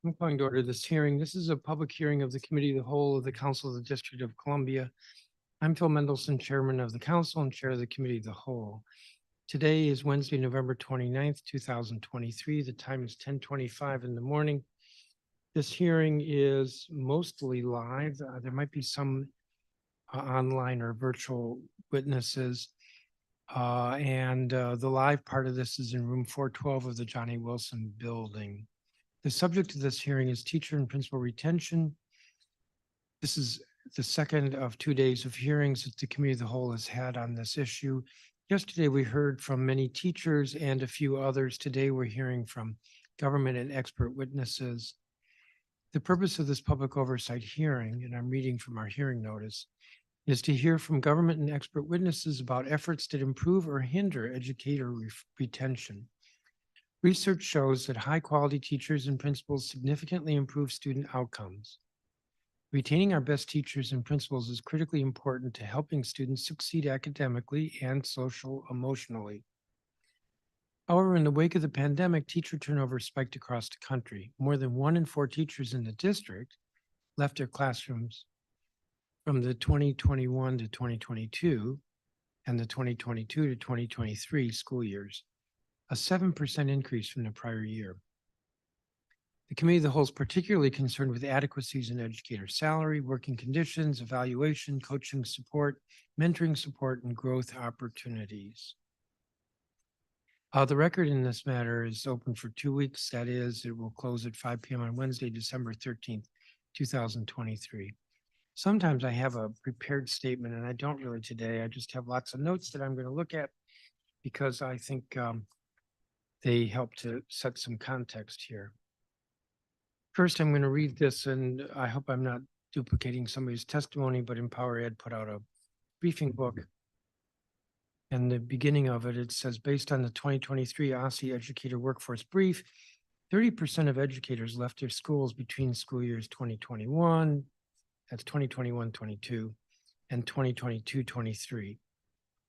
I'm calling to order this hearing. This is a public hearing of the Committee of the Whole of the Council of the District of Columbia. I'm Phil Mendelson, Chairman of the Council and Chair of the Committee of the Whole. Today is Wednesday, November 29th, 2023. The time is 10:25 in the morning. This hearing is mostly live. There might be some online or virtual witnesses. The live part of this is in room 412 of the Johnny Wilson building. The subject of this hearing is teacher and principal retention. This is the second of 2 days of hearings that the Committee of the Whole has had on this issue. Yesterday, we heard from many teachers and a few others. Today, we're hearing from government and expert witnesses. The purpose of this public oversight hearing, and I'm reading from our hearing notice, is to hear from government and expert witnesses about efforts that improve or hinder educator retention. Research shows that high-quality teachers and principals significantly improve student outcomes. Retaining our best teachers and principals is critically important to helping students succeed academically and social-emotionally. However, in the wake of the pandemic, teacher turnover spiked across the country. More than 1 in 4 teachers in the district left their classrooms from the 2021 to 2022 and the 2022 to 2023 school years, a 7% increase from the prior year. The Committee of the Whole is particularly concerned with adequacies in educator salary, working conditions, evaluation, coaching support, mentoring support, and growth opportunities. The record in this matter is open for 2 weeks. That is, it will close at 5 p.m. on Wednesday, December 13th, 2023. Sometimes I have a prepared statement, and I don't really today. I just have lots of notes that I'm going to look at because I think they help to set some context here. First, I'm going to read this, and I hope I'm not duplicating somebody's testimony, but Empower Ed put out a briefing book. And the beginning of it, it says, based on the 2023 OSSE Educator Workforce Brief, 30% of educators left their schools between school years 2021, that's 2021-22, and 2022-23.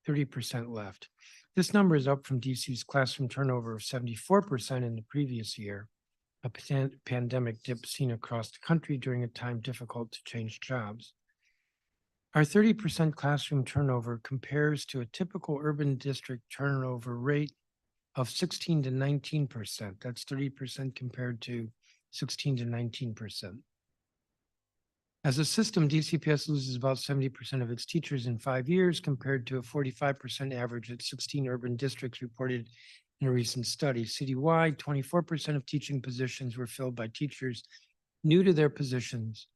30% left. This number is up from DC's classroom turnover of 74% in the previous year, a pandemic dip seen across the country during a time difficult to change jobs. Our 30% classroom turnover compares to a typical urban district turnover rate of 16 to 19%. That's 30% compared to 16 to 19%. As a system, DCPS loses about 70% of its teachers in 5 years compared to a 45% average at 16 urban districts reported in a recent study. Citywide, 24% of teaching positions were filled by teachers new to their positions.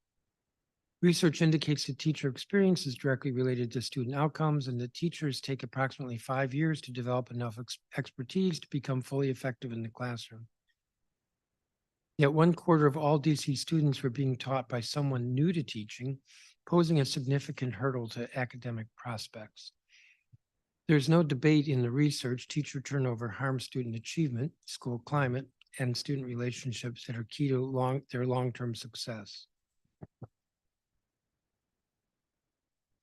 Research indicates that teacher experience is directly related to student outcomes and that teachers take approximately 5 years to develop enough expertise to become fully effective in the classroom. Yet 1/4 of all DC students were being taught by someone new to teaching, posing a significant hurdle to academic prospects. There's no debate in the research. Teacher turnover harms student achievement, school climate, and student relationships that are key to their long-term success.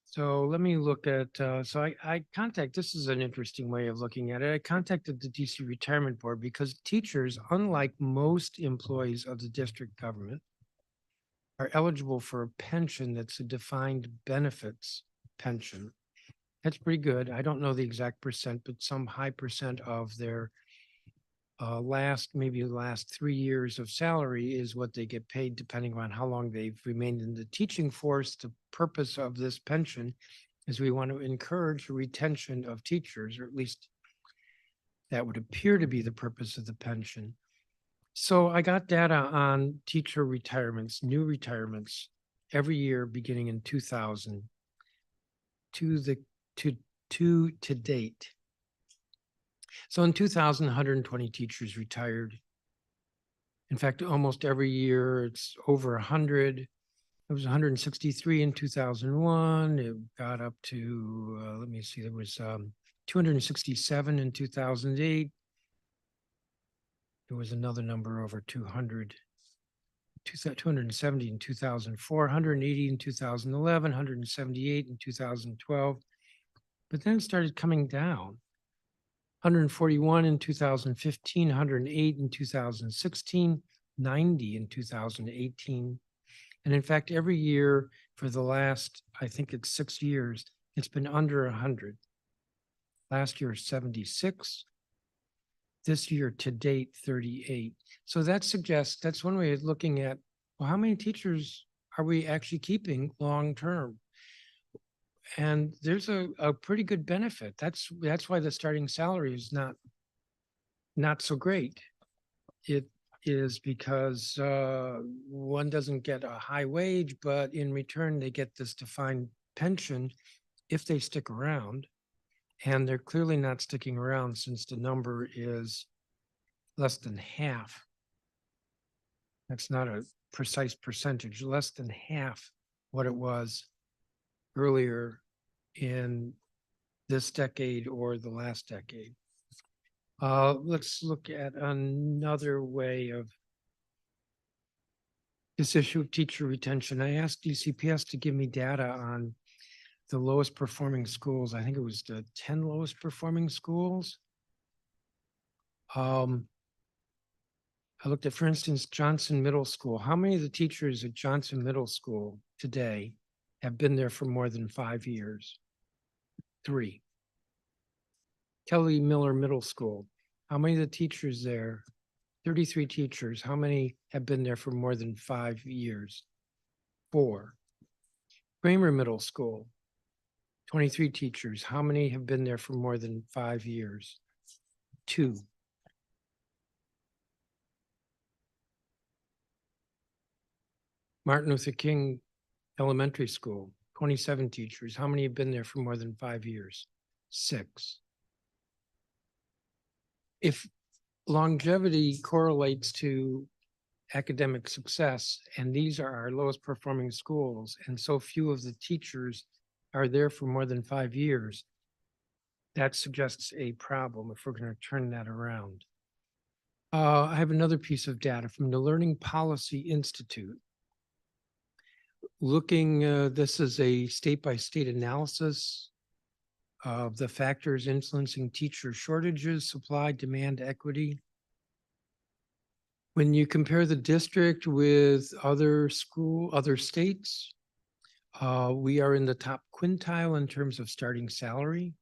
So let me look at, this is an interesting way of looking at it. I contacted the DC Retirement Board because teachers, unlike most employees of the district government, are eligible for a pension that's a defined benefits pension. That's pretty good. I don't know the exact percent, but some high percent of their last 3 years of salary is what they get paid, depending on how long they've remained in the teaching force. The purpose of this pension is we want to encourage retention of teachers, or at least that would appear to be the purpose of the pension. So I got data on teacher retirements, new retirements, every year beginning in 2000 to date. So in 2000, 120 teachers retired. In fact, almost every year it's over 100. It was 163 in 2001. It got up to, there was 267 in 2008. There was another number over 200, 270 in 2004, 180 in 2011, 178 in 2012. But then it started coming down. 141 in 2015, 108 in 2016, 90 in 2018. And in fact, every year for the last, I think it's 6 years, it's been under 100. Last year, 76. This year to date, 38. So that suggests, that's one way of looking at, well, how many teachers are we actually keeping long-term? And there's a pretty good benefit. That's why the starting salary is not so great. It is because one doesn't get a high wage, but in return, they get this defined pension if they stick around. And they're clearly not sticking around since the number is less than half. That's not a precise percentage, less than half what it was earlier in this decade or the last decade. Let's look at another way of this issue of teacher retention. I asked DCPS to give me data on the lowest performing schools. I think it was the 10 lowest performing schools. I looked at, for instance, Johnson Middle School. How many of the teachers at Johnson Middle School today have been there for more than 5 years? 3. Kelly Miller Middle School. How many of the teachers there? 33 teachers. How many have been there for more than 5 years? 4. Kramer Middle School. 23 teachers. How many have been there for more than 5 years? 2. Martin Luther King Elementary School, 27 teachers. How many have been there for more than 5 years? 6. If longevity correlates to academic success, and these are our lowest performing schools, and so few of the teachers are there for more than 5 years, that suggests a problem if we're going to turn that around. I have another piece of data from the Learning Policy Institute. Looking, this is a state-by-state analysis of the factors influencing teacher shortages, supply, demand, equity. When you compare the district with other states, we are in the top quintile in terms of starting salary.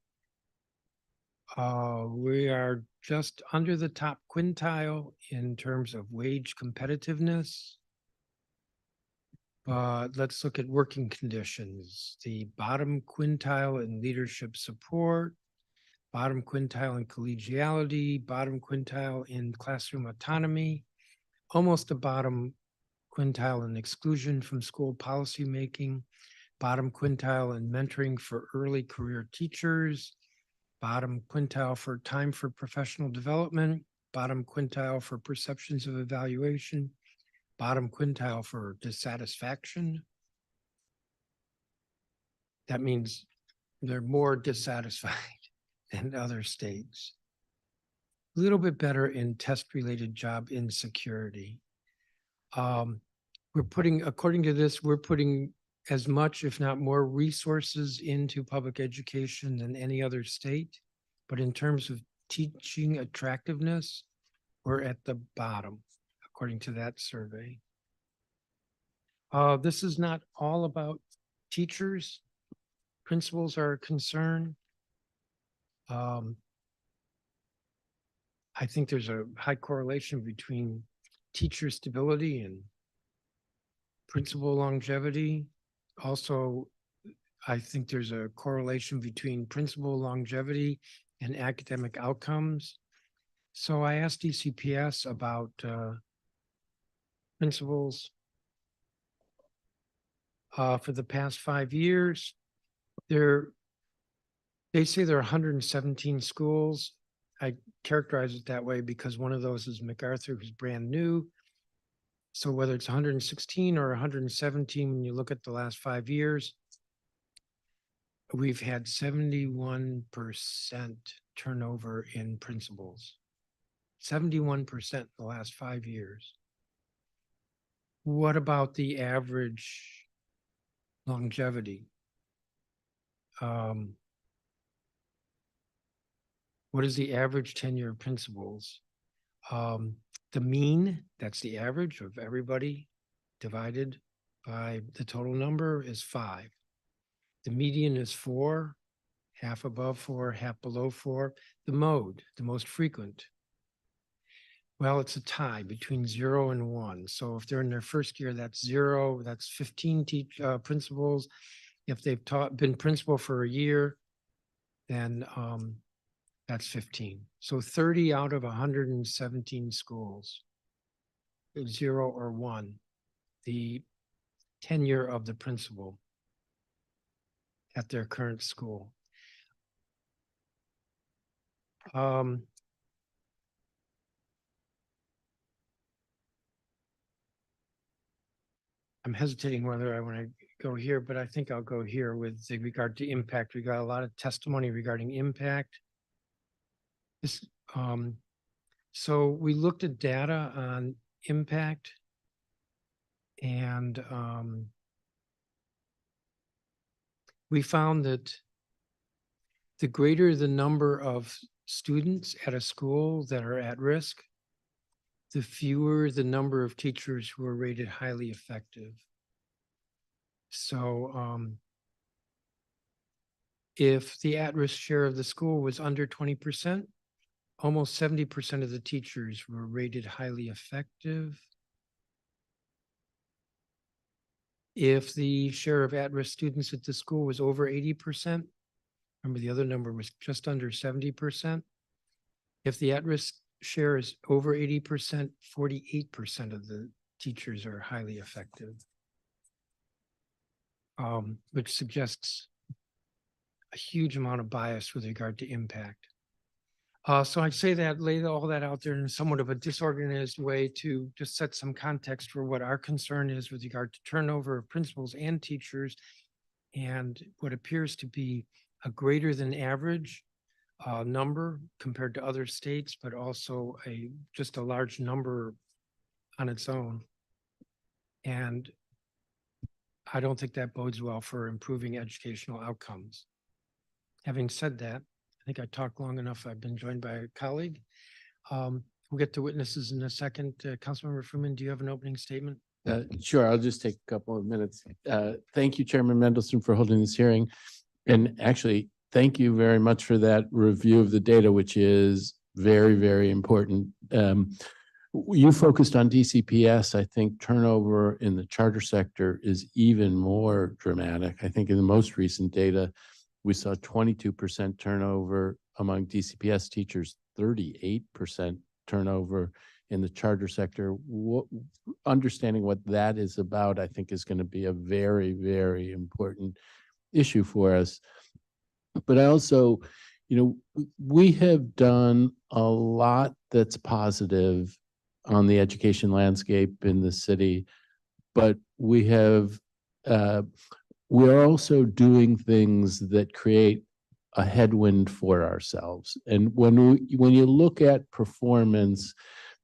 We are just under the top quintile in terms of wage competitiveness. But let's look at working conditions. The bottom quintile in leadership support, bottom quintile in collegiality, bottom quintile in classroom autonomy, almost the bottom quintile in exclusion from school policymaking, bottom quintile in mentoring for early career teachers, bottom quintile for time for professional development, bottom quintile for perceptions of evaluation, bottom quintile for dissatisfaction. That means they're more dissatisfied than other states. A little bit better in test-related job insecurity. We're putting, according to this, we're putting as much, if not more, resources into public education than any other state. But in terms of teaching attractiveness, we're at the bottom, according to that survey. This is not all about teachers. Principals are a concern. I think there's a high correlation between teacher stability and principal longevity. Also, I think there's a correlation between principal longevity and academic outcomes. So I asked DCPS about principals for the past 5 years. They say there are 117 schools. I characterize it that way because one of those is MacArthur, who's brand new. So whether it's 116 or 117, when you look at the last 5 years, we've had 71% turnover in principals. 71% in the last 5 years. What about the average longevity? What is the average tenure of principals? The mean, that's the average of everybody divided by the total number, is 5. The median is 4, half above 4, half below 4. The mode, the most frequent, well, it's a tie between 0 and 1. So if they're in their first year, that's 0. That's 15 principals. If they've been principal for a year, then that's 15. So 30 out of 117 schools, 0 or 1, the tenure of the principal at their current school. I'm hesitating whether I want to go here, but I think I'll go here with regard to impact. We got a lot of testimony regarding impact. This, so we looked at data on impact, and we found that the greater the number of students at a school that are at risk, the fewer the number of teachers who are rated highly effective. So if the at-risk share of the school was under 20%, almost 70% of the teachers were rated highly effective. If the share of at-risk students at the school was over 80%, remember the other number was just under 70%. If the at-risk share is over 80%, 48% of the teachers are highly effective, which suggests a huge amount of bias with regard to impact. So I'd say that, lay all that out there in somewhat of a disorganized way to just set some context for what our concern is with regard to turnover of principals and teachers, and what appears to be a greater than average number compared to other states, but also just a large number on its own. And I don't think that bodes well for improving educational outcomes. Having said that, I think I talked long enough. I've been joined by a colleague. We'll get to witnesses in a second. Councilmember Freeman, do you have an opening statement? Sure, I'll just take a couple of minutes. Thank you, Chairman Mendelson, for holding this hearing. And actually, thank you very much for that review of the data, which is very, very important. You focused on DCPS. I think turnover in the charter sector is even more dramatic. I think in the most recent data, we saw 22% turnover among DCPS teachers, 38% turnover in the charter sector. Understanding what that is about, I think, is going to be a very, very important issue for us. But I also, we have done a lot that's positive on the education landscape in the city, but we have we're also doing things that create a headwind for ourselves. And when you look at performance,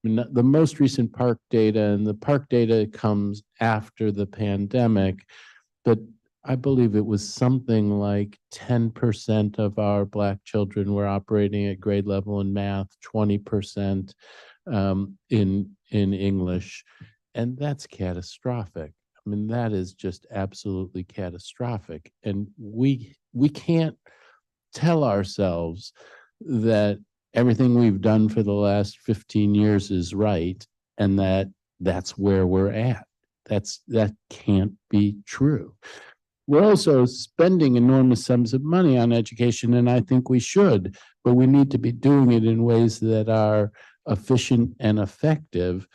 the most recent PARCC data, and the PARCC data comes after the pandemic, but I believe it was something like 10% of our Black children were operating at grade level in math, 20% in English, and that's catastrophic. I mean, that is just absolutely catastrophic. And we can't tell ourselves that everything we've done for the last 15 years is right and that's where we're at. That can't be true. We're also spending enormous sums of money on education, and I think we should, but we need to be doing it in ways that are efficient and effective.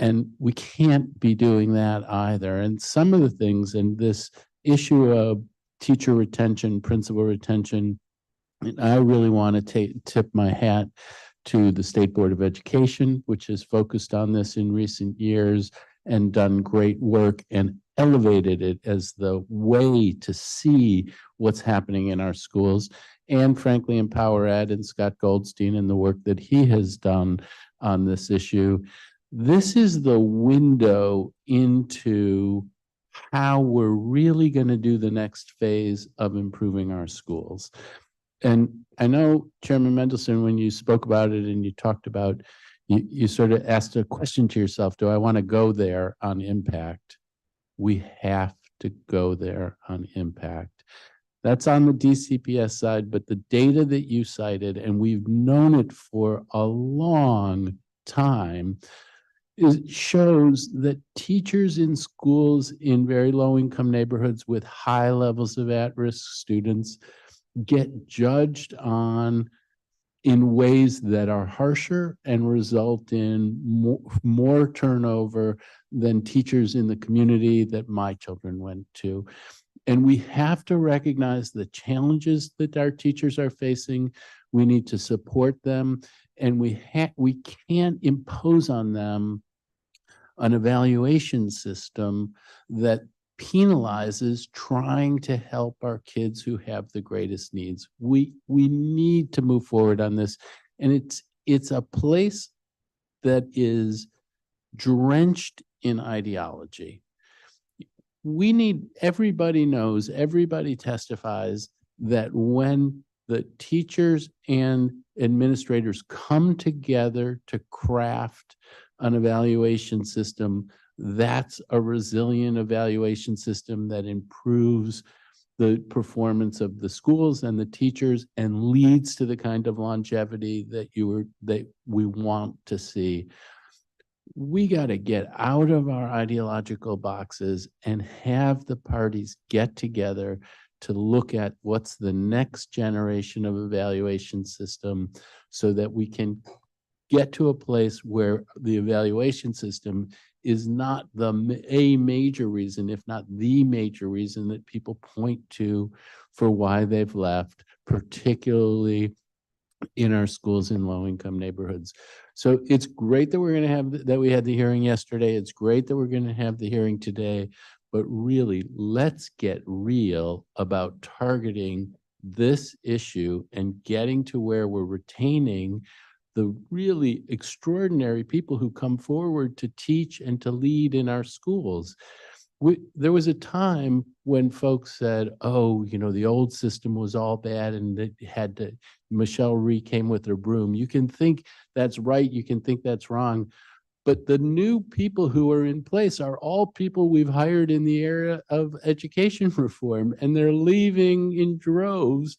And we can't be doing that either. And some of the things in this issue of teacher retention, principal retention, and I really want to tip my hat to the State Board of Education, which has focused on this in recent years and done great work and elevated it as the way to see what's happening in our schools. And frankly, Empower Ed and Scott Goldstein and the work that he has done on this issue. This is the window into how we're really going to do the next phase of improving our schools. And I know, Chairman Mendelson, when you spoke about it and you talked about, you sort of asked a question to yourself, do I want to go there on impact? We have to go there on impact. That's on the DCPS side, but the data that you cited, and we've known it for a long time, shows that teachers in schools in very low-income neighborhoods with high levels of at-risk students get judged on in ways that are harsher and result in more turnover than teachers in the community that my children went to. And we have to recognize the challenges that our teachers are facing. We need to support them, and we can't impose on them an evaluation system that penalizes trying to help our kids who have the greatest needs. We need to move forward on this. And it's a place that is drenched in ideology. Everybody knows, everybody testifies that when the teachers and administrators come together to craft an evaluation system, that's a resilient evaluation system that improves the performance of the schools and the teachers and leads to the kind of longevity that we want to see. We got to get out of our ideological boxes and have the parties get together to look at what's the next generation of evaluation system so that we can get to a place where the evaluation system is not a major reason, if not the major reason, that people point to for why they've left, particularly in our schools in low-income neighborhoods. So it's great that we had the hearing yesterday. It's great that we're going to have the hearing today, but really, let's get real about targeting this issue and getting to where we're retaining the really extraordinary people who come forward to teach and to lead in our schools. There was a time when folks said, oh, the old system was all bad and Michelle Rhee came with her broom. You can think that's right, you can think that's wrong, but the new people who are in place are all people we've hired in the area of education reform, and they're leaving in droves.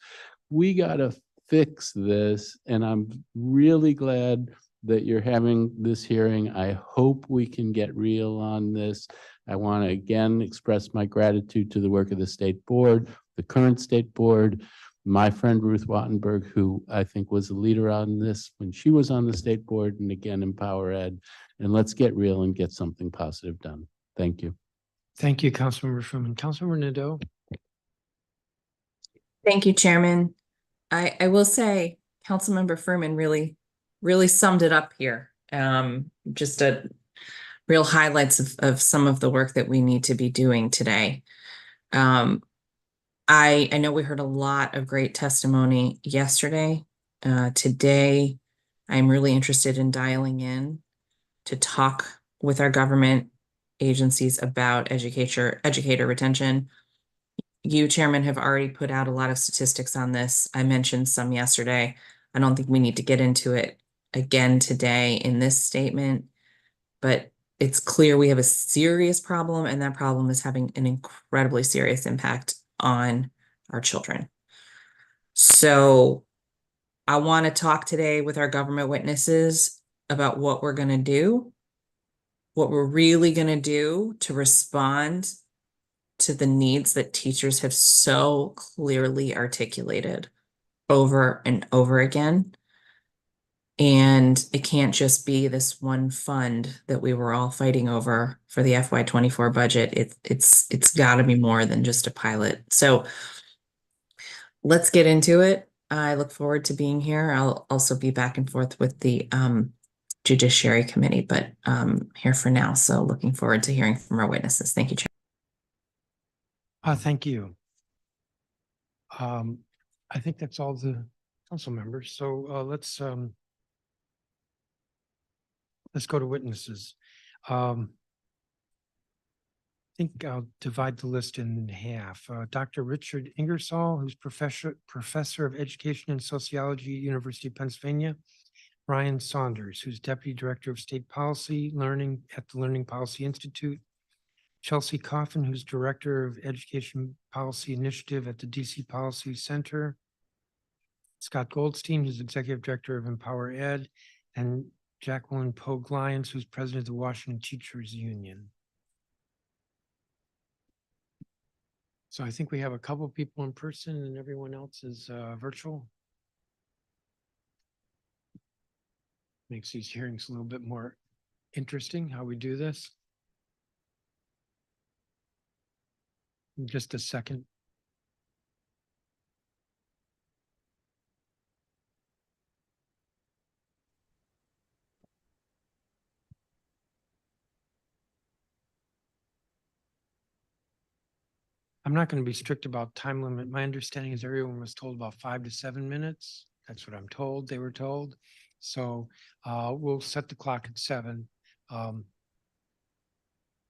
We got to fix this, and I'm really glad that you're having this hearing. I hope we can get real on this. I want to again express my gratitude to the work of the state board, the current state board, my friend Ruth Wattenberg, who I think was a leader on this when she was on the state board, and again, Empower Ed. And let's get real and get something positive done. Thank you. Thank you, Councilmember Fruman. Councilmember Nadeau. Thank you, Chairman. I will say Councilmember Fruman really summed it up here. Just a real highlights of some of the work that we need to be doing today. I know we heard a lot of great testimony yesterday. Today, I'm really interested in dialing in to talk with our government agencies about educator retention. You, Chairman, have already put out a lot of statistics on this. I mentioned some yesterday. I don't think we need to get into it again today in this statement, but it's clear we have a serious problem, and that problem is having an incredibly serious impact on our children. So I want to talk today with our government witnesses about what we're going to do, what we're really going to do to respond to the needs that teachers have so clearly articulated over and over again. And it can't just be this one fund that we were all fighting over for the FY24 budget. It's got to be more than just a pilot. So let's get into it. I look forward to being here. I'll also be back and forth with the Judiciary Committee, but here for now. So looking forward to hearing from our witnesses. Thank you, Chair. Thank you. I think that's all the council members. So let's go to witnesses. I think I'll divide the list in half. Dr. Richard Ingersoll, who's professor of education and sociology, University of Pennsylvania. Ryan Saunders, who's Deputy Director of State Policy Learning at the Learning Policy Institute. Chelsea Coffin, who's Director of Education Policy Initiative at the DC Policy Center. Scott Goldstein, who's Executive Director of Empower Ed, and Jacqueline Pogue Lyons, who's President of the Washington Teachers Union. So I think we have a couple of people in person and everyone else is virtual. Makes these hearings a little bit more interesting how we do this. In just a second. I'm not going to be strict about time limit. My understanding is everyone was told about 5 to 7 minutes. That's what I'm told. They were told. So we'll set the clock at 7. But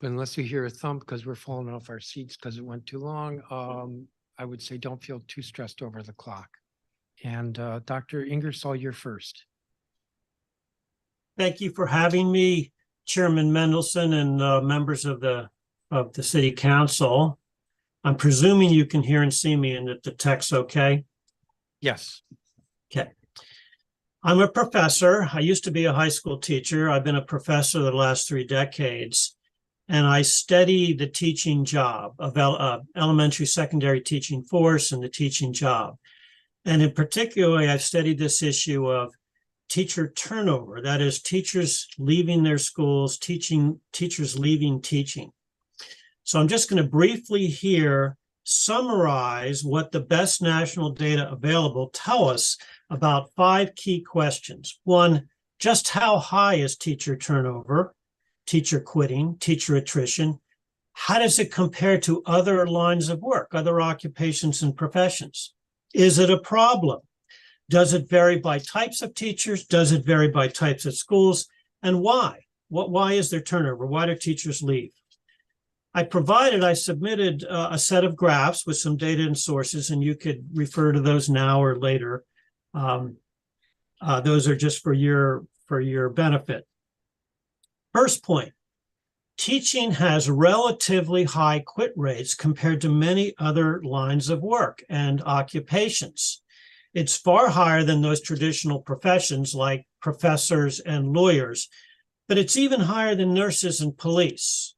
unless you hear a thump because we're falling off our seats because it went too long, I would say don't feel too stressed over the clock. And Dr. Ingersoll, you're first. Thank you for having me, Chairman Mendelson and members of the City Council. I'm presuming you can hear and see me and that the tech's okay. Yes. Okay. I'm a professor. I used to be a high school teacher. I've been a professor the last 3 decades, and I study the teaching job of elementary, secondary teaching force and the teaching job. And in particular, I've studied this issue of teacher turnover. That is, teachers leaving their schools, teachers leaving teaching. So I'm just going to briefly here summarize what the best national data available tell us about 5 key questions. 1, just how high is teacher turnover, teacher quitting, teacher attrition? How does it compare to other lines of work, other occupations and professions? Is it a problem? Does it vary by types of teachers? Does it vary by types of schools? And why? Why is there turnover? Why do teachers leave? I submitted a set of graphs with some data and sources, and you could refer to those now or later. Those are just for your benefit. First point, teaching has relatively high quit rates compared to many other lines of work and occupations. It's far higher than those traditional professions like professors and lawyers, but it's even higher than nurses and police.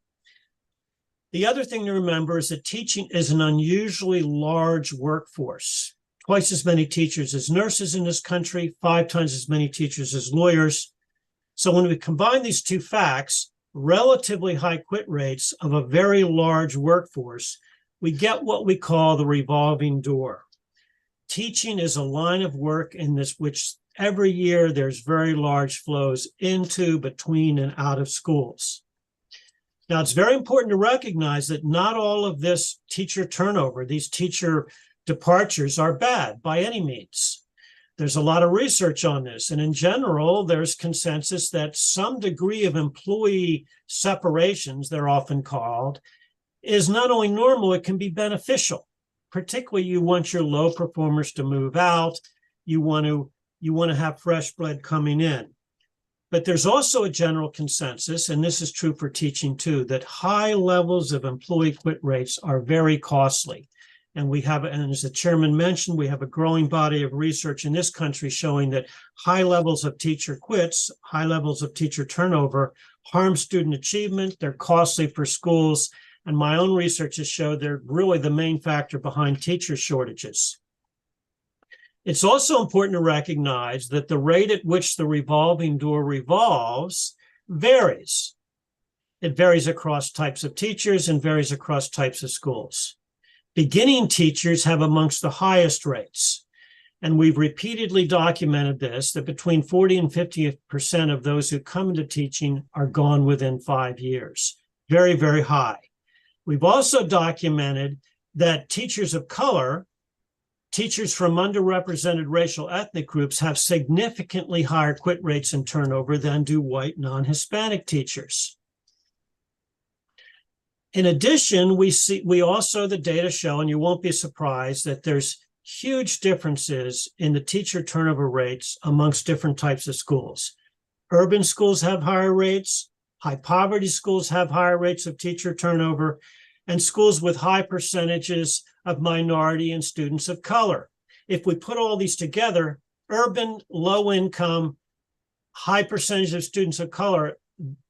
The other thing to remember is that teaching is an unusually large workforce. Twice as many teachers as nurses in this country, 5 times as many teachers as lawyers. So when we combine these 2 facts, relatively high quit rates of a very large workforce, we get what we call the revolving door. Teaching is a line of work in which every year there's very large flows into, between, and out of schools. Now, it's very important to recognize that not all of this teacher turnover, these teacher departures, are bad by any means. There's a lot of research on this, and in general, there's consensus that some degree of employee separations, they're often called, is not only normal, it can be beneficial. Particularly, you want your low performers to move out. You want to have fresh blood coming in. But there's also a general consensus, and this is true for teaching too, that high levels of employee quit rates are very costly. And as the chairman mentioned, we have a growing body of research in this country showing that high levels of teacher quits, high levels of teacher turnover harm student achievement. They're costly for schools. And my own research has showed they're really the main factor behind teacher shortages. It's also important to recognize that the rate at which the revolving door revolves varies. It varies across types of teachers and varies across types of schools. Beginning teachers have amongst the highest rates. And we've repeatedly documented this, that between 40 and 50% of those who come into teaching are gone within 5 years. Very, very high. We've also documented that teachers of color, teachers from underrepresented racial ethnic groups, have significantly higher quit rates and turnover than do white non-Hispanic teachers. In addition, we also, the data show, and you won't be surprised, that there's huge differences in the teacher turnover rates amongst different types of schools. Urban schools have higher rates, high poverty schools have higher rates of teacher turnover, and schools with high percentages of minority and students of color. If we put all these together, urban, low income, high percentage of students of color,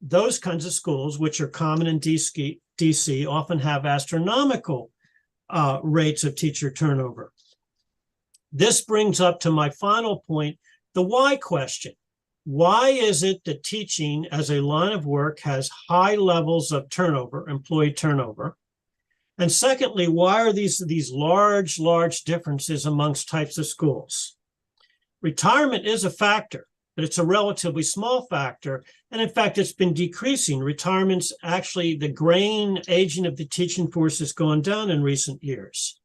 those kinds of schools, which are common in DC, often have astronomical rates of teacher turnover. This brings up to my final point, the why question. Why is it that teaching as a line of work has high levels of turnover, employee turnover? And secondly, why are these large differences amongst types of schools? Retirement is a factor, but it's a relatively small factor. And in fact, it's been decreasing. Retirement's actually, the grain aging of the teaching force has gone down in recent years.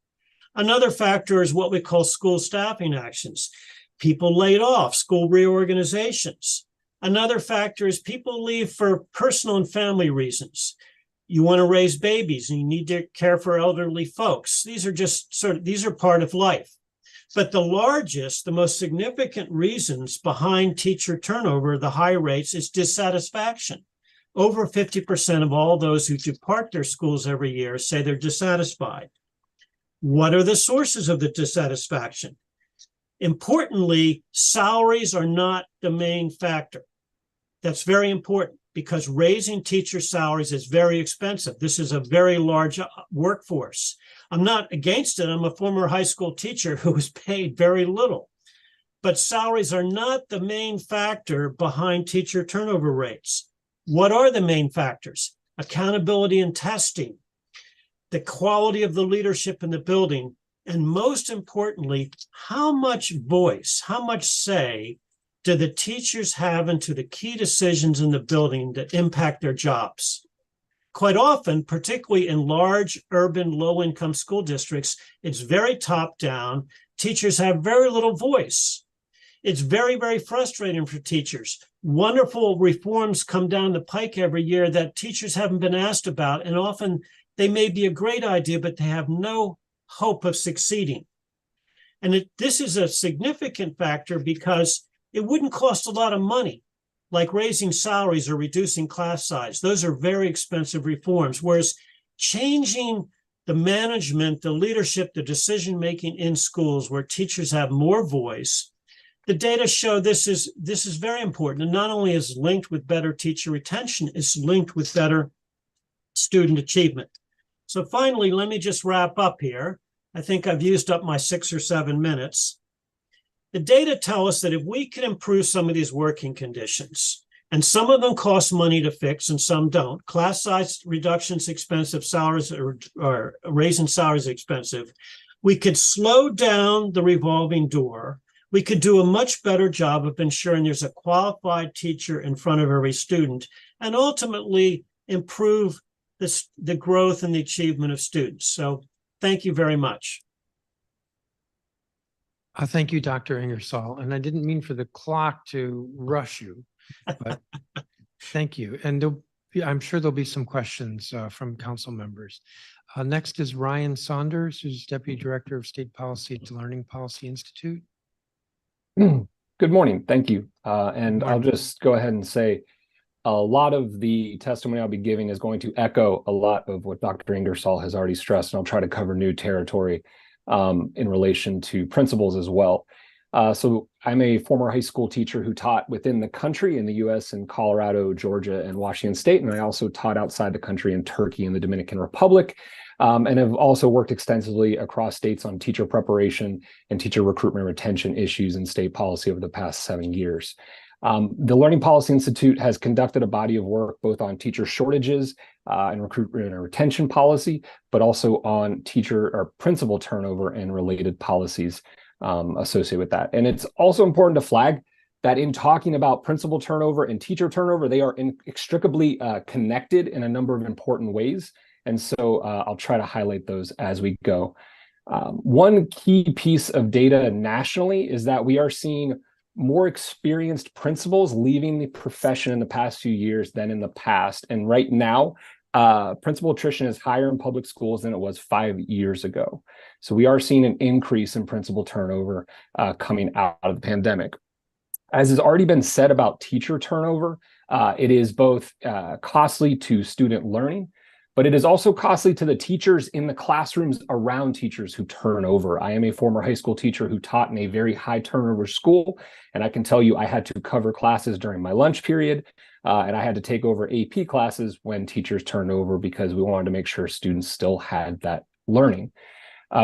Another factor is what we call school staffing actions. People laid off, school reorganizations. Another factor is people leave for personal and family reasons. You want to raise babies and you need to care for elderly folks. These are part of life. But the largest, the most significant reasons behind teacher turnover, the high rates, is dissatisfaction. Over 50% of all those who depart their schools every year say they're dissatisfied. What are the sources of the dissatisfaction? Importantly, salaries are not the main factor. That's very important because raising teacher salaries is very expensive. This is a very large workforce. I'm not against it. I'm a former high school teacher who was paid very little. But salaries are not the main factor behind teacher turnover rates. What are the main factors? Accountability and testing, the quality of the leadership in the building, and most importantly, how much voice, how much say do the teachers have into the key decisions in the building that impact their jobs? Quite often, particularly in large urban low-income school districts, it's very top-down. Teachers have very little voice. It's very, very frustrating for teachers. Wonderful reforms come down the pike every year that teachers haven't been asked about, and often they may be a great idea, but they have no hope of succeeding. And this is a significant factor because it wouldn't cost a lot of money, like raising salaries or reducing class size. Those are very expensive reforms, whereas changing the management, the leadership, the decision-making in schools where teachers have more voice, the data show this is very important. And not only is linked with better teacher retention, it's linked with better student achievement. So finally, let me just wrap up here. I think I've used up my 6 or 7 minutes. The data tell us that if we can improve some of these working conditions, and some of them cost money to fix and some don't, class size reductions expensive, salaries or raising salaries expensive, we could slow down the revolving door. We could do a much better job of ensuring there's a qualified teacher in front of every student and ultimately improve the growth and the achievement of students. So thank you very much. Thank you, Dr. Ingersoll. And I didn't mean for the clock to rush you, but thank you. And I'm sure there'll be some questions from council members. Next is Ryan Saunders, who's Deputy Director of State Policy at the Learning Policy Institute. Good morning. Thank you. And I'll Morning. just go ahead and say a lot of the testimony I'll be giving is going to echo a lot of what Dr. Ingersoll has already stressed, and I'll try to cover new territory in relation to principals as well. So I'm a former high school teacher who taught within the country in the US in Colorado, Georgia, and Washington State. And I also taught outside the country in Turkey and the Dominican Republic, and have also worked extensively across states on teacher preparation and teacher recruitment and retention issues in state policy over the past 7 years. The Learning Policy Institute has conducted a body of work both on teacher shortages and recruitment and retention policy, but also on teacher or principal turnover and related policies associated with that. And it's also important to flag that in talking about principal turnover and teacher turnover, they are inextricably connected in a number of important ways. And so I'll try to highlight those as we go. One key piece of data nationally is that we are seeing more experienced principals leaving the profession in the past few years than in the past. And right now, principal attrition is higher in public schools than it was 5 years ago. So we are seeing an increase in principal turnover coming out of the pandemic. As has already been said about teacher turnover, it is both costly to student learning, but it is also costly to the teachers in the classrooms around teachers who turn over. I am a former high school teacher who taught in a very high turnover school, and I can tell you I had to cover classes during my lunch period, and I had to take over AP classes when teachers turned over because we wanted to make sure students still had that learning.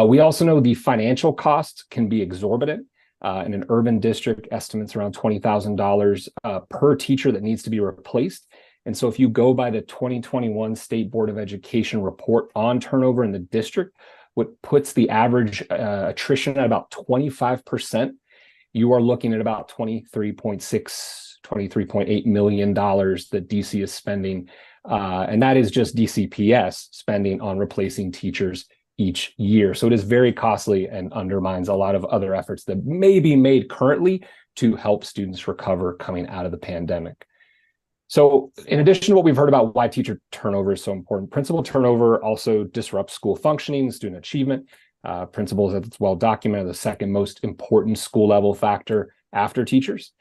We also know the financial costs can be exorbitant. In an urban district, estimates around $20,000 per teacher that needs to be replaced. And so if you go by the 2021 State Board of Education report on turnover in the district, what puts the average attrition at about 25%, you are looking at about $23.8 million that DC is spending. And that is just DCPS spending on replacing teachers each year. So it is very costly and undermines a lot of other efforts that may be made currently to help students recover coming out of the pandemic. So in addition to what we've heard about why teacher turnover is so important, principal turnover also disrupts school functioning, student achievement. Principals, as it's well documented, the second most important school level factor after teachers.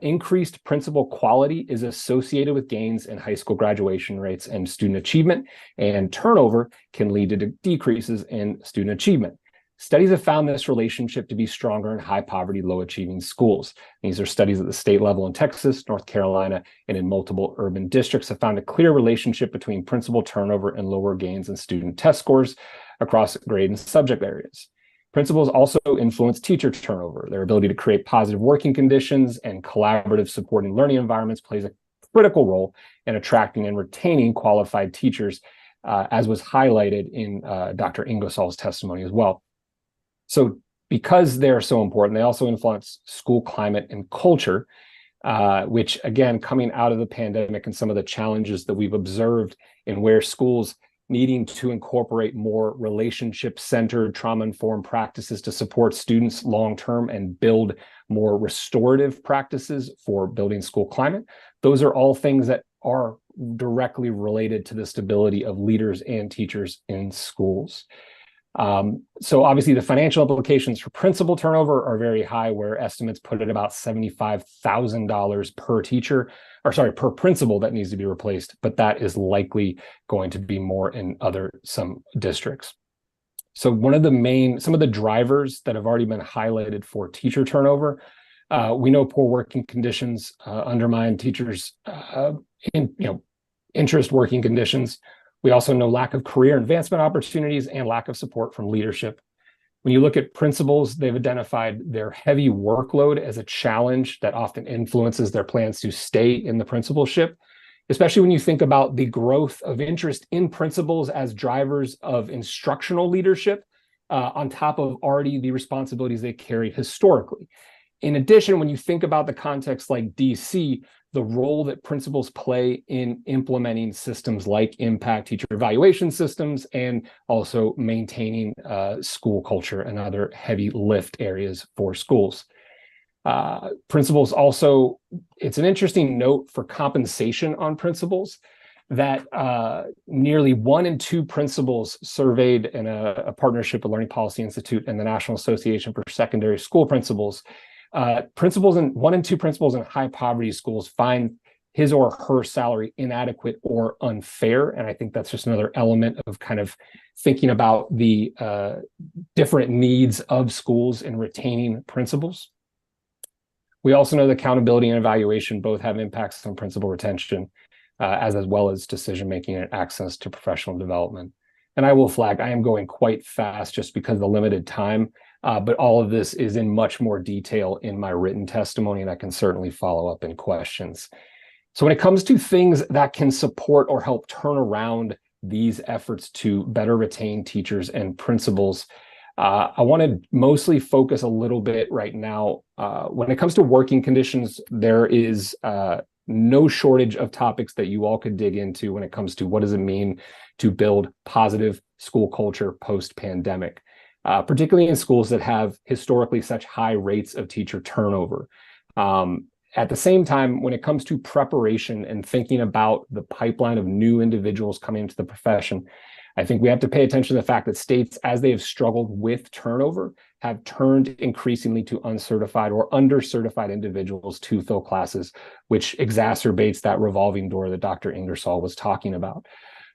Increased principal quality is associated with gains in high school graduation rates and student achievement, and turnover can lead to decreases in student achievement. Studies have found this relationship to be stronger in high poverty, low achieving schools. These are studies at the state level in Texas, North Carolina, and in multiple urban districts have found a clear relationship between principal turnover and lower gains in student test scores across grade and subject areas. Principals also influence teacher turnover. Their ability to create positive working conditions and collaborative supporting learning environments plays a critical role in attracting and retaining qualified teachers, as was highlighted in Dr. Ingersoll's testimony as well. So because they're so important, they also influence school climate and culture, which again, coming out of the pandemic and some of the challenges that we've observed in where schools needing to incorporate more relationship-centered, trauma-informed practices to support students long-term and build more restorative practices for building school climate. Those are all things that are directly related to the stability of leaders and teachers in schools. So obviously the financial implications for principal turnover are very high, where estimates put it about $75,000 per teacher, or sorry, per principal that needs to be replaced, but that is likely going to be more in some districts. So some of the drivers that have already been highlighted for teacher turnover, we know poor working conditions undermine teachers' interest working conditions. We also know lack of career advancement opportunities and lack of support from leadership. When you look at principals, they've identified their heavy workload as a challenge that often influences their plans to stay in the principalship, especially when you think about the growth of interest in principals as drivers of instructional leadership, on top of already the responsibilities they carry historically. In addition, when you think about the context like DC, the role that principals play in implementing systems like impact teacher evaluation systems and also maintaining school culture and other heavy lift areas for schools. Principals also, it's an interesting note for compensation on principals that nearly 1 in 2 principals surveyed in a partnership with Learning Policy Institute and the National Association for Secondary School Principals, 1 in 2 principals in high poverty schools find his or her salary inadequate or unfair. And I think that's just another element of kind of thinking about the different needs of schools in retaining principals. We also know that accountability and evaluation both have impacts on principal retention, as well as decision-making and access to professional development. And I will flag, I am going quite fast just because of the limited time. But all of this is in much more detail in my written testimony, and I can certainly follow up in questions. So when it comes to things that can support or help turn around these efforts to better retain teachers and principals, I want to mostly focus a little bit right now. When it comes to working conditions, there is no shortage of topics that you all could dig into when it comes to what does it mean to build positive school culture post-pandemic. Particularly in schools that have historically such high rates of teacher turnover. At the same time, when it comes to preparation and thinking about the pipeline of new individuals coming into the profession, I think we have to pay attention to the fact that states, as they have struggled with turnover, have turned increasingly to uncertified or undercertified individuals to fill classes, which exacerbates that revolving door that Dr. Ingersoll was talking about.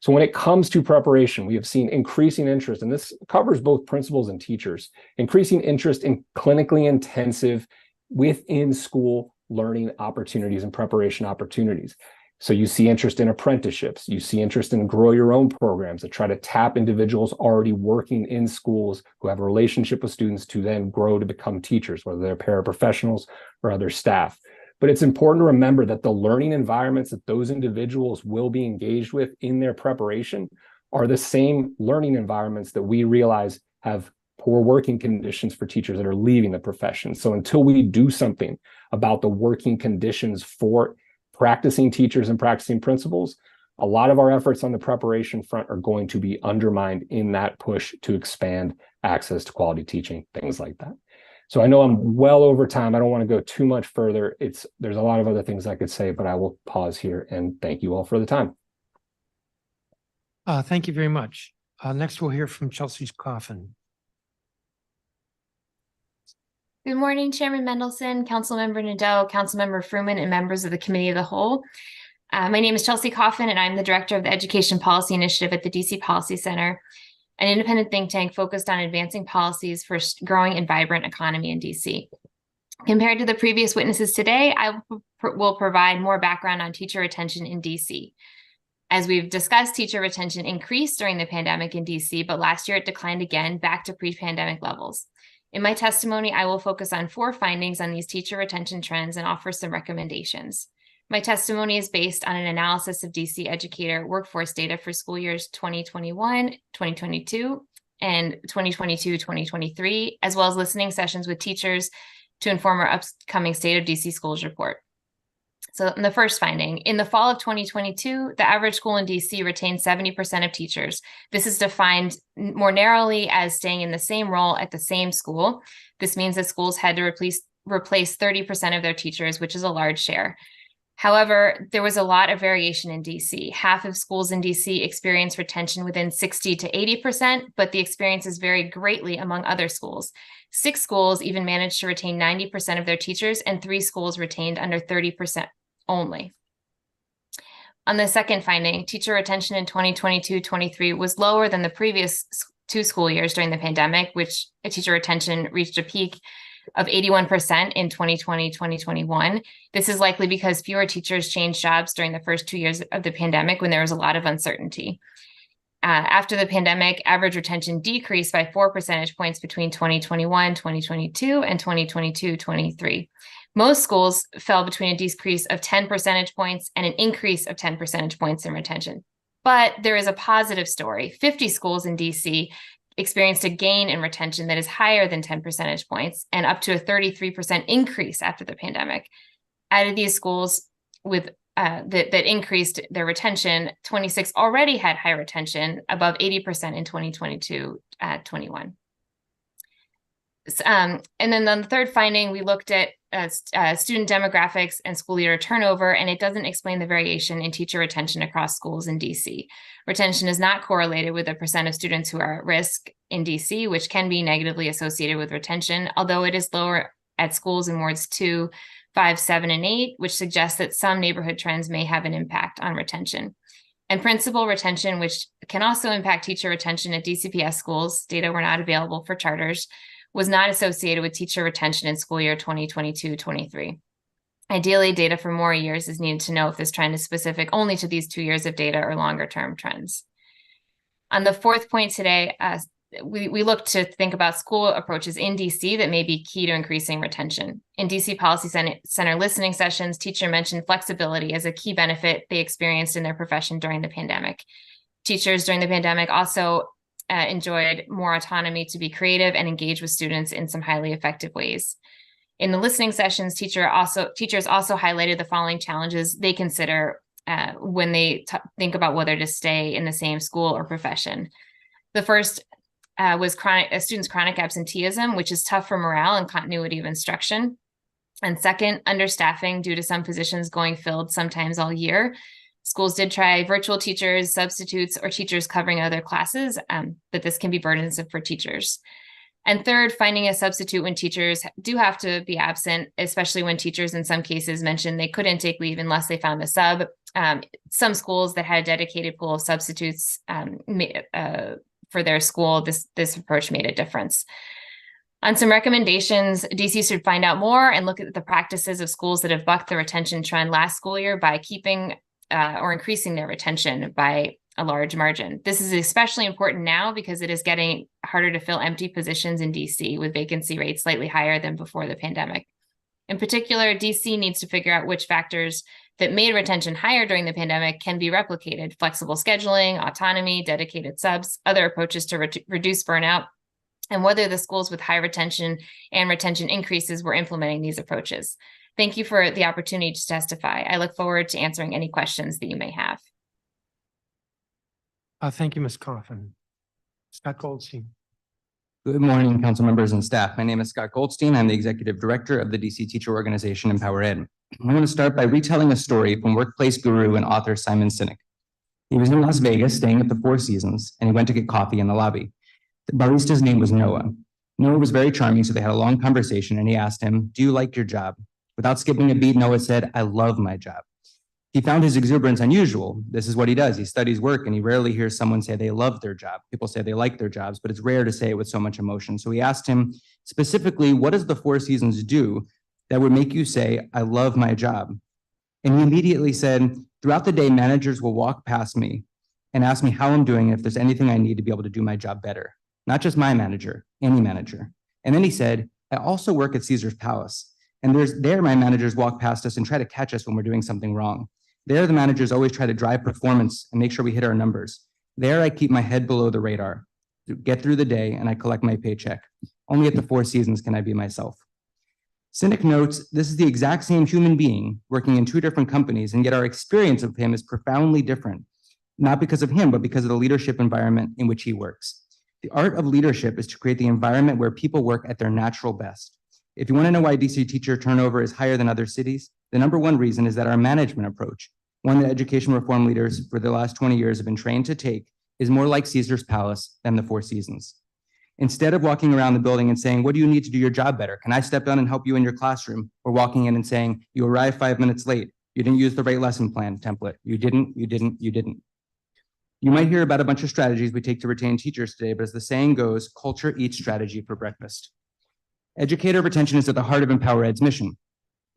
So when it comes to preparation, we have seen increasing interest, and this covers both principals and teachers, increasing interest in clinically intensive within school learning opportunities and preparation opportunities. So you see interest in apprenticeships, you see interest in grow your own programs that try to tap individuals already working in schools who have a relationship with students to then grow to become teachers, whether they're paraprofessionals or other staff. But it's important to remember that the learning environments that those individuals will be engaged with in their preparation are the same learning environments that we realize have poor working conditions for teachers that are leaving the profession. So until we do something about the working conditions for practicing teachers and practicing principals, a lot of our efforts on the preparation front are going to be undermined in that push to expand access to quality teaching, things like that. So I know I'm well over time. I don't want to go too much further. There's a lot of other things I could say, but I will pause here and thank you all for the time. Thank you very much. Next, we'll hear from Chelsea Coffin. Good morning, Chairman Mendelson, Councilmember Nadeau, Councilmember Fruman, and members of the Committee of the Whole. My name is Chelsea Coffin, and I'm the Director of the Education Policy Initiative at the DC Policy Center, an independent think tank focused on advancing policies for a growing and vibrant economy in DC. Compared to the previous witnesses today, I will provide more background on teacher retention in DC. As we've discussed, teacher retention increased during the pandemic in DC, but last year it declined again back to pre-pandemic levels. In my testimony, I will focus on 4 findings on these teacher retention trends and offer some recommendations. My testimony is based on an analysis of DC educator workforce data for school years 2021, 2022, and 2022-2023, as well as listening sessions with teachers to inform our upcoming State of DC Schools report. So in the first finding, in the fall of 2022, the average school in DC retained 70% of teachers. This is defined more narrowly as staying in the same role at the same school. This means that schools had to replace 30% of their teachers, which is a large share. However, there was a lot of variation in DC. Half of schools in DC experienced retention within 60 to 80%, but the experiences varied greatly among other schools. 6 schools even managed to retain 90% of their teachers, and 3 schools retained under 30% only. On the second finding, teacher retention in 2022-23 was lower than the previous 2 school years during the pandemic, which teacher retention reached a peak of 81% in 2020-2021. This is likely because fewer teachers changed jobs during the first 2 years of the pandemic when there was a lot of uncertainty. After the pandemic, average retention decreased by 4 percentage points between 2021-2022 and 2022-23. Most schools fell between a decrease of 10 percentage points and an increase of 10 percentage points in retention. But there is a positive story. 50 schools in DC experienced a gain in retention that is higher than 10 percentage points and up to a 33% increase after the pandemic. Out of these schools with that increased their retention, 26 already had high retention, above 80% in 2022-21. And then on the third finding, we looked at student demographics and school year turnover, and it doesn't explain the variation in teacher retention across schools in DC. Retention is not correlated with the percent of students who are at risk in DC, which can be negatively associated with retention, although it is lower at schools in wards 2, 5, 7, and 8, which suggests that some neighborhood trends may have an impact on retention. And principal retention, which can also impact teacher retention at DCPS schools, data were not available for charters, was not associated with teacher retention in school year 2022-23. Ideally, data for more years is needed to know if this trend is specific only to these 2 years of data or longer term trends. On the fourth point today, we look to think about school approaches in DC that may be key to increasing retention. In DC Policy Center listening sessions, teacher mentioned flexibility as a key benefit they experienced in their profession during the pandemic. Teachers during the pandemic also enjoyed more autonomy to be creative and engage with students in some highly effective ways. In the listening sessions, teachers also highlighted the following challenges they consider when they think about whether to stay in the same school or profession. The first was students' chronic absenteeism, which is tough for morale and continuity of instruction. And second, understaffing due to some positions going filled sometimes all year. Schools did try virtual teachers, substitutes, or teachers covering other classes, but this can be burdensome for teachers. And third, finding a substitute when teachers do have to be absent, especially when teachers in some cases mentioned they couldn't take leave unless they found a sub. Some schools that had a dedicated pool of substitutes for their school, this approach made a difference. On some recommendations, DC should find out more and look at the practices of schools that have bucked the retention trend last school year by keeping or increasing their retention by a large margin. This is especially important now because it is getting harder to fill empty positions in DC with vacancy rates slightly higher than before the pandemic. In particular, DC needs to figure out which factors that made retention higher during the pandemic can be replicated: flexible scheduling, autonomy, dedicated subs, other approaches to reduce burnout, and whether the schools with high retention and retention increases were implementing these approaches. Thank you for the opportunity to testify. I look forward to answering any questions that you may have. Thank you, Ms. Coffin. Scott Goldstein. Good morning, council members and staff. My name is Scott Goldstein. I'm the executive director of the DC teacher organization Empower Ed. I want to start by retelling a story from workplace guru and author Simon Sinek. He was in Las Vegas staying at the Four Seasons, and he went to get coffee in the lobby. The barista's name was Noah. Noah was very charming, so they had a long conversation, and he asked him, "Do you like your job?" Without skipping a beat, Noah said, "I love my job." He found his exuberance unusual. This is what he does. He studies work, and he rarely hears someone say they love their job. People say they like their jobs, but it's rare to say it with so much emotion. So he asked him specifically, "What does the Four Seasons do that would make you say, 'I love my job'?" And he immediately said, "Throughout the day, managers will walk past me and ask me how I'm doing and if there's anything I need to be able to do my job better. Not just my manager, any manager." And then he said, "I also work at Caesar's Palace. And there my managers walk past us and try to catch us when we're doing something wrong. There, the managers always try to drive performance and make sure we hit our numbers. There, I keep my head below the radar, get through the day, and I collect my paycheck. Only at the Four Seasons can I be myself." Sinek notes, this is the exact same human being working in two different companies, and yet our experience of him is profoundly different, not because of him, but because of the leadership environment in which he works. The art of leadership is to create the environment where people work at their natural best. If you want to know why DC teacher turnover is higher than other cities, the number one reason is that our management approach, one that education reform leaders for the last 20 years have been trained to take, is more like Caesar's Palace than the Four Seasons. Instead of walking around the building and saying, "What do you need to do your job better? Can I step down and help you in your classroom?" Or walking in and saying, "You arrived 5 minutes late. You didn't use the right lesson plan template. You didn't. You might hear about a bunch of strategies we take to retain teachers today, but as the saying goes, culture eats strategy for breakfast. Educator retention is at the heart of Empower Ed's mission.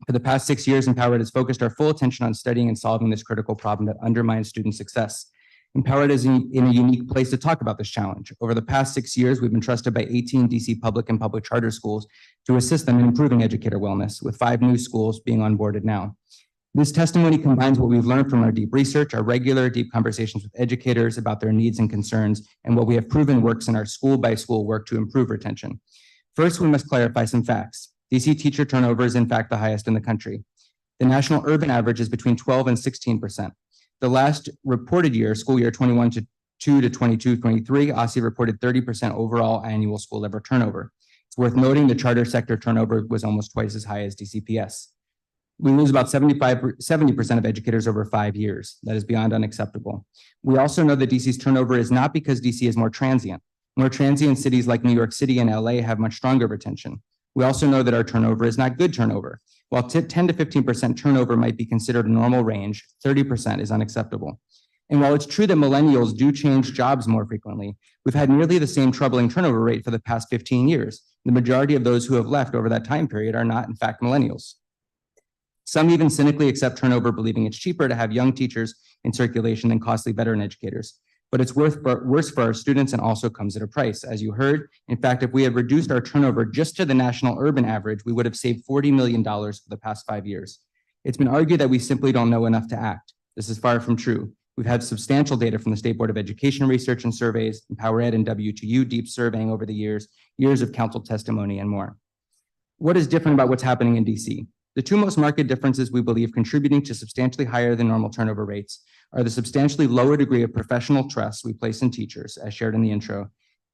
For the past 6 years, Empower Ed has focused our full attention on studying and solving this critical problem that undermines student success. Empower Ed is in a unique place to talk about this challenge. Over the past 6 years, we've been trusted by 18 DC public and public charter schools to assist them in improving educator wellness, with 5 new schools being onboarded now. This testimony combines what we've learned from our deep research, our regular deep conversations with educators about their needs and concerns, and what we have proven works in our school-by-school work to improve retention. First, we must clarify some facts. DC teacher turnover is in fact the highest in the country. The national urban average is between 12 and 16%. The last reported year, school year 21-22 to 22-23, OSSE reported 30% overall annual school level turnover. It's worth noting the charter sector turnover was almost twice as high as DCPS. We lose about 70% of educators over 5 years. That is beyond unacceptable. We also know that DC's turnover is not because DC is more transient. More transient cities like New York City and LA have much stronger retention. We also know that our turnover is not good turnover. While 10 to 15% turnover might be considered a normal range, 30% is unacceptable. And while it's true that millennials do change jobs more frequently, we've had nearly the same troubling turnover rate for the past 15 years. The majority of those who have left over that time period are not, in fact, millennials. Some even cynically accept turnover, believing it's cheaper to have young teachers in circulation than costly veteran educators. But it's worse for our students and also comes at a price. As you heard, in fact, if we had reduced our turnover just to the national urban average, we would have saved $40 million for the past 5 years. It's been argued that we simply don't know enough to act. This is far from true. We've had substantial data from the State Board of Education research and surveys, Empower Ed and W2U deep surveying over the years of council testimony and more. What is different about what's happening in DC? The two most marked differences we believe contributing to substantially higher than normal turnover rates are the substantially lower degree of professional trust we place in teachers, as shared in the intro,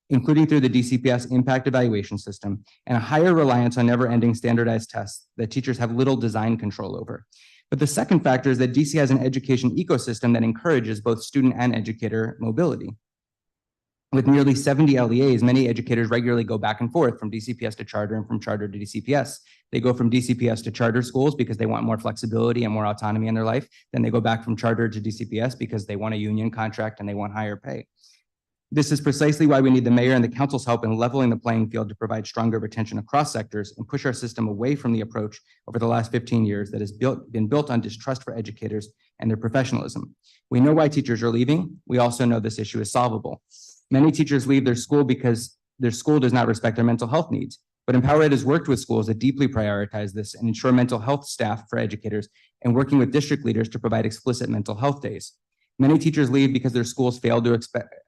including through the DCPS impact evaluation system, and a higher reliance on never-ending standardized tests that teachers have little design control over. But the second factor is that DC has an education ecosystem that encourages both student and educator mobility. With nearly 70 LEAs, many educators regularly go back and forth from DCPS to charter and from charter to DCPS. They go from DCPS to charter schools because they want more flexibility and more autonomy in their life. Then they go back from charter to DCPS because they want a union contract and they want higher pay. This is precisely why we need the mayor and the council's help in leveling the playing field to provide stronger retention across sectors and push our system away from the approach over the last 15 years that has been built on distrust for educators and their professionalism. We know why teachers are leaving. We also know this issue is solvable. Many teachers leave their school because their school does not respect their mental health needs. But EmpowerEd has worked with schools that deeply prioritize this and ensure mental health staff for educators and working with district leaders to provide explicit mental health days. Many teachers leave because their schools fail to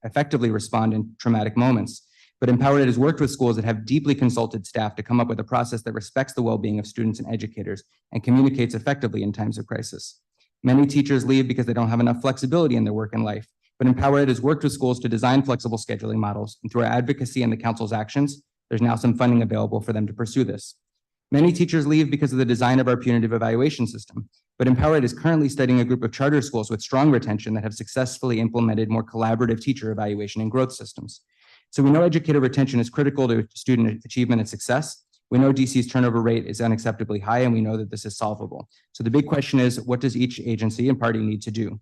effectively respond in traumatic moments. But EmpowerEd has worked with schools that have deeply consulted staff to come up with a process that respects the well-being of students and educators and communicates effectively in times of crisis. Many teachers leave because they don't have enough flexibility in their work and life. But EmpowerEd has worked with schools to design flexible scheduling models, and through our advocacy and the council's actions, there's now some funding available for them to pursue this. Many teachers leave because of the design of our punitive evaluation system, but EmpowerEd is currently studying a group of charter schools with strong retention that have successfully implemented more collaborative teacher evaluation and growth systems. So we know educator retention is critical to student achievement and success. We know DC's turnover rate is unacceptably high, and we know that this is solvable. So the big question is, what does each agency and party need to do?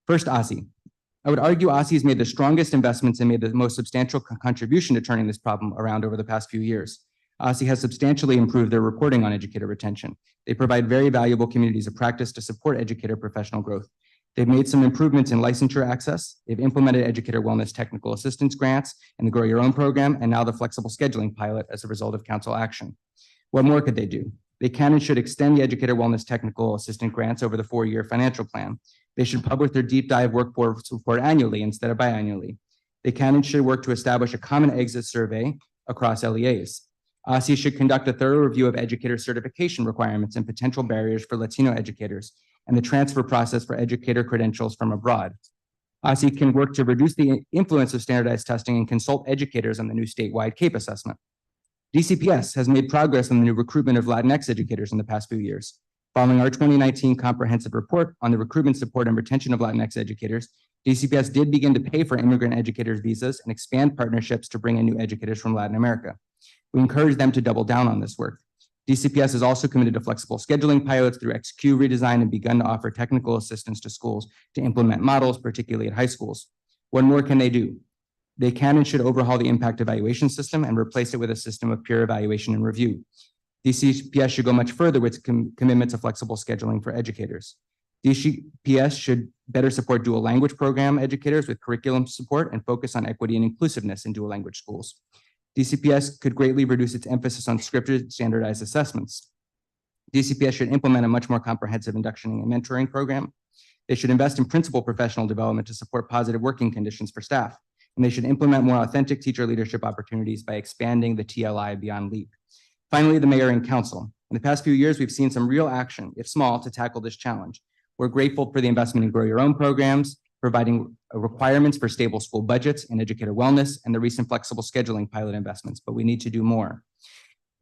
First, OSSE. I would argue OSSE has made the strongest investments and made the most substantial contribution to turning this problem around over the past few years. OSSE has substantially improved their reporting on educator retention. They provide very valuable communities of practice to support educator professional growth. They've made some improvements in licensure access. They've implemented educator wellness technical assistance grants and the Grow Your Own program, and now the flexible scheduling pilot as a result of council action. What more could they do? They can and should extend the educator wellness technical assistant grants over the 4-year financial plan. They should publish their deep dive workforce report annually instead of biannually. They can and should work to establish a common exit survey across LEAs. OSSE should conduct a thorough review of educator certification requirements and potential barriers for Latino educators and the transfer process for educator credentials from abroad. OSSE can work to reduce the influence of standardized testing and consult educators on the new statewide CAPE assessment. DCPS has made progress on the new recruitment of Latinx educators in the past few years. Following our 2019 comprehensive report on the recruitment, support, and retention of Latinx educators, DCPS did begin to pay for immigrant educators' visas and expand partnerships to bring in new educators from Latin America. We encourage them to double down on this work. DCPS is also committed to flexible scheduling pilots through XQ redesign and begun to offer technical assistance to schools to implement models, particularly at high schools. What more can they do? They can and should overhaul the impact evaluation system and replace it with a system of peer evaluation and review. DCPS should go much further with commitment to flexible scheduling for educators. DCPS should better support dual language program educators with curriculum support and focus on equity and inclusiveness in dual language schools. DCPS could greatly reduce its emphasis on scripted standardized assessments. DCPS should implement a much more comprehensive induction and mentoring program. They should invest in principal professional development to support positive working conditions for staff. And they should implement more authentic teacher leadership opportunities by expanding the TLI beyond LEAP. Finally, the mayor and council. In the past few years, we've seen some real action, if small, to tackle this challenge. We're grateful for the investment in Grow Your Own programs, providing requirements for stable school budgets and educator wellness, and the recent flexible scheduling pilot investments, but we need to do more.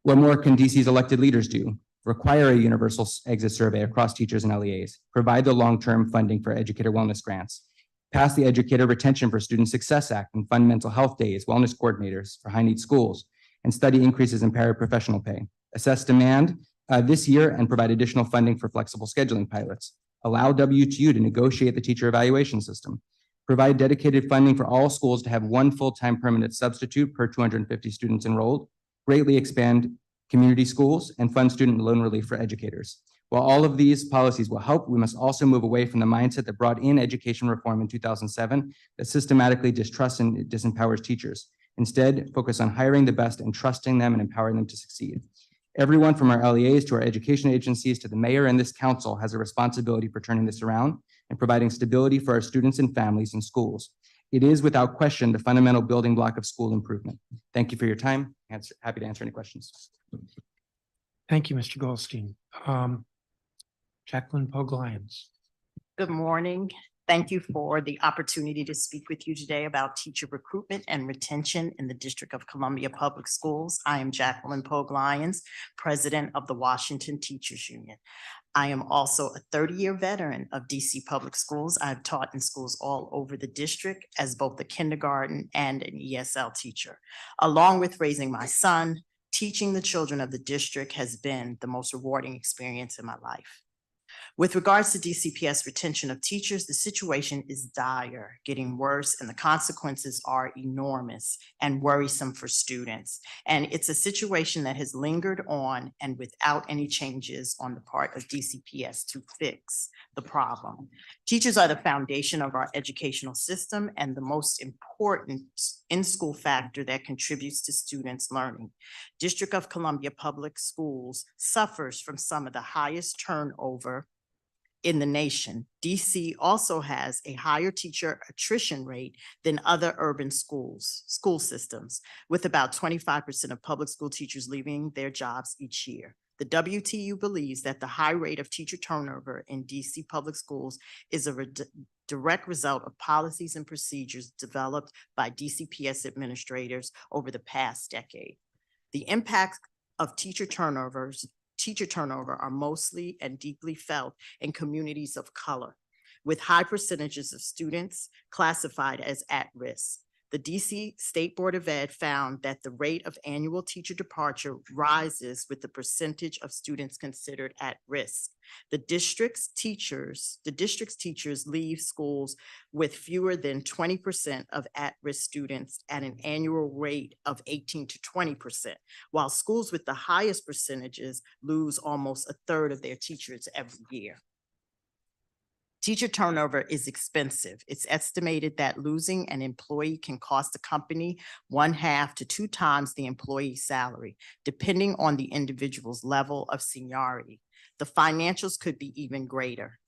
What more can DC's elected leaders do? Require a universal exit survey across teachers and LEAs, provide the long-term funding for educator wellness grants, pass the Educator Retention for Student Success Act and fund mental health days, wellness coordinators for high-need schools, and study increases in paraprofessional pay, assess demand this year and provide additional funding for flexible scheduling pilots, allow WTU to negotiate the teacher evaluation system, provide dedicated funding for all schools to have one full-time permanent substitute per 250 students enrolled, greatly expand community schools, and fund student loan relief for educators. While all of these policies will help, we must also move away from the mindset that brought in education reform in 2007 that systematically distrusts and disempowers teachers. Instead, focus on hiring the best and trusting them and empowering them to succeed. Everyone from our LEAs to our education agencies to the mayor and this council has a responsibility for turning this around and providing stability for our students and families in schools. It is without question the fundamental building block of school improvement. Thank you for your time. Happy to answer any questions. Thank you, Mr. Goldstein. Jacqueline Pogue-Lyons. Good morning. Thank you for the opportunity to speak with you today about teacher recruitment and retention in the District of Columbia Public Schools. I am Jacqueline Pogue Lyons, President of the Washington Teachers Union. I am also a 30-year veteran of DC Public Schools. I've taught in schools all over the district as both a kindergarten and an ESL teacher. Along with raising my son, teaching the children of the district has been the most rewarding experience in my life. With regards to DCPS retention of teachers, the situation is dire, getting worse, and the consequences are enormous and worrisome for students. And it's a situation that has lingered on and without any changes on the part of DCPS to fix the problem. Teachers are the foundation of our educational system and the most important in-school factor that contributes to students' learning. District of Columbia Public Schools suffers from some of the highest turnover in the nation. DC also has a higher teacher attrition rate than other urban school systems, with about 25% of public school teachers leaving their jobs each year. The WTU believes that the high rate of teacher turnover in DC public schools is a direct result of policies and procedures developed by DCPS administrators over the past decade. The impact of teacher turnover are mostly and deeply felt in communities of color, with high percentages of students classified as at risk. The DC State Board of Ed found that the rate of annual teacher departure rises with the percentage of students considered at risk. The district's teachers leave schools with fewer than 20% of at-risk students at an annual rate of 18 to 20%, while schools with the highest percentages lose almost a third of their teachers every year. Teacher turnover is expensive. It's estimated that losing an employee can cost the company 1/2 to 2 times the employee's salary, depending on the individual's level of seniority. The financials could be even greater.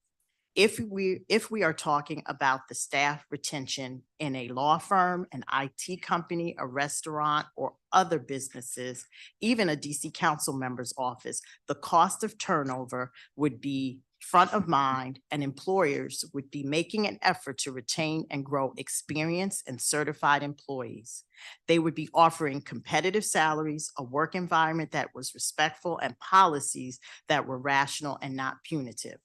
If we are talking about the staff retention in a law firm, an IT company, a restaurant, or other businesses, even a DC council member's office, the cost of turnover would be front of mind, and employers would be making an effort to retain and grow experienced and certified employees. They would be offering competitive salaries, a work environment that was respectful, and policies that were rational and not punitive.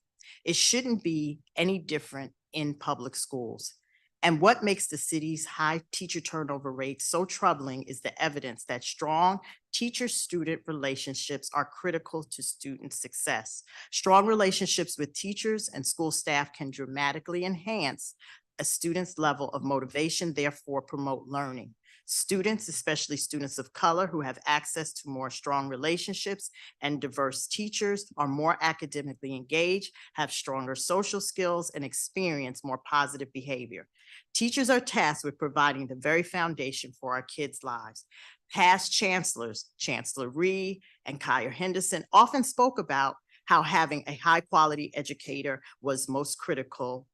It shouldn't be any different in public schools. And what makes the city's high teacher turnover rate so troubling is the evidence that strong teacher-student relationships are critical to student success. Strong relationships with teachers and school staff can dramatically enhance a student's level of motivation, therefore promote learning. Students, especially students of color who have access to more strong relationships and diverse teachers, are more academically engaged, have stronger social skills, and experience more positive behavior. Teachers are tasked with providing the very foundation for our kids' lives. Past chancellors, Chancellor Rhee and Kyer Henderson, often spoke about how having a high-quality educator was the most critical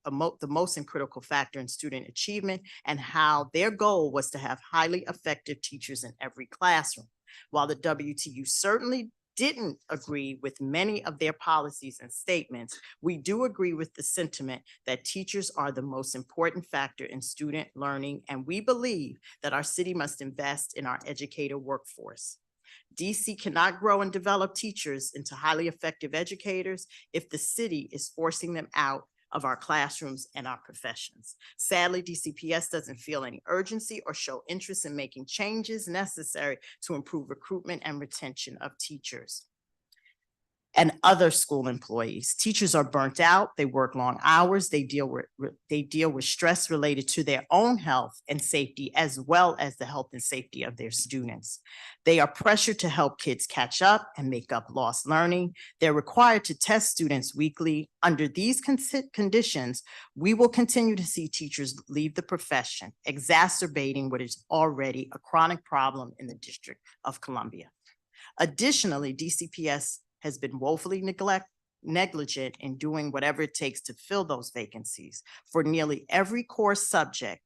factor in student achievement, and how their goal was to have highly effective teachers in every classroom. While the WTU certainly didn't agree with many of their policies and statements, we do agree with the sentiment that teachers are the most important factor in student learning, and we believe that our city must invest in our educator workforce. DC cannot grow and develop teachers into highly effective educators if the city is forcing them out of our classrooms and our professions. Sadly, DCPS doesn't feel any urgency or show interest in making changes necessary to improve recruitment and retention of teachers and other school employees. Teachers are burnt out, they work long hours, they deal with stress related to their own health and safety, as well as the health and safety of their students. They are pressured to help kids catch up and make up lost learning. They're required to test students weekly. Under these conditions, we will continue to see teachers leave the profession, exacerbating what is already a chronic problem in the District of Columbia. Additionally, DCPS has been woefully negligent in doing whatever it takes to fill those vacancies. For nearly every core subject,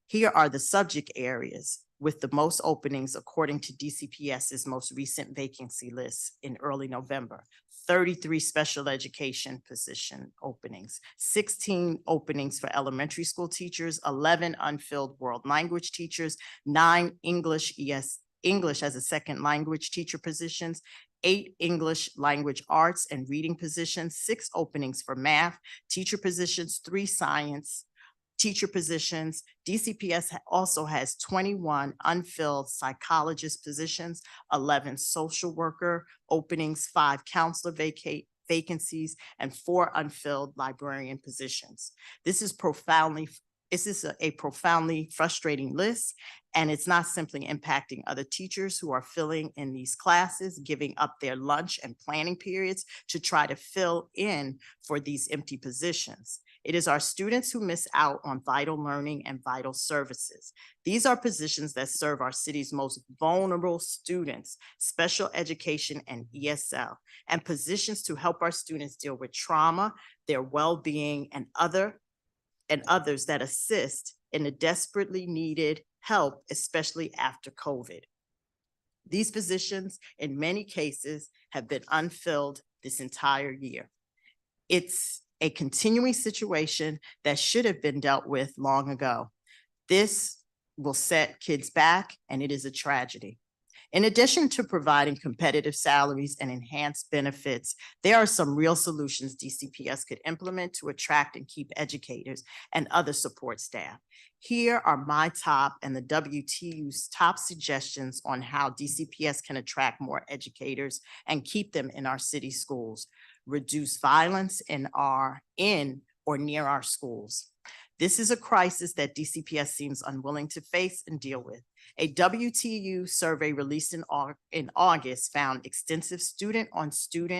here are the subject areas with the most openings according to DCPS's most recent vacancy list in early November. 33 special education position openings, 16 openings for elementary school teachers, 11 unfilled world language teachers, 9 English as a second language teacher positions, 8 English language arts and reading positions, 6 openings for math teacher positions, 3 science teacher positions. DCPS also has 21 unfilled psychologist positions, 11 social worker openings, 5 counselor vacancies, and 4 unfilled librarian positions. This is a profoundly frustrating list, and it's not simply impacting other teachers who are filling in these classes, giving up their lunch and planning periods to try to fill in for these empty positions. It is our students who miss out on vital learning and vital services. These are positions that serve our city's most vulnerable students, special education and ESL, and positions to help our students deal with trauma, their well-being, and others that assist in the desperately needed help, especially after COVID. These positions, in many cases, have been unfilled this entire year. It's a continuing situation that should have been dealt with long ago. This will set kids back, and it is a tragedy. In addition to providing competitive salaries and enhanced benefits, there are some real solutions DCPS could implement to attract and keep educators and other support staff. Here are my top and the WTU's top suggestions on how DCPS can attract more educators and keep them in our city schools. Reduce violence in or near our schools. This is a crisis that DCPS seems unwilling to face and deal with. A WTU survey released in August found extensive student on staff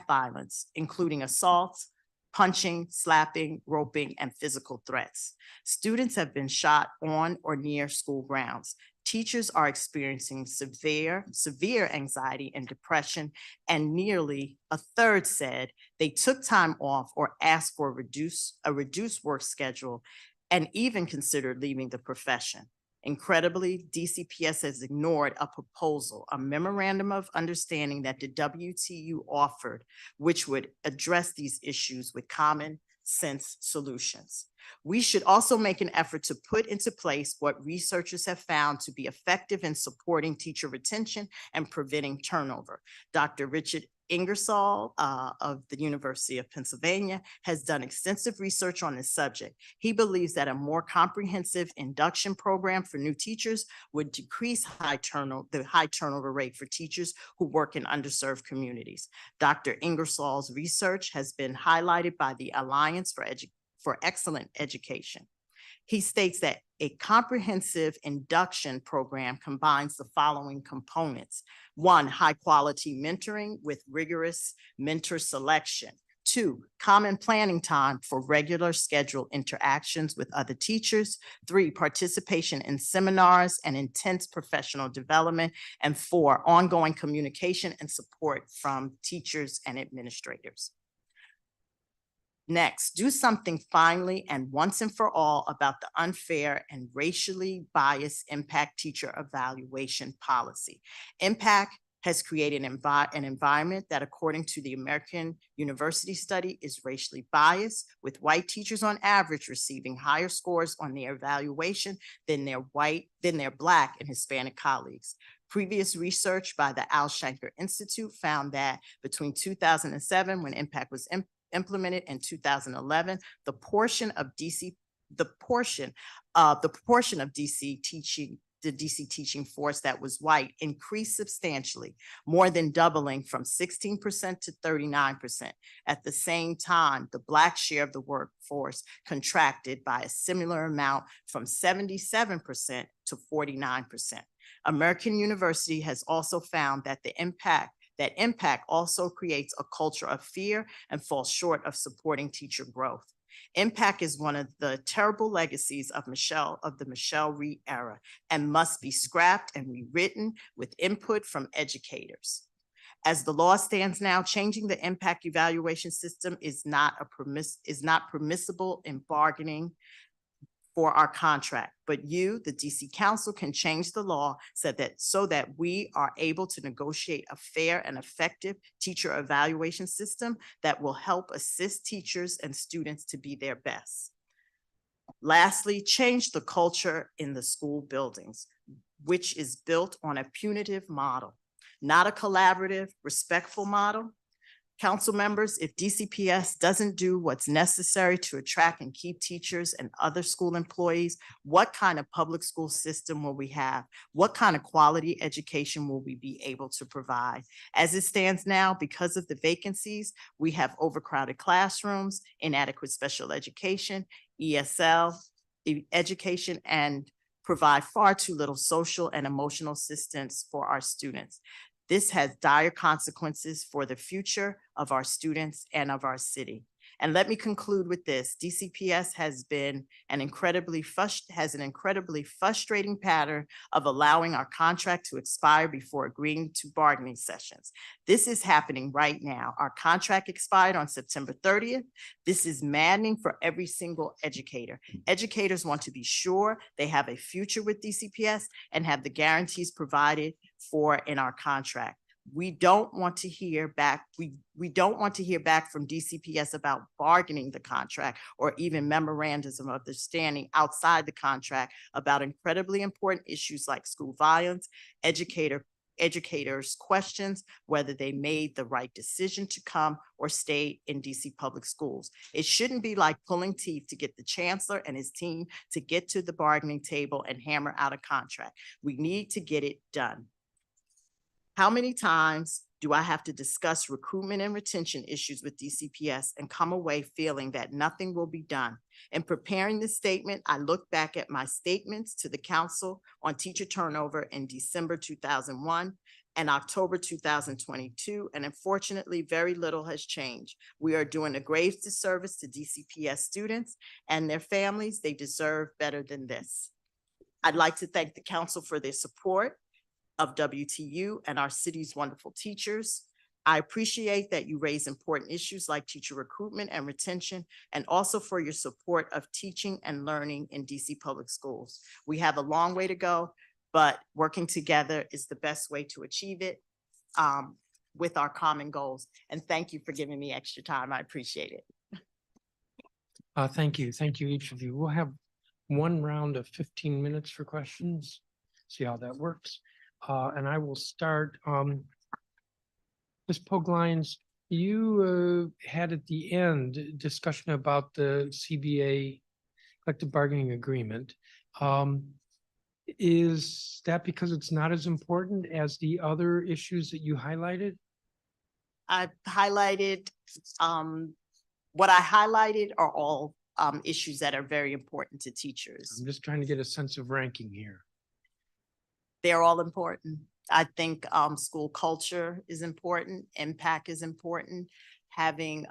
violence, including assaults, punching, slapping, roping, and physical threats. Students have been shot on or near school grounds. Teachers are experiencing severe anxiety and depression, and nearly a third said they took time off or asked for a reduced work schedule and even considered leaving the profession. Incredibly, DCPS has ignored a proposal, a memorandum of understanding that the WTU offered, which would address these issues with common sense solutions. We should also make an effort to put into place what researchers have found to be effective in supporting teacher retention and preventing turnover. Dr. Richard Ingersoll of the University of Pennsylvania has done extensive research on this subject. He believes that a more comprehensive induction program for new teachers would decrease the high turnover rate for teachers who work in underserved communities. Dr. Ingersoll's research has been highlighted by the Alliance for Excellent Education. He states that a comprehensive induction program combines the following components. 1, high quality mentoring with rigorous mentor selection. 2, common planning time for regular scheduled interactions with other teachers. 3, participation in seminars and intense professional development. And 4, ongoing communication and support from teachers and administrators. Next, do something finally and once and for all about the unfair and racially biased impact teacher evaluation policy. Impact has created an environment that, according to the American University study, is racially biased, with white teachers on average receiving higher scores on their evaluation than their Black and Hispanic colleagues. Previous research by the Al Shanker Institute found that between 2007, when Impact was implemented, in 2011, the proportion of DC teaching force that was white increased substantially, more than doubling from 16% to 39%. At the same time, the Black share of the workforce contracted by a similar amount, from 77% to 49%. American University has also found that Impact also creates a culture of fear and falls short of supporting teacher growth. Impact is one of the terrible legacies of the Michelle Rhee era, and must be scrapped and rewritten with input from educators. As the law stands now, changing the impact evaluation system is not permissible in bargaining for our contract, but you, the DC Council, can change the law so that we are able to negotiate a fair and effective teacher evaluation system that will help assist teachers and students to be their best. Lastly, change the culture in the school buildings, which is built on a punitive model, not a collaborative, respectful model. Council members, if DCPS doesn't do what's necessary to attract and keep teachers and other school employees, what kind of public school system will we have? What kind of quality education will we be able to provide? As it stands now, because of the vacancies, we have overcrowded classrooms, inadequate special education, ESL education, and provide far too little social and emotional assistance for our students. This has dire consequences for the future of our students and of our city. And let me conclude with this. DCPS has an incredibly frustrating pattern of allowing our contract to expire before agreeing to bargaining sessions. This is happening right now. Our contract expired on September 30th. This is maddening for every single educator. Educators want to be sure they have a future with DCPS and have the guarantees provided for in our contract. We don't want to hear back. We don't want to hear back from DCPS about bargaining the contract or even memorandums of understanding outside the contract about incredibly important issues like school violence, educators' questions, whether they made the right decision to come or stay in DC public schools. It shouldn't be like pulling teeth to get the chancellor and his team to get to the bargaining table and hammer out a contract. We need to get it done. How many times do I have to discuss recruitment and retention issues with DCPS and come away feeling that nothing will be done? In preparing this statement, I look back at my statements to the council on teacher turnover in December 2001 and October 2022, and unfortunately, very little has changed. We are doing a grave disservice to DCPS students and their families. They deserve better than this. I'd like to thank the council for their support of WTU and our city's wonderful teachers. I appreciate that you raise important issues like teacher recruitment and retention, and also for your support of teaching and learning in DC public schools. We have a long way to go, but working together is the best way to achieve it with our common goals. And thank you for giving me extra time. I appreciate it. Thank you. Thank you, each of you. We'll have one round of 15 minutes for questions. See how that works. And I will start. Ms. Poglyens, you had at the end discussion about the CBA collective bargaining agreement. Is that because it's not as important as the other issues that you highlighted? I highlighted, what I highlighted are all issues that are very important to teachers. I'm just trying to get a sense of ranking here. They're all important. I think school culture is important, impact is important, having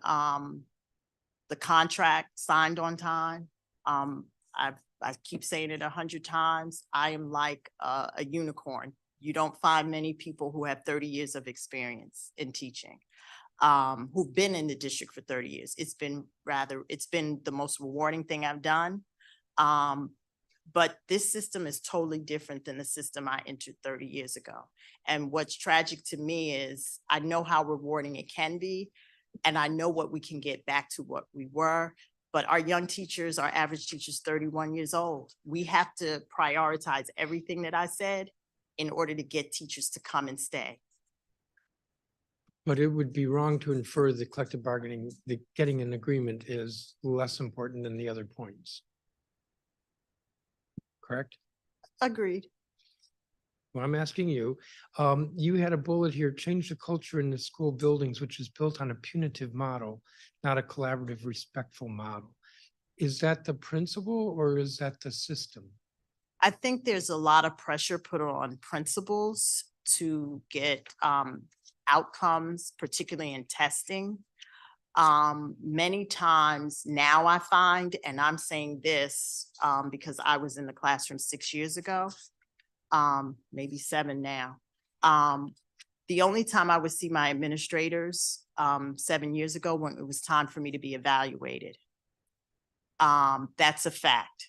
the contract signed on time. I keep saying it 100 times. I am like a unicorn. You don't find many people who have 30 years of experience in teaching, who've been in the district for 30 years. It's been the most rewarding thing I've done. But this system is totally different than the system I entered 30 years ago. And what's tragic to me is I know how rewarding it can be, and I know what we can get back to what we were. But our young teachers, our average teacher's 31 years old. We have to prioritize everything that I said in order to get teachers to come and stay. But it would be wrong to infer the collective bargaining, the getting an agreement is less important than the other points. Correct? Agreed. Well, I'm asking you, you had a bullet here, change the culture in the school buildings, which is built on a punitive model, not a collaborative, respectful model. Is that the principle or is that the system? I think there's a lot of pressure put on principals to get outcomes, particularly in testing. Many times now I find, and I'm saying this because I was in the classroom 6 years ago, maybe 7 now. The only time I would see my administrators 7 years ago when it was time for me to be evaluated. That's a fact.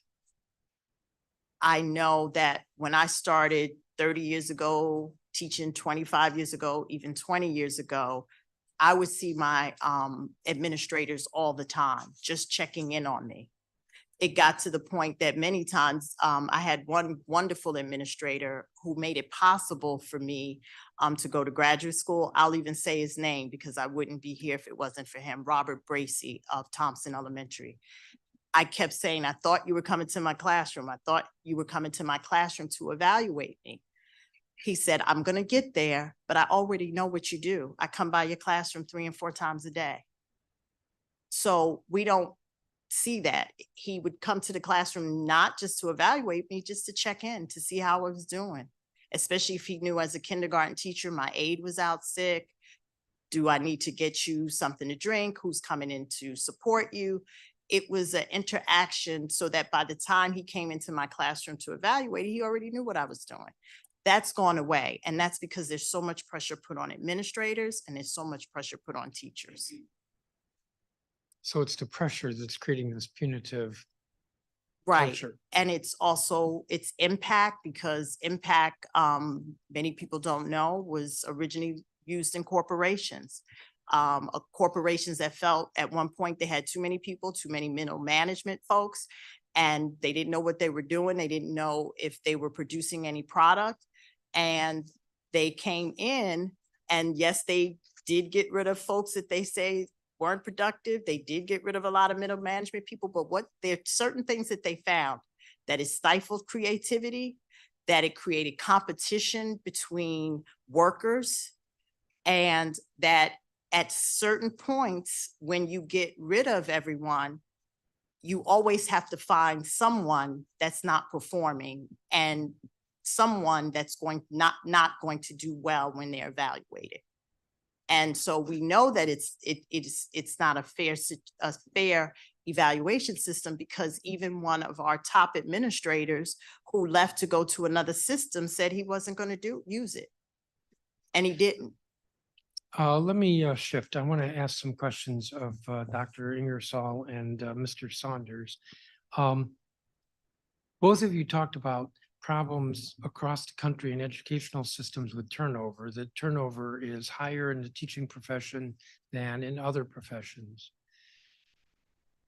I know that when I started 30 years ago, teaching 25 years ago, even 20 years ago, I would see my administrators all the time, just checking in on me. It got to the point that many times I had one wonderful administrator who made it possible for me to go to graduate school. I'll even say his name because I wouldn't be here if it wasn't for him, Robert Bracy of Thompson Elementary. I kept saying, I thought you were coming to my classroom. I thought you were coming to my classroom to evaluate me. He said, I'm going to get there, but I already know what you do. I come by your classroom 3 and 4 times a day. So we don't see that. He would come to the classroom not just to evaluate me, just to check in to see how I was doing, especially if he knew as a kindergarten teacher, my aide was out sick. Do I need to get you something to drink? Who's coming in to support you? It was an interaction so that by the time he came into my classroom to evaluate, he already knew what I was doing. That's gone away. And that's because there's so much pressure put on administrators and there's so much pressure put on teachers. So it's the pressure that's creating this punitive Right. culture. And it's also its impact, because impact, many people don't know, was originally used in corporations. Corporations that felt at one point they had too many people, too many middle management folks, and they didn't know what they were doing. They didn't know if they were producing any product. And they came in, and yes, they did get rid of folks that they say weren't productive. They did get rid of a lot of middle management people, but there are certain things that they found that it stifled creativity, that it created competition between workers, and that at certain points, when you get rid of everyone, you always have to find someone that's not performing and someone that's not going to do well when they're evaluated. And so we know that it's not a fair evaluation system, because even one of our top administrators who left to go to another system said he wasn't going to use it, and he didn't. Let me shift. I want to ask some questions of Dr. Ingersoll and Mr. Saunders. Both of you talked about problems across the country in educational systems with turnover. The turnover is higher in the teaching profession than in other professions.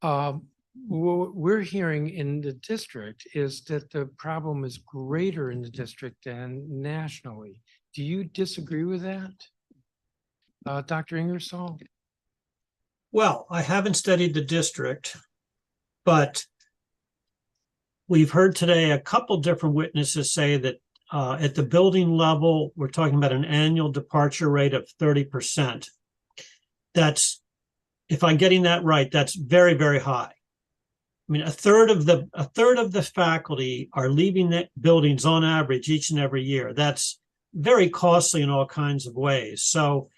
What we're hearing in the district is that the problem is greater in the district than nationally. Do you disagree with that? Dr. Ingersoll? Well, I haven't studied the district, but we've heard today a couple different witnesses say that at the building level, we're talking about an annual departure rate of 30%. That's, if I'm getting that right, that's very, very high. I mean, a third of the faculty are leaving the buildings on average each and every year. That's very costly in all kinds of ways. So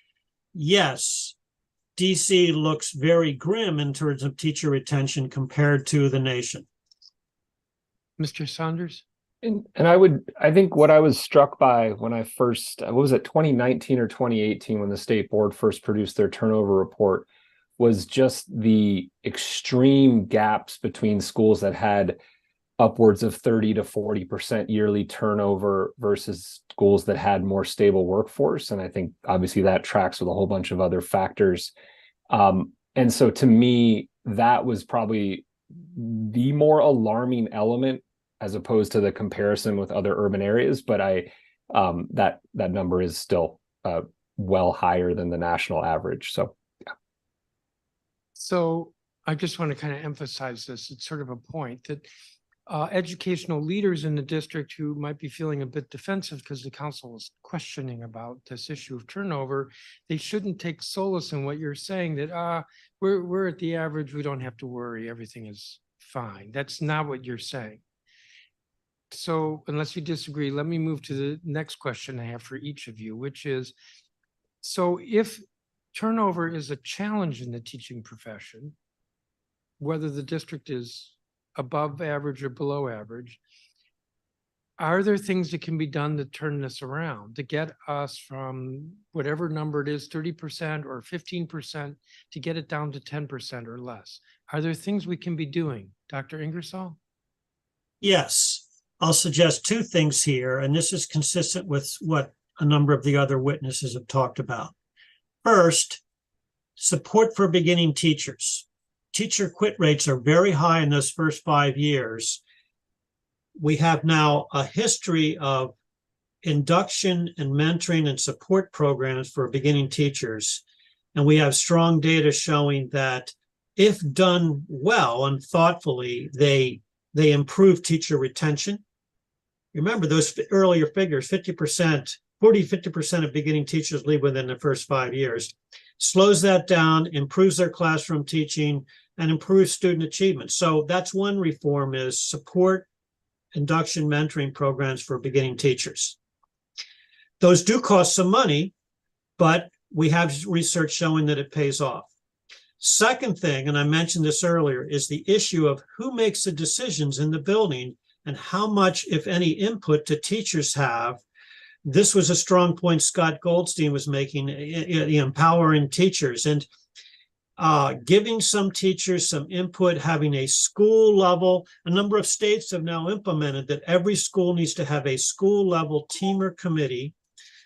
yes, DC looks very grim in terms of teacher retention compared to the nation. Mr. Saunders? And I think what I was struck by when I first, what was it, 2019 or 2018, when the state board first produced their turnover report, was just the extreme gaps between schools that had upwards of 30 to 40% yearly turnover versus schools that had more stable workforce. And I think obviously that tracks with a whole bunch of other factors. And so to me, that was probably the more alarming element as opposed to the comparison with other urban areas. But that number is still well higher than the national average. So, yeah. So I just want to kind of emphasize this. It's sort of a point that educational leaders in the district who might be feeling a bit defensive because the council is questioning about this issue of turnover, they shouldn't take solace in what you're saying that we're at the average, we don't have to worry, everything is fine. That's not what you're saying. So unless you disagree, let me move to the next question I have for each of you, which is, so if turnover is a challenge in the teaching profession, whether the district is above average or below average, are there things that can be done to turn this around, to get us from whatever number it is, 30% or 15%, to get it down to 10% or less? Are there things we can be doing? Dr. Ingersoll? Yes. I'll suggest two things here, and this is consistent with what a number of the other witnesses have talked about. First, support for beginning teachers. Teacher quit rates are very high in those first 5 years. We have now a history of induction and mentoring and support programs for beginning teachers. And we have strong data showing that if done well and thoughtfully, they improve teacher retention. Remember those earlier figures, 50%, 40-50% of beginning teachers leave within the first 5 years. Slows that down, improves their classroom teaching, and improves student achievement. So that's one reform, is support induction mentoring programs for beginning teachers. Those do cost some money, but we have research showing that it pays off. Second thing, and I mentioned this earlier, is the issue of who makes the decisions in the building and how much, if any, input do teachers have. This was a strong point Scott Goldstein was making, empowering teachers and giving some teachers some input, having a school level. A number of states have now implemented that every school needs to have a school level team or committee.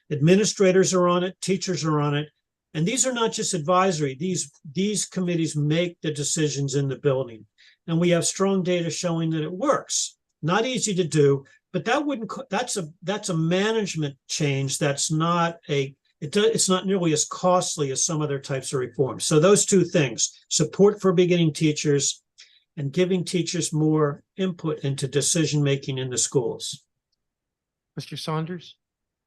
Administrators are on it, teachers are on it. And these are not just advisory. These committees make the decisions in the building. And we have strong data showing that it works. Not easy to do, but that's a management change that's not it's not nearly as costly as some other types of reforms. So those two things, support for beginning teachers and giving teachers more input into decision-making in the schools. Mr. Saunders?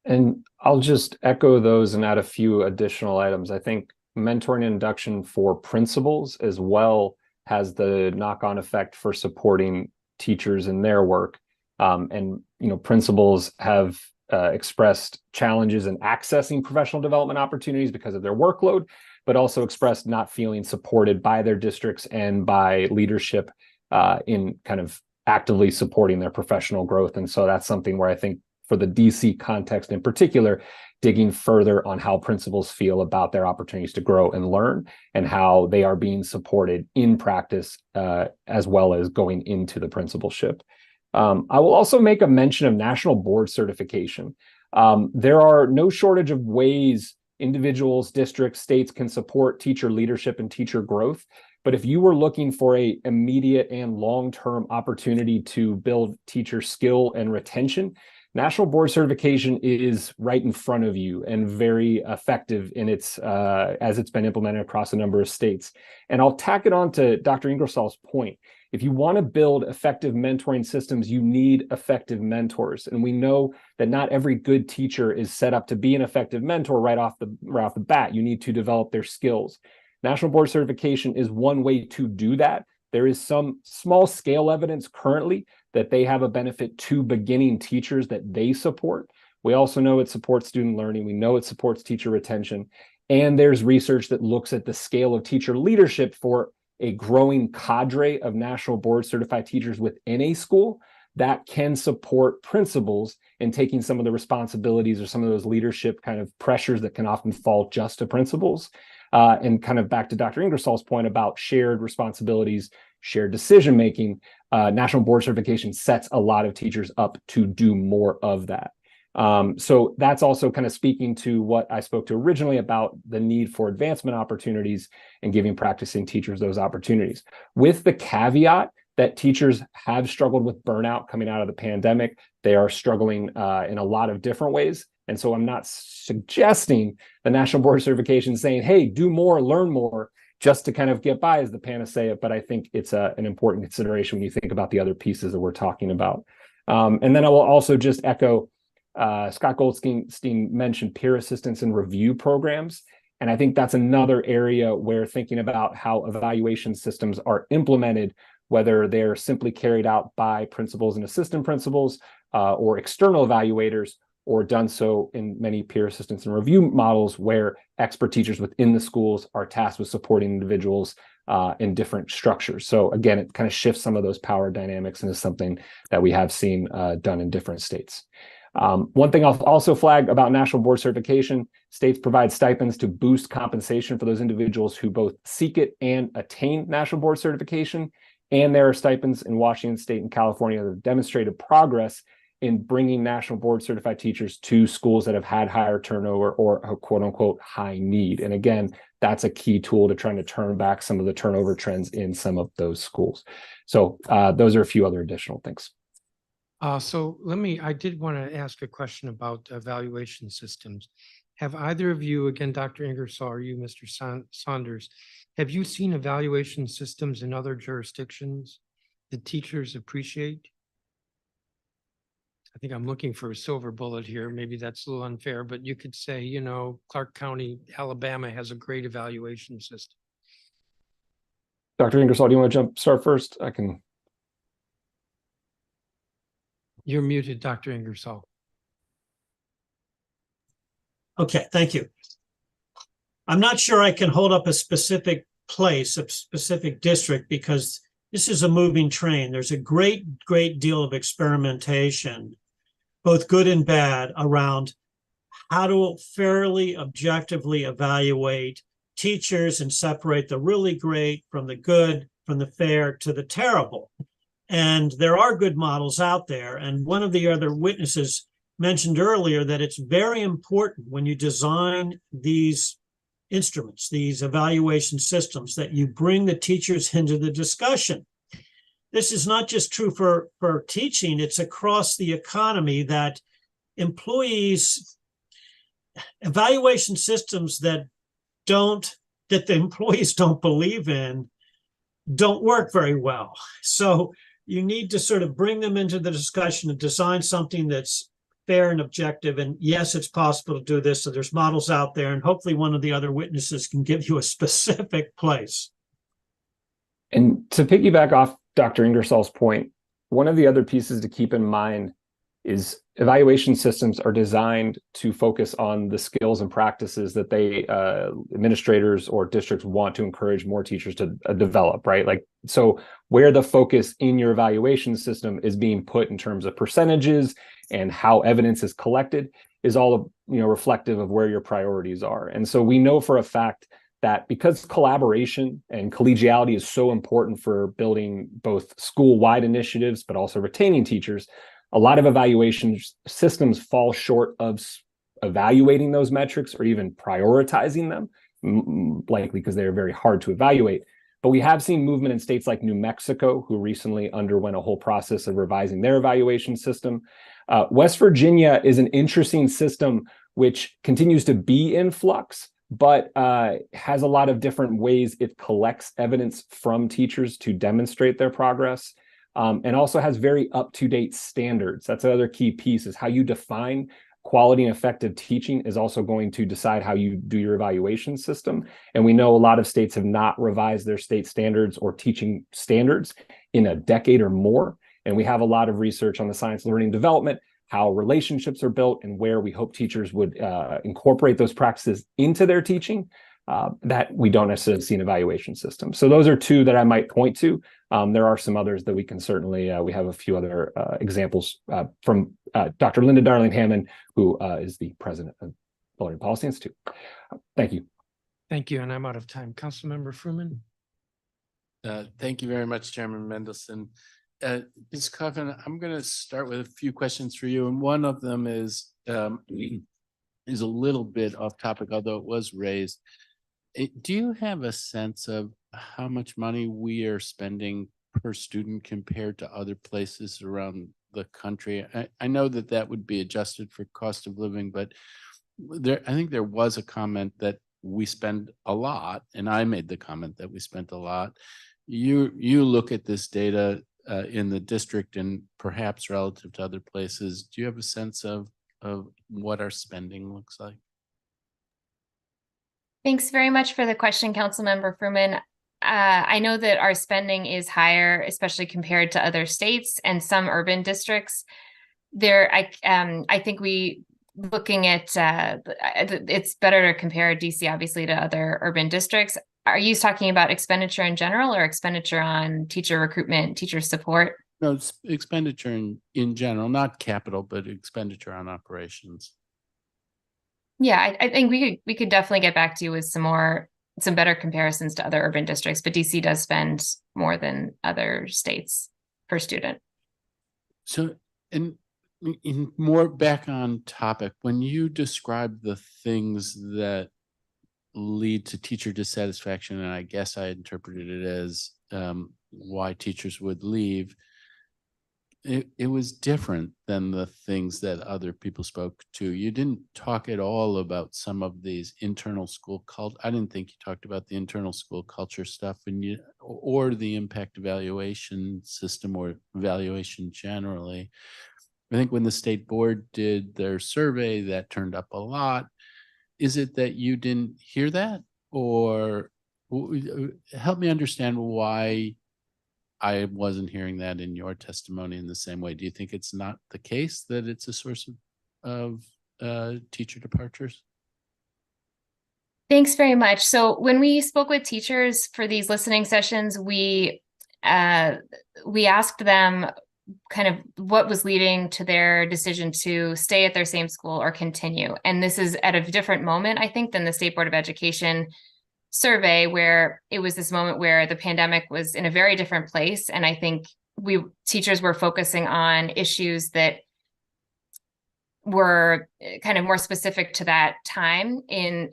And I'll just echo those and add a few additional items. I think mentoring and induction for principals as well has the knock-on effect for supporting teachers in their work. And principals have expressed challenges in accessing professional development opportunities because of their workload, but also expressed not feeling supported by their districts and by leadership in kind of actively supporting their professional growth. And so that's something where I think for the DC context in particular, digging further on how principals feel about their opportunities to grow and learn and how they are being supported in practice as well as going into the principalship. I will also make a mention of national board certification. There are no shortage of ways individuals, districts, states can support teacher leadership and teacher growth. But if you were looking for an immediate and long-term opportunity to build teacher skill and retention, national board certification is right in front of you and very effective in its as it's been implemented across a number of states. And I'll tack it on to Dr. Ingersoll's point. If you want to build effective mentoring systems, you need effective mentors. And we know that not every good teacher is set up to be an effective mentor right off the bat. You need to develop their skills. National board certification is one way to do that. There is some small scale evidence currently that they have a benefit to beginning teachers that they support. We also know it supports student learning. We know it supports teacher retention. And there's research that looks at the scale of teacher leadership for a growing cadre of national board certified teachers within a school that can support principals in taking some of the responsibilities or some of those leadership kind of pressures that can often fall just to principals. And kind of back to Dr. Ingersoll's point about shared responsibilities, shared decision-making, national board certification sets a lot of teachers up to do more of that. So that's also kind of speaking to what I spoke to originally about the need for advancement opportunities and giving practicing teachers those opportunities, with the caveat that teachers have struggled with burnout coming out of the pandemic. They are struggling in a lot of different ways. And so I'm not suggesting the national board certification saying, hey, do more, learn more, just to kind of get by as the panacea. But I think it's an important consideration when you think about the other pieces that we're talking about. And then I will also just echo Scott Goldstein mentioned peer assistance and review programs. And I think that's another area where thinking about how evaluation systems are implemented, whether they're simply carried out by principals and assistant principals or external evaluators, or done so in many peer assistance and review models where expert teachers within the schools are tasked with supporting individuals in different structures. So again, it kind of shifts some of those power dynamics and is something that we have seen done in different states. One thing I'll also flag about national board certification, states provide stipends to boost compensation for those individuals who both seek it and attain national board certification. And there are stipends in Washington State and California that have demonstrated progress in bringing national board certified teachers to schools that have had higher turnover or a quote unquote high need. And again, that's a key tool to trying to turn back some of the turnover trends in some of those schools. So those are a few other additional things. I did want to ask a question about evaluation systems. Have either of you, again, Dr. Ingersoll, or you, Mr. Saunders, have you seen evaluation systems in other jurisdictions that teachers appreciate? I think I'm looking for a silver bullet here. Maybe that's a little unfair, but you could say, you know, Clark County, Alabama has a great evaluation system. Dr. Ingersoll, do you want to start first? I can. You're muted, Dr. Ingersoll. Okay, thank you. I'm not sure I can hold up a specific place, a specific district, because this is a moving train. There's a great deal of experimentation, both good and bad, around how to fairly objectively evaluate teachers and separate the really great from the good, from the fair to the terrible. And there are good models out there. And one of the other witnesses mentioned earlier that it's very important when you design these instruments, these evaluation systems, that you bring the teachers into the discussion. This is not just true for teaching, it's across the economy that evaluation systems that the employees don't believe in don't work very well. So you need to sort of bring them into the discussion and design something that's fair and objective. And yes, it's possible to do this. So there's models out there, and hopefully one of the other witnesses can give you a specific place. And to piggyback off Dr. Ingersoll's point, one of the other pieces to keep in mind is evaluation systems are designed to focus on the skills and practices that administrators or districts want to encourage more teachers to develop, right? Like, so where the focus in your evaluation system is being put in terms of percentages and how evidence is collected is all, reflective of where your priorities are. And so we know for a fact that because collaboration and collegiality is so important for building both school-wide initiatives, but also retaining teachers, a lot of evaluation systems fall short of evaluating those metrics or even prioritizing them, likely because they're very hard to evaluate. But we have seen movement in states like New Mexico, who recently underwent a whole process of revising their evaluation system. West Virginia is an interesting system which continues to be in flux, but has a lot of different ways it collects evidence from teachers to demonstrate their progress. And also has very up-to-date standards. That's another key piece, is how you define quality and effective teaching is also going to decide how you do your evaluation system. And we know a lot of states have not revised their state standards or teaching standards in a decade or more. And we have a lot of research on the science, learning, development, how relationships are built, and where we hope teachers would incorporate those practices into their teaching. That we don't necessarily see an evaluation system. So those are two that I might point to. There are some others that we can certainly, we have a few other examples from Dr. Linda Darling-Hammond, who is the president of the Learning Policy Institute. Thank you. Thank you, and I'm out of time. Councilmember Fruman. Thank you very much, Chairman Mendelson. Ms. Coffin, I'm going to start with a few questions for you, and one of them is a little bit off topic, although it was raised. Do you have a sense of how much money we are spending per student compared to other places around the country? I know that would be adjusted for cost of living, but I think there was a comment that we spend a lot, and I made the comment that we spent a lot. You look at this data in the district and perhaps relative to other places. Do you have a sense of what our spending looks like? Thanks very much for the question, Councilmember Fruman. I know that our spending is higher, especially compared to other states and some urban districts. I think looking at it's better to compare DC obviously to other urban districts. Are you talking about expenditure in general or expenditure on teacher recruitment, teacher support? No, it's expenditure in general, not capital, but expenditure on operations. Yeah, I think we could definitely get back to you with some more some better comparisons to other urban districts, but DC does spend more than other states per student. So, and in more back on topic, when you describe the things that lead to teacher dissatisfaction, and I guess I interpreted it as why teachers would leave, it was different than the things that other people spoke to. You didn't talk at all about some of these internal school I didn't think you talked about the internal school culture stuff, and or the impact evaluation system or evaluation generally. I think when the state board did their survey, that turned up a lot. Is it that you didn't hear that, or help me understand why I wasn't hearing that in your testimony in the same way? Do you think it's not the case that it's a source of teacher departures? Thanks very much. So when we spoke with teachers for these listening sessions, we asked them kind of what was leading to their decision to stay at their same school or continue. And this is at a different moment, I think, than the State Board of Education survey, where it was this moment where the pandemic was in a very different place. And I think teachers were focusing on issues that were kind of more specific to that time in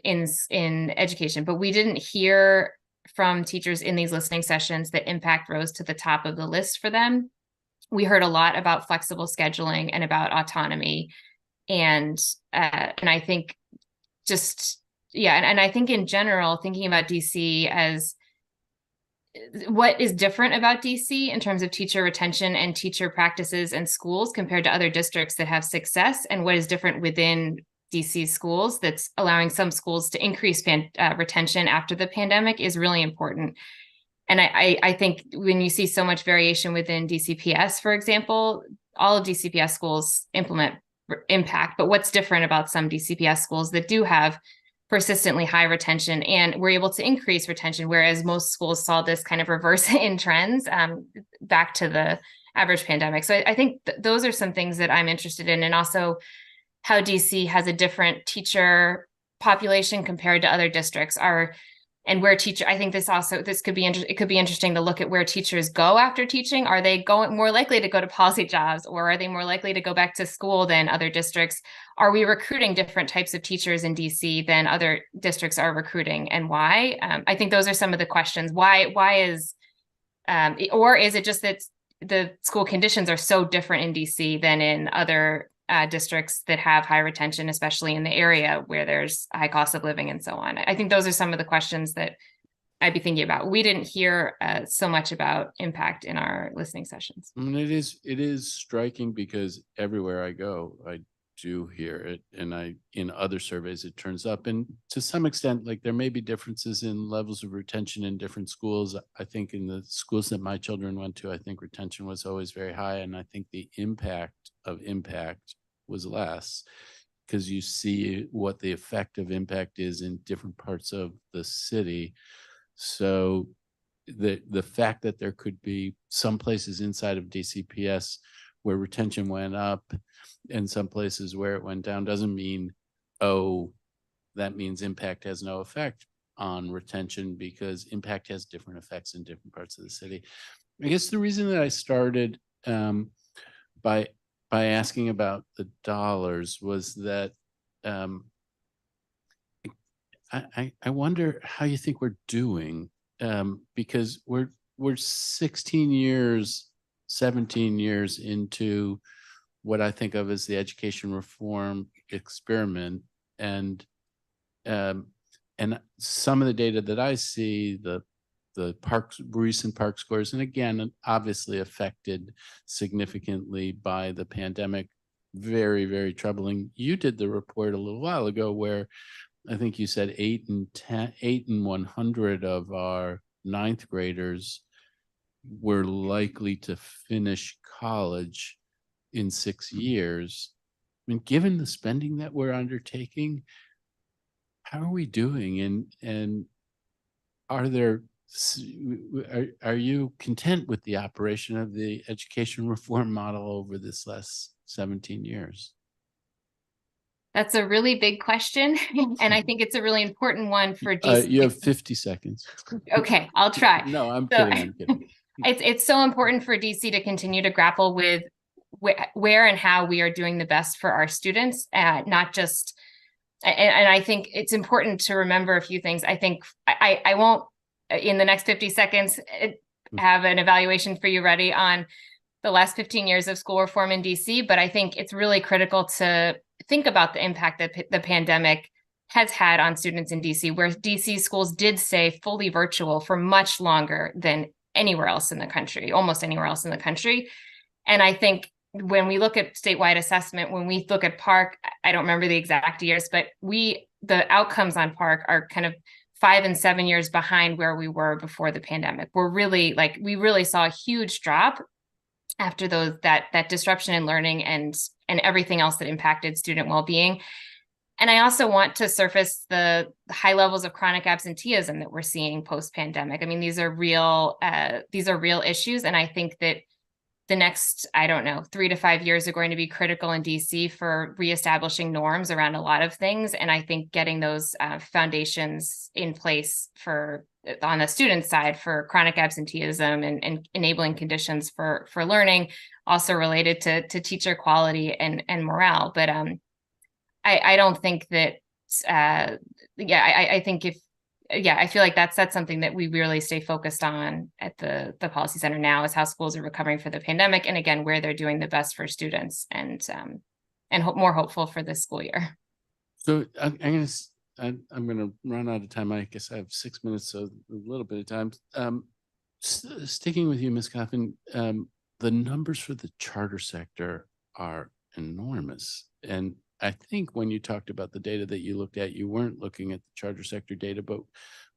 education. But we didn't hear from teachers in these listening sessions that impact rose to the top of the list for them. We heard a lot about flexible scheduling and about autonomy. And I think and I think in general, thinking about DC as what is different about DC in terms of teacher retention and teacher practices and schools compared to other districts that have success, and what is different within DC schools that's allowing some schools to increase retention after the pandemic is really important. And I think when you see so much variation within DCPS, for example, all of DCPS schools implement impact, but what's different about some DCPS schools that do have persistently high retention and were able to increase retention, whereas most schools saw this kind of reverse in trends back to the average pandemic. So I think those are some things that I'm interested in, and also how DC has a different teacher population compared to other districts and where I think this could be it could be interesting to look at where teachers go after teaching. Are they more likely to go to policy jobs, or are they more likely to go back to school than other districts? Are we recruiting different types of teachers in DC than other districts are recruiting, and why? I think those are some of the questions. Why is, or is it just that the school conditions are so different in DC than in other districts that have high retention, especially in the area where there's a high cost of living and so on? I think those are some of the questions that I'd be thinking about. We didn't hear so much about impact in our listening sessions. I mean, it is striking because everywhere I go, I do hear it, and in other surveys it turns up, and to some extent, like, there may be differences in levels of retention in different schools. I think in the schools that my children went to, I think retention was always very high, and I think the impact was less, because you see what the effect of impact is in different parts of the city. So the fact that there could be some places inside of DCPS where retention went up and some places where it went down doesn't mean, oh, that means impact has no effect on retention, because impact has different effects in different parts of the city. I guess the reason that I started by asking about the dollars was that I wonder how you think we're doing, because we're 16 years, 17 years into what I think of as the education reform experiment, and some of the data that I see, the recent PARCC scores, and again, obviously affected significantly by the pandemic, very, very troubling. You did the report a little while ago where I think you said 8 in 100 of our ninth graders were likely to finish college in 6 years. I mean, given the spending that we're undertaking, how are we doing? And are you content with the operation of the education reform model over this last 17 years? That's a really big question, and I think it's a really important one for DC. You have 50 seconds. Okay, I'll try. No, I'm So- kidding. I'm kidding. It's so important for DC to continue to grapple with where and how we are doing the best for our students, not just. And I think it's important to remember a few things. I think I won't in the next 50 seconds have an evaluation for you ready on the last 15 years of school reform in DC, but I think it's really critical to think about the impact that the pandemic has had on students in DC, where DC schools did stay fully virtual for much longer than anywhere else in the country, almost anywhere else in the country. And I think when we look at statewide assessment, when we look at PARCC, I don't remember the exact years, but the outcomes on PARCC are kind of 5 and 7 years behind where we were before the pandemic. We really saw a huge drop after that disruption in learning and everything else that impacted student well-being. And I also want to surface the high levels of chronic absenteeism that we're seeing post-pandemic. I mean, these are real issues. And I think that the next, 3 to 5 years are going to be critical in DC for reestablishing norms around a lot of things. And I think getting those foundations in place on the student side for chronic absenteeism and enabling conditions for learning, also related to teacher quality and morale. But I don't think that, I think I feel like that's something that we really stay focused on at the Policy Center now, is how schools are recovering for the pandemic. And again, where they're doing the best for students and more hopeful for this school year. So I'm gonna run out of time. I guess I have 6 minutes, so a little bit of time. Sticking with you, Ms. Coffin, the numbers for the charter sector are enormous. And I think when you talked about the data that you looked at, you weren't looking at the charter sector data, but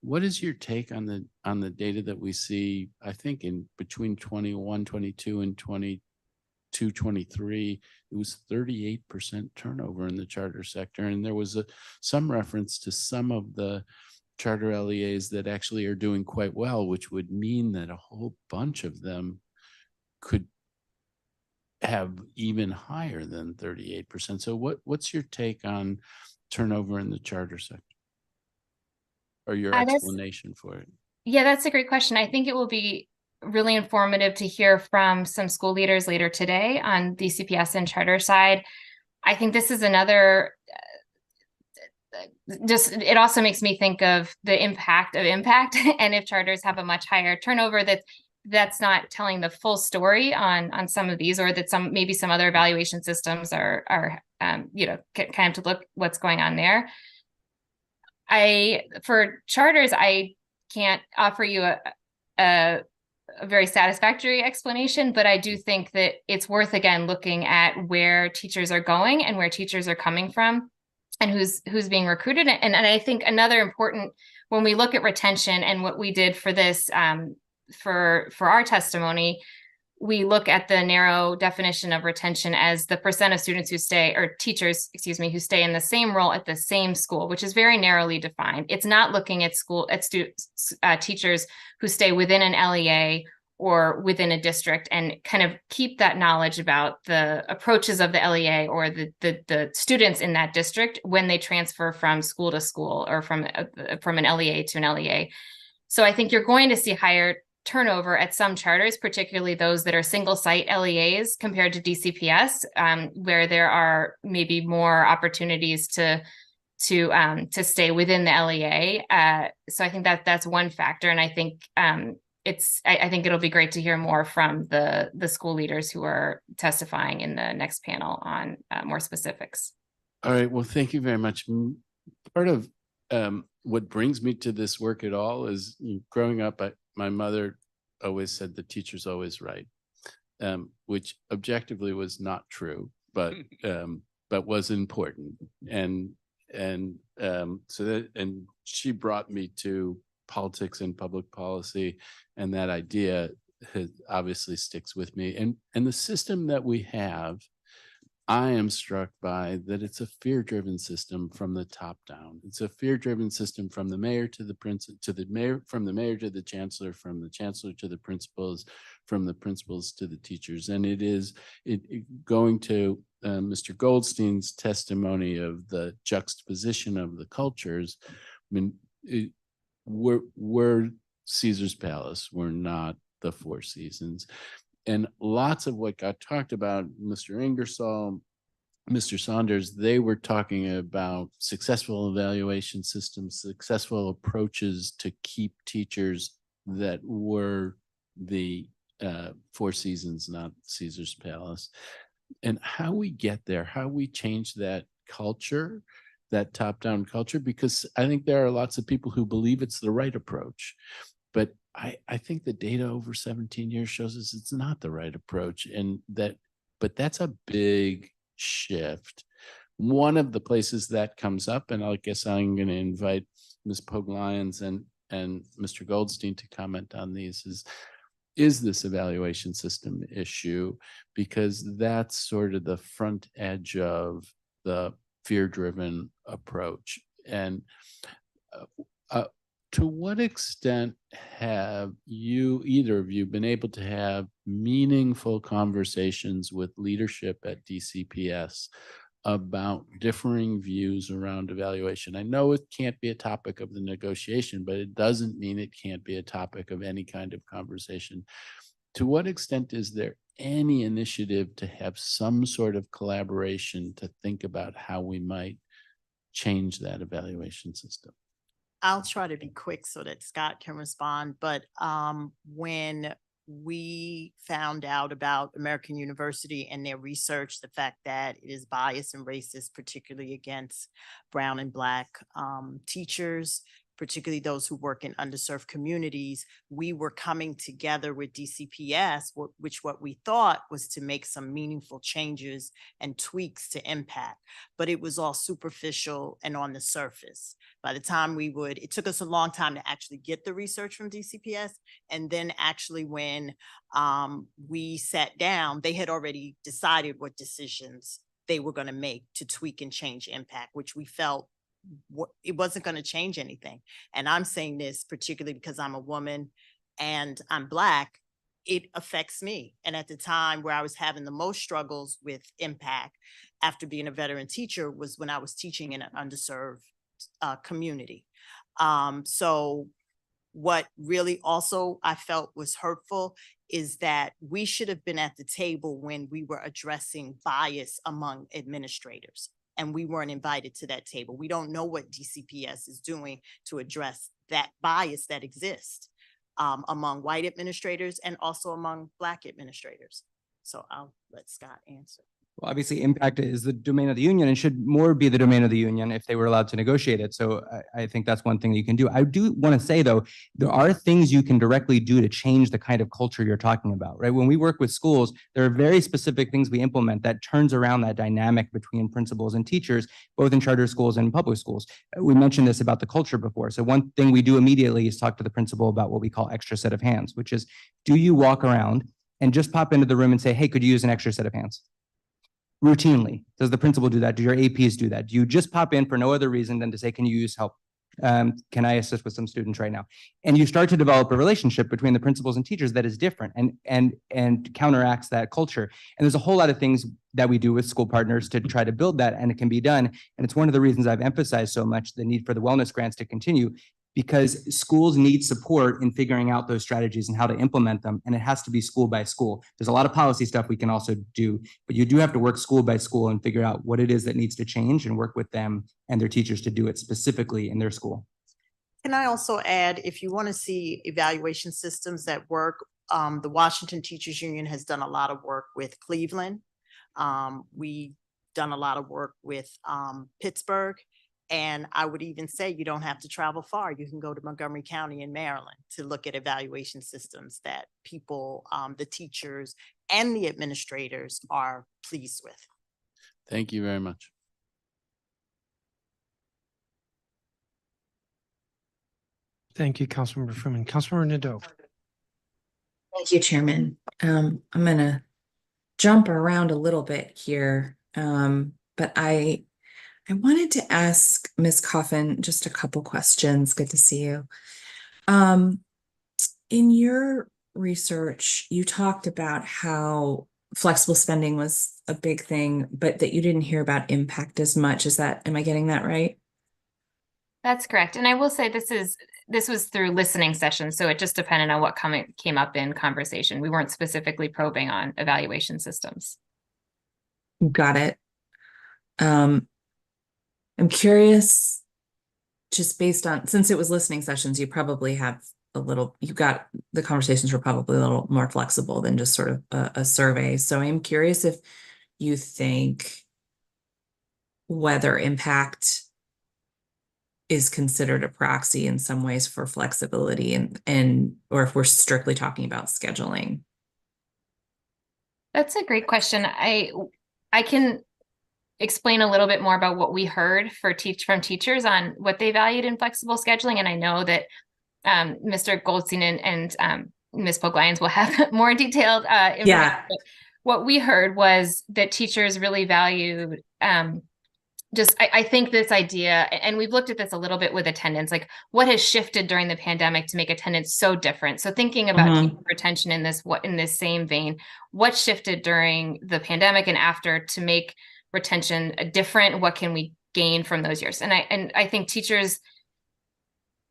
what is your take on the data that we see, I think in between 21, 22 and 22, 23, it was 38% turnover in the charter sector. And there was some reference to some of the charter LEAs that actually are doing quite well, which would mean that a whole bunch of them could have even higher than 38%. So what's your take on turnover in the charter sector, or your explanation for it? Yeah, that's a great question. I think it will be really informative to hear from some school leaders later today on the CPS and charter side. I think this is another, it also makes me think of the impact of impact. And if charters have a much higher turnover, that's not telling the full story on some of these, or that maybe some other evaluation systems are kind of to look what's going on there. For charters, I can't offer you a very satisfactory explanation, but I do think that it's worth, again, looking at where teachers are going and where teachers are coming from and who's being recruited. And I think another important, when we look at retention and what we did for this, for our testimony, we look at the narrow definition of retention as the percent of students who stay, or teachers, who stay in the same role at the same school, which is very narrowly defined. It's not looking at teachers who stay within an LEA or within a district and kind of keep that knowledge about the approaches of the LEA or the students in that district when they transfer from school to school or from an LEA to an LEA. So I think you're going to see higher turnover at some charters, particularly those that are single site LEAs compared to DCPS, where there are maybe more opportunities to stay within the LEA. So I think that's one factor, and I think I think it'll be great to hear more from the school leaders who are testifying in the next panel on more specifics. All right. Well, thank you very much. Part of what brings me to this work at all is growing up, my mother always said the teacher's always right, which objectively was not true, but was important. And she brought me to politics and public policy, and that idea obviously sticks with me. And the system that we have, I am struck by that it's a fear-driven system from the top down. It's a fear-driven system from the mayor to the mayor, from the mayor to the chancellor, from the chancellor to the principals, from the principals to the teachers. And it is going to Mr. Goldstein's testimony of the juxtaposition of the cultures. I mean, we're Caesar's Palace. We're not the Four Seasons. And lots of what got talked about, Mr. Ingersoll, Mr. Saunders, they were talking about successful evaluation systems, successful approaches to keep teachers that were the Four Seasons, not Caesar's Palace. And how we get there, how we change that culture, that top-down culture, because I think there are lots of people who believe it's the right approach. But I think the data over 17 years shows us it's not the right approach. And but that's a big shift. One of the places that comes up, and I guess I'm going to invite Ms. Pogue-Lyons and Mr. Goldstein to comment on these, is this evaluation system issue, because that's sort of the front edge of the fear-driven approach. And to what extent have you, either of you, been able to have meaningful conversations with leadership at DCPS about differing views around evaluation? I know it can't be a topic of the negotiation, but it doesn't mean it can't be a topic of any kind of conversation. To what extent is there any initiative to have some sort of collaboration to think about how we might change that evaluation system? I'll try to be quick so that Scott can respond, but when we found out about American University and their research, the fact that it is biased and racist, particularly against brown and Black teachers, particularly those who work in underserved communities, we were coming together with DCPS, which what we thought was to make some meaningful changes and tweaks to impact, but it was all superficial and on the surface. By the time it took us a long time to actually get the research from DCPS. And then actually when we sat down, they had already decided what decisions they were going to make to tweak and change impact, which we felt it wasn't going to change anything. And I'm saying this particularly because I'm a woman and I'm Black. It affects me. And at the time where I was having the most struggles with impact after being a veteran teacher was when I was teaching in an underserved community. So what really also I felt was hurtful is that we should have been at the table when we were addressing bias among administrators, and we weren't invited to that table. We don't know what DCPS is doing to address that bias that exists among white administrators and also among Black administrators. So I'll let Scott answer. Well, obviously, impact is the domain of the union and should more be the domain of the union if they were allowed to negotiate it. So I think that's one thing that you can do. I do want to say, though, there are things you can directly do to change the kind of culture you're talking about, right? When we work with schools, there are very specific things we implement that turns around that dynamic between principals and teachers, both in charter schools and public schools. We mentioned this about the culture before. So one thing we do immediately is talk to the principal about what we call extra set of hands, which is, do you walk around and just pop into the room and say, hey, could you use an extra set of hands? Routinely. Does the principal do that? Do your APs do that? Do you just pop in for no other reason than to say, can you use help? Can I assist with some students right now? And you start to develop a relationship between the principals and teachers that is different and counteracts that culture. And there's a whole lot of things that we do with school partners to try to build that, and it can be done. And it's one of the reasons I've emphasized so much the need for the wellness grants to continue, because schools need support in figuring out those strategies and how to implement them. And it has to be school by school. There's a lot of policy stuff we can also do, but you do have to work school by school and figure out what it is that needs to change and work with them and their teachers to do it specifically in their school. Can I also add, if you want to see evaluation systems that work, the Washington Teachers Union has done a lot of work with Cleveland. We've done a lot of work with Pittsburgh. And I would even say you don't have to travel far. You can go to Montgomery County in Maryland to look at evaluation systems that people, the teachers and the administrators are pleased with. Thank you very much. Thank you, Councilmember Freeman. Councilmember Nadeau. Thank you, Chairman. I'm going to jump around a little bit here, but I wanted to ask Ms. Coffin just a couple questions. Good to see you. In your research, you talked about how flexible spending was a big thing, but that you didn't hear about impact as much. Am I getting that right? That's correct. And I will say this was through listening sessions, so it just depended on what came up in conversation. We weren't specifically probing on evaluation systems. Got it. I'm curious, just based on, since it was listening sessions, you probably have the conversations were probably a little more flexible than just sort of a survey. So I'm curious if you think whether impact is considered a proxy in some ways for flexibility or if we're strictly talking about scheduling. That's a great question. I can explain a little bit more about what we heard from teachers on what they valued in flexible scheduling. And I know that Mr. Goldstein and Ms. Poglyans will have more detailed information. Yeah. But what we heard was that teachers really valued I think this idea, and we've looked at this a little bit with attendance, like what has shifted during the pandemic to make attendance so different. So thinking about teacher retention in this same vein, what shifted during the pandemic and after to make retention different? What can we gain from those years? And I think teachers,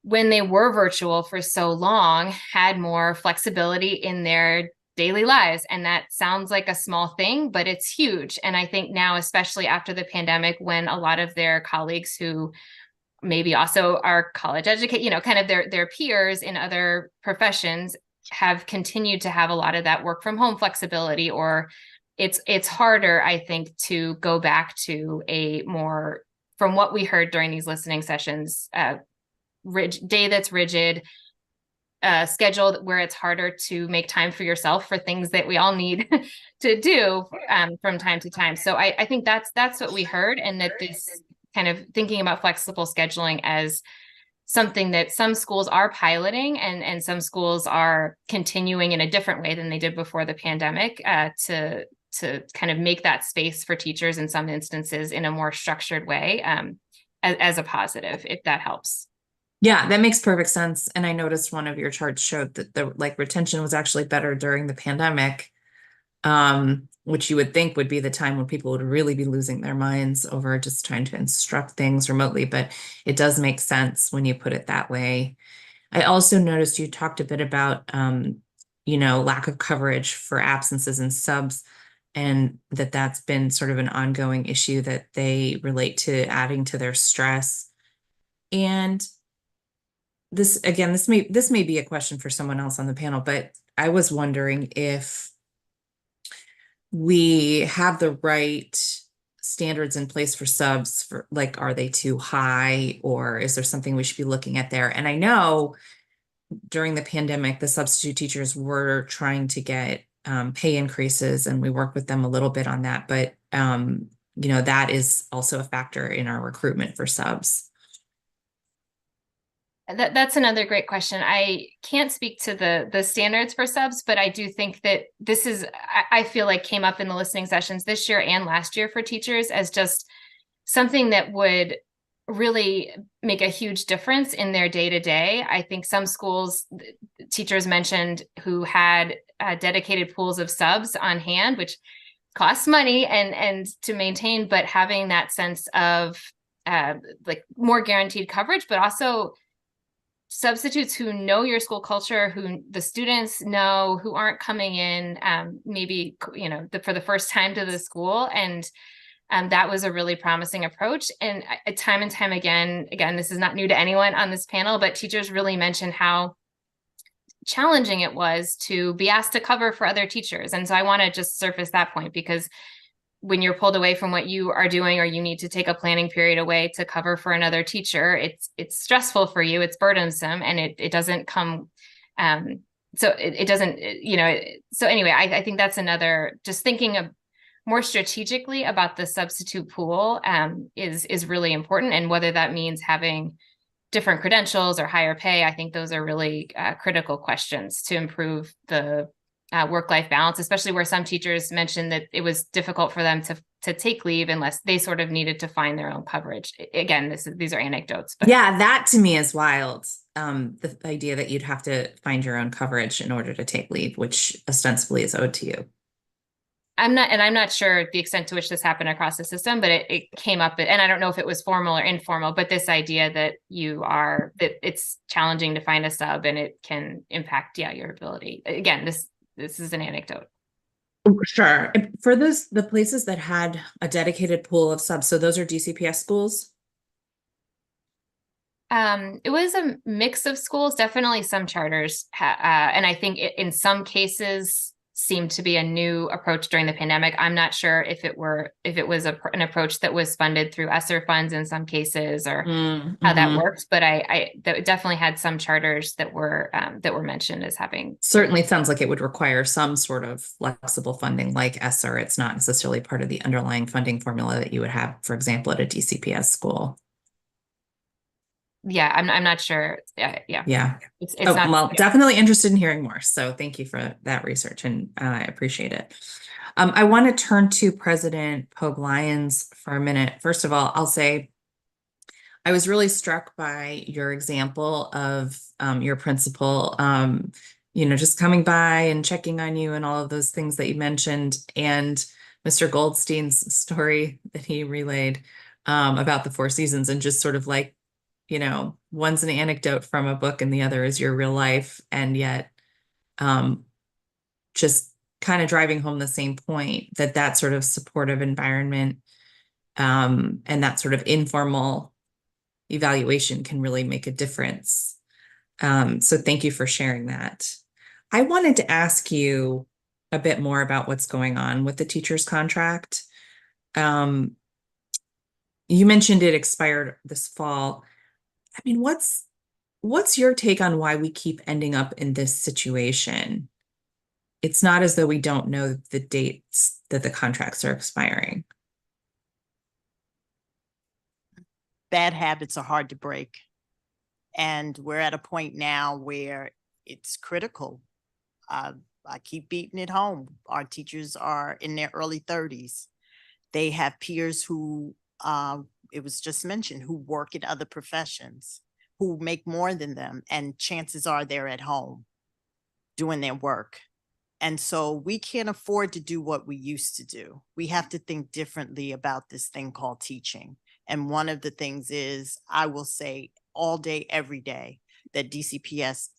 when they were virtual for so long, had more flexibility in their daily lives. And that sounds like a small thing, but it's huge. And I think now, especially after the pandemic, when a lot of their colleagues who maybe also are college educated, kind of their peers in other professions have continued to have a lot of that work from home flexibility, or it's harder, I think, to go back to a more, from what we heard during these listening sessions, day that's rigid, schedule where it's harder to make time for yourself for things that we all need to do from time to time. So I think that's what we heard, and that this kind of thinking about flexible scheduling as something that some schools are piloting and some schools are continuing in a different way than they did before the pandemic to kind of make that space for teachers in some instances in a more structured way as a positive, if that helps. Yeah, that makes perfect sense. And I noticed one of your charts showed that the retention was actually better during the pandemic, which you would think would be the time when people would really be losing their minds over just trying to instruct things remotely. But it does make sense when you put it that way. I also noticed you talked a bit about, lack of coverage for absences and subs, and that's been sort of an ongoing issue that they relate to adding to their stress. And this may be a question for someone else on the panel, but I was wondering if we have the right standards in place for subs, for are they too high, or is there something we should be looking at there? And I know during the pandemic, the substitute teachers were trying to get pay increases, and we worked with them a little bit on that, but that is also a factor in our recruitment for subs. That's another great question. I can't speak to the standards for subs, but I do think that this is, I feel like came up in the listening sessions this year and last year for teachers as just something that would really make a huge difference in their day-to-day. I think some schools, teachers mentioned, who had dedicated pools of subs on hand, which costs money and to maintain, but having that sense of more guaranteed coverage, but also substitutes who know your school culture, who the students know, who aren't coming in maybe for the first time to the school, and that was a really promising approach. And time again, this is not new to anyone on this panel, but teachers really mentioned how challenging it was to be asked to cover for other teachers. And so I want to just surface that point, because when you're pulled away from what you are doing, or you need to take a planning period away to cover for another teacher, it's stressful for you, it's burdensome, and it doesn't come, so it doesn't, so anyway, I think that's another, just thinking of more strategically about the substitute pool is really important. And whether that means having different credentials or higher pay, I think those are really critical questions to improve the work-life balance, especially where some teachers mentioned that it was difficult for them to take leave unless they sort of needed to find their own coverage. Again, these are anecdotes. But yeah, that to me is wild. The idea that you'd have to find your own coverage in order to take leave, which ostensibly is owed to you. I'm not sure the extent to which this happened across the system, but it came up, and I don't know if it was formal or informal, but this idea that that it's challenging to find a sub and it can impact, your ability. Again, this is an anecdote. Sure. For the places that had a dedicated pool of subs, so those are DCPS schools? It was a mix of schools, definitely some charters, and I think in some cases seemed to be a new approach during the pandemic. I'm not sure if it was an approach that was funded through ESSER funds in some cases, or how that works. But I that definitely had some charters that were mentioned as having. Certainly sounds like it would require some sort of flexible funding like ESSER. It's not necessarily part of the underlying funding formula that you would have, for example, at a DCPS school. Yeah, I'm not sure. Yeah. It's Oh, not. well, definitely interested in hearing more. So thank you for that research, and I appreciate it. I want to turn to President Pogue Lyons for a minute. First of all, I'll say I was really struck by your example of your principal, just coming by and checking on you and all of those things that you mentioned, and Mr. Goldstein's story that he relayed about the Four Seasons, and just sort of like, one's an anecdote from a book and the other is your real life. And yet, just kind of driving home the same point that sort of supportive environment, and that sort of informal evaluation can really make a difference. So thank you for sharing that. I wanted to ask you a bit more about what's going on with the teacher's contract. You mentioned it expired this fall. I mean, what's your take on why we keep ending up in this situation? It's not as though we don't know the dates that the contracts are expiring. Bad habits are hard to break. And we're at a point now where it's critical. I keep beating it home. Our teachers are in their early 30s. They have peers who, it was just mentioned, who work in other professions, who make more than them, and chances are they're at home doing their work. And so we can't afford to do what we used to do. We have to think differently about this thing called teaching. And one of the things is, I will say all day, every day, that DCPS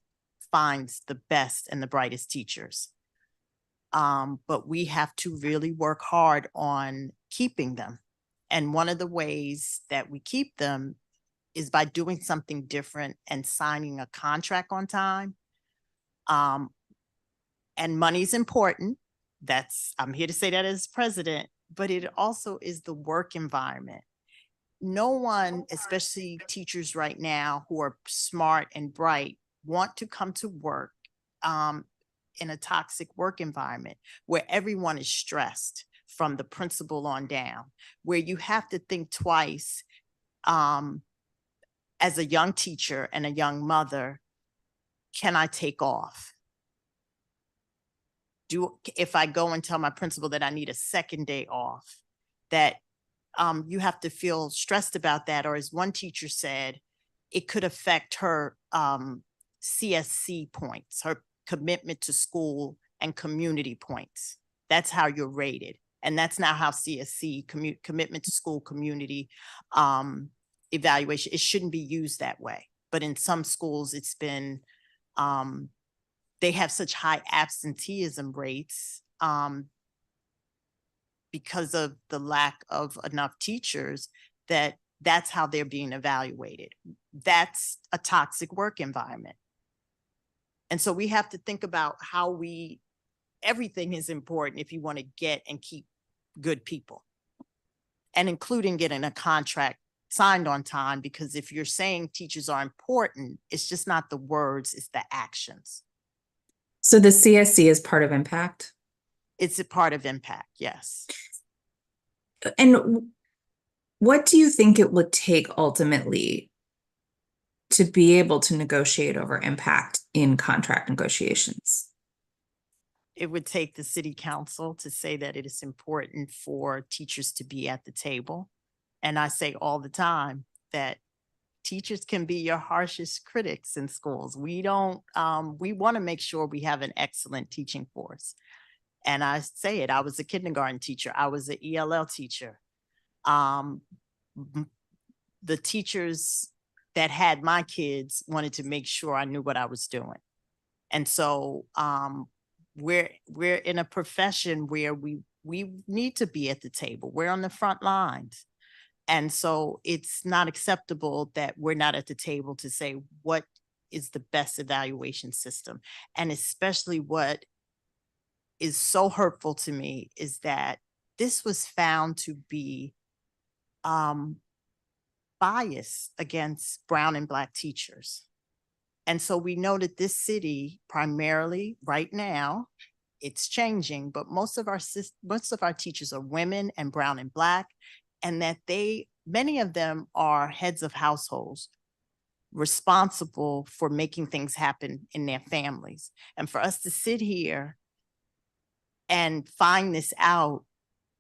finds the best and the brightest teachers. But we have to really work hard on keeping them. And one of the ways that we keep them is by doing something different and signing a contract on time. And money's important. I'm here to say that as president, but it also is the work environment. No one, especially teachers right now who are smart and bright, want to come to work in a toxic work environment where everyone is stressed, from the principal on down, where you have to think twice as a young teacher and a young mother. Can I take off? If I go and tell my principal that I need a second day off, that you have to feel stressed about that. Or as one teacher said, it could affect her CSC points, her commitment to school and community points. That's how you're rated. And that's not how CSC, commitment to school community evaluation, it shouldn't be used that way. But in some schools, it's been, they have such high absenteeism rates because of the lack of enough teachers, that's how they're being evaluated. That's a toxic work environment. And so we have to think about how everything is important if you want to get and keep good people, and including getting a contract signed on time, because if you're saying teachers are important, it's just not the words, it's the actions. So the CSC is part of Impact? It's a part of Impact, yes. And what do you think it would take ultimately to be able to negotiate over Impact in contract negotiations? It would take the city council to say that it is important for teachers to be at the table. And I say all the time that teachers can be your harshest critics in schools. We want to make sure we have an excellent teaching force. And I say it, I was a kindergarten teacher. I was an ELL teacher. The teachers that had my kids wanted to make sure I knew what I was doing. And so we're in a profession where we need to be at the table. We're on the front lines. And so it's not acceptable that we're not at the table to say what is the best evaluation system. And especially what is so hurtful to me is that this was found to be bias against Brown and Black teachers. And so we know that this city primarily right now, it's changing, but most of our teachers are women and Brown and Black, and that many of them are heads of households responsible for making things happen in their families. And for us to sit here and find this out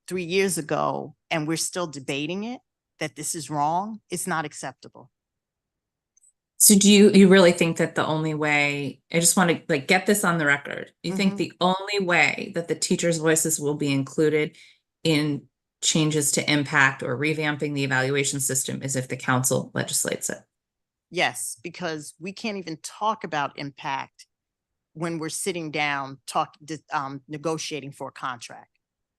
3 years ago, and we're still debating it, that this is wrong, it's not acceptable. So do you really think that the only way, I just want to like get this on the record. You think the only way that the teachers' voices will be included in changes to impact or revamping the evaluation system is if the council legislates it? Yes, because we can't even talk about impact when we're sitting down negotiating for a contract.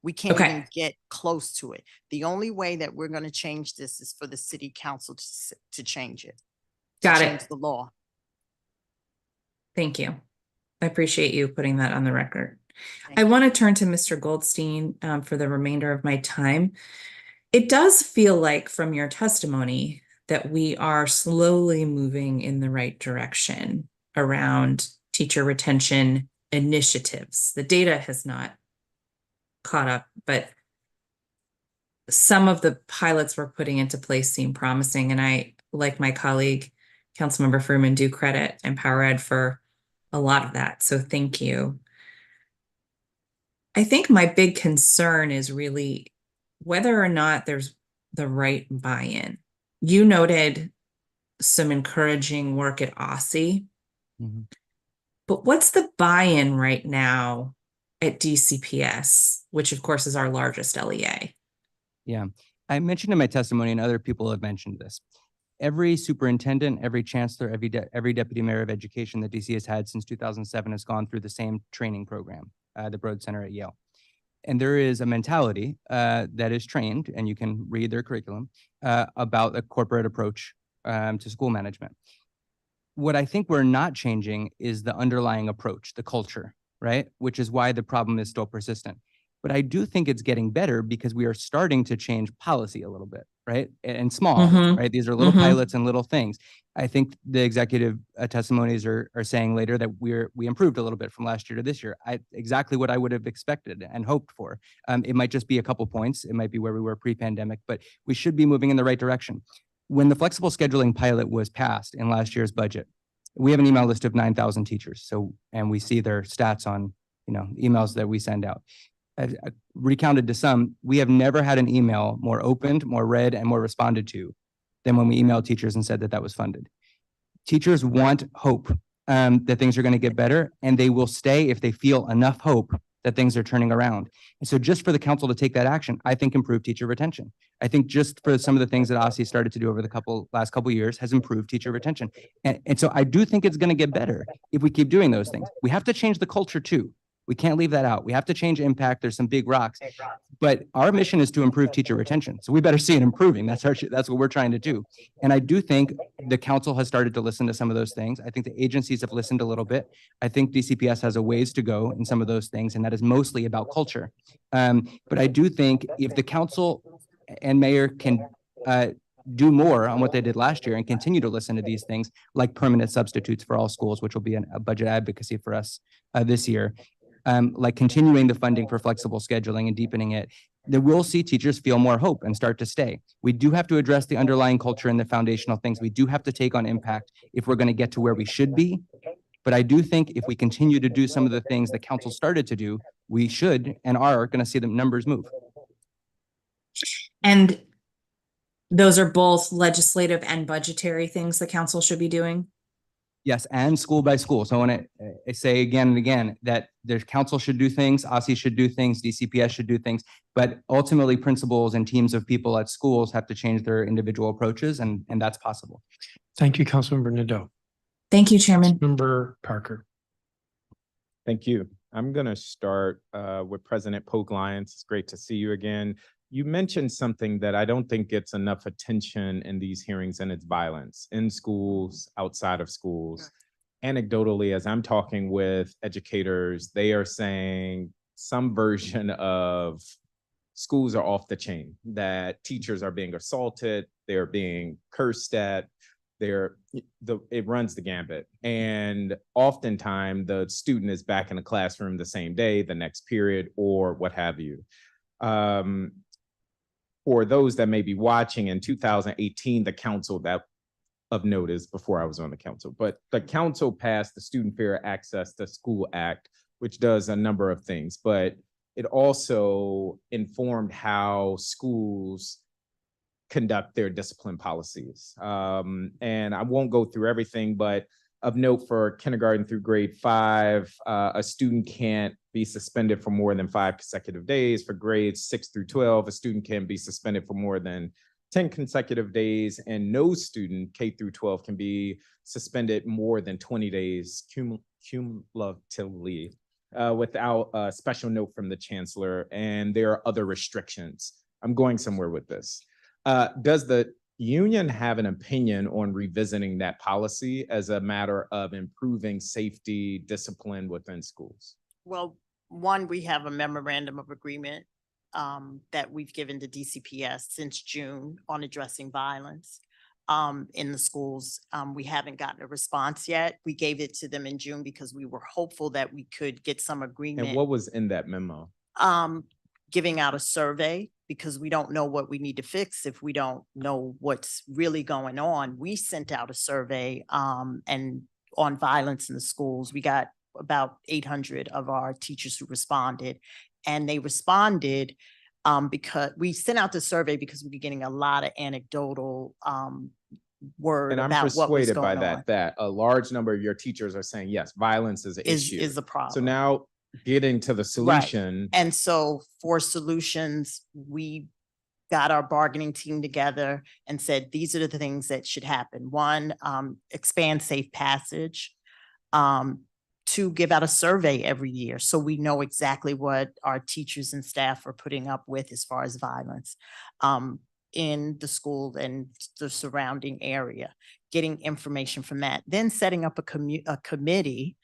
We can't even get close to it. The only way that we're going to change this is for the city council to change it. Got Change it. the law. Thank you. I appreciate you putting that on the record. Thank I you. want to turn to Mr. Goldstein for the remainder of my time. It does feel like from your testimony that we are slowly moving in the right direction around teacher retention initiatives. The data has not caught up, but some of the pilots we're putting into place seem promising. And I, like my colleague, Councilmember Fruman, do credit EmpowerEd for a lot of that. So thank you. I think my big concern is really whether or not there's the right buy-in. You noted some encouraging work at OSSI, but what's the buy-in right now at DCPS, which of course is our largest LEA? Yeah, I mentioned in my testimony, and other people have mentioned this. Every superintendent, every chancellor, every deputy mayor of education that DC has had since 2007 has gone through the same training program, the Broad Center at Yale. And there is a mentality that is trained, and you can read their curriculum, about a corporate approach to school management. What I think we're not changing is the underlying approach, the culture, right? Which is why the problem is still persistent. But I do think it's getting better because we are starting to change policy a little bit, right? And small, right? These are little pilots and little things. I think the executive testimonies are saying later that we improved a little bit from last year to this year. Exactly what I would have expected and hoped for. It might just be a couple points. It might be where we were pre-pandemic, but we should be moving in the right direction. When the flexible scheduling pilot was passed in last year's budget, we have an email list of 9,000 teachers. So, and we see their stats on, emails that we send out. I recounted to some, we have never had an email more opened, more read, and more responded to than when we emailed teachers and said that that was funded. Teachers want hope that things are going to get better, and they will stay if they feel enough hope that things are turning around. And so just for the council to take that action, I think improved teacher retention. I think just for some of the things that OSSI started to do over the last couple of years has improved teacher retention. And so I do think it's going to get better if we keep doing those things. We have to change the culture too. We can't leave that out. We have to change impact. There's some big rocks, but our mission is to improve teacher retention. So we better see it improving. That's what we're trying to do. And I do think the council has started to listen to some of those things. I think the agencies have listened a little bit. I think DCPS has a ways to go in some of those things, and that is mostly about culture. But I do think if the council and mayor can do more on what they did last year and continue to listen to these things, like permanent substitutes for all schools, which will be a budget advocacy for us this year, like continuing the funding for flexible scheduling and deepening it, then we'll see teachers feel more hope and start to stay. We do have to address the underlying culture and the foundational things. We do have to take on impact if we're going to get to where we should be. But I do think if we continue to do some of the things the council started to do, we should and are going to see the numbers move. And those are both legislative and budgetary things the council should be doing? Yes, and school by school. So I want to I say again and again that their council should do things, OSSI should do things, DCPS should do things, but ultimately principals and teams of people at schools have to change their individual approaches, and that's possible. Thank you, Councilmember Nadeau. Thank you, Chairman. Member Parker. Thank you. I'm going to start with President Pogue Lyons. It's great to see you again. You mentioned something that I don't think gets enough attention in these hearings, and it's violence in schools, outside of schools. Anecdotally, as I'm talking with educators, they are saying some version of schools are off the chain, that teachers are being assaulted, they're being cursed at, it runs the gambit. And oftentimes the student is back in the classroom the same day, the next period, or what have you. For those that may be watching, in 2018, the council that of notice before I was on the council, but the council passed the Student Fair Access to School Act, which does a number of things, but it also informed how schools conduct their discipline policies. And I won't go through everything, but of note for kindergarten through grade 5, a student can't be suspended for more than 5 consecutive days. For grades 6 through 12, a student can be suspended for more than 10 consecutive days, and no student K through 12 can be suspended more than 20 days cumulatively without a special note from the chancellor. And there are other restrictions. I'm going somewhere with this. Does the union have an opinion on revisiting that policy as a matter of improving safety, discipline within schools? Well, one, we have a memorandum of agreement that we've given to DCPS since June on addressing violence in the schools. We haven't gotten a response yet. We gave it to them in June because we were hopeful that we could get some agreement. And what was in that memo? Giving out a survey, because we don't know what we need to fix if we don't know what's really going on. We sent out a survey and on violence in the schools. We got about 800 of our teachers who responded, and they responded because we sent out the survey because we were getting a lot of anecdotal word And I'm about what was persuaded by going on. that a large number of your teachers are saying, yes, violence is an issue. Is a problem. So now getting to the solution. And so for solutions, we got our bargaining team together and said, these are the things that should happen. One, expand safe passage. 2, give out a survey every year so we know exactly what our teachers and staff are putting up with as far as violence in the school and the surrounding area, getting information from that. Then setting up a committee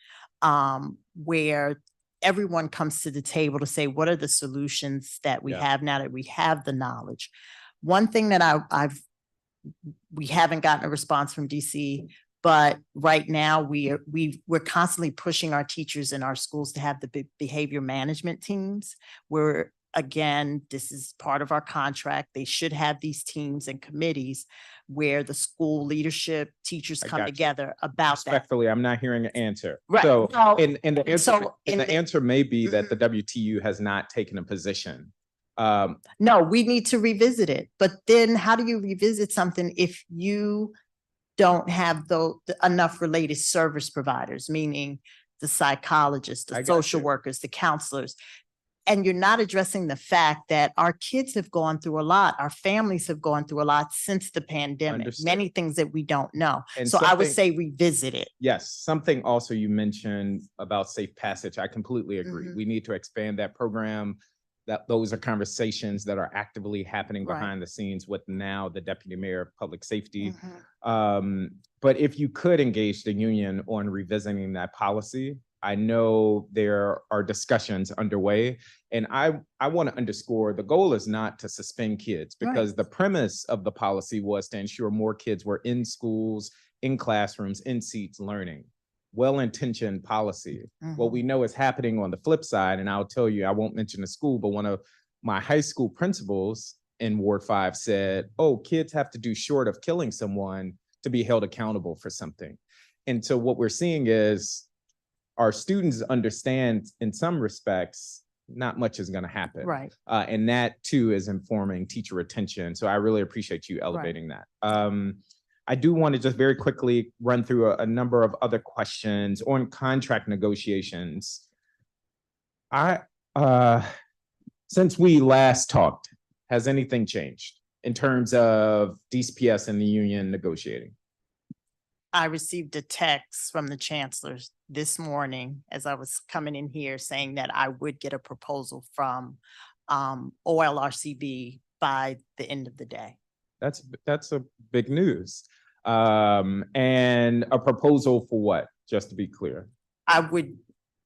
where everyone comes to the table to say, what are the solutions that we have now that we have the knowledge? One thing that we haven't gotten a response from DC, but right now we're constantly pushing our teachers in our schools to have the behavior management teams, where again, this is part of our contract. They should have these teams and committees where the school leadership, teachers I come got you. together about that. Respectfully, I'm not hearing an answer. Right. So, No. and the answer, So and in the the- answer may be that the WTU has not taken a position. No, we need to revisit it. But then how do you revisit something if you don't have enough related service providers, meaning the psychologists, I the got social you. workers, the counselors? And you're not addressing the fact that our kids have gone through a lot. Our families have gone through a lot since the pandemic, Understood. many things that we don't know. And So I would something- say revisit it. Yes, something also you mentioned about safe passage. I completely agree. Mhm. We need to expand that program. Those are conversations that are actively happening Right. behind the scenes with now the Deputy Mayor of Public Safety. Mhm. But if you could engage the union on revisiting that policy, I know there are discussions underway. And I want to underscore, the goal is not to suspend kids, Right. because the premise of the policy was to ensure more kids were in schools, in classrooms, in seats learning. Well-intentioned policy. What Mhm. we know is happening on the flip side, and I'll tell you, I won't mention the school, but one of my high school principals in Ward 5 said, oh, kids have to do short of killing someone to be held accountable for something. And so what we're seeing is our students understand, in some respects, not much is going to happen. Right. And that too is informing teacher retention. So I really appreciate you elevating that. I do want to just very quickly run through a number of other questions on contract negotiations. Since we last talked, has anything changed in terms of DCPS and the union negotiating? I received a text from the chancellor this morning as I was coming in here saying that I would get a proposal from OLRCB by the end of the day. That's a big news. And a proposal for what, just to be clear? I would,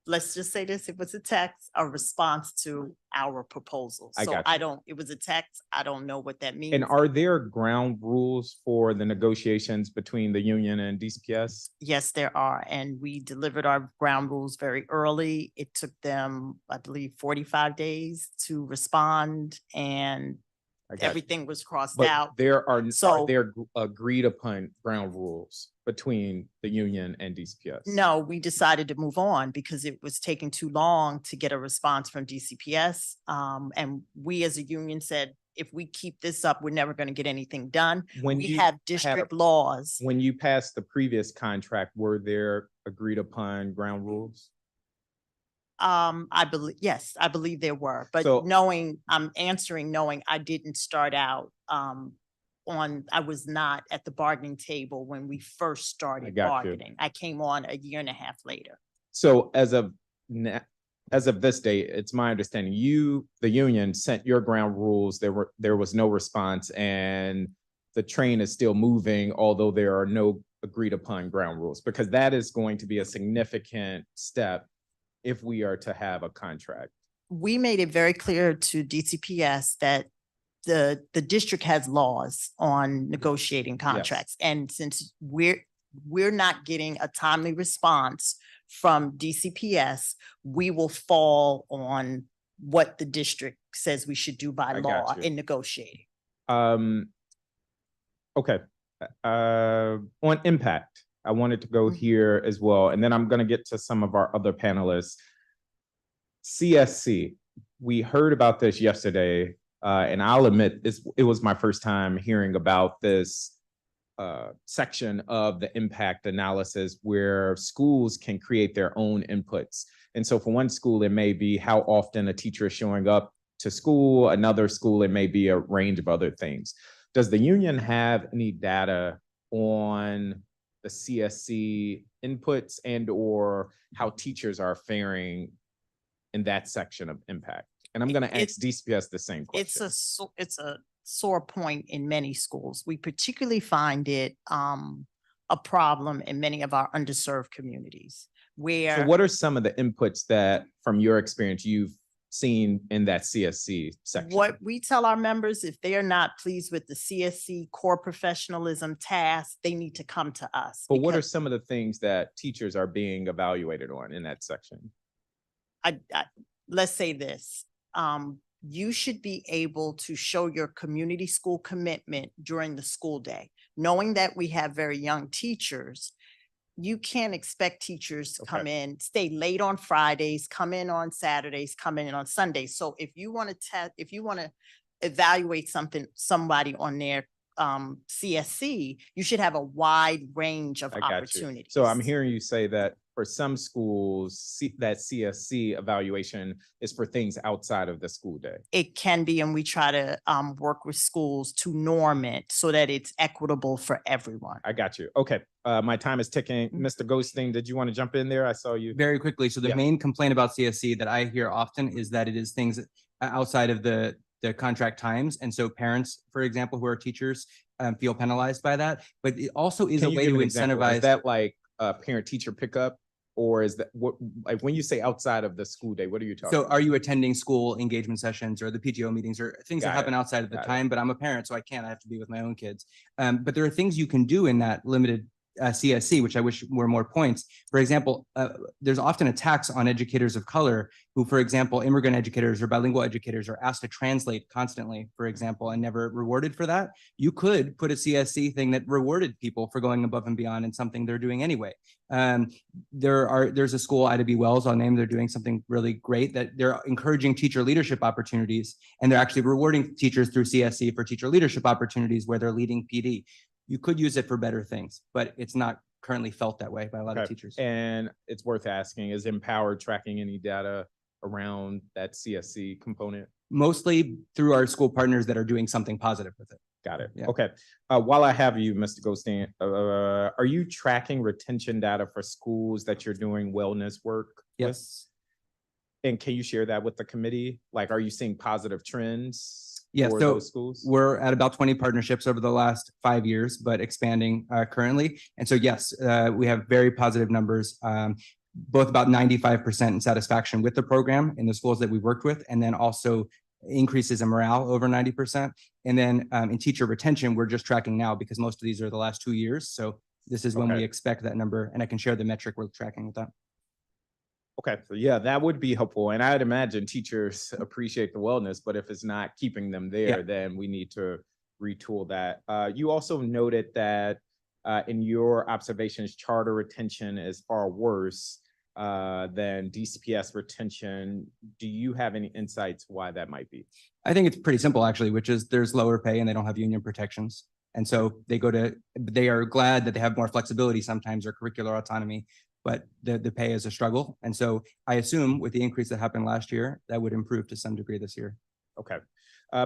let's just say this, it was a text, a response to our proposal. I So got you. it was a text. I don't know what that means. And are there ground rules for the negotiations between the union and DCPS? Yes, there are, and we delivered our ground rules very early. It took them, I believe, 45 days to respond, and I got you. everything was crossed But out. there are So- there agreed upon ground rules between the union and DCPS? No, we decided to move on because it was taking too long to get a response from DCPS. And we as a union said, if we keep this up, we're never going to get anything done. When We you have had district laws. When you passed the previous contract, were there agreed upon ground rules? I believe, yes, I believe there were, but So- knowing I didn't start out, I was not at the bargaining table when we first started got you. bargaining. I came on a year and a half later. So as of this date, it's my understanding the union sent your ground rules. There was no response, and the train is still moving, although there are no agreed upon ground rules, because that is going to be a significant step if we are to have a contract. We made it very clear to DCPS that the district has laws on negotiating contracts. And since we're not getting a timely response from DCPS, we will fall on what the district says we should do by I got law you. in negotiating. Okay. On impact, I wanted to go Mhm. here as well, and then I'm gonna get to some of our other panelists. CSC, we heard about this yesterday, and I'll admit it was my first time hearing about this section of the impact analysis where schools can create their own inputs. And so for one school, it may be how often a teacher is showing up to school. Another school, it may be a range of other things. Does the union have any data on the CSC inputs and or how teachers are faring in that section of impact? And I'm going to ask DCPS the same question. It's a sore point in many schools. We particularly find it a problem in many of our underserved communities So where what are some of the inputs that, from your experience, you've seen in that CSC section? what we tell our members, if they are not pleased with the CSC core professionalism task, they need to come to us. But what are because some of the things that teachers are being evaluated on in that section? let's say this, you should be able to show your community school commitment during the school day. Knowing that we have very young teachers, you can't expect teachers to come in, stay late on Fridays, come in on Saturdays, come in on Sundays. So if you want to evaluate somebody on their CSC, you should have a wide range of I got you. opportunities. So I'm hearing you say that for some schools, that CSC evaluation is for things outside of the school day. It can be, and we try to work with schools to norm it so that it's equitable for everyone. I got you. Okay, my time is ticking. Mr. Ghosting, did you want to jump in there? I saw you. Very quickly, so the Yeah. main complaint about CSC that I hear often is that it is things outside of the contract times. And so parents, for example, who are teachers, feel penalized by that. But it also is Can a you way give to an example? Is incentivize. that like parent-teacher pickup? Or is that what, like when you say outside of the school day, what are you talking So about? are you attending school engagement sessions or the PTO meetings or things that Got happen it. outside of the Got it. time? But I'm a parent, so I can't. I have to be with my own kids. But there are things you can do in that limited CSC, which I wish were more points. For example, there's often a tax on educators of color who, for example, immigrant educators or bilingual educators are asked to translate constantly, for example, and never rewarded for that. You could put a CSC thing that rewarded people for going above and beyond in something they're doing anyway. There's a school, Ida B. Wells, I'll name, they're doing something really great, that they're encouraging teacher leadership opportunities, and they're actually rewarding teachers through CSC for teacher leadership opportunities where they're leading PD. You could use it for better things, but it's not currently felt that way by a lot of Okay. teachers. And it's worth asking, is Empower tracking any data around that CSC component? Mostly through our school partners that are doing something positive with it. Got it. Yeah. Okay. While I have you, Mr. Goldstein, are you tracking retention data for schools that you're doing wellness work with? Yes. And can you share that with the committee? Like, are you seeing positive trends Yeah, for so those schools? we're at about 20 partnerships over the last 5 years, but expanding currently. And so, yes, we have very positive numbers, both about 95% in satisfaction with the program in the schools that we've worked with, and then also increases in morale over 90%. And then in teacher retention, we're just tracking now because most of these are the last 2 years. So this is when we Okay. expect that number, and I can share the metric we're tracking with that. Okay, so yeah, that would be helpful. And I'd imagine teachers appreciate the wellness, but if it's not keeping them there, then we need to retool that. You also noted that in your observations, charter retention is far worse than DCPS retention. Do you have any insights why that might be? I think it's pretty simple, actually, which is there's lower pay and they don't have union protections. And so they are glad that they have more flexibility sometimes or curricular autonomy, but the pay is a struggle. And so I assume with the increase that happened last year, that would improve to some degree this year. Okay.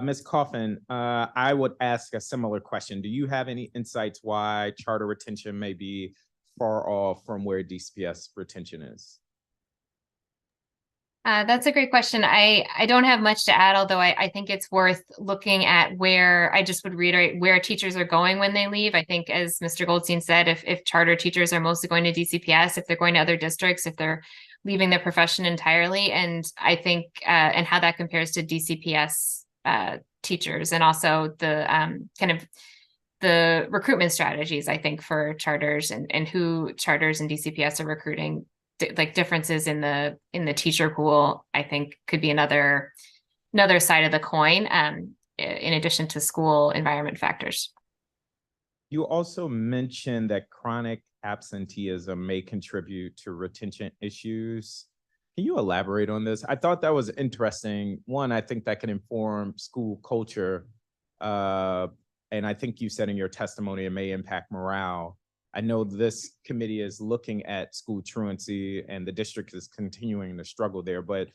Ms. Coffin, I would ask a similar question. Do you have any insights why charter retention may be far off from where DCPS retention is? That's a great question. I don't have much to add, although I think it's worth looking at where I just would reiterate where teachers are going when they leave. I think, as Mr. Goldstein said, if charter teachers are mostly going to DCPS, if they're going to other districts, if they're leaving their profession entirely, and I think and how that compares to DCPS teachers, and also the kind of the recruitment strategies, I think, for charters and who charters and DCPS are recruiting. Like differences in the teacher pool, I think could be another side of the coin, in addition to school environment factors. You also mentioned that chronic absenteeism may contribute to retention issues. Can you elaborate on this? I thought that was interesting. One, I think that can inform school culture. And I think you said in your testimony it may impact morale. I know this committee is looking at school truancy and the district is continuing to struggle there, but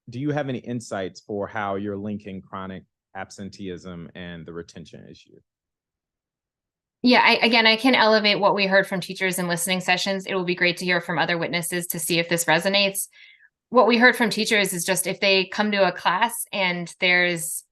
do you have any insights for how you're linking chronic absenteeism and the retention issue? Yeah, I can elevate what we heard from teachers in listening sessions. It will be great to hear from other witnesses to see if this resonates. What we heard from teachers is just if they come to a class and there's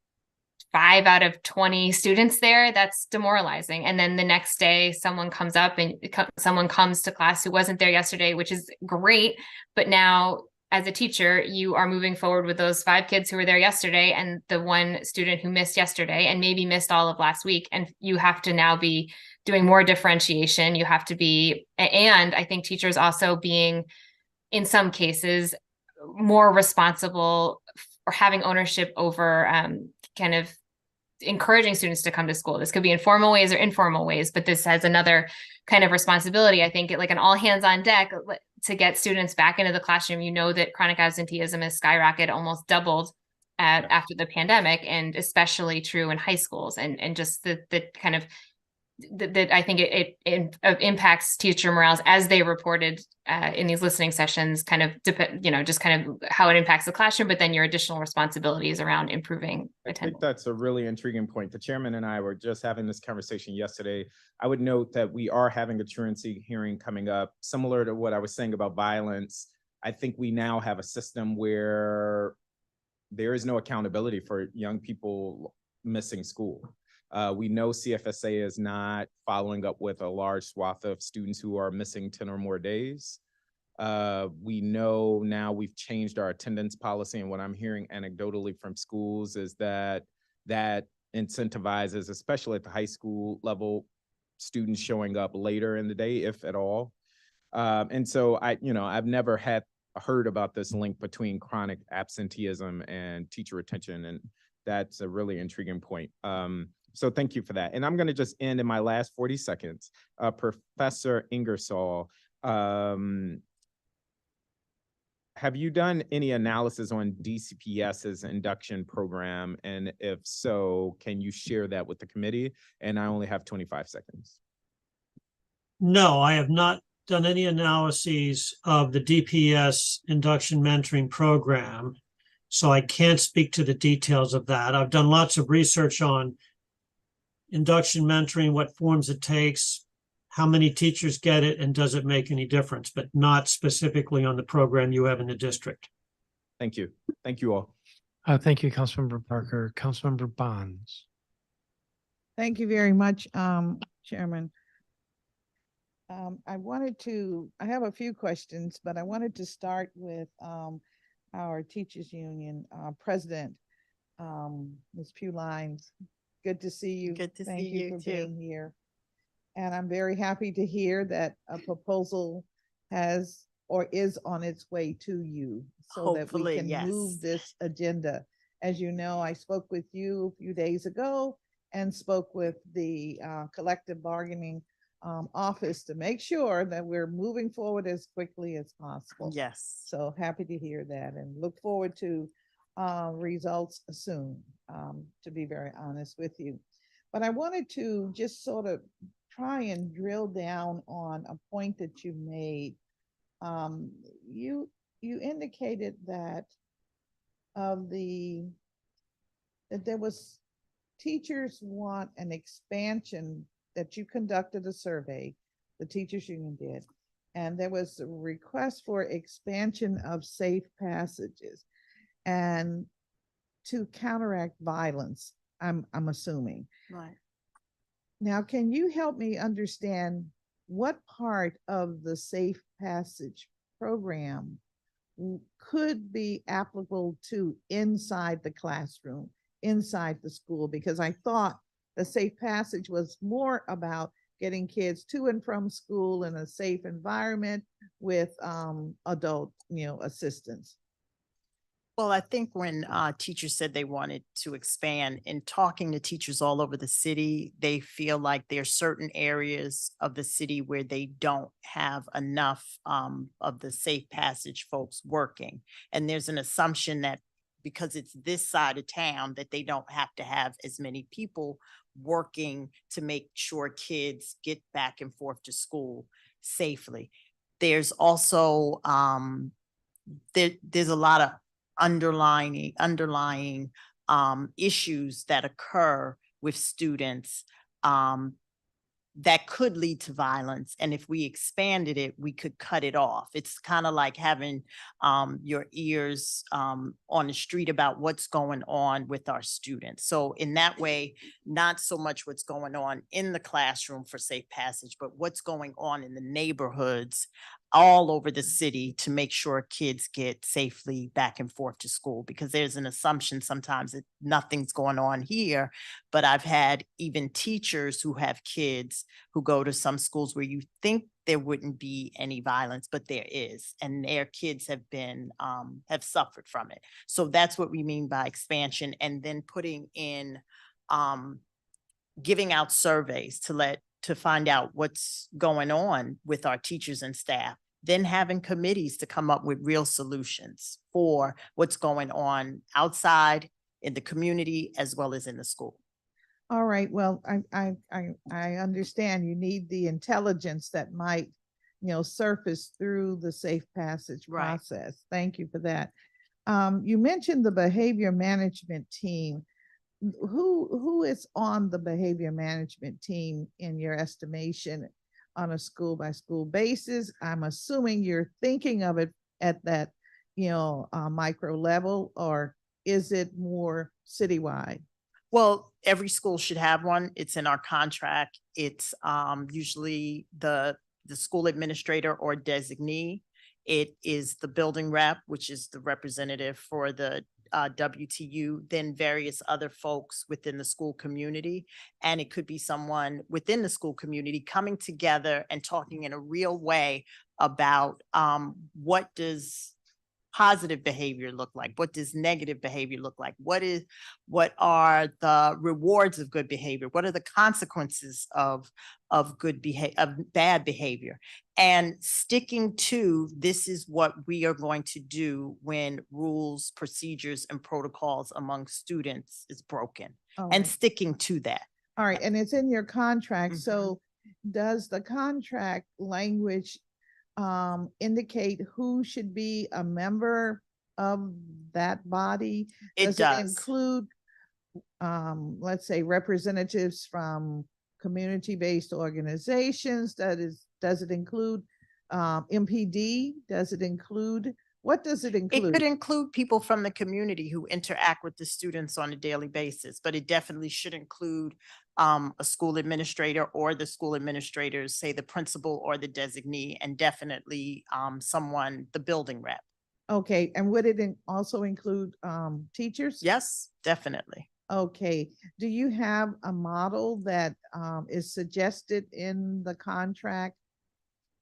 5 out of 20 students there, that's demoralizing. And then the next day, someone comes up and someone comes to class who wasn't there yesterday, which is great. But now, as a teacher, you are moving forward with those 5 kids who were there yesterday and the 1 student who missed yesterday and maybe missed all of last week. And you have to now be doing more differentiation. You have to be, and I think teachers also being, in some cases, more responsible or having ownership over kind of encouraging students to come to school. This could be in formal ways or informal ways, but this has another kind of responsibility. I think like an all hands on deck to get students back into the classroom. You know that chronic absenteeism has skyrocketed, almost doubled after the pandemic, and especially true in high schools. And just the kind of that I think it impacts teacher morales as they reported in these listening sessions, kind of just kind of how it impacts the classroom, but then your additional responsibilities around improving attendance. I think that's a really intriguing point. The chairman and I were just having this conversation yesterday. I would note that we are having a truancy hearing coming up, similar to what I was saying about violence. I think we now have a system where there is no accountability for young people missing school. We know CFSA is not following up with a large swath of students who are missing 10 or more days. We know now we've changed our attendance policy, and what I'm hearing anecdotally from schools is that incentivizes, especially at the high school level, students showing up later in the day, if at all. And so I've never heard about this link between chronic absenteeism and teacher retention, and that's a really intriguing point. So thank you for that. And I'm going to just end in my last 40 seconds. Professor Ingersoll, have you done any analysis on DCPS's induction program? And if so, can you share that with the committee? And I only have 25 seconds. No, I have not done any analyses of the DPS induction mentoring program, so I can't speak to the details of that. I've done lots of research on induction mentoring, what forms it takes, how many teachers get it, and does it make any difference, but not specifically on the program you have in the district. Thank you. Thank you all. Thank you, Councilmember Parker. Councilmember Bonds. Thank you very much, Chairman. I have a few questions, but I wanted to start with our teachers union president, Ms. Pewlines. Good to see you. Good to Thank see you you for too. being here. And I'm very happy to hear that a proposal has or is on its way to you so that we Hopefully, can yes. move this agenda. As you know, I spoke with you a few days ago and spoke with the collective bargaining office to make sure that we're moving forward as quickly as possible. Yes. So happy to hear that and look forward to results soon, to be very honest with you. But I wanted to just sort of try and drill down on a point that you made. You indicated that that there was teachers want an expansion, that you conducted a survey, the teachers union did, and there was a request for expansion of safe passages and to counteract violence, I'm assuming. Right. Now, can you help me understand what part of the safe passage program could be applicable to inside the classroom, inside the school? Because I thought the safe passage was more about getting kids to and from school in a safe environment with adult, assistance. Well, I think when teachers said they wanted to expand, in talking to teachers all over the city, they feel like there are certain areas of the city where they don't have enough of the safe passage folks working. And there's an assumption that because it's this side of town, that they don't have to have as many people working to make sure kids get back and forth to school safely. There's also there's a lot of underlying issues that occur with students that could lead to violence. And if we expanded it, we could cut it off. It's kind of like having your ears on the street about what's going on with our students. So in that way, not so much what's going on in the classroom for safe passage, but what's going on in the neighborhoods all over the city to make sure kids get safely back and forth to school, because there's an assumption sometimes that nothing's going on here. But I've had even teachers who have kids who go to some schools where you think there wouldn't be any violence, but there is, and their kids have been, have suffered from it. So that's what we mean by expansion, and then putting in, giving out surveys to find out what's going on with our teachers and staff, then having committees to come up with real solutions for what's going on outside in the community as well as in the school. All right, well, I understand you need the intelligence that might, surface through the safe passage Right. process. Thank you for that. You mentioned the behavior management team. Who is on the behavior management team in your estimation on a school by school basis? I'm assuming you're thinking of it at that, micro level, or is it more citywide? Well, every school should have one. It's in our contract. It's usually the school administrator or designee. It is the building rep, which is the representative for the WTU, then various other folks within the school community. And it could be someone within the school community coming together and talking in a real way about what does positive behavior look like? What does negative behavior look like? What are the rewards of good behavior? What are the consequences of good behavior, of bad behavior? And sticking to, this is what we are going to do when rules, procedures, and protocols among students is broken, All and right. sticking to that. All right, and it's in your contract, Mhm. so does the contract language indicate who should be a member of that body? It It does. include, let's say, representatives from community-based organizations? Does it include MPD? Does it include, what does it It could include? include people from the community who interact with the students on a daily basis, but it definitely should include a school administrator or the school administrators, say the principal or the designee, and definitely someone, the building rep. Okay, and would it also include teachers? Yes, definitely. Okay, do you have a model that is suggested in the contract?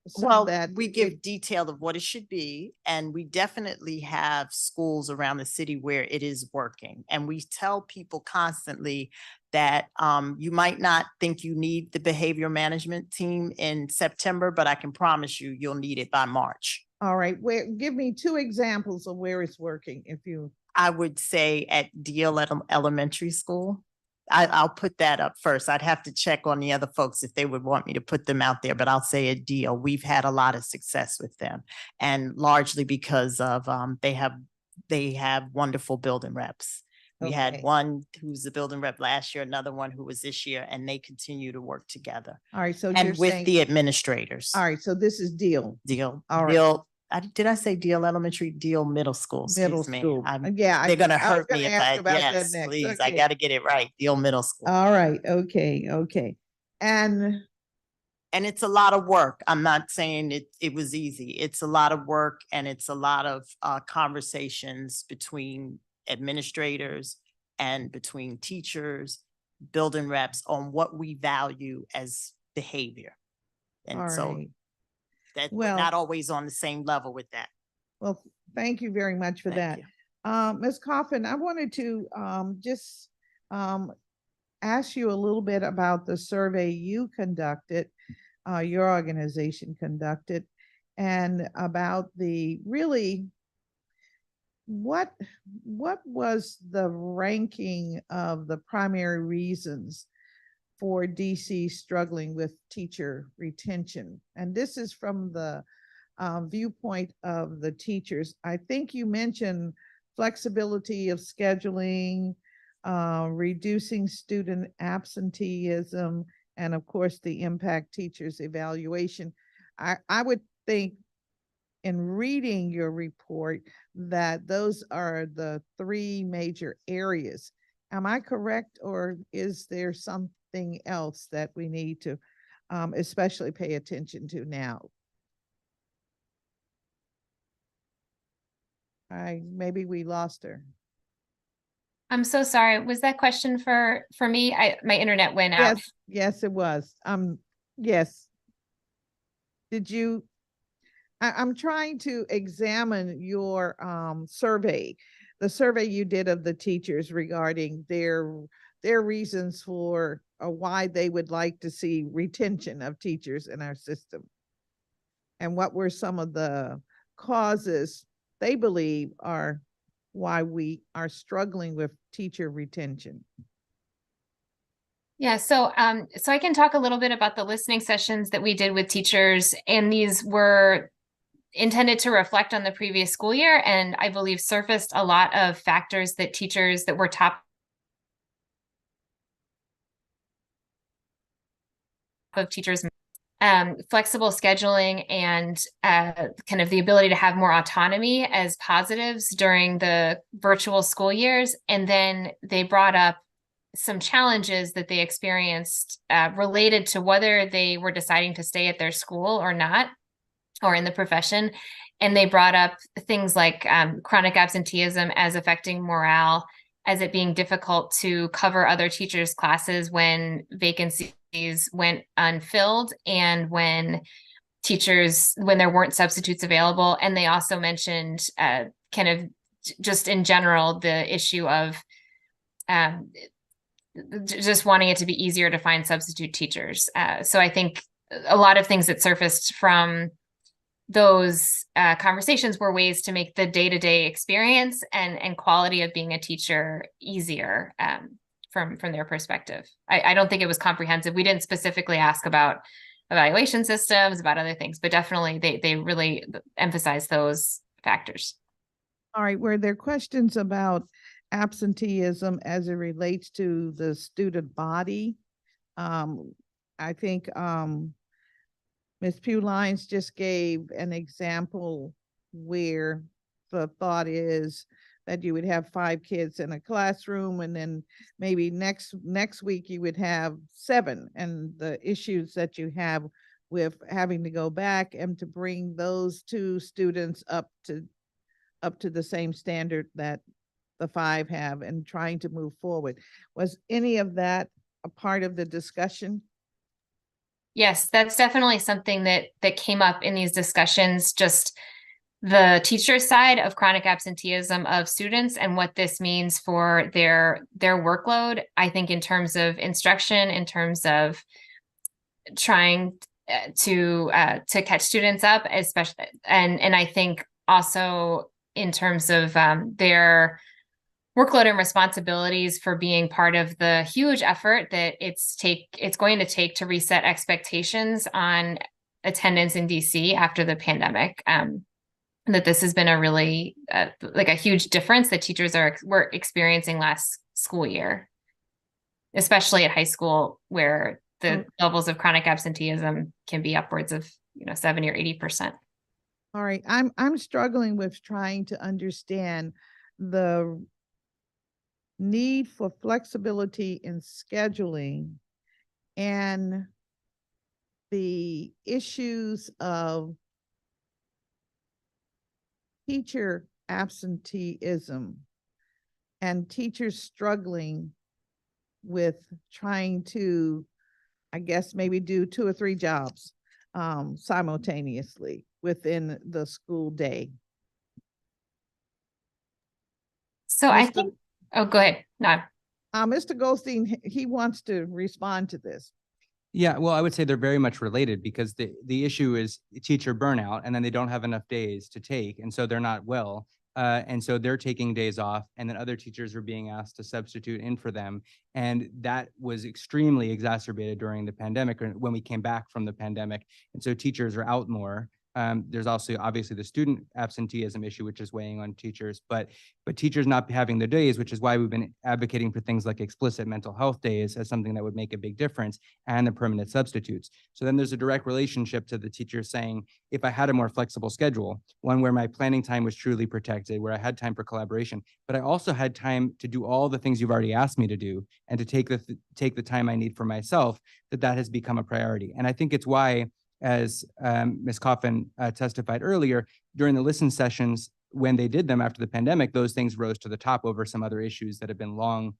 So Well, that we it- give detail of what it should be, and we definitely have schools around the city where it is working. And we tell people constantly that you might not think you need the behavior management team in September, but I can promise you, you'll need it by March. All right, give me 2 examples of where it's working, if you, I would say at Deal Elementary School. I'll put that up first. I'd have to check on the other folks if they would want me to put them out there, but I'll say at Deal, we've had a lot of success with them. And largely because of, they have wonderful building reps. We had Okay. one who's the building rep last year, another one who was this year, and they continue to work together. all right, so you're And with saying, the administrators. all right, so this is deal, Deal, all right. Deal, did I say Deal Elementary? Deal Middle School, middle excuse me. school. I'm- Yeah. They're gonna I was hurt me gonna if ask I, about that yes, next. please, I Okay. gotta get it right, Deal Middle School. All right, okay. And And it's a lot of work. I'm not saying it was easy. It's a lot of work, and it's a lot of conversations between administrators and between teachers, building reps on what we value as behavior. all And so right, that we're Well- not always on the same level with that. well, thank you very much for that. Thank you. Ms. Coffin, I wanted to just ask you a little bit about the survey you conducted, your organization conducted, and about the really, what was the ranking of the primary reasons for DC struggling with teacher retention? And this is from the viewpoint of the teachers. I think you mentioned flexibility of scheduling, reducing student absenteeism, and of course, the impact teachers' evaluation. I would think in reading your report that those are the 3 major areas. Am I correct, or is there something else that we need to especially pay attention to now? Maybe we lost her. I'm so sorry. Was that question for me? My internet went out. Yes, it was. Yes. Did you, I'm trying to examine your survey, the survey you did of the teachers regarding their reasons for why they would like to see retention of teachers in our system. And what were some of the causes they believe are why we are struggling with teacher retention? Yeah, so I can talk a little bit about the listening sessions that we did with teachers, and these were intended to reflect on the previous school year, and I believe surfaced a lot of factors that teachers that were top of teachers, flexible scheduling and kind of the ability to have more autonomy as positives during the virtual school years. And then they brought up some challenges that they experienced related to whether they were deciding to stay at their school or not, or in the profession. And they brought up things like chronic absenteeism as affecting morale, as it being difficult to cover other teachers' classes when vacancies went unfilled, and when teachers when there weren't substitutes available. And they also mentioned kind of just in general, the issue of just wanting it to be easier to find substitute teachers. So I think a lot of things that surfaced from those conversations were ways to make the day-to-day experience and quality of being a teacher easier from their perspective. I don't think it was comprehensive. We didn't specifically ask about evaluation systems, about other things, but definitely they really emphasized those factors. All right, were there questions about absenteeism as it relates to the student body? I think Ms. Pugh Lyons just gave an example where the thought is that you would have 5 kids in a classroom, and then maybe next week you would have 7, and the issues that you have with having to go back and to bring those 2 students up to the same standard that the 5 have, and trying to move forward. Was any of that a part of the discussion? Yes, that's definitely something that came up in these discussions, just the teacher side of chronic absenteeism of students and what this means for their workload. I think in terms of instruction, in terms of trying to catch students up, especially, and I think also in terms of their workload and responsibilities for being part of the huge effort that it's going to take to reset expectations on attendance in DC after the pandemic. That this has been a really like a huge difference that teachers were experiencing last school year, especially at high school, where the levels of chronic absenteeism can be upwards of 70 or 80%. All right, I'm struggling with trying to understand the need for flexibility in scheduling and the issues of teacher absenteeism and teachers struggling with trying to, I guess, maybe do 2 or 3 jobs simultaneously within the school day. So I think, oh, go ahead. No. Mr. Goldstein, he wants to respond to this. Yeah, well, I would say they're very much related, because the issue is teacher burnout, and then they don't have enough days to take, and so they're not well. And so they're taking days off, and then other teachers are being asked to substitute in for them. And that was extremely exacerbated during the pandemic, or when we came back from the pandemic. And so teachers are out more. There's also obviously the student absenteeism issue, which is weighing on teachers, but teachers not having the days, which is why we've been advocating for things like explicit mental health days as something that would make a big difference, and the permanent substitutes. So then there's a direct relationship to the teacher saying, if I had a more flexible schedule, one where my planning time was truly protected, where I had time for collaboration, but I also had time to do all the things you've already asked me to do, and to take the time I need for myself, that has become a priority. And I think it's why, as Ms. Coffin testified earlier, during the listen sessions, when they did them after the pandemic, those things rose to the top over some other issues that have been long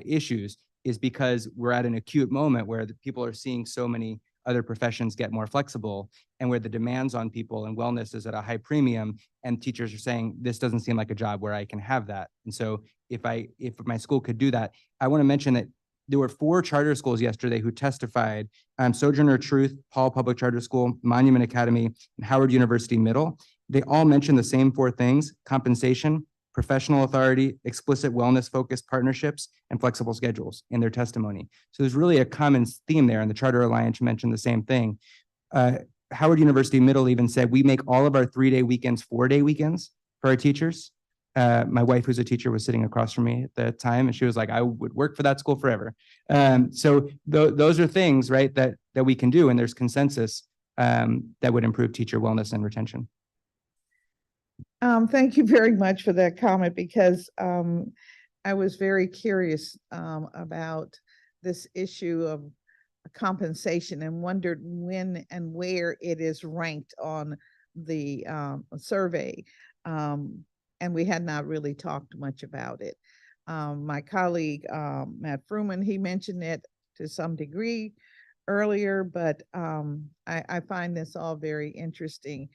issues, is because we're at an acute moment where the people are seeing so many other professions get more flexible, and where the demands on people and wellness is at a high premium, and teachers are saying, this doesn't seem like a job where I can have that. And so if my school could do that, I want to mention that there were 4 charter schools yesterday who testified, Sojourner Truth, Paul Public Charter School, Monument Academy, and Howard University Middle. They all mentioned the same 4 things: compensation, professional authority, explicit wellness-focused partnerships, and flexible schedules in their testimony. So there's really a common theme there, and the Charter Alliance mentioned the same thing. Howard University Middle even said, we make all of our 3-day weekends 4-day weekends for our teachers. My wife, who's a teacher, was sitting across from me at the time, and she was like, I would work for that school forever. So those are things, right, that we can do, and there's consensus that would improve teacher wellness and retention. Thank you very much for that comment, because I was very curious about this issue of compensation, and wondered when and where it is ranked on the survey. And we had not really talked much about it. My colleague, Matt Fruman, he mentioned it to some degree. earlier, but I find this all very interesting.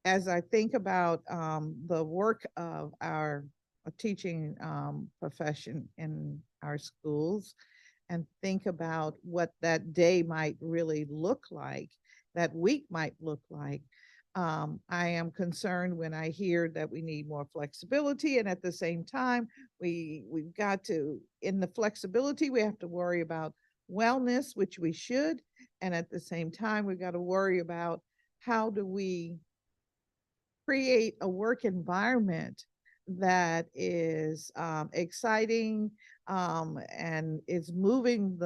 As I think about the work of our teaching profession in our schools and think about what that day might really look like, that week might look like, I am concerned when I hear that we need more flexibility, and at the same time, we've got to, in the flexibility, we have to worry about wellness, which we should, and at the same time, we've got to worry about how do we create a work environment that is exciting and is moving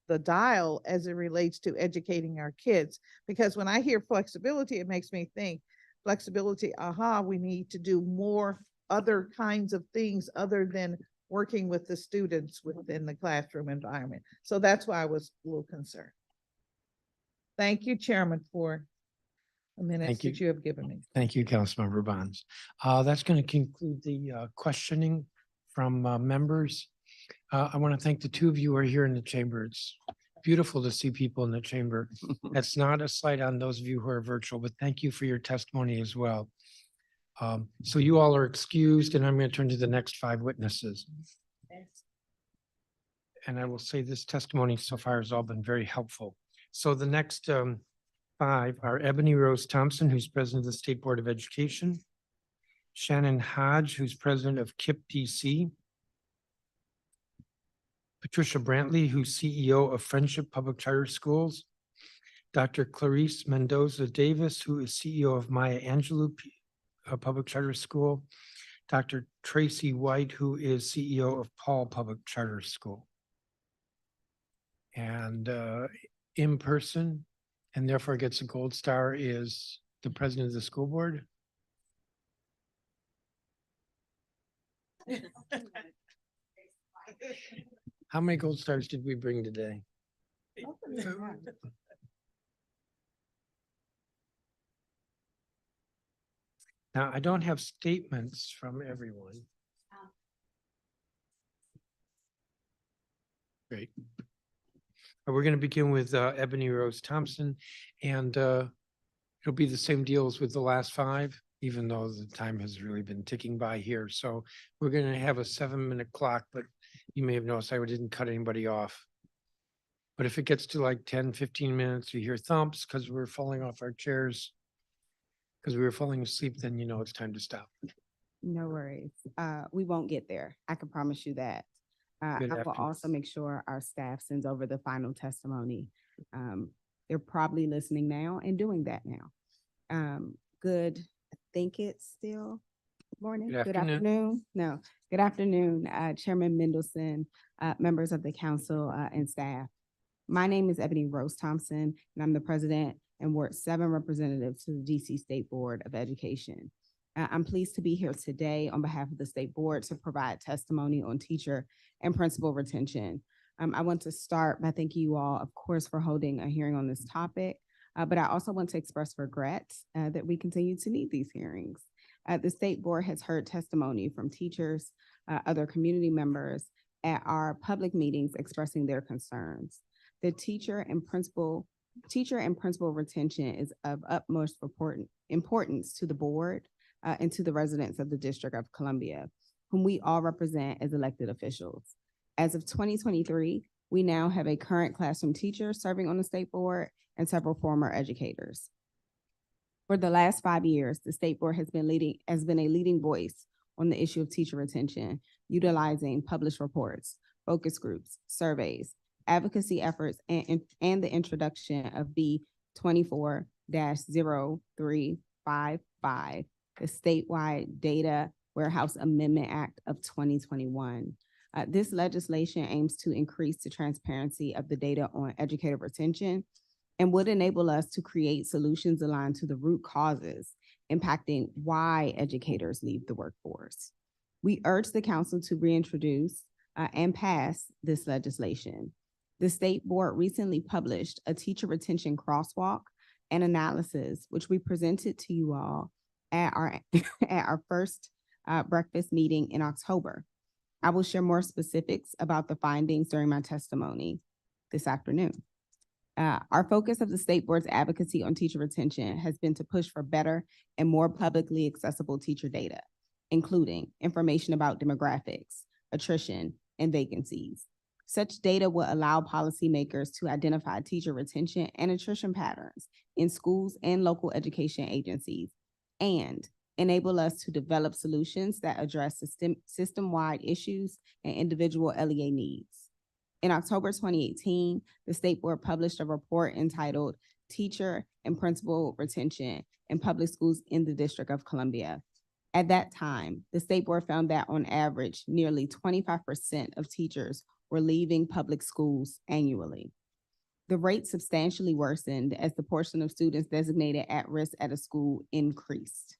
the dial as it relates to educating our kids. Because when I hear flexibility, it makes me think flexibility, we need to do more other kinds of things other than working with the students within the classroom environment. So that's why I was a little concerned. Thank you, Chairman, for the minutes Thank you. that you have given me. Thank you, Councilmember Bonds. That's going to conclude the questioning from members. I want to thank the two of you who are here in the chamber. It's beautiful to see people in the chamber. That's not a slight on those of you who are virtual, but thank you for your testimony as well. So you all are excused, and I'm going to turn to the next 5 witnesses. And I will say this testimony so far has all been very helpful. So the next 5 are Ebony Rose Thompson, who's president of the State Board of Education, Shannon Hodge, who's president of KIPP DC, Patricia Brantley, who's CEO of Friendship Public Charter Schools, Dr. Clarice Mendoza Davis, who is CEO of Maya Angelou Public Charter School, Dr. Tracy White, who is CEO of Paul Public Charter School. And in person, and therefore gets a gold star, is the president of the school board. How many gold stars did we bring today? Now, I don't have statements from everyone. Great. We're going to begin with Ebony Rose Thompson, and it'll be the same deal as with the last 5, even though the time has really been ticking by here. So we're going to have a 7-minute clock, but you may have noticed I didn't cut anybody off. But if it gets to like 10, 15 minutes, you hear thumps because we're falling off our chairs, because we were falling asleep, then you know it's time to stop. No worries. We won't get there. I can promise you that. I Good will afternoon. also make sure our staff sends over the final testimony. They're probably listening now and doing that now. Good. I think it's still morning. Good afternoon. Afternoon. No, good afternoon, Chairman Mendelson, members of the council and staff. My name is Ebony Rose Thompson, and I'm the president and Ward 7 representative to the DC State Board of Education. I'm pleased to be here today on behalf of the State Board to provide testimony on teacher and principal retention. I want to start by thanking you all, of course, for holding a hearing on this topic, but I also want to express regret that we continue to need these hearings. The State Board has heard testimony from teachers, other community members at our public meetings expressing their concerns. The teacher and principal retention is of utmost importance to the board and to the residents of the District of Columbia, whom we all represent as elected officials. As of 2023, we now have a current classroom teacher serving on the State Board and several former educators. For the last 5 years, the State Board has been a leading voice on the issue of teacher retention, utilizing published reports, focus groups, surveys, advocacy efforts, and the introduction of B 24-0355, the statewide Data Warehouse Amendment Act of 2021. This legislation aims to increase the transparency of the data on educator retention and would enable us to create solutions aligned to the root causes impacting why educators leave the workforce. We urge the council to reintroduce and pass this legislation. The State Board recently published a teacher retention crosswalk and analysis, which we presented to you all at our first breakfast meeting in October. I will share more specifics about the findings during my testimony this afternoon. Our focus of the State Board's advocacy on teacher retention has been to push for better and more publicly accessible teacher data, including information about demographics, attrition, and vacancies. Such data will allow policymakers to identify teacher retention and attrition patterns in schools and local education agencies, and enable us to develop solutions that address system-wide issues and individual LEA needs. In October 2018, the State Board published a report entitled Teacher and Principal Retention in Public Schools in the District of Columbia. At that time, the State Board found that on average, nearly 25% of teachers were leaving public schools annually. The rate substantially worsened as the portion of students designated at risk at a school increased.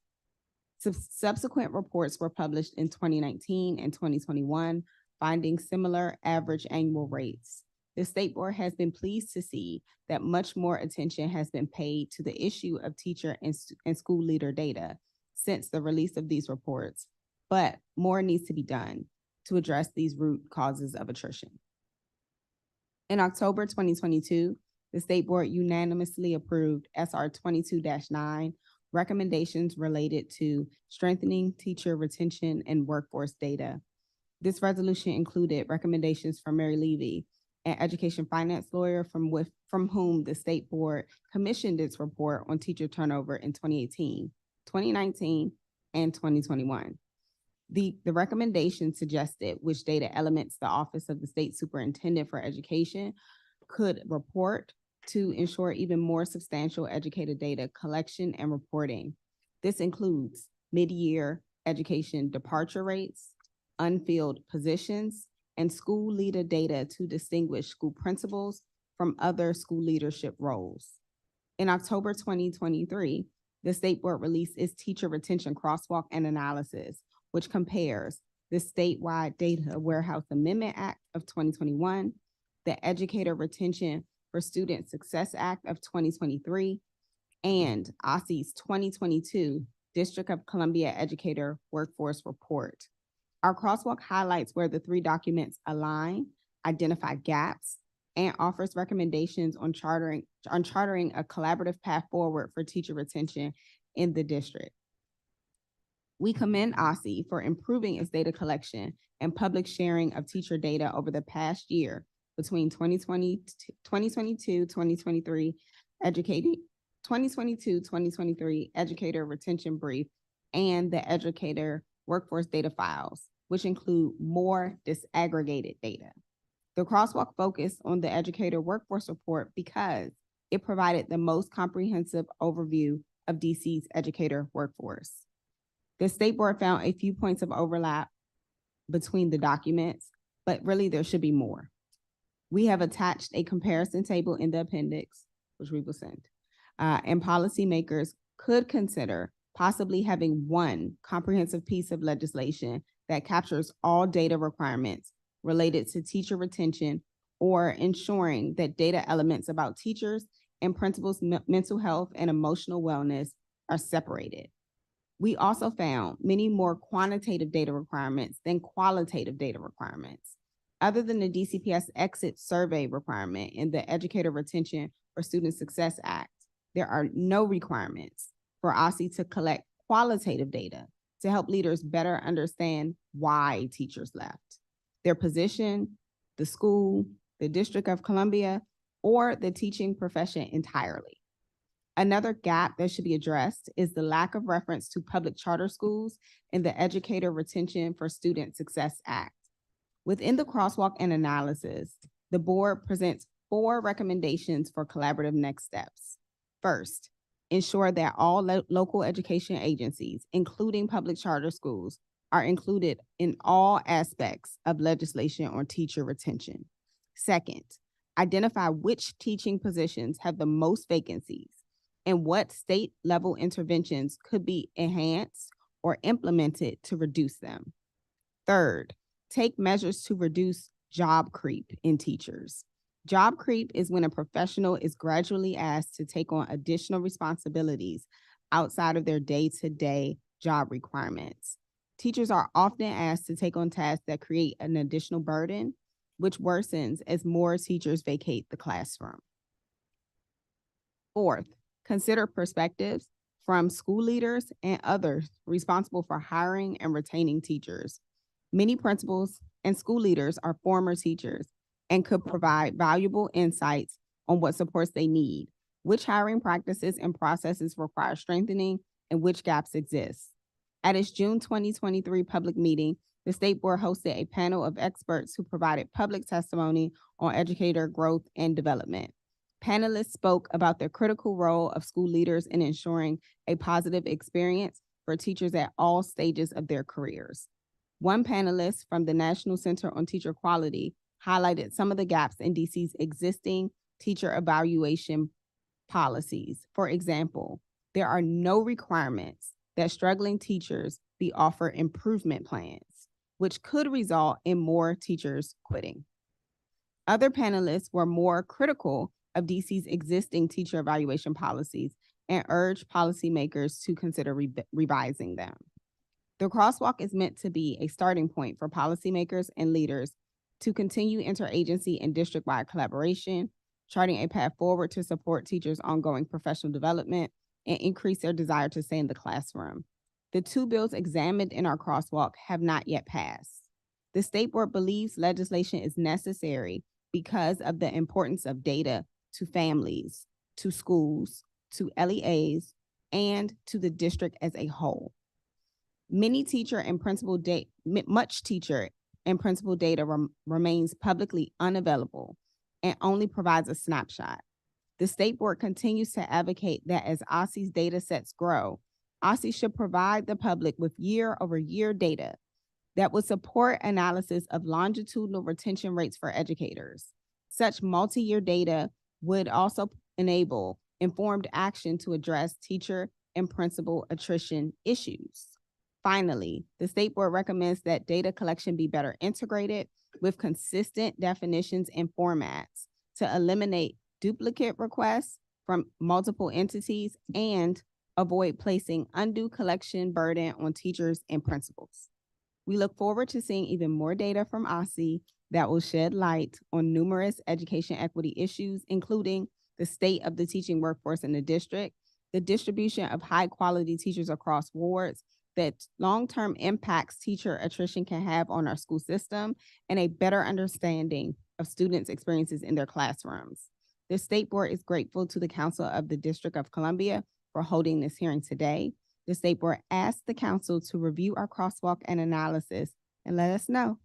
Subsequent reports were published in 2019 and 2021, finding similar average annual rates. The State Board has been pleased to see that much more attention has been paid to the issue of teacher and school leader data since the release of these reports, but more needs to be done to address these root causes of attrition. In October 2022, the State Board unanimously approved SR 22-9, recommendations related to strengthening teacher retention and workforce data. This resolution included recommendations from Mary Levy, an education finance lawyer from whom the State Board commissioned its report on teacher turnover in 2018, 2019, and 2021. The recommendation suggested which data elements the Office of the State Superintendent for Education could report to ensure even more substantial educator data collection and reporting. This includes mid-year education departure rates, unfilled positions, and school leader data to distinguish school principals from other school leadership roles. In October 2023, the State Board released its Teacher Retention Crosswalk and Analysis, which compares the statewide Data Warehouse Amendment Act of 2021, the Educator Retention for Student Success Act of 2023, and OSSE's 2022 District of Columbia Educator Workforce Report. Our crosswalk highlights where the three documents align, identify gaps, and offers recommendations on chartering a collaborative path forward for teacher retention in the district. We commend OSSE for improving its data collection and public sharing of teacher data over the past year between 2022-2023 Educator Retention Brief and the Educator Workforce Data Files, which include more disaggregated data. The crosswalk focused on the Educator Workforce Report because it provided the most comprehensive overview of DC's educator workforce. The State Board found a few points of overlap between the documents, but really there should be more. We have attached a comparison table in the appendix, which we will send, and policymakers could consider possibly having one comprehensive piece of legislation that captures all data requirements related to teacher retention or ensuring that data elements about teachers and principals' mental health and emotional wellness are separated. We also found many more quantitative data requirements than qualitative data requirements. Other than the DCPS exit survey requirement in the Educator Retention for Student Success Act, there are no requirements for OSSE to collect qualitative data to help leaders better understand why teachers left, their position, the school, the District of Columbia, or the teaching profession entirely. Another gap that should be addressed is the lack of reference to public charter schools in the Educator Retention for Student Success Act. Within the crosswalk and analysis, the board presents 4 recommendations for collaborative next steps. First, ensure that all local education agencies, including public charter schools, are included in all aspects of legislation on teacher retention. Second, identify which teaching positions have the most vacancies and what state-level interventions could be enhanced or implemented to reduce them. Third, take measures to reduce job creep in teachers. Job creep is when a professional is gradually asked to take on additional responsibilities outside of their day-to-day job requirements. Teachers are often asked to take on tasks that create an additional burden, which worsens as more teachers vacate the classroom. Fourth, consider perspectives from school leaders and others responsible for hiring and retaining teachers. Many principals and school leaders are former teachers and could provide valuable insights on what supports they need, which hiring practices and processes require strengthening, and which gaps exist. At its June 2023 public meeting, the State Board hosted a panel of experts who provided public testimony on educator growth and development. Panelists spoke about the critical role of school leaders in ensuring a positive experience for teachers at all stages of their careers. One panelist from the National Center on Teacher Quality highlighted some of the gaps in DC's existing teacher evaluation policies. For example, there are no requirements that struggling teachers be offered improvement plans, which could result in more teachers quitting. Other panelists were more critical of DC's existing teacher evaluation policies and urged policymakers to consider revising them. The crosswalk is meant to be a starting point for policymakers and leaders to continue interagency and district-wide collaboration, charting a path forward to support teachers' ongoing professional development and increase their desire to stay in the classroom. The two bills examined in our crosswalk have not yet passed. The State Board believes legislation is necessary because of the importance of data to families, to schools, to LEAs, and to the district as a whole. Much teacher and principal data remains publicly unavailable and only provides a snapshot. The State Board continues to advocate that as OSSE's data sets grow, OSSE should provide the public with year-over-year data that would support analysis of longitudinal retention rates for educators. Such multi-year data would also enable informed action to address teacher and principal attrition issues. Finally, the State Board recommends that data collection be better integrated with consistent definitions and formats to eliminate duplicate requests from multiple entities and avoid placing undue collection burden on teachers and principals. We look forward to seeing even more data from OSSE that will shed light on numerous education equity issues, including the state of the teaching workforce in the district, the distribution of high-quality teachers across wards, that long-term impacts teacher attrition can have on our school system, and a better understanding of students' experiences in their classrooms. The State Board is grateful to the Council of the District of Columbia for holding this hearing today. The State Board asks the Council to review our crosswalk and analysis and let us know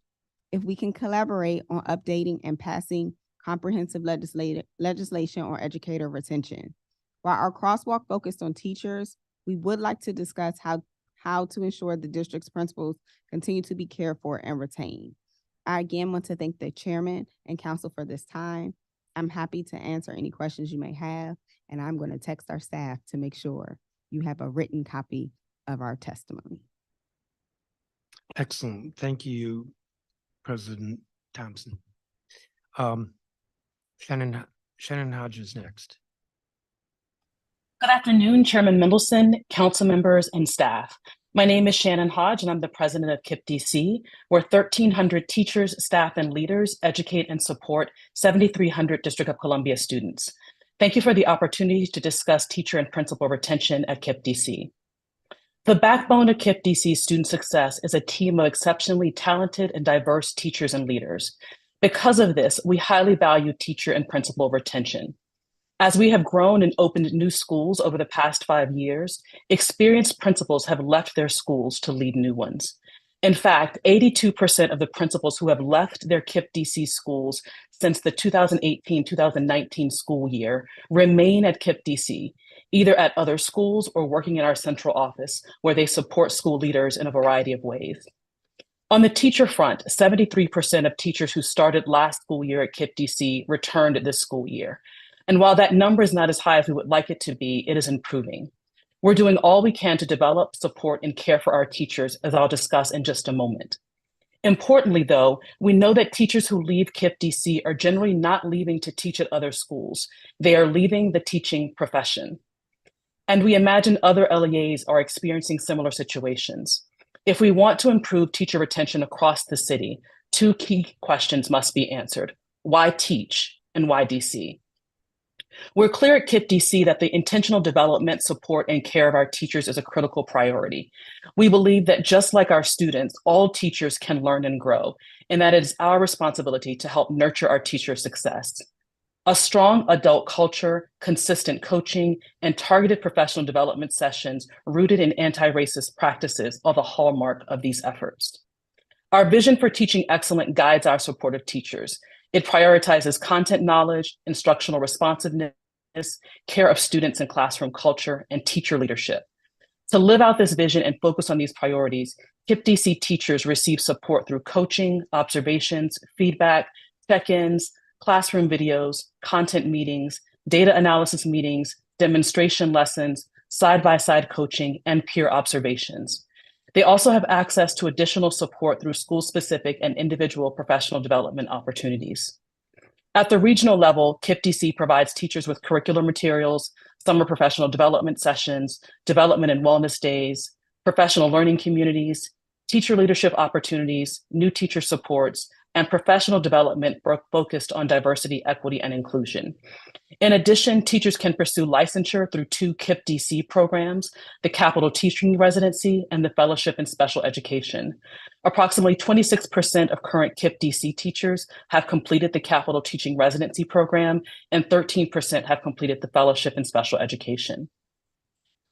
if we can collaborate on updating and passing comprehensive legislation on educator retention. While our crosswalk focused on teachers, we would like to discuss how to ensure the district's principals continue to be cared for and retained. I again want to thank the chairman and council for this time. I'm happy to answer any questions you may have, and I'm going to text our staff to make sure you have a written copy of our testimony. Excellent. Thank you, President Thompson. Shannon Hodges next. Good afternoon, Chairman Mendelson, council members, and staff. My name is Shannon Hodge, and I'm the president of KIPP DC, where 1,300 teachers, staff, and leaders educate and support 7,300 District of Columbia students. Thank you for the opportunity to discuss teacher and principal retention at KIPP DC. The backbone of KIPP DC's student success is a team of exceptionally talented and diverse teachers and leaders. Because of this, we highly value teacher and principal retention. As we have grown and opened new schools over the past 5 years, experienced principals have left their schools to lead new ones. In fact, 82% of the principals who have left their KIPP DC schools since the 2018-2019 school year remain at KIPP DC, either at other schools or working in our central office, where they support school leaders in a variety of ways. On the teacher front, 73% of teachers who started last school year at KIPP DC returned this school year. And while that number is not as high as we would like it to be, it is improving. We're doing all we can to develop, support, and care for our teachers, as I'll discuss in just a moment. Importantly, though, we know that teachers who leave KIPP DC are generally not leaving to teach at other schools. They are leaving the teaching profession. And we imagine other LEAs are experiencing similar situations. If we want to improve teacher retention across the city, 2 key questions must be answered. Why teach and why DC? We're clear at KIPP DC that the intentional development, support, and care of our teachers is a critical priority. We believe that just like our students, all teachers can learn and grow, and that it is our responsibility to help nurture our teacher success. A strong adult culture, consistent coaching, and targeted professional development sessions rooted in anti-racist practices are the hallmark of these efforts. Our vision for teaching excellence guides our support of teachers. It prioritizes content knowledge, instructional responsiveness, care of students and classroom culture, and teacher leadership. To live out this vision and focus on these priorities, KIPP DC teachers receive support through coaching, observations, feedback, check-ins, classroom videos, content meetings, data analysis meetings, demonstration lessons, side-by-side coaching, and peer observations. They also have access to additional support through school-specific and individual professional development opportunities. At the regional level, KIPP DC provides teachers with curricular materials, summer professional development sessions, development and wellness days, professional learning communities, teacher leadership opportunities, new teacher supports, and professional development focused on diversity, equity, and inclusion. In addition, teachers can pursue licensure through 2 KIPP DC programs, the Capital Teaching Residency and the Fellowship in Special Education. Approximately 26% of current KIPP DC teachers have completed the Capital Teaching Residency program, and 13% have completed the Fellowship in Special Education.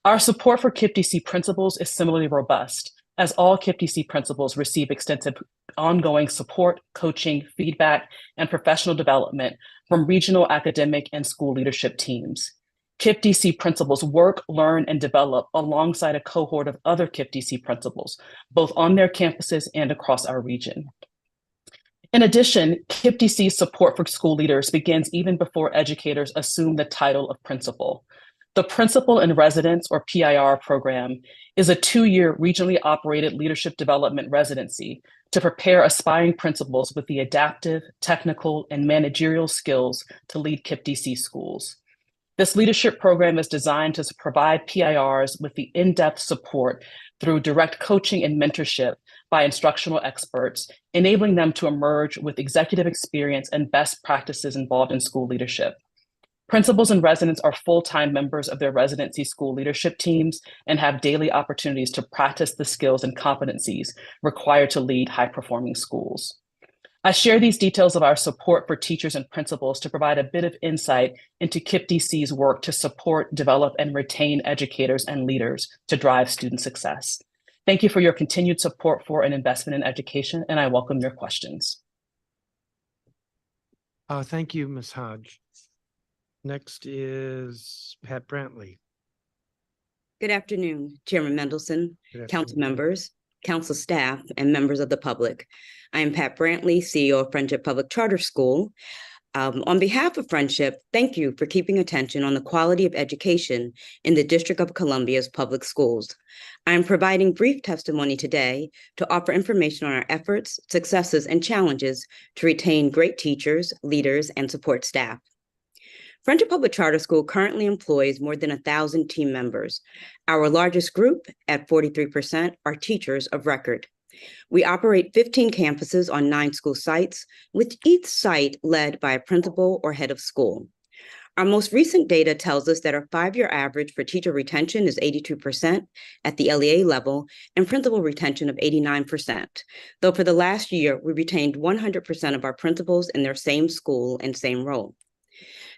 Our support for KIPP DC principals is similarly robust, as all KIPP DC principals receive extensive ongoing support, coaching, feedback, and professional development from regional academic and school leadership teams. KIPP DC principals work, learn, and develop alongside a cohort of other KIPP DC principals, both on their campuses and across our region. In addition, KIPP DC's support for school leaders begins even before educators assume the title of principal. The Principal in Residence, or PIR program, is a 2-year regionally operated leadership development residency to prepare aspiring principals with the adaptive, technical, and managerial skills to lead KIPP DC schools. This leadership program is designed to provide PIRs with the in-depth support through direct coaching and mentorship by instructional experts, enabling them to emerge with executive experience and best practices involved in school leadership. Principals and residents are full-time members of their residency school leadership teams and have daily opportunities to practice the skills and competencies required to lead high-performing schools. I share these details of our support for teachers and principals to provide a bit of insight into KIPP DC's work to support, develop, and retain educators and leaders to drive student success. Thank you for your continued support for and investment in education, and I welcome your questions. Thank you, Ms. Hodge. Next is Pat Brantley. Good afternoon, Chairman Mendelson, Good council afternoon. members, council staff, and members of the public. I am Pat Brantley, CEO of Friendship Public Charter School. On behalf of Friendship, thank you for keeping attention on the quality of education in the District of Columbia's public schools. I am providing brief testimony today to offer information on our efforts, successes, and challenges to retain great teachers, leaders, and support staff. Friendship Public Charter School currently employs more than 1,000 team members. Our largest group, at 43%, are teachers of record. We operate 15 campuses on 9 school sites, with each site led by a principal or head of school. Our most recent data tells us that our 5-year average for teacher retention is 82% at the LEA level and principal retention of 89%, though for the last year, we retained 100% of our principals in their same school and same role.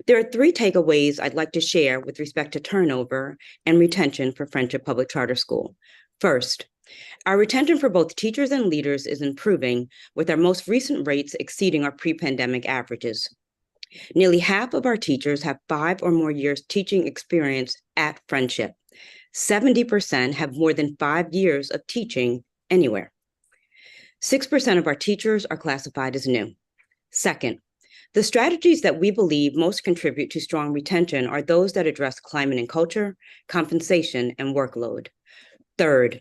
There are 3 takeaways I'd like to share with respect to turnover and retention for Friendship Public Charter School. First, our retention for both teachers and leaders is improving, with our most recent rates exceeding our pre-pandemic averages. Nearly half of our teachers have 5 or more years teaching experience at Friendship. 70% have more than 5 years of teaching anywhere. 6% of our teachers are classified as new. Second, the strategies that we believe most contribute to strong retention are those that address climate and culture, compensation, and workload. Third,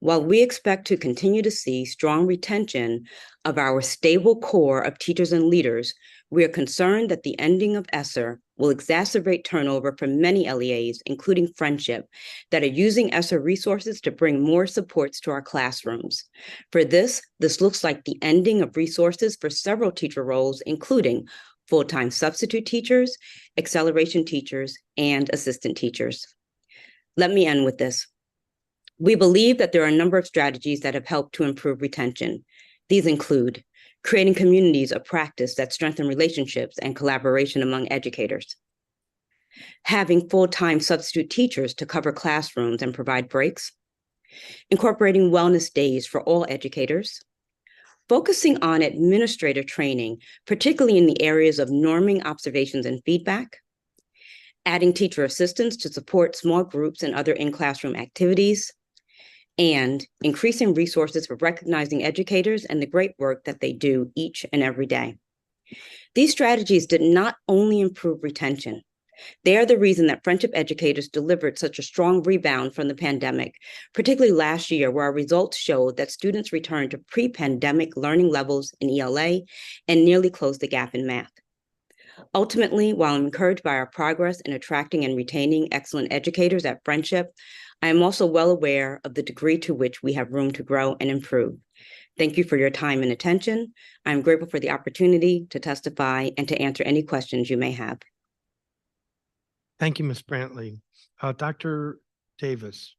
while we expect to continue to see strong retention of our stable core of teachers and leaders, we are concerned that the ending of ESSER will exacerbate turnover for many LEAs, including Friendship, that are using ESSER resources to bring more supports to our classrooms. For this looks like the ending of resources for several teacher roles, including full-time substitute teachers, acceleration teachers, and assistant teachers. Let me end with this. We believe that there are a number of strategies that have helped to improve retention. These include creating communities of practice that strengthen relationships and collaboration among educators, having full-time substitute teachers to cover classrooms and provide breaks, incorporating wellness days for all educators, focusing on administrator training, particularly in the areas of norming, observations, and feedback, adding teacher assistants to support small groups and other in-classroom activities, and increasing resources for recognizing educators and the great work that they do each and every day. These strategies did not only improve retention, they are the reason that Friendship Educators delivered such a strong rebound from the pandemic, particularly last year, where our results showed that students returned to pre-pandemic learning levels in ELA and nearly closed the gap in math. Ultimately, while I'm encouraged by our progress in attracting and retaining excellent educators at Friendship, I am also well aware of the degree to which we have room to grow and improve. Thank you for your time and attention. I'm grateful for the opportunity to testify and to answer any questions you may have. Thank you, Ms. Brantley. Dr. Davis.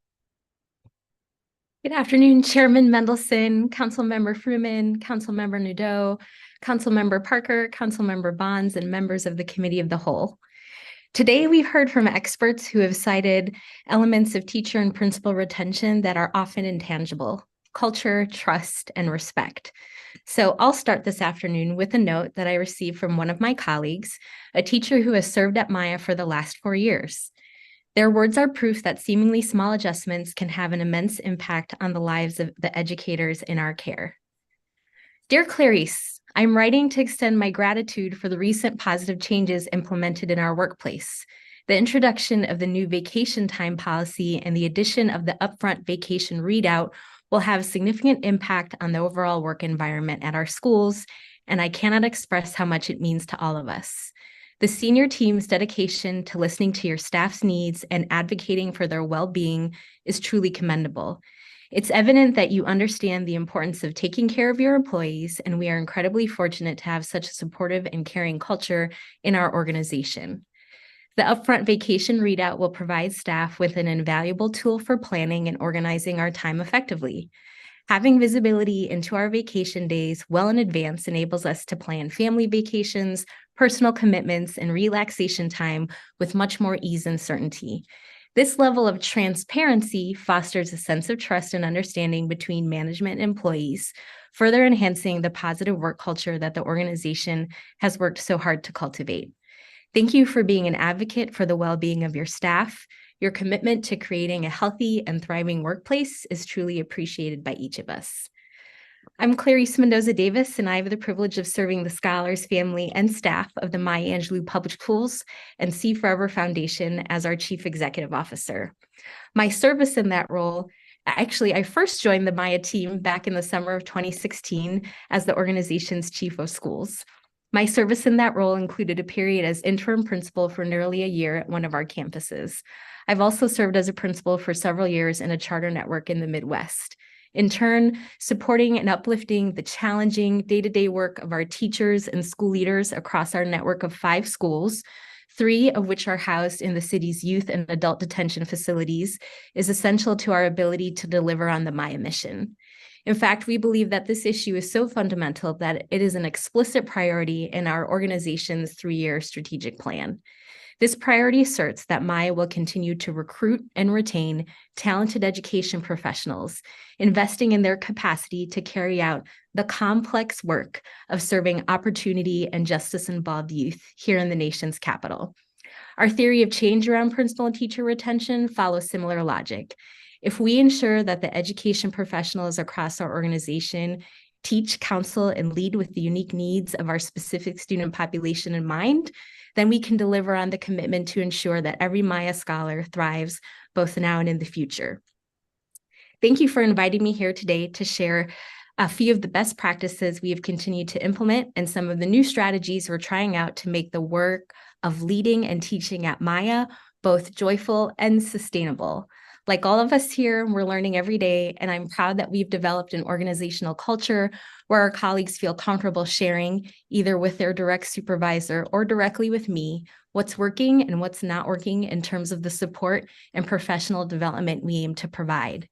Good afternoon, Chairman Mendelson, Councilmember Fruman, Councilmember Nadeau, Councilmember Parker, Councilmember Bonds, and members of the Committee of the Whole. Today, we've heard from experts who have cited elements of teacher and principal retention that are often intangible: culture, trust, and respect. So I'll start this afternoon with a note that I received from one of my colleagues, a teacher who has served at Maya for the last 4 years. Their words are proof that seemingly small adjustments can have an immense impact on the lives of the educators in our care. Dear Clarice, I'm writing to extend my gratitude for the recent positive changes implemented in our workplace. The introduction of the new vacation time policy and the addition of the upfront vacation readout will have significant impact on the overall work environment at our schools, and I cannot express how much it means to all of us. The senior team's dedication to listening to your staff's needs and advocating for their well-being is truly commendable. It's evident that you understand the importance of taking care of your employees, and we are incredibly fortunate to have such a supportive and caring culture in our organization. The upfront vacation readout will provide staff with an invaluable tool for planning and organizing our time effectively. Having visibility into our vacation days well in advance enables us to plan family vacations, personal commitments, and relaxation time with much more ease and certainty. This level of transparency fosters a sense of trust and understanding between management and employees, further enhancing the positive work culture that the organization has worked so hard to cultivate. Thank you for being an advocate for the well-being of your staff. Your commitment to creating a healthy and thriving workplace is truly appreciated by each of us. I'm Clarice Mendoza Davis, and I have the privilege of serving the scholars, family, and staff of the Maya Angelou Public Schools and See Forever Foundation as our Chief Executive Officer. My service in that role, actually, I first joined the Maya team back in the summer of 2016 as the organization's Chief of Schools. My service in that role included a period as interim principal for nearly a year at one of our campuses. I've also served as a principal for several years in a charter network in the Midwest. In turn, supporting and uplifting the challenging day-to-day work of our teachers and school leaders across our network of 5 schools, 3 of which are housed in the city's youth and adult detention facilities, is essential to our ability to deliver on the Maya mission. In fact, we believe that this issue is so fundamental that it is an explicit priority in our organization's 3-year strategic plan. This priority asserts that Maya will continue to recruit and retain talented education professionals, investing in their capacity to carry out the complex work of serving opportunity and justice-involved youth here in the nation's capital. Our theory of change around principal and teacher retention follows similar logic. If we ensure that the education professionals across our organization teach, counsel, and lead with the unique needs of our specific student population in mind, then we can deliver on the commitment to ensure that every Maya scholar thrives both now and in the future. Thank you for inviting me here today to share a few of the best practices we have continued to implement and some of the new strategies we're trying out to make the work of leading and teaching at Maya both joyful and sustainable. Like all of us here, we're learning every day, and I'm proud that we've developed an organizational culture where our colleagues feel comfortable sharing, either with their direct supervisor or directly with me, what's working and what's not working in terms of the support and professional development we aim to provide.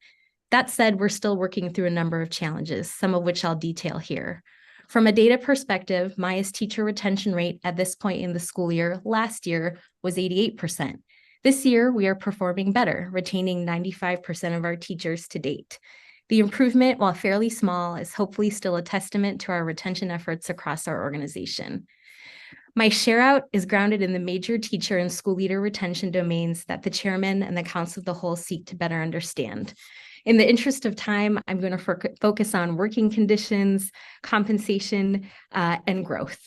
That said, we're still working through a number of challenges, some of which I'll detail here. From a data perspective, Maya's teacher retention rate at this point in the school year last year was 88%. This year, we are performing better, retaining 95% of our teachers to date. The improvement, while fairly small, is hopefully still a testament to our retention efforts across our organization. My share out is grounded in the major teacher and school leader retention domains that the chairman and the council of the whole seek to better understand. In the interest of time, I'm going to focus on working conditions, compensation, and growth.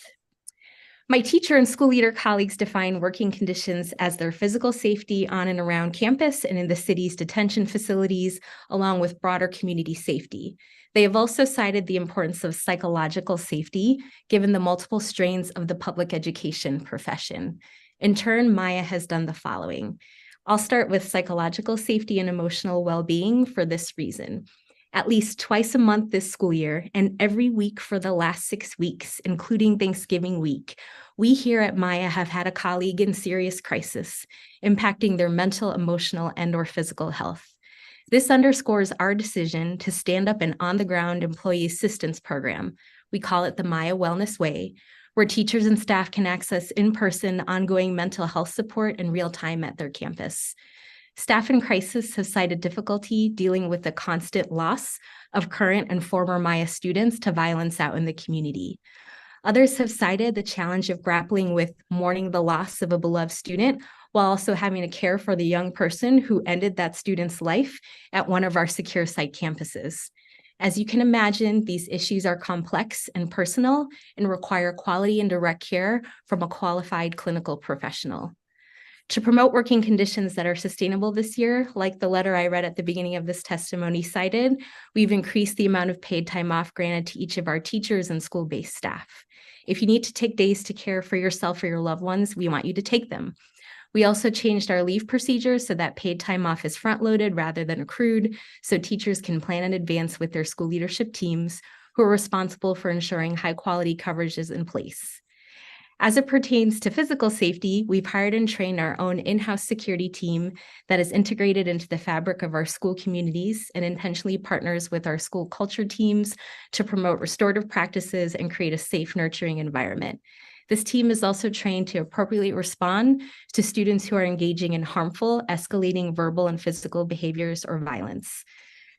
My teacher and school leader colleagues define working conditions as their physical safety on and around campus and in the city's detention facilities, along with broader community safety. They have also cited the importance of psychological safety, given the multiple strains of the public education profession. In turn, Maya has done the following. I'll start with psychological safety and emotional well-being for this reason. At least twice a month this school year and every week for the last 6 weeks, including Thanksgiving week, we here at Maya have had a colleague in serious crisis, impacting their mental, emotional, and/or physical health. This underscores our decision to stand up an on-the-ground employee assistance program. We call it the Maya Wellness Way, where teachers and staff can access in-person ongoing mental health support in real time at their campus. Staff in crisis have cited difficulty dealing with the constant loss of current and former Maya students to violence out in the community. Others have cited the challenge of grappling with mourning the loss of a beloved student while also having to care for the young person who ended that student's life at one of our secure site campuses. As you can imagine, these issues are complex and personal and require quality and direct care from a qualified clinical professional. To promote working conditions that are sustainable this year, like the letter I read at the beginning of this testimony cited, we've increased the amount of paid time off granted to each of our teachers and school-based staff. If you need to take days to care for yourself or your loved ones, we want you to take them. We also changed our leave procedures so that paid time off is front-loaded rather than accrued, so teachers can plan in advance with their school leadership teams who are responsible for ensuring high-quality coverage is in place. As it pertains to physical safety, we've hired and trained our own in-house security team that is integrated into the fabric of our school communities and intentionally partners with our school culture teams to promote restorative practices and create a safe, nurturing environment. This team is also trained to appropriately respond to students who are engaging in harmful, escalating verbal and physical behaviors or violence.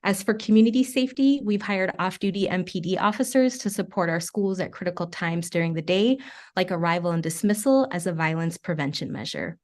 As for community safety, we've hired off-duty MPD officers to support our schools at critical times during the day, like arrival and dismissal as a violence prevention measure.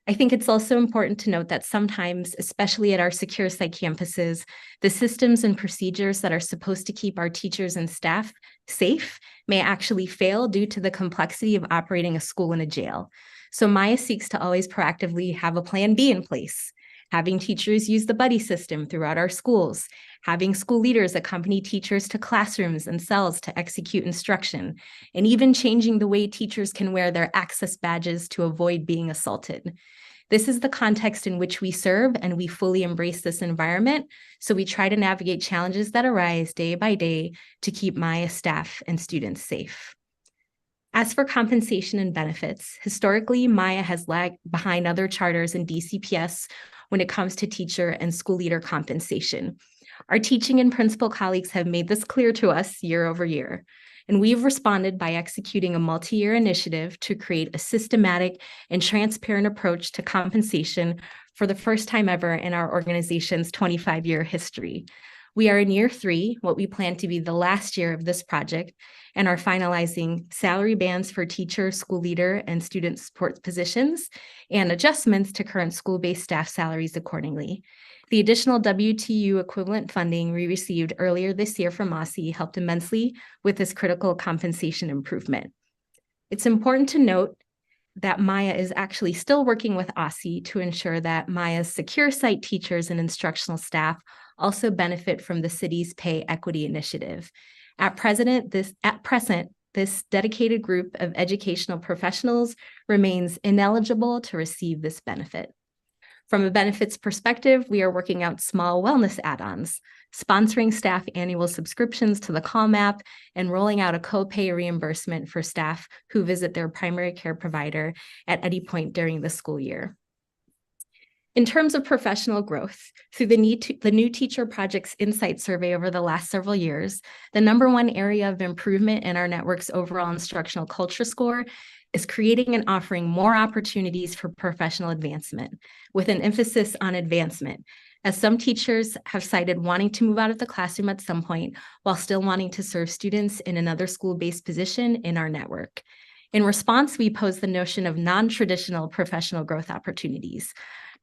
I think it's also important to note that sometimes, especially at our secure site campuses, the systems and procedures that are supposed to keep our teachers and staff safe may actually fail due to the complexity of operating a school and a jail. So Maya seeks to always proactively have a plan B in place. Having teachers use the buddy system throughout our schools, having school leaders accompany teachers to classrooms and cells to execute instruction, and even changing the way teachers can wear their access badges to avoid being assaulted. This is the context in which we serve, and we fully embrace this environment, so we try to navigate challenges that arise day by day to keep Maya staff and students safe. As for compensation and benefits, historically, Maya has lagged behind other charters in DCPS when it comes to teacher and school leader compensation. Our teaching and principal colleagues have made this clear to us year over year, and we've responded by executing a multi-year initiative to create a systematic and transparent approach to compensation for the first time ever in our organization's 25-year history. We are in year 3, what we plan to be the last year of this project, and are finalizing salary bands for teacher, school leader, and student support positions, and adjustments to current school-based staff salaries accordingly. The additional WTU equivalent funding we received earlier this year from OSSI helped immensely with this critical compensation improvement. It's important to note that Maya is actually still working with OSSI to ensure that Maya's secure site teachers and instructional staff also benefit from the city's pay equity initiative. At present, this dedicated group of educational professionals remains ineligible to receive this benefit. From a benefits perspective, we are working out small wellness add-ons, sponsoring staff annual subscriptions to the Calm app, and rolling out a co-pay reimbursement for staff who visit their primary care provider at any point during the school year. In terms of professional growth, through the New Teacher Project's Insight Survey over the last several years, the #1 area of improvement in our network's overall instructional culture score is creating and offering more opportunities for professional advancement, with an emphasis on advancement, as some teachers have cited wanting to move out of the classroom at some point while still wanting to serve students in another school-based position in our network. In response, we pose the notion of non-traditional professional growth opportunities.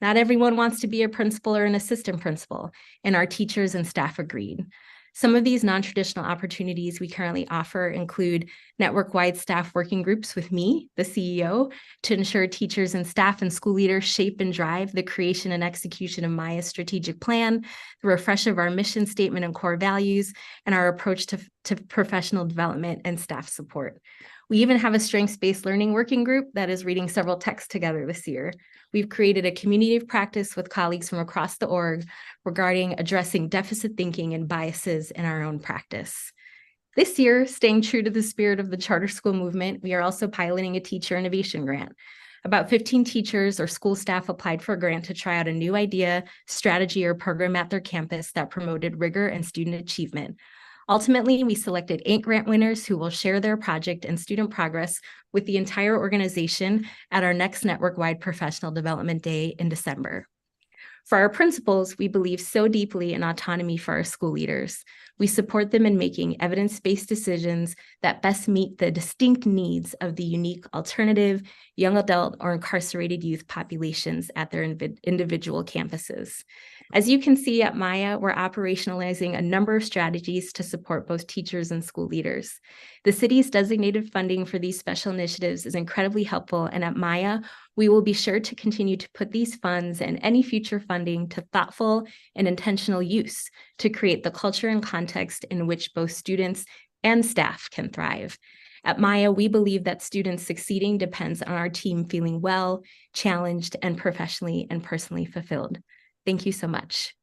Not everyone wants to be a principal or an assistant principal, and our teachers and staff agreed. Some of these non-traditional opportunities we currently offer include network-wide staff working groups with me, the CEO, to ensure teachers and staff and school leaders shape and drive the creation and execution of Maya's strategic plan, the refresh of our mission statement and core values, and our approach to professional development and staff support. We even have a strengths-based learning working group that is reading several texts together this year. We've created a community of practice with colleagues from across the org regarding addressing deficit thinking and biases in our own practice. This year, staying true to the spirit of the charter school movement, we are also piloting a teacher innovation grant. About 15 teachers or school staff applied for a grant to try out a new idea, strategy, or program at their campus that promoted rigor and student achievement. Ultimately, we selected 8 grant winners who will share their project and student progress with the entire organization at our next network-wide professional development day in December. For our principals, we believe so deeply in autonomy for our school leaders. We support them in making evidence-based decisions that best meet the distinct needs of the unique alternative, young adult, or incarcerated youth populations at their individual campuses. As you can see at Maya, we're operationalizing a number of strategies to support both teachers and school leaders. The city's designated funding for these special initiatives is incredibly helpful, and at Maya, we will be sure to continue to put these funds and any future funding to thoughtful and intentional use to create the culture and context in which both students and staff can thrive. At Maya, we believe that students succeeding depends on our team feeling well, challenged, and professionally and personally fulfilled. Thank you so much.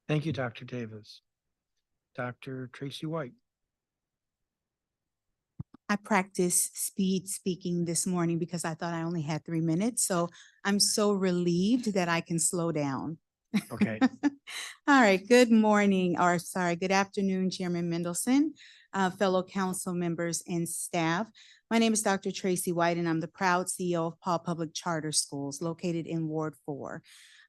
Thank you, Dr. Davis. Dr. Tracy White. I practiced speed speaking this morning because I thought I only had 3 minutes. So I'm so relieved that I can slow down. Okay. All right. Good morning, or sorry, good afternoon, Chairman Mendelson, fellow council members and staff. My name is Dr. Tracy White, and I'm the proud CEO of Paul Public Charter Schools located in Ward 4.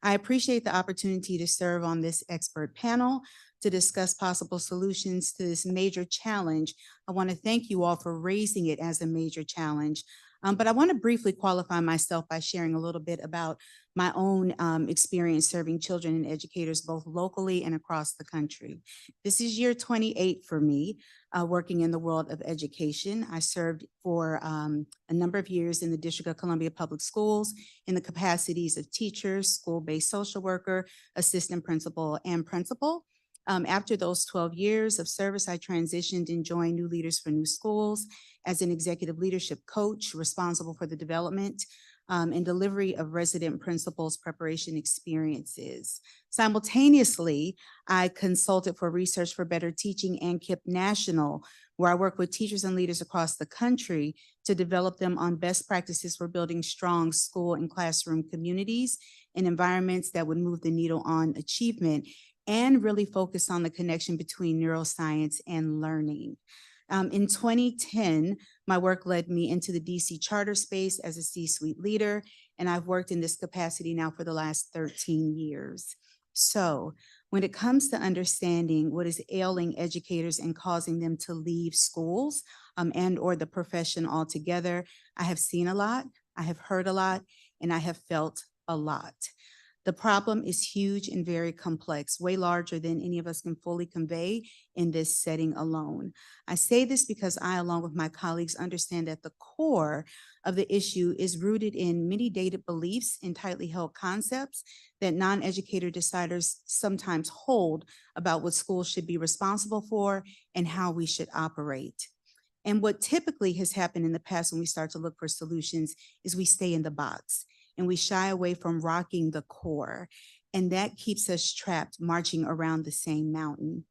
I appreciate the opportunity to serve on this expert panel to discuss possible solutions to this major challenge. I want to thank you all for raising it as a major challenge. But I want to briefly qualify myself by sharing a little bit about my own experience serving children and educators both locally and across the country. This is year 28 for me, working in the world of education. I served for a number of years in the District of Columbia Public Schools in the capacities of teacher, school-based social worker, assistant principal, and principal. After those 12 years of service, I transitioned and joined New Leaders for New Schools as an executive leadership coach responsible for the development and delivery of resident principals preparation experiences. Simultaneously, I consulted for Research for Better Teaching and KIPP National, where I work with teachers and leaders across the country to develop them on best practices for building strong school and classroom communities and environments that would move the needle on achievement and really focus on the connection between neuroscience and learning. In 2010, my work led me into the DC charter space as a C-suite leader, and I've worked in this capacity now for the last 13 years. So when it comes to understanding what is ailing educators and causing them to leave schools and or the profession altogether, I have seen a lot, I have heard a lot, and I have felt a lot. The problem is huge and very complex, way larger than any of us can fully convey in this setting alone. I say this because I, along with my colleagues, understand that the core of the issue is rooted in many dated beliefs and tightly held concepts that non-educator deciders sometimes hold about what schools should be responsible for and how we should operate. And what typically has happened in the past when we start to look for solutions is we stay in the box and we shy away from rocking the core. And that keeps us trapped marching around the same mountain.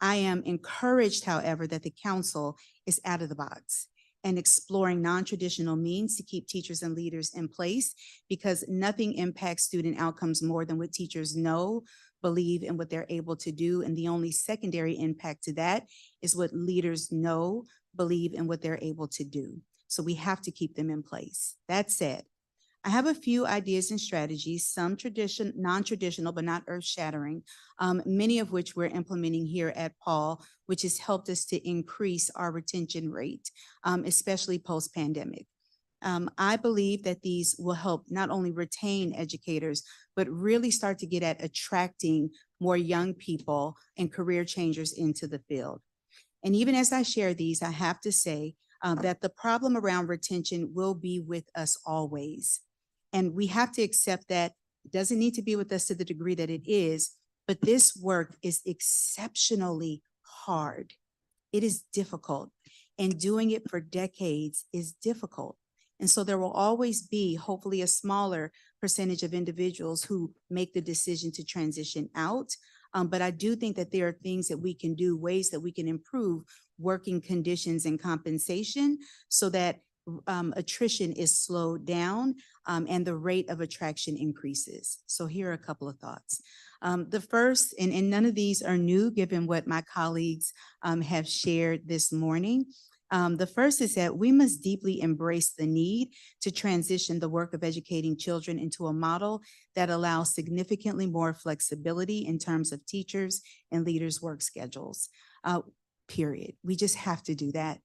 I am encouraged, however, that the council is out of the box and exploring non-traditional means to keep teachers and leaders in place, because nothing impacts student outcomes more than what teachers know, believe, and what they're able to do. And the only secondary impact to that is what leaders know, believe, and what they're able to do. So we have to keep them in place. That said, I have a few ideas and strategies, some non-traditional, but not earth-shattering, many of which we're implementing here at Paul, which has helped us to increase our retention rate, especially post-pandemic. I believe that these will help not only retain educators, but really start to get at attracting more young people and career changers into the field. And even as I share these, I have to say that the problem around retention will be with us always. And we have to accept that it doesn't need to be with us to the degree that it is, but this work is exceptionally hard. It is difficult, and doing it for decades is difficult. And so there will always be, hopefully, a smaller percentage of individuals who make the decision to transition out. But I do think that there are things that we can do, ways that we can improve working conditions and compensation so that attrition is slowed down and the rate of attraction increases. So here are a couple of thoughts. The first, and none of these are new given what my colleagues have shared this morning. The first is that we must deeply embrace the need to transition the work of educating children into a model that allows significantly more flexibility in terms of teachers and leaders' work schedules. Period. We just have to do that.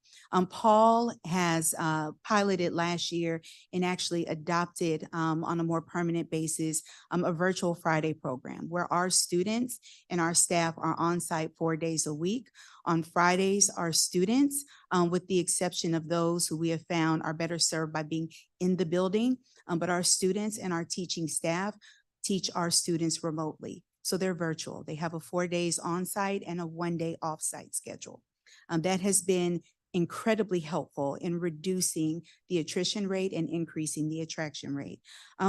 Paul has piloted last year and actually adopted on a more permanent basis a virtual Friday program where our students and our staff are on site 4 days a week. On Fridays, our students, with the exception of those who we have found are better served by being in the building, but our students and our teaching staff teach our students remotely. So they're virtual. They have a 4 days on-site and a 1 day off-site schedule. That has been incredibly helpful in reducing the attrition rate and increasing the attraction rate.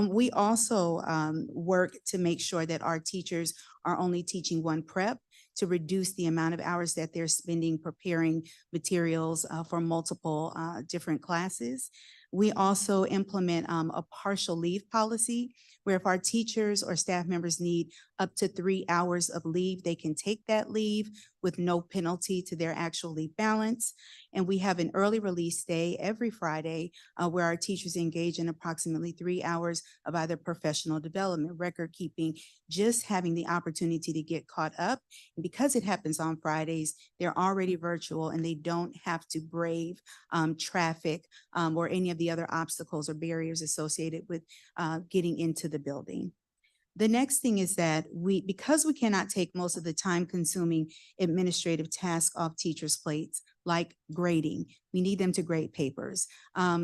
We also work to make sure that our teachers are only teaching one prep to reduce the amount of hours that they're spending preparing materials for multiple different classes. We also implement a partial leave policy where if our teachers or staff members need up to 3 hours of leave, they can take that leave with no penalty to their actual leave balance. And we have an early release day every Friday where our teachers engage in approximately 3 hours of either professional development, record keeping, just having the opportunity to get caught up. And because it happens on Fridays, they're already virtual and they don't have to brave traffic or any of the other obstacles or barriers associated with getting into the building. The next thing is that because we cannot take most of the time-consuming administrative tasks off teachers' plates, like grading, we need them to grade papers,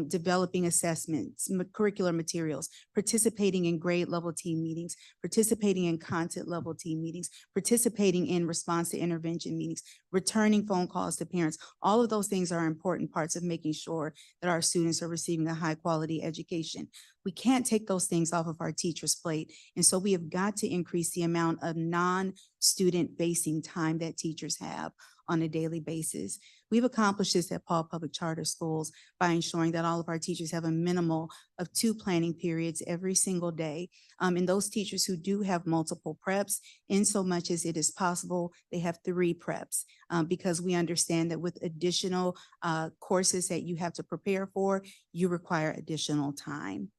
developing assessments, curricular materials, participating in grade level team meetings, participating in content level team meetings, participating in response to intervention meetings, returning phone calls to parents. All of those things are important parts of making sure that our students are receiving a high quality education. We can't take those things off of our teachers' plate. And so we have got to increase the amount of non-student facing time that teachers have on a daily basis. We've accomplished this at Paul Public Charter Schools by ensuring that all of our teachers have a minimal of 2 planning periods every single day. And those teachers who do have multiple preps, in so much as it is possible, they have 3 preps because we understand that with additional courses that you have to prepare for, you require additional time.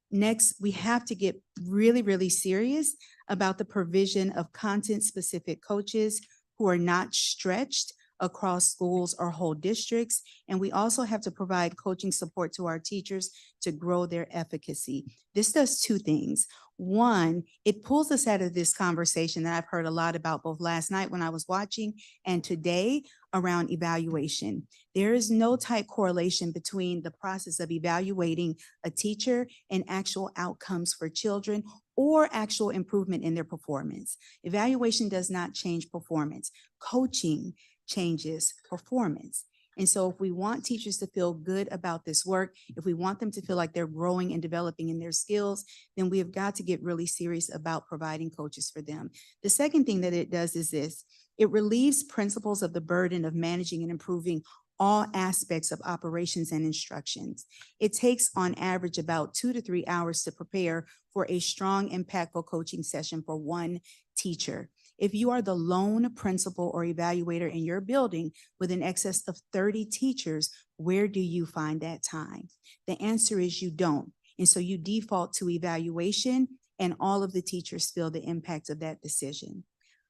Next, we have to get really, really serious about the provision of content-specific coaches who are not stretched across schools or whole districts. And we also have to provide coaching support to our teachers to grow their efficacy. This does 2 things. One, it pulls us out of this conversation that I've heard a lot about both last night when I was watching and today around evaluation. There is no tight correlation between the process of evaluating a teacher and actual outcomes for children or actual improvement in their performance. Evaluation does not change performance. Coaching changes performance. And so if we want teachers to feel good about this work, if we want them to feel like they're growing and developing in their skills, then we have got to get really serious about providing coaches for them. The second thing that it does is this: it relieves principals of the burden of managing and improving all aspects of operations and instructions. It takes on average about 2 to 3 hours to prepare for a strong, impactful coaching session for one teacher. If you are the lone principal or evaluator in your building with an excess of 30 teachers, where do you find that time? The answer is you don't. And so you default to evaluation, and all of the teachers feel the impact of that decision.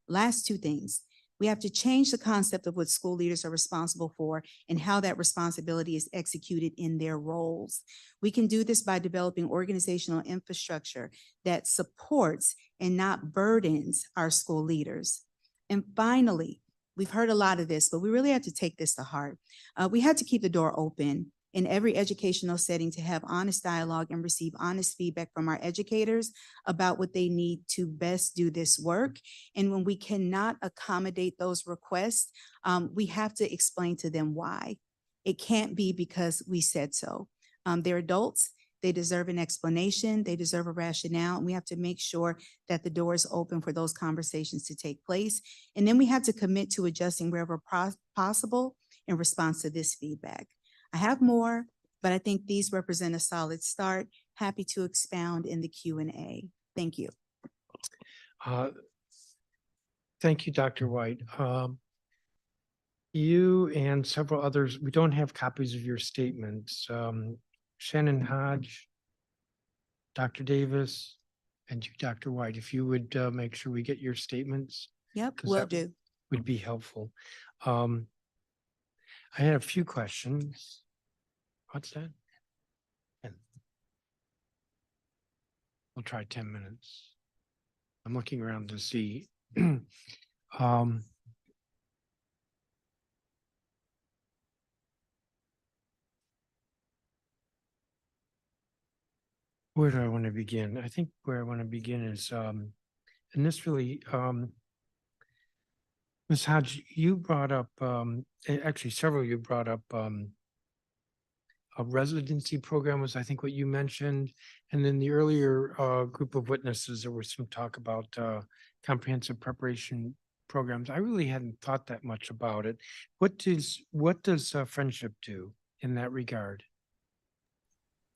Last two things. We have to change the concept of what school leaders are responsible for and how that responsibility is executed in their roles. We can do this by developing organizational infrastructure that supports and not burdens our school leaders. And finally, we've heard a lot of this, but we really have to take this to heart. We have to keep the door open in every educational setting to have honest dialogue and receive honest feedback from our educators about what they need to best do this work. And when we cannot accommodate those requests, we have to explain to them why. It can't be because we said so. They're adults. They deserve an explanation. They deserve a rationale. And we have to make sure that the door is open for those conversations to take place. And then we have to commit to adjusting wherever possible in response to this feedback. I have more, but I think these represent a solid start. Happy to expound in the Q&A. Thank you. Thank you, Dr. White. You and several others, we don't have copies of your statements. Shannon Hodge, Dr. Davis, and you, Dr. White, if you would make sure we get your statements. Yep, 'cause will that do. Would be helpful. I had a few questions. What's that? 10. We'll try 10 minutes. I'm looking around to see. Where do I want to begin? I think where I want to begin is, and this really, Ms. Hodge, you brought up, actually several of you brought up a residency program was, I think, what you mentioned. And then the earlier group of witnesses, there was some talk about comprehensive preparation programs. I really hadn't thought that much about it. What does Friendship do in that regard?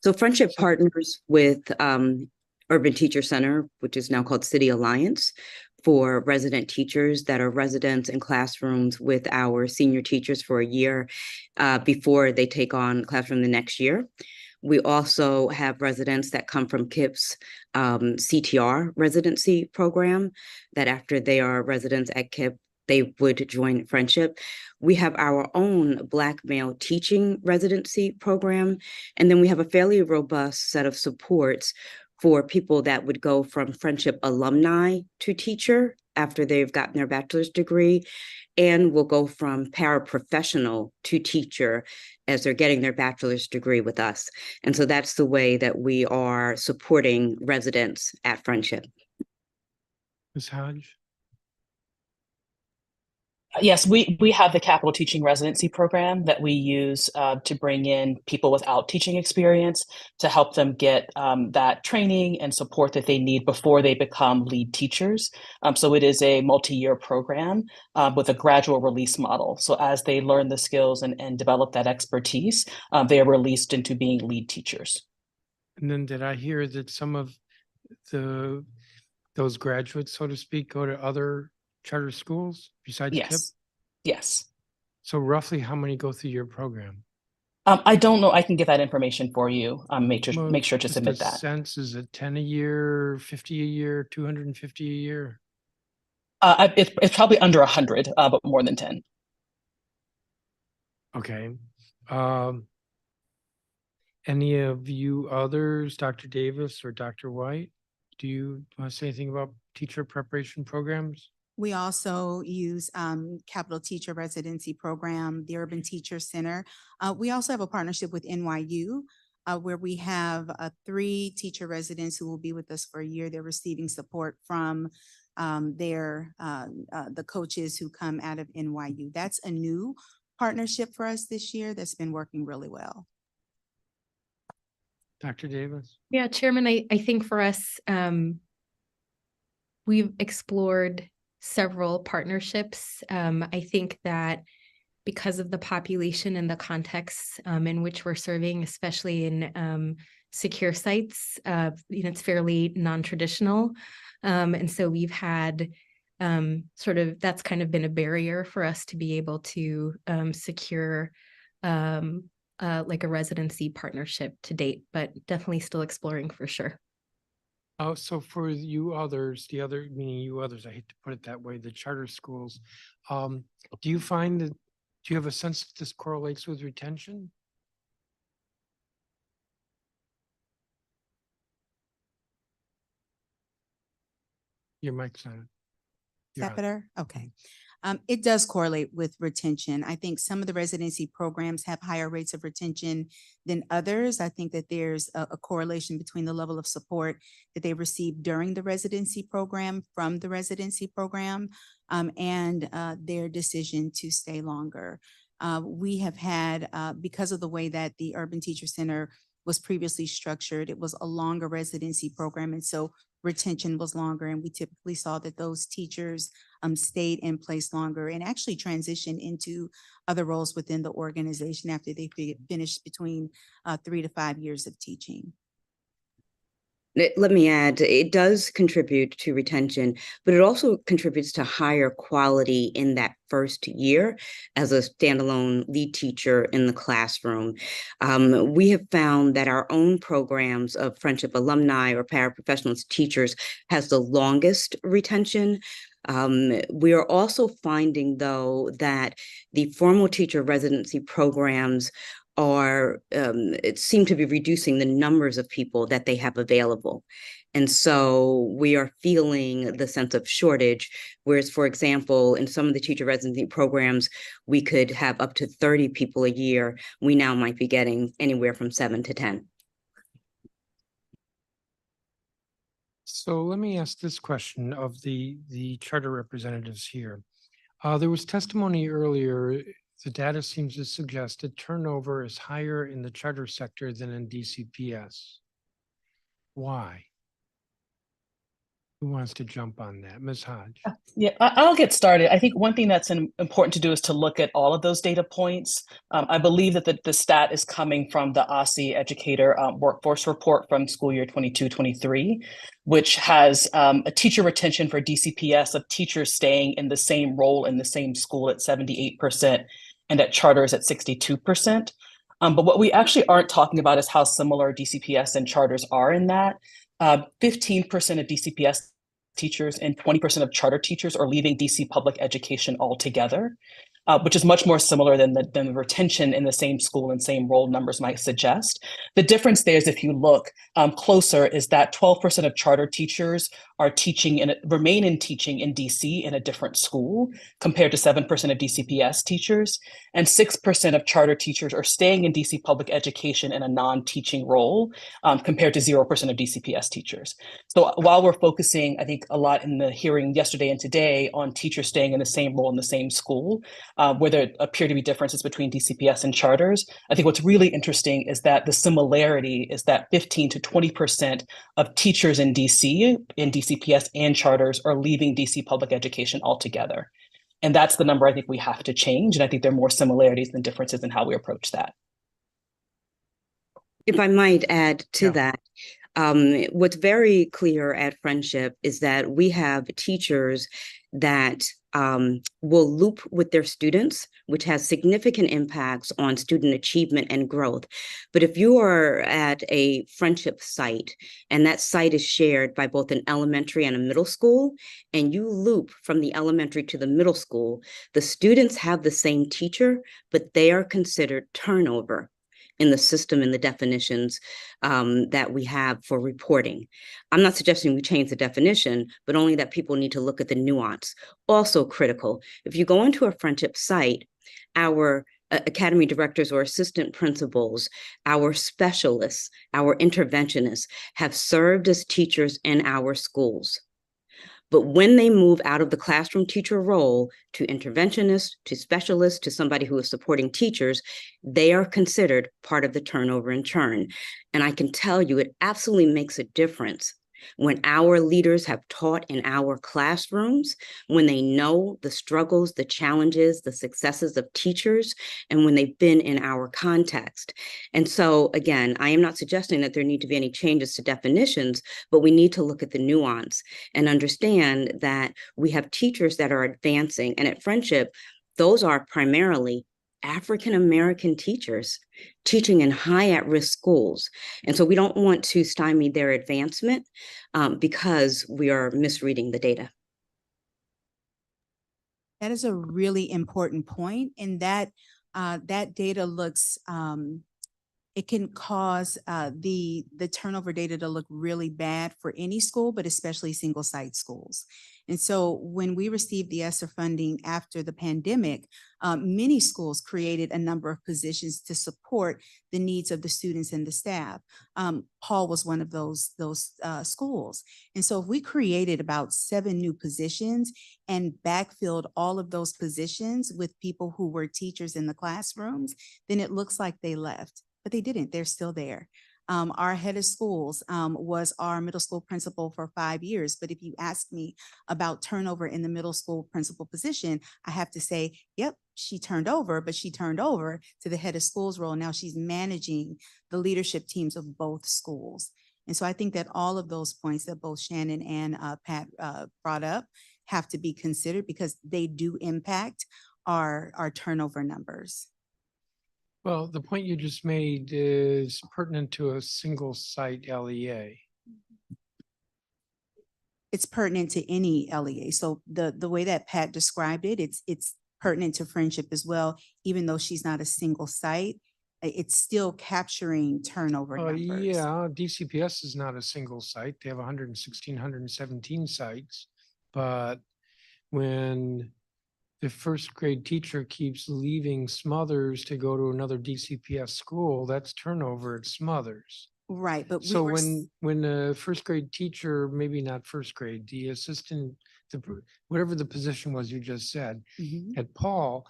So Friendship partners with Urban Teacher Center, which is now called City Alliance, for resident teachers that are residents in classrooms with our senior teachers for a year before they take on classroom the next year. We also have residents that come from KIPP's CTR residency program, that after they are residents at KIPP, they would join Friendship. We have our own Black male teaching residency program, and then we have a fairly robust set of supports for people that would go from Friendship alumni to teacher after they've gotten their bachelor's degree, and will go from paraprofessional to teacher as they're getting their bachelor's degree with us. And so that's the way that we are supporting residents at Friendship. Ms. Hodge? Yes, we have the Capital Teaching Residency Program that we use to bring in people without teaching experience to help them get that training and support that they need before they become lead teachers. So it is a multi-year program with a gradual release model. So as they learn the skills and develop that expertise, they are released into being lead teachers. And then did I hear that some of those graduates, so to speak, go to other charter schools besides KIPP? Yes. Yes. So roughly how many go through your program? I don't know. I can get that information for you. Make sure to Just submit a that. sense, is it 10 a year, 50 a year, 250 a year? It's probably under 100, but more than 10. Okay. Any of you others, Dr. Davis or Dr. White, do you want to say anything about teacher preparation programs? We also use Capital Teacher Residency Program, the Urban Teacher Center. We also have a partnership with NYU where we have 3 teacher residents who will be with us for a year. They're receiving support from the coaches who come out of NYU. That's a new partnership for us this year that's been working really well. Dr. Davis? Yeah, Chairman, I think for us, we've explored several partnerships. I think that because of the population and the context in which we're serving, especially in secure sites, it's fairly non-traditional. And so we've had that's kind of been a barrier for us to be able to secure like a residency partnership to date, but definitely still exploring for sure. Oh, so for you others, meaning you others, I hate to put it that way, the charter schools, do you find that, do you have a sense that this correlates with retention? Your mic's on. Is You're that on. better? Okay. It does correlate with retention. I think some of the residency programs have higher rates of retention than others. I think that there's a correlation between the level of support that they receive during the residency program from the residency program and their decision to stay longer. We have had, because of the way that the Urban Teacher Center was previously structured, it was a longer residency program. And so retention was longer, and we typically saw that those teachers stayed in place longer and actually transitioned into other roles within the organization after they finished between 3 to 5 years of teaching. Let me add, it does contribute to retention, but it also contributes to higher quality in that first year as a standalone lead teacher in the classroom. We have found that our own programs of Friendship alumni or paraprofessionals teachers has the longest retention. We are also finding, though, that the formal teacher residency programs it seem to be reducing the numbers of people that they have available. And so we are feeling the sense of shortage, whereas, for example, in some of the teacher residency programs, we could have up to 30 people a year. We now might be getting anywhere from 7 to 10. So let me ask this question of the charter representatives here. There was testimony earlier. The data seems to suggest that turnover is higher in the charter sector than in DCPS. Why? Who wants to jump on that? Ms. Hodge? Yeah, I'll get started. I think one thing that's important to do is to look at all of those data points. I believe that the stat is coming from the OSSE Educator Workforce Report from school year 22-23, which has a teacher retention for DCPS of teachers staying in the same role in the same school at 78% and at charters at 62%. But what we actually aren't talking about is how similar DCPS and charters are in that. 15% of DCPS teachers and 20% of charter teachers are leaving DC public education altogether, which is much more similar than the retention in the same school and same role numbers might suggest. The difference there is, if you look closer, is that 12% of charter teachers are teaching and remain in teaching in DC in a different school, compared to 7% of DCPS teachers, and 6% of charter teachers are staying in DC public education in a non-teaching role, compared to 0% of DCPS teachers. So while we're focusing, I think, a lot in the hearing yesterday and today on teachers staying in the same role in the same school, where there appear to be differences between DCPS and charters, I think what's really interesting is that the similarity is that 15 to 20% of teachers in DC, in DCPS and charters, are leaving DC public education altogether. And that's the number I think we have to change. And I think there are more similarities than differences in how we approach that. If I might add to that, what's very clear at Friendship is that we have teachers that will loop with their students, which has significant impacts on student achievement and growth. But if you are at a Friendship site and that site is shared by both an elementary and a middle school, and you loop from the elementary to the middle school, the students have the same teacher, but they are considered turnover in the system and the definitions that we have for reporting. I'm not suggesting we change the definition, but only that people need to look at the nuance. Also critical, if you go into a Friendship site, our academy directors or assistant principals, our specialists, our interventionists have served as teachers in our schools. But when they move out of the classroom teacher role to interventionist, to specialist, to somebody who is supporting teachers, they are considered part of the turnover and churn. And I can tell you, it absolutely makes a difference when our leaders have taught in our classrooms, when they know the struggles, the challenges, the successes of teachers, and when they've been in our context. And so, again, I am not suggesting that there need to be any changes to definitions, but we need to look at the nuance and understand that we have teachers that are advancing. And at Friendship, those are primarily African-American teachers teaching in high at-risk schools. And so we don't want to stymie their advancement because we are misreading the data. That is a really important point, and that that data looks it can cause the turnover data to look really bad for any school, but especially single site schools. And so when we received the ESSER funding after the pandemic, many schools created a number of positions to support the needs of the students and the staff. Paul was one of those schools. And so if we created about 7 new positions and backfilled all of those positions with people who were teachers in the classrooms, then it looks like they left. But they didn't, they're still there. Our head of schools was our middle school principal for 5 years. But if you ask me about turnover in the middle school principal position, I have to say, yep, she turned over, but she turned over to the head of schools role. Now she's managing the leadership teams of both schools. And so I think that all of those points that both Shannon and Pat brought up have to be considered because they do impact our turnover numbers. Well, the point you just made is pertinent to a single site LEA. It's pertinent to any LEA. So the way that Pat described it, it's pertinent to Friendship as well, even though she's not a single site. It's still capturing turnover numbers. Yeah, DCPS is not a single site. They have 116, 117 sites. But when the first grade teacher keeps leaving Smothers to go to another DCPS school, that's turnover at Smothers. Right, but So when a first grade teacher, maybe not first grade, the assistant, whatever the position was you just said, at Paul,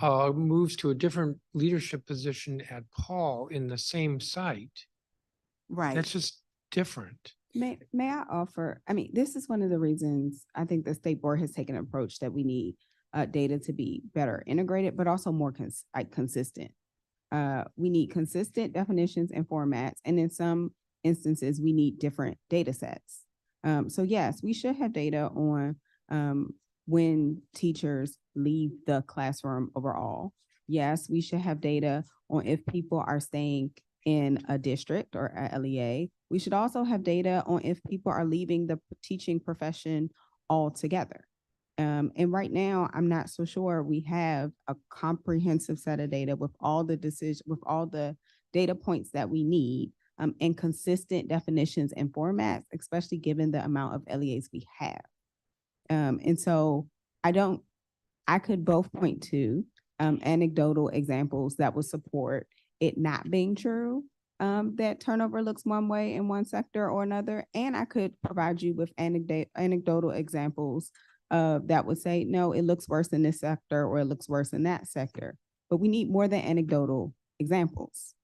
moves to a different leadership position at Paul in the same site. Right. That's just different. May I offer, I mean, this is one of the reasons I think the state board has taken an approach that we need data to be better integrated, but also more consistent. We need consistent definitions and formats, and in some instances, we need different data sets. So yes, we should have data on when teachers leave the classroom overall. Yes, we should have data on if people are staying in a district or a LEA. We should also have data on if people are leaving the teaching profession altogether. And right now, I'm not so sure we have a comprehensive set of data with all the data points that we need and consistent definitions and formats, especially given the amount of LEAs we have. And so I could both point to anecdotal examples that would support it not being true, that turnover looks one way in one sector or another. And I could provide you with anecdotal examples that would say, no, it looks worse in this sector or it looks worse in that sector. But we need more than anecdotal examples.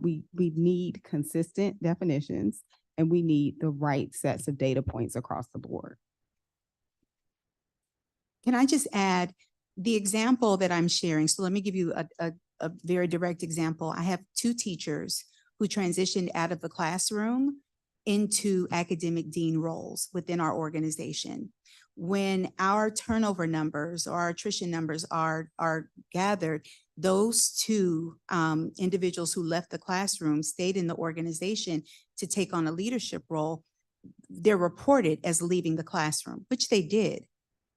We need consistent definitions and we need the right sets of data points across the board. Can I just add the example that I'm sharing? So let me give you a very direct example. I have 2 teachers who transitioned out of the classroom into academic dean roles within our organization. When our turnover numbers or our attrition numbers are gathered, those 2 individuals who left the classroom stayed in the organization to take on a leadership role. They're reported as leaving the classroom, which they did,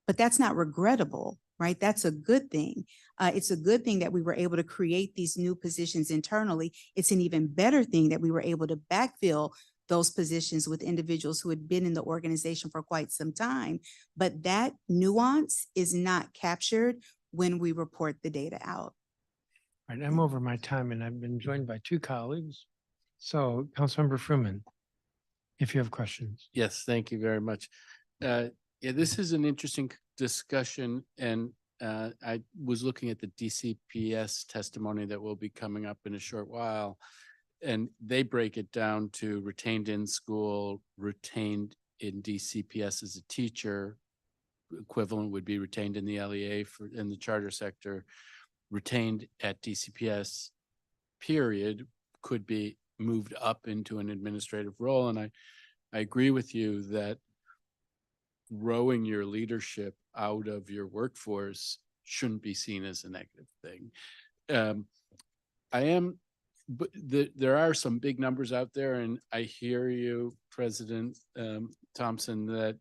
but that's not regrettable, right? That's a good thing. It's a good thing that we were able to create these new positions internally. It's an even better thing that we were able to backfill those positions with individuals who had been in the organization for quite some time. But that nuance is not captured when we report the data out. All right, I'm over my time and I've been joined by 2 colleagues. So Councilmember Fruman, if you have questions. Yes, thank you very much. Yeah, this is an interesting discussion, and I was looking at the DCPS testimony that will be coming up in a short while. And they break it down to retained in school, retained in DCPS as a teacher. Equivalent would be retained in the LEA in the charter sector, retained at DCPS, period, could be moved up into an administrative role. And I agree with you that growing your leadership out of your workforce shouldn't be seen as a negative thing. But there are some big numbers out there, and I hear you, President Thompson, that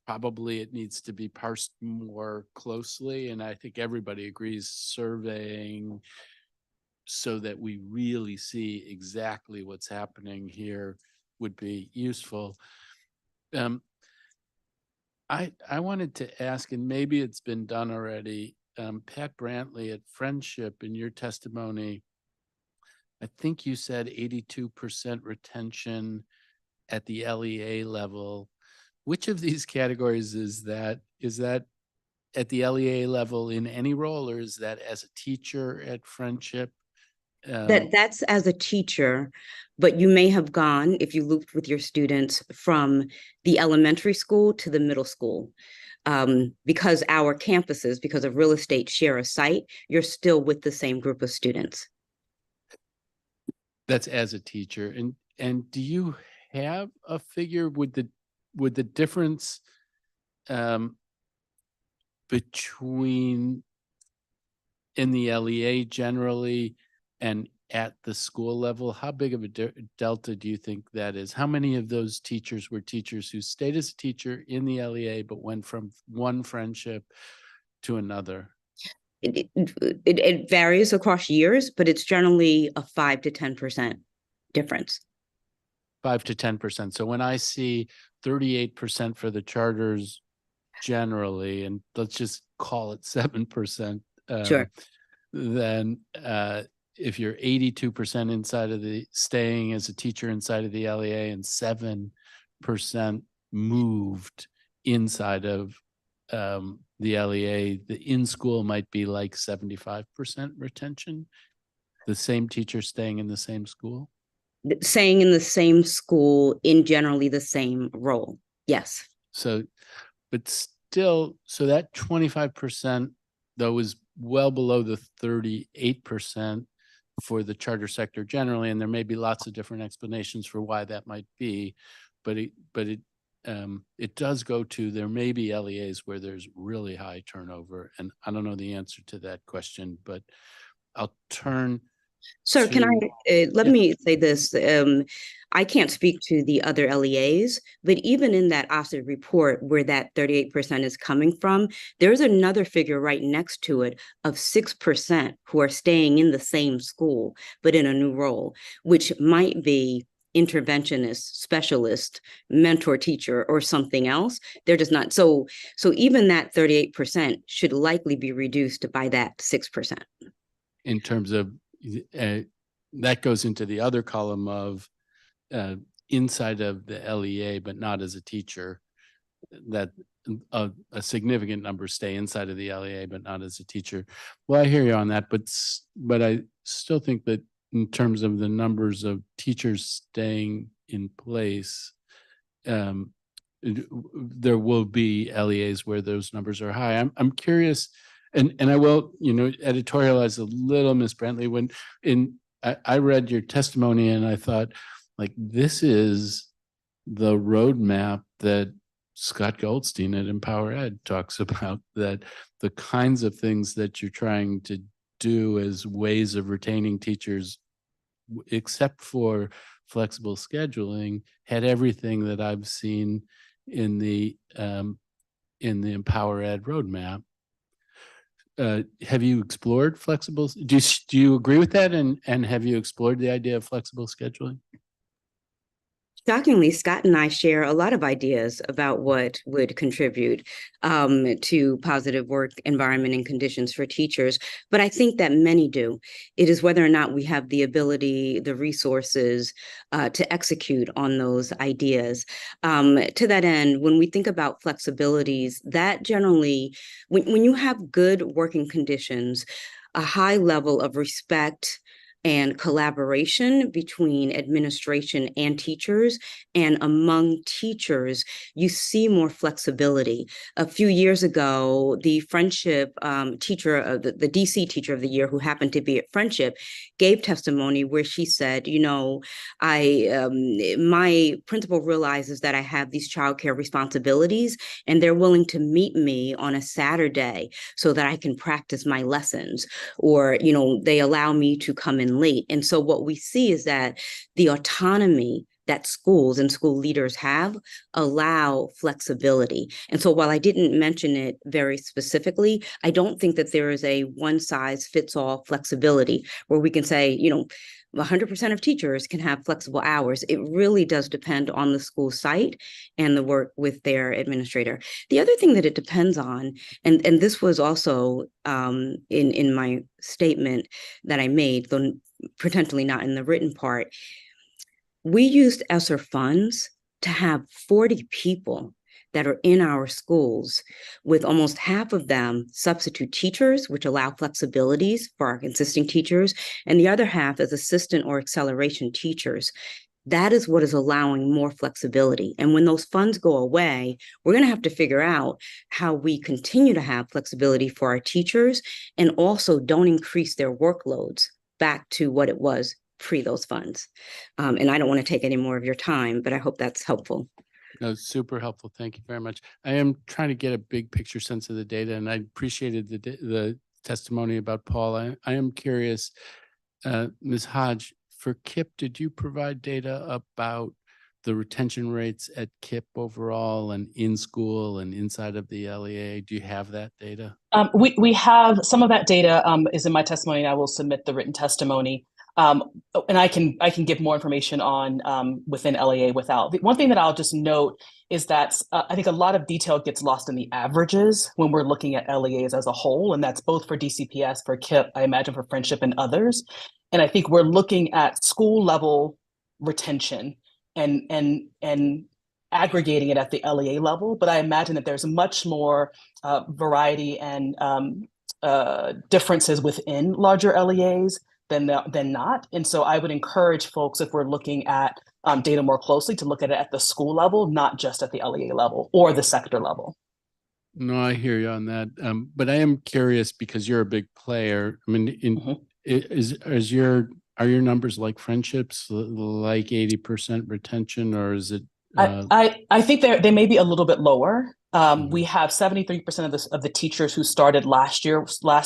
probably it needs to be parsed more closely. And I think everybody agrees surveying so that we really see exactly what's happening here would be useful. I wanted to ask, and maybe it's been done already, Pat Brantley at Friendship, in your testimony, I think you said 82% retention at the LEA level. Which of these categories is that? Is that at the LEA level in any role, or is that as a teacher at Friendship? That's as a teacher, but you may have gone, if you looped with your students, from the elementary school to the middle school. Because our campuses, because of real estate, share a site, you're still with the same group of students. That's as a teacher. And do you have a figure? Would the difference between in the LEA generally and at the school level, how big of a delta do you think that is? How many of those teachers were teachers who stayed as a teacher in the LEA but went from one Friendship to another? It varies across years, but it's generally a 5 to 10% difference. 5 to 10%. So when I see 38% for the charters generally, and let's just call it 7%, Sure. Then if you're 82% inside of the staying as a teacher inside of the LEA and 7% moved inside of the LEA, the in-school might be like 75% retention, the same teacher staying in the same school? Staying in the same school in generally the same role, yes. So, but still, so that 25% though is well below the 38% for the charter sector generally, and there may be lots of different explanations for why that might be, but it does go to, there may be LEAs where there's really high turnover, and I don't know the answer to that question, but I'll turn. Sir, can I, let Yeah. me say this. I can't speak to the other LEAs, but even in that OSSA report where that 38% is coming from, there's another figure right next to it of 6% who are staying in the same school, but in a new role, which might be interventionist, specialist, mentor teacher, or something else. They're just not. So even that 38% should likely be reduced by that 6%. In terms of, that goes into the other column of inside of the LEA, but not as a teacher, that a significant number stay inside of the LEA, but not as a teacher. Well, I hear you on that, but I still think that in terms of the numbers of teachers staying in place, there will be LEAs where those numbers are high. I'm curious, and I will, editorialize a little, Ms. Brantley, I read your testimony and I thought, like, this is the roadmap that Scott Goldstein at Empower Ed talks about, that the kinds of things that you're trying to do as ways of retaining teachers, except for flexible scheduling, had everything that I've seen in the Empower Ed roadmap. Have you explored flexible? Do you agree with that? And have you explored the idea of flexible scheduling? Shockingly, Scott and I share a lot of ideas about what would contribute to positive work environment and conditions for teachers, but I think that many do. It is whether or not we have the ability, the resources to execute on those ideas. To that end, when we think about flexibilities, that generally, when you have good working conditions, a high level of respect and collaboration between administration and teachers, and among teachers, you see more flexibility. A few years ago, the Friendship teacher, the DC Teacher of the Year, who happened to be at Friendship, gave testimony where she said, you know, my principal realizes that I have these childcare responsibilities, and they're willing to meet me on a Saturday so that I can practice my lessons, or, you know, they allow me to come in late. And so what we see is that the autonomy that schools and school leaders have allow flexibility. And so while I didn't mention it very specifically, I don't think that there is a one size fits all flexibility where we can say, you know, 100% of teachers can have flexible hours. It really does depend on the school site and the work with their administrator. The other thing that it depends on, and this was also in my statement that I made, though potentially not in the written part, we used ESSER funds to have 40 people that are in our schools, with almost half of them substitute teachers, which allow flexibilities for our existing teachers, and the other half as assistant or acceleration teachers. That is what is allowing more flexibility. And when those funds go away, we're going to have to figure out how we continue to have flexibility for our teachers and also don't increase their workloads back to what it was pre those funds. And I don't want to take any more of your time, but I hope that's helpful. No, super helpful. Thank you very much. I am trying to get a big picture sense of the data, and I appreciated the testimony about Paul. I am curious, Ms. Hodge, for KIPP, did you provide data about the retention rates at KIPP overall and in school and inside of the LEA? Do you have that data? We have some of that data is in my testimony, and I will submit the written testimony. And I can give more information on within LEA without. One thing that I'll just note is that I think a lot of detail gets lost in the averages when we're looking at LEAs as a whole, and that's both for DCPS, for KIPP, I imagine for Friendship and others. And I think we're looking at school level retention and aggregating it at the LEA level, but I imagine that there's much more variety and differences within larger LEAs than not. And so I would encourage folks, if we're looking at data more closely, to look at it at the school level, not just at the LEA level or the sector level. No, I hear you on that. But I am curious because you're a big player. I mean, are your numbers like Friendships, like 80% retention, or is it? I think they may be a little bit lower. We have 73% of the teachers who started last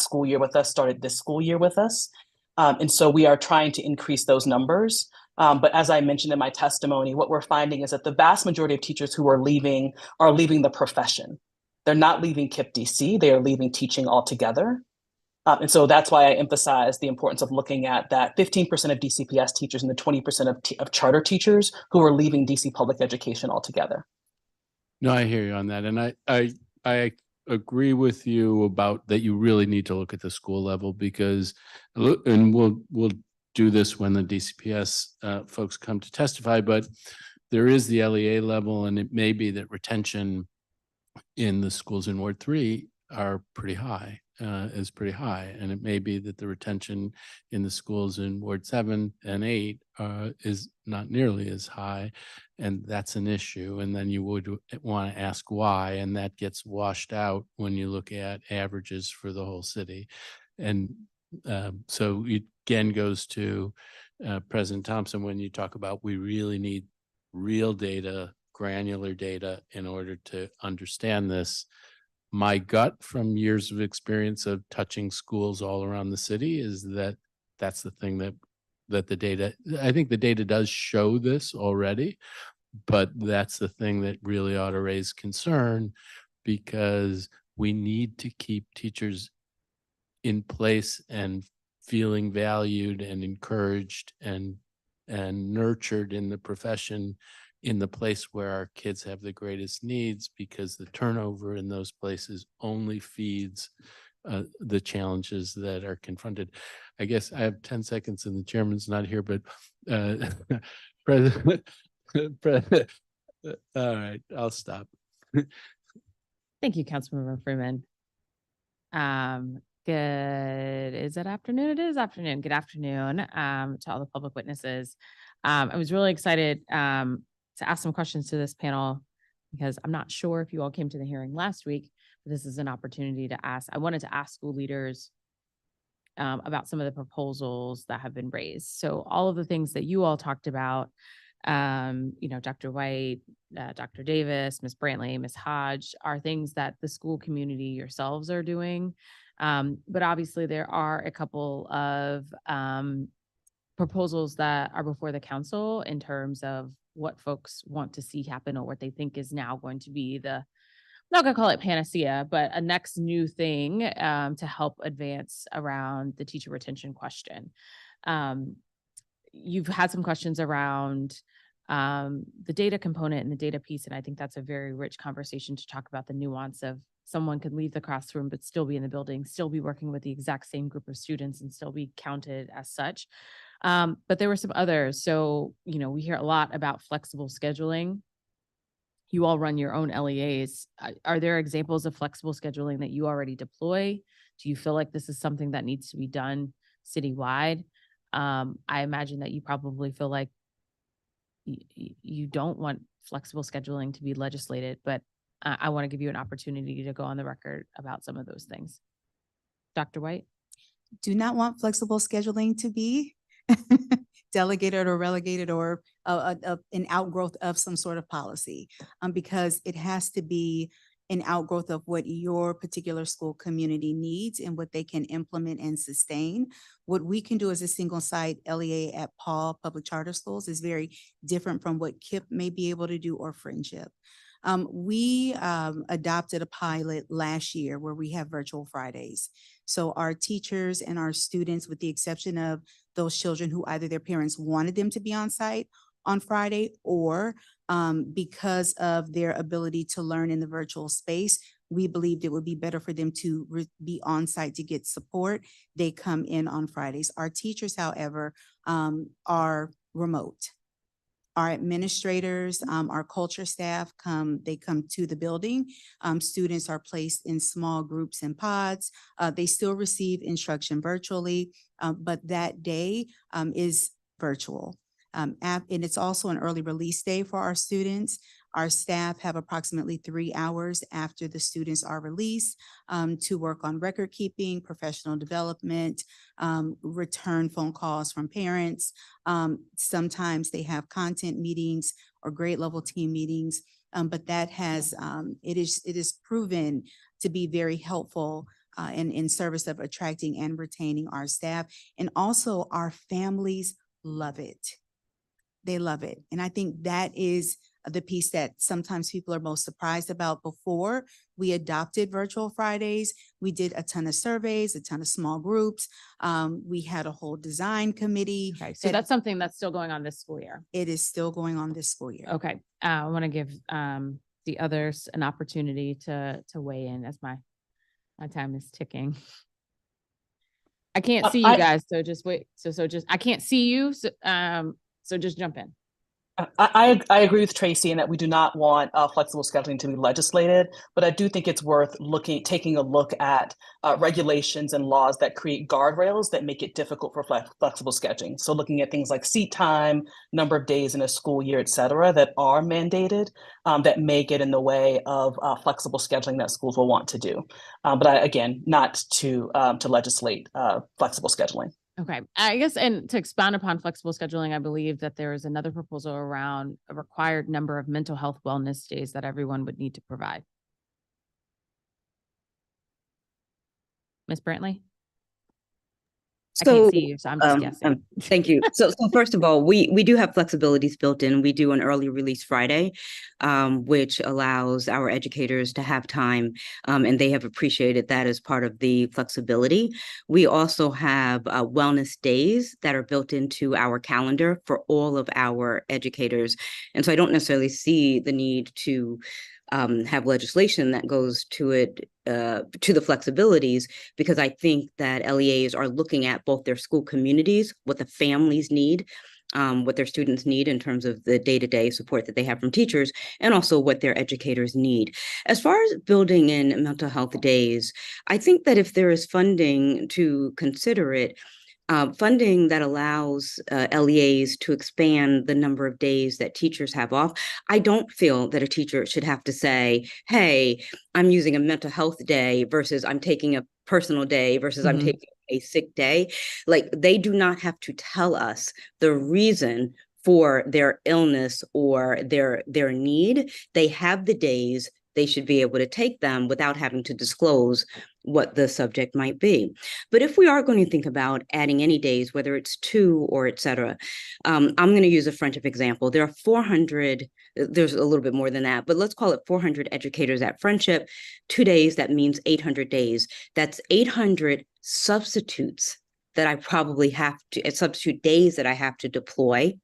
school year with us, started this school year with us. And so we are trying to increase those numbers. But as I mentioned in my testimony, what we're finding is that the vast majority of teachers who are leaving the profession. They're not leaving KIPP DC, they are leaving teaching altogether. And so that's why I emphasize the importance of looking at that 15% of DCPS teachers and the 20% of charter teachers who are leaving DC public education altogether. No, I hear you on that. And I agree with you about that. You really need to look at the school level because, and we'll do this when the DCPS folks come to testify, but there is the LEA level, and it may be that retention in the schools in Ward 3 are pretty high. Is pretty high, and it may be that the retention in the schools in Ward 7 and 8 is not nearly as high, and that's an issue. And then you would want to ask why, and that gets washed out when you look at averages for the whole city. And so it again goes to President Thompson when you talk about we really need real data, granular data in order to understand this. My gut from years of experience of touching schools all around the city is that that's the thing that the data, I think the data does show this already, but that's the thing that really ought to raise concern, because we need to keep teachers in place and feeling valued and encouraged and nurtured in the profession in the place where our kids have the greatest needs, because the turnover in those places only feeds the challenges that are confronted. I guess I have 10 seconds and the chairman's not here, but President, all right, I'll stop. Thank you, Councilmember Freeman. Good, is it afternoon? It is afternoon. Good afternoon to all the public witnesses. I was really excited to ask some questions to this panel because I'm not sure if you all came to the hearing last week, but this is an opportunity to ask. I wanted to ask school leaders about some of the proposals that have been raised. So all of the things that you all talked about, Dr. White, Dr. Davis, Ms. Brantley, Ms. Hodge, are things that the school community yourselves are doing. But obviously there are a couple of proposals that are before the council in terms of what folks want to see happen or what they think is now going to be I'm not gonna call it panacea, but a next new thing to help advance around the teacher retention question. You've had some questions around the data component and the data piece, and I think that's a very rich conversation to talk about the nuance of someone could leave the classroom but still be in the building, still be working with the exact same group of students and still be counted as such. But there were some others. So, we hear a lot about flexible scheduling. You all run your own LEAs. Are there examples of flexible scheduling that you already deploy? Do you feel like this is something that needs to be done citywide? I imagine that you probably feel like you don't want flexible scheduling to be legislated, but I want to give you an opportunity to go on the record about some of those things. Dr. White? Do not want flexible scheduling to be delegated or relegated or an outgrowth of some sort of policy, because it has to be an outgrowth of what your particular school community needs and what they can implement and sustain. What we can do as a single site LEA at Paul Public Charter Schools is very different from what KIPP may be able to do or Friendship. We adopted a pilot last year where we have virtual Fridays. So our teachers and our students, with the exception of those children who either their parents wanted them to be on site on Friday or because of their ability to learn in the virtual space, we believed it would be better for them to be on site to get support. They come in on Fridays. Our teachers, however, are remote. Our administrators, our culture staff they come to the building. Students are placed in small groups and pods. They still receive instruction virtually, but that day is virtual. And it's also an early release day for our students. Our staff have approximately 3 hours after the students are released to work on record keeping, professional development, return phone calls from parents. Sometimes they have content meetings or grade level team meetings, but that has, it is proven to be very helpful in service of attracting and retaining our staff. And also our families love it. They love it. And I think that is the piece that sometimes people are most surprised about. Before we adopted virtual Fridays, we did a ton of surveys, a ton of small groups. We had a whole design committee. Okay, so that's something that's still going on this school year. It is still going on this school year. Okay, I want to give the others an opportunity to weigh in as my time is ticking. I can't see you guys, so just wait. So just I can't see you. So just jump in. I agree with Tracy in that we do not want flexible scheduling to be legislated, but I do think it's worth taking a look at regulations and laws that create guardrails that make it difficult for flexible scheduling. So looking at things like seat time, number of days in a school year, et cetera, that are mandated, that may get in the way of flexible scheduling that schools will want to do. But again, not to legislate flexible scheduling. Okay, I guess, and to expound upon flexible scheduling, I believe that there is another proposal around a required number of mental health wellness days that everyone would need to provide. Ms. Brantley? I can't see you, so I'm just guessing. Thank you. So first of all, we do have flexibilities built in. We do an early release Friday, which allows our educators to have time, and they have appreciated that as part of the flexibility. We also have wellness days that are built into our calendar for all of our educators. And so I don't necessarily see the need to have legislation that goes to it, to the flexibilities, because I think that LEAs are looking at both their school communities, what the families need, what their students need in terms of the day-to-day support that they have from teachers, and also what their educators need. As far as building in mental health days, I think that if there is funding to consider it, funding that allows LEAs to expand the number of days that teachers have off. I don't feel that a teacher should have to say, hey, I'm using a mental health day versus I'm taking a personal day versus I'm taking a sick day. Like, they do not have to tell us the reason for their illness or their need. They have the days. They should be able to take them without having to disclose what the subject might be. But if we are going to think about adding any days, whether it's 2 or et cetera, I'm going to use a Friendship example. There are 400, there's a little bit more than that, but let's call it 400 educators at Friendship. 2 days, that means 800 days. That's 800 substitutes that I probably have to, substitute days that I have to deploy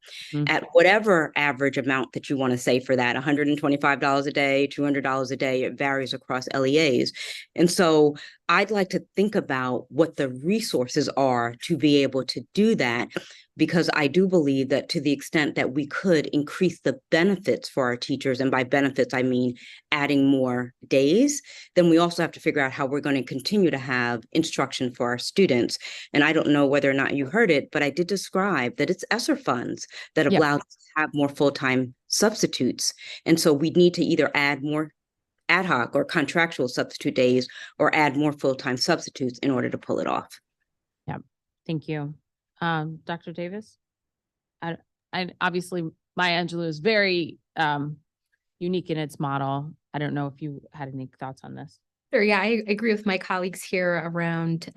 at whatever average amount that you want to say for that, $125 a day, $200 a day, it varies across LEAs. And so I'd like to think about what the resources are to be able to do that, because I do believe that to the extent that we could increase the benefits for our teachers, and by benefits, I mean adding more days, then we also have to figure out how we're going to continue to have instruction for our students. And I don't know whether or not you heard it, but I did describe that it's ESSER funds that allow us to have more full-time substitutes. And so we need to either add more ad hoc or contractual substitute days or add more full-time substitutes in order to pull it off. Yeah, thank you. Dr. Davis? I obviously Maya Angelou is very unique in its model. I don't know if you had any thoughts on this. Sure, yeah, I agree with my colleagues here around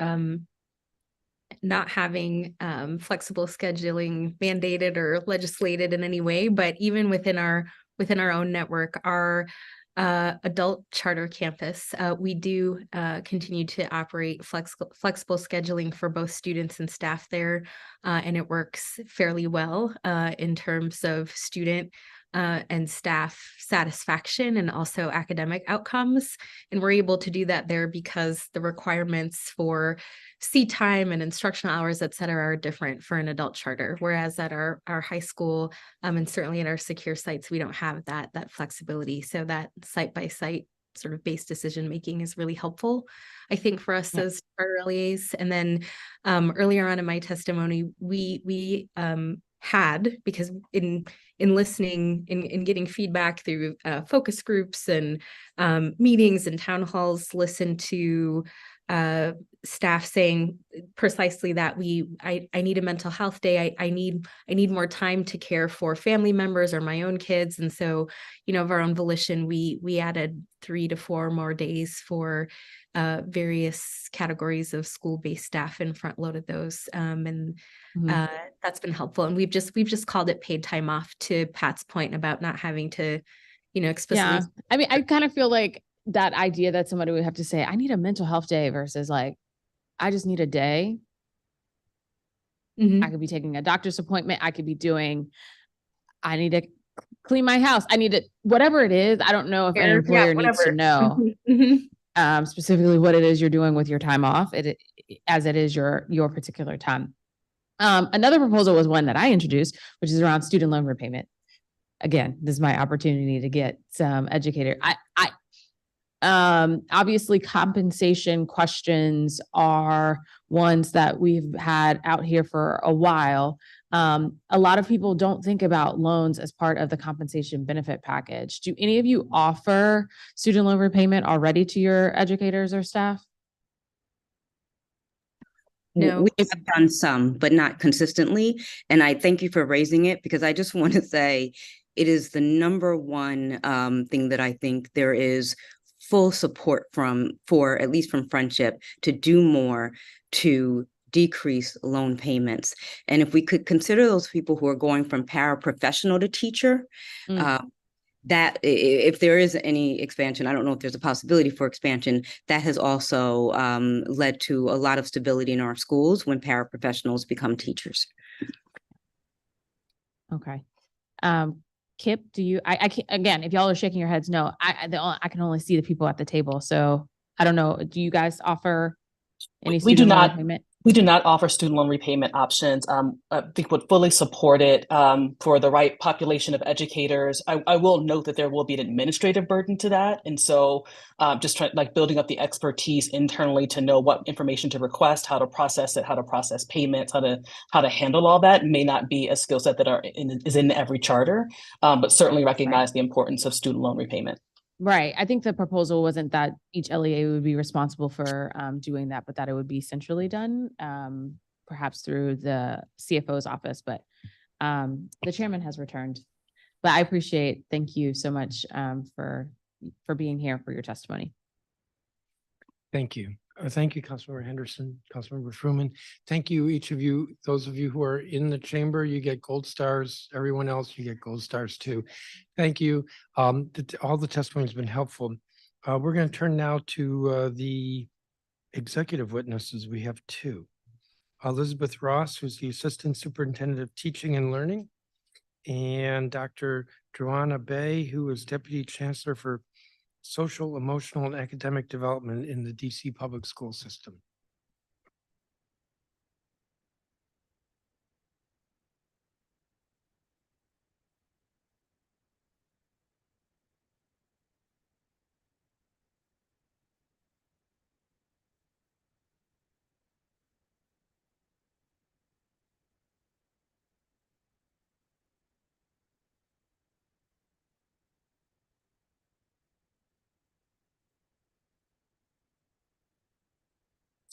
not having flexible scheduling mandated or legislated in any way, but even within our own network, our adult charter campus, we do continue to operate flexible scheduling for both students and staff there, and it works fairly well in terms of student and staff satisfaction and also academic outcomes. And we're able to do that there because the requirements for seat time and instructional hours, et cetera, are different for an adult charter. Whereas at our high school and certainly at our secure sites, we don't have that flexibility. So that site by site sort of based decision making is really helpful, I think, for us as charter LEAs. And then earlier on in my testimony, we had, because in listening, in getting feedback through focus groups and meetings and town halls, listen to staff saying precisely that I need a mental health day. I need more time to care for family members or my own kids. And so, of our own volition, we added 3 to 4 more days for various categories of school-based staff and front loaded those. That's been helpful. And we've just called it paid time off, to Pat's point about not having to, explicitly. Yeah. I mean, I kind of feel like that idea that somebody would have to say, I need a mental health day versus like, I just need a day. I could be taking a doctor's appointment. I could be I need to clean my house. I need to, whatever it is. I don't know if an employer needs to know specifically what it is you're doing with your time off, as it is your particular time. Another proposal was one that I introduced, which is around student loan repayment. Again, this is my opportunity to get some educator. Obviously compensation questions are ones that we've had out here for a while. A lot of people don't think about loans as part of the compensation benefit package. Do any of you offer student loan repayment already to your educators or staff? No. We have done some, but not consistently. And I thank you for raising it, because I just want to say it is the number one thing that I think there is full support for at least from Friendship, to do more to decrease loan payments. And if we could consider those people who are going from paraprofessional to teacher, that if there is any expansion, I don't know if there's a possibility for expansion, that has also led to a lot of stability in our schools when paraprofessionals become teachers. Okay. Kip, do you, I can't, again, if y'all are shaking your heads, no, I can only see the people at the table. So I don't know. Do you guys offer any We do student loan not. repayment? We do not offer student loan repayment options. I think would fully support it for the right population of educators. I will note that there will be an administrative burden to that. And so just trying like building up the expertise internally to know what information to request, how to process it, how to process payments, how to handle all that may not be a skill set that is in every charter, but certainly recognize the importance of student loan repayment. Right. I think the proposal wasn't that each LEA would be responsible for doing that, but that it would be centrally done, perhaps through the CFO's office. But the chairman has returned. But I appreciate, thank you so much for being here for your testimony. Thank you. Thank you, Councilmember Henderson, Councilmember Fruman. Thank you, each of you. Those of you who are in the chamber, you get gold stars. Everyone else, you get gold stars too. Thank you. All the testimony has been helpful. We're going to turn now to the executive witnesses. We have two. Elizabeth Ross, who's the Assistant Superintendent of Teaching and Learning, and Dr. Joanna Bay, who is Deputy Chancellor for Social, Emotional, and Academic Development in the DC Public School System.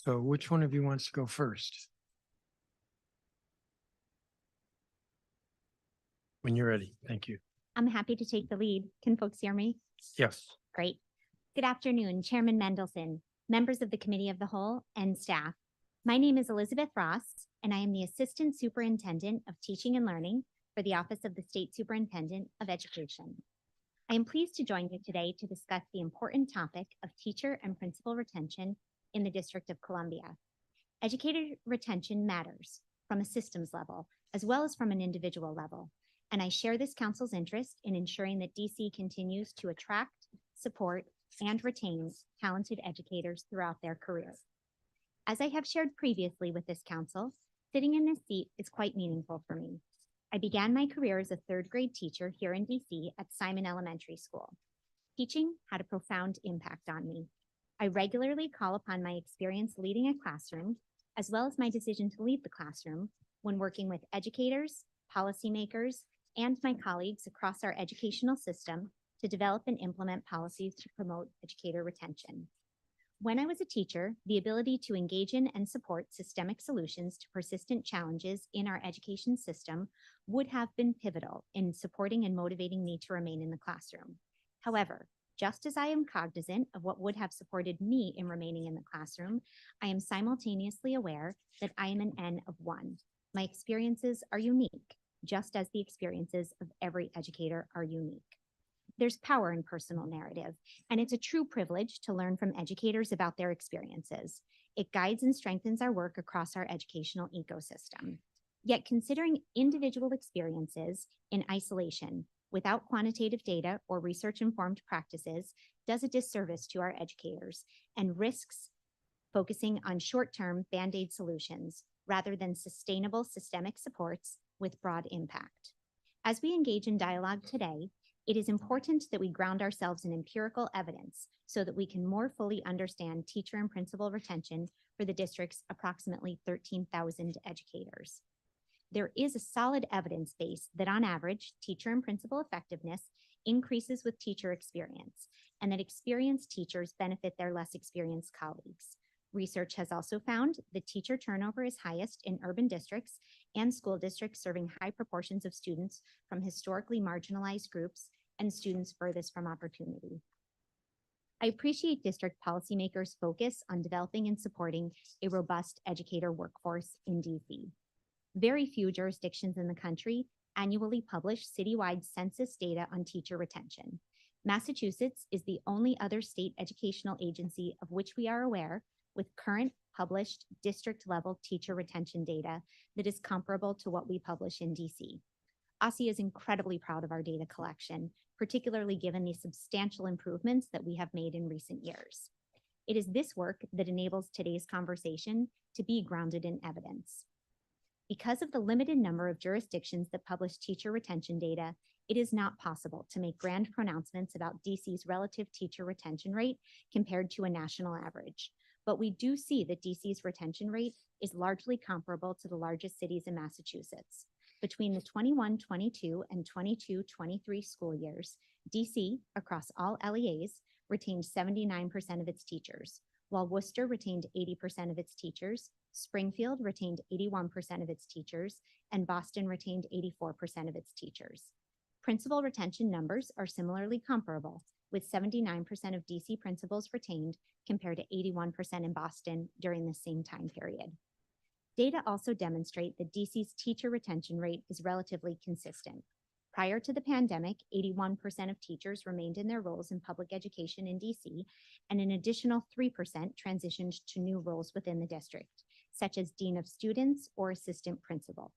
So which one of you wants to go first? When you're ready. Thank you. I'm happy to take the lead. Can folks hear me? Yes. Great. Good afternoon, Chairman Mendelson, members of the Committee of the Whole, and staff. My name is Elizabeth Ross, and I am the Assistant Superintendent of Teaching and Learning for the Office of the State Superintendent of Education. I am pleased to join you today to discuss the important topic of teacher and principal retention in the District of Columbia. Educator retention matters from a systems level as well as from an individual level, and I share this council's interest in ensuring that DC continues to attract, support, and retain talented educators throughout their careers. As I have shared previously with this council, sitting in this seat is quite meaningful for me. I began my career as a third grade teacher here in DC at Simon Elementary School. Teaching had a profound impact on me. I regularly call upon my experience leading a classroom, as well as my decision to leave the classroom when working with educators, policymakers, and my colleagues across our educational system to develop and implement policies to promote educator retention. When I was a teacher, the ability to engage in and support systemic solutions to persistent challenges in our education system would have been pivotal in supporting and motivating me to remain in the classroom. However, just as I am cognizant of what would have supported me in remaining in the classroom, I am simultaneously aware that I am an N of one. My experiences are unique, just as the experiences of every educator are unique. There's power in personal narrative, and it's a true privilege to learn from educators about their experiences. It guides and strengthens our work across our educational ecosystem. Yet considering individual experiences in isolation without quantitative data or research-informed practices does a disservice to our educators and risks focusing on short-term Band-Aid solutions rather than sustainable systemic supports with broad impact. As we engage in dialogue today, it is important that we ground ourselves in empirical evidence so that we can more fully understand teacher and principal retention for the district's approximately 13,000 educators. There is a solid evidence base that on average, teacher and principal effectiveness increases with teacher experience, and that experienced teachers benefit their less experienced colleagues. Research has also found that teacher turnover is highest in urban districts and school districts serving high proportions of students from historically marginalized groups and students furthest from opportunity. I appreciate district policymakers' focus on developing and supporting a robust educator workforce in DC. Very few jurisdictions in the country annually publish citywide census data on teacher retention. Massachusetts is the only other state educational agency of which we are aware with current published district-level teacher retention data that is comparable to what we publish in DC. OSSI is incredibly proud of our data collection, particularly given the substantial improvements that we have made in recent years. It is this work that enables today's conversation to be grounded in evidence. Because of the limited number of jurisdictions that publish teacher retention data, it is not possible to make grand pronouncements about DC's relative teacher retention rate compared to a national average. But we do see that DC's retention rate is largely comparable to the largest cities in Massachusetts. Between the 21-22 and 22-23 school years, DC, across all LEAs, retained 79% of its teachers, while Worcester retained 80% of its teachers, Springfield retained 81% of its teachers, and Boston retained 84% of its teachers. Principal retention numbers are similarly comparable, with 79% of DC principals retained compared to 81% in Boston during the same time period. Data also demonstrate that DC's teacher retention rate is relatively consistent. Prior to the pandemic, 81% of teachers remained in their roles in public education in DC, and an additional 3% transitioned to new roles within the district, such as Dean of Students or Assistant Principal.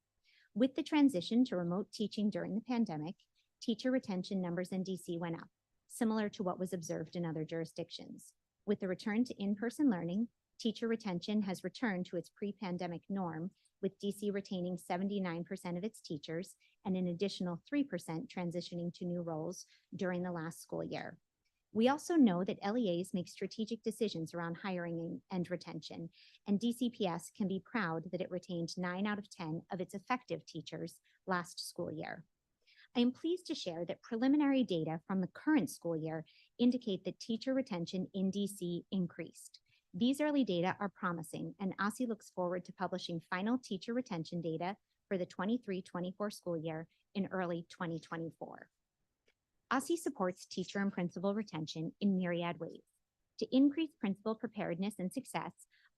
With the transition to remote teaching during the pandemic, teacher retention numbers in DC went up, similar to what was observed in other jurisdictions. With the return to in-person learning, teacher retention has returned to its pre-pandemic norm, with DC retaining 79% of its teachers and an additional 3% transitioning to new roles during the last school year. We also know that LEAs make strategic decisions around hiring and retention, and DCPS can be proud that it retained 9 out of 10 of its effective teachers last school year. I am pleased to share that preliminary data from the current school year indicate that teacher retention in DC increased. These early data are promising, and OSSI looks forward to publishing final teacher retention data for the 23-24 school year in early 2024. OSSI supports teacher and principal retention in myriad ways. To increase principal preparedness and success,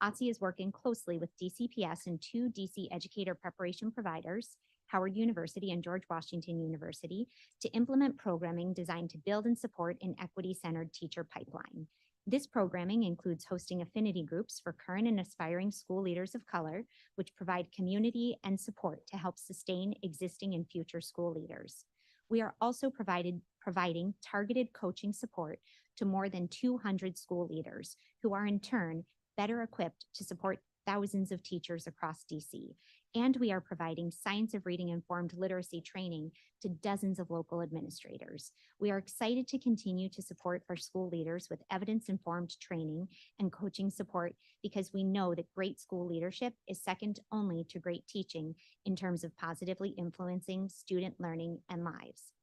OSSI is working closely with DCPS and 2 DC educator preparation providers, Howard University and George Washington University, to implement programming designed to build and support an equity-centered teacher pipeline. This programming includes hosting affinity groups for current and aspiring school leaders of color, which provide community and support to help sustain existing and future school leaders. We are also providing targeted coaching support to more than 200 school leaders, who are in turn better equipped to support thousands of teachers across DC. And we are providing science of reading informed literacy training to dozens of local administrators. We are excited to continue to support our school leaders with evidence-informed training and coaching support, because we know that great school leadership is second only to great teaching in terms of positively influencing student learning and lives.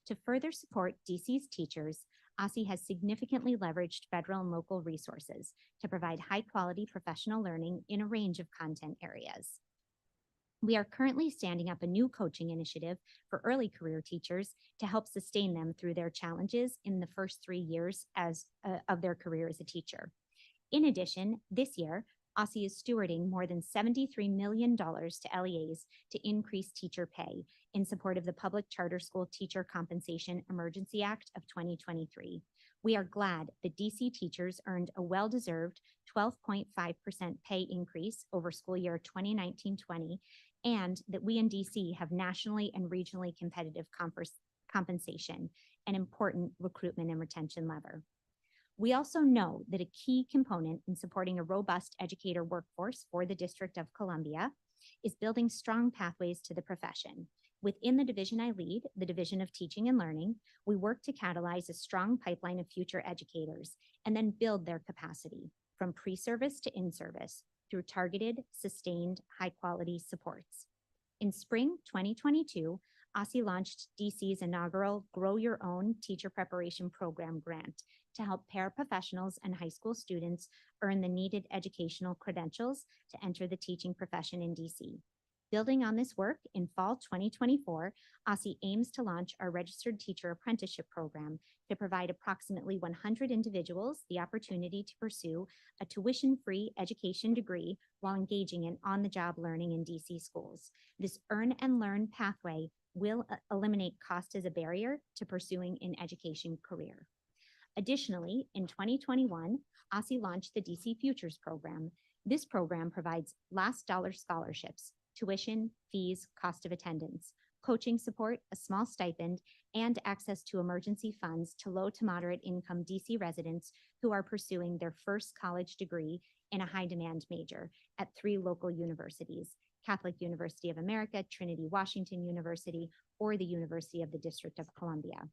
To further support DC's teachers, OSSI has significantly leveraged federal and local resources to provide high-quality professional learning in a range of content areas. We are currently standing up a new coaching initiative for early career teachers to help sustain them through their challenges in the first 3 years of their career as a teacher. In addition, this year, OSSI is stewarding more than $73 million to LEAs to increase teacher pay in support of the Public Charter School Teacher Compensation Emergency Act of 2023. We are glad that DC teachers earned a well-deserved 12.5% pay increase over school year 2019-20, and that we in DC have nationally and regionally competitive compensation, an important recruitment and retention lever. We also know that a key component in supporting a robust educator workforce for the District of Columbia is building strong pathways to the profession. Within the division I lead, the Division of Teaching and Learning, we work to catalyze a strong pipeline of future educators and then build their capacity from pre-service to in-service through targeted, sustained, high-quality supports. In spring 2022, OSSI launched DC's inaugural Grow Your Own Teacher Preparation Program grant to help paraprofessionals and high school students earn the needed educational credentials to enter the teaching profession in DC. Building on this work, in fall 2024, OSSI aims to launch our Registered Teacher Apprenticeship Program to provide approximately 100 individuals the opportunity to pursue a tuition-free education degree while engaging in on-the-job learning in DC schools. This earn and learn pathway will eliminate cost as a barrier to pursuing an education career. Additionally, in 2021, OSSI launched the DC Futures Program. This program provides last dollar scholarships, tuition, fees, cost of attendance, coaching support, a small stipend, and access to emergency funds to low to moderate income DC residents who are pursuing their first college degree in a high demand major at 3 local universities: Catholic University of America, Trinity Washington University, or the University of the District of Columbia.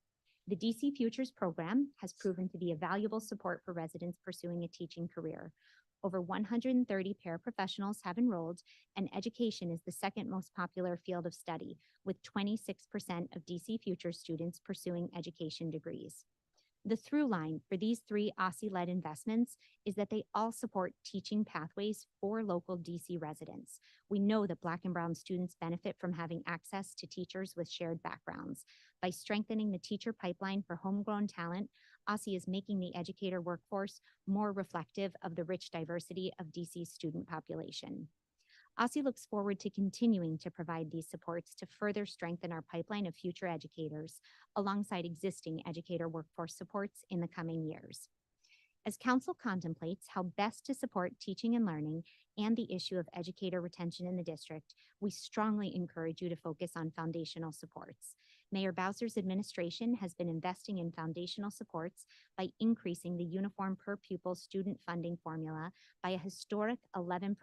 The DC Futures program has proven to be a valuable support for residents pursuing a teaching career. Over 130 paraprofessionals have enrolled, and education is the second most popular field of study, with 26% of DC Futures students pursuing education degrees. The through line for these 3 OSSI-led investments is that they all support teaching pathways for local DC residents. We know that Black and Brown students benefit from having access to teachers with shared backgrounds. By strengthening the teacher pipeline for homegrown talent, OSSI is making the educator workforce more reflective of the rich diversity of DC's student population. OSSI looks forward to continuing to provide these supports to further strengthen our pipeline of future educators, alongside existing educator workforce supports in the coming years. As Council contemplates how best to support teaching and learning and the issue of educator retention in the district, we strongly encourage you to focus on foundational supports. Mayor Bowser's administration has been investing in foundational supports by increasing the uniform per pupil student funding formula by a historic 11%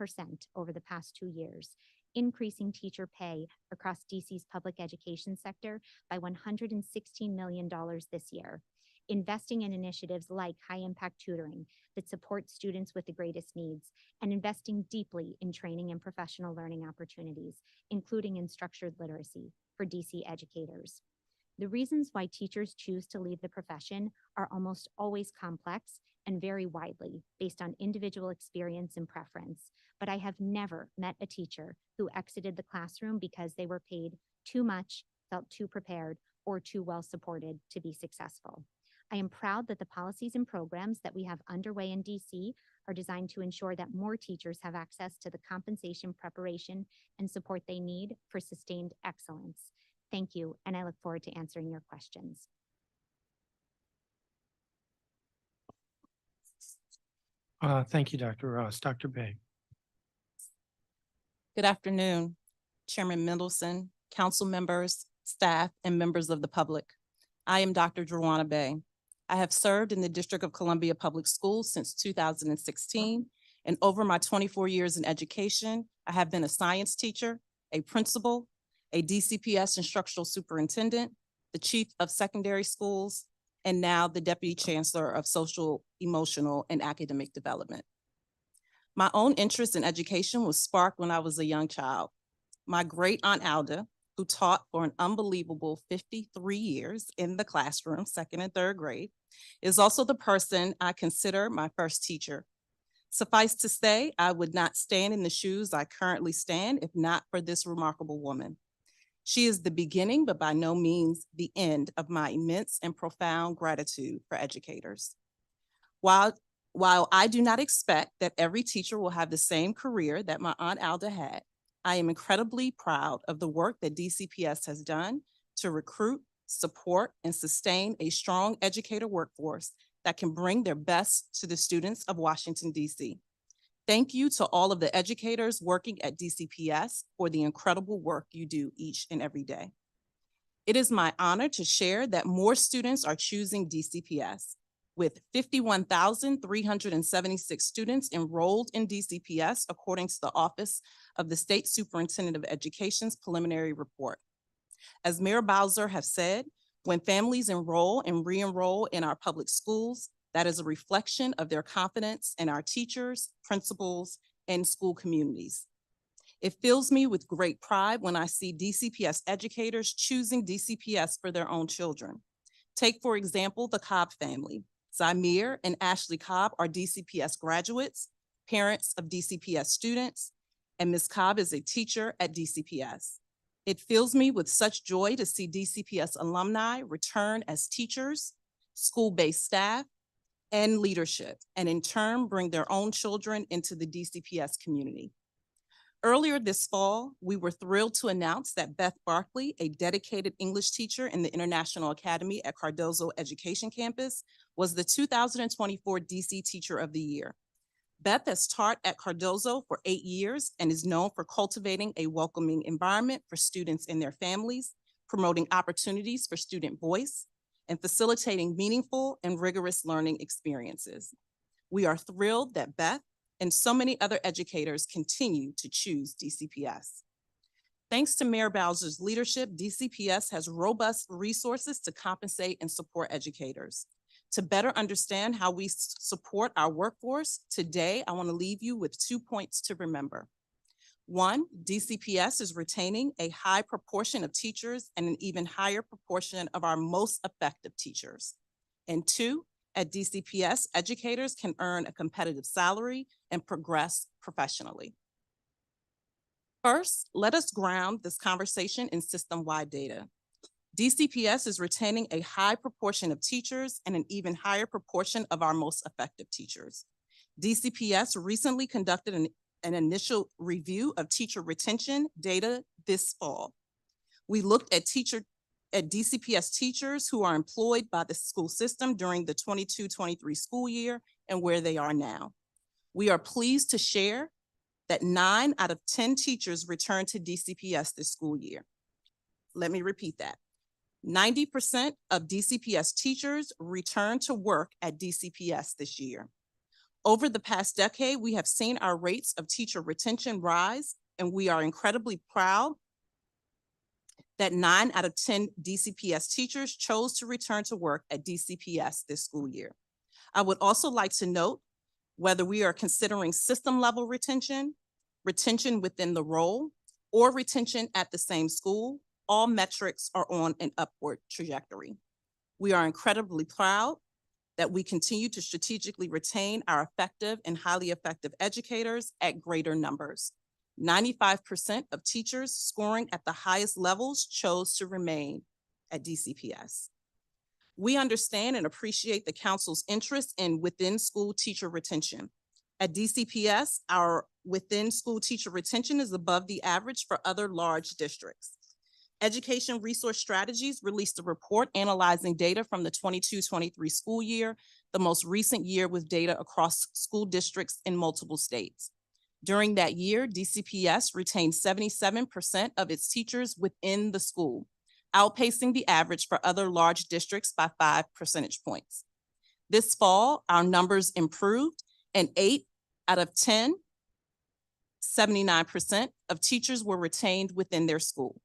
over the past 2 years, increasing teacher pay across DC's public education sector by $116 million this year, investing in initiatives like high-impact tutoring that support students with the greatest needs, and investing deeply in training and professional learning opportunities, including in structured literacy for DC educators. The reasons why teachers choose to leave the profession are almost always complex and vary widely based on individual experience and preference, but I have never met a teacher who exited the classroom because they were paid too much, felt too prepared, or too well supported to be successful. I am proud that the policies and programs that we have underway in DC are designed to ensure that more teachers have access to the compensation, preparation, and support they need for sustained excellence. Thank you, and I look forward to answering your questions. Thank you, Dr. Ross. Dr. Bay. Good afternoon, Chairman Mendelson, council members, staff, and members of the public. I am Dr. Joanna Bay. I have served in the District of Columbia Public Schools since 2016, and over my 24 years in education, I have been a science teacher, a principal, a DCPS instructional superintendent, the chief of secondary schools, and now the Deputy Chancellor of Social, Emotional, and Academic Development. My own interest in education was sparked when I was a young child. My great aunt Alda, who taught for an unbelievable 53 years in the classroom, 2nd and 3rd grade, is also the person I consider my first teacher. Suffice to say, I would not stand in the shoes I currently stand if not for this remarkable woman. She is the beginning, but by no means the end of my immense and profound gratitude for educators. While I do not expect that every teacher will have the same career that my Aunt Alda had, I am incredibly proud of the work that DCPS has done to recruit, support, and sustain a strong educator workforce that can bring their best to the students of Washington, D.C. Thank you to all of the educators working at DCPS for the incredible work you do each and every day. It is my honor to share that more students are choosing DCPS, with 51,376 students enrolled in DCPS, according to the Office of the State Superintendent of Education's preliminary report. As Mayor Bowser has said, when families enroll and re-enroll in our public schools, that is a reflection of their confidence in our teachers, principals, and school communities. It fills me with great pride when I see DCPS educators choosing DCPS for their own children. Take, for example, the Cobb family. Zamir and Ashley Cobb are DCPS graduates, parents of DCPS students, and Ms. Cobb is a teacher at DCPS. It fills me with such joy to see DCPS alumni return as teachers, school-based staff, and leadership, and in turn bring their own children into the DCPS community. Earlier this fall, we were thrilled to announce that Beth Barkley, a dedicated English teacher in the International Academy at Cardozo Education Campus, was the 2024 DC Teacher of the Year. Beth has taught at Cardozo for 8 years and is known for cultivating a welcoming environment for students and their families, promoting opportunities for student voice, and facilitating meaningful and rigorous learning experiences. We are thrilled that Beth and so many other educators continue to choose DCPS. Thanks to Mayor Bowser's leadership, DCPS has robust resources to compensate and support educators. To better understand how we support our workforce, today I want to leave you with 2 points to remember. 1, DCPS is retaining a high proportion of teachers and an even higher proportion of our most effective teachers. And 2, at DCPS, educators can earn a competitive salary and progress professionally. First, let us ground this conversation in system-wide data. DCPS is retaining a high proportion of teachers and an even higher proportion of our most effective teachers. DCPS recently conducted an initial review of teacher retention data this fall. We looked at DCPS teachers who are employed by the school system during the 22-23 school year and where they are now. We are pleased to share that 9 out of 10 teachers returned to DCPS this school year. Let me repeat that. 90% of DCPS teachers return to work at DCPS this year. Over the past decade, we have seen our rates of teacher retention rise, and we are incredibly proud that 9 out of 10 DCPS teachers chose to return to work at DCPS this school year. I would also like to note whether we are considering system-level retention, retention within the role, or retention at the same school, all metrics are on an upward trajectory. We are incredibly proud that we continue to strategically retain our effective and highly effective educators at greater numbers. 95% of teachers scoring at the highest levels chose to remain at DCPS. We understand and appreciate the council's interest in within-school teacher retention. At DCPS, our within-school teacher retention is above the average for other large districts. Education Resource Strategies released a report analyzing data from the 22-23 school year, the most recent year with data across school districts in multiple states. During that year, DCPS retained 77% of its teachers within the school, outpacing the average for other large districts by 5 percentage points. This fall, our numbers improved, and 8 out of 10, 79% of teachers were retained within their school.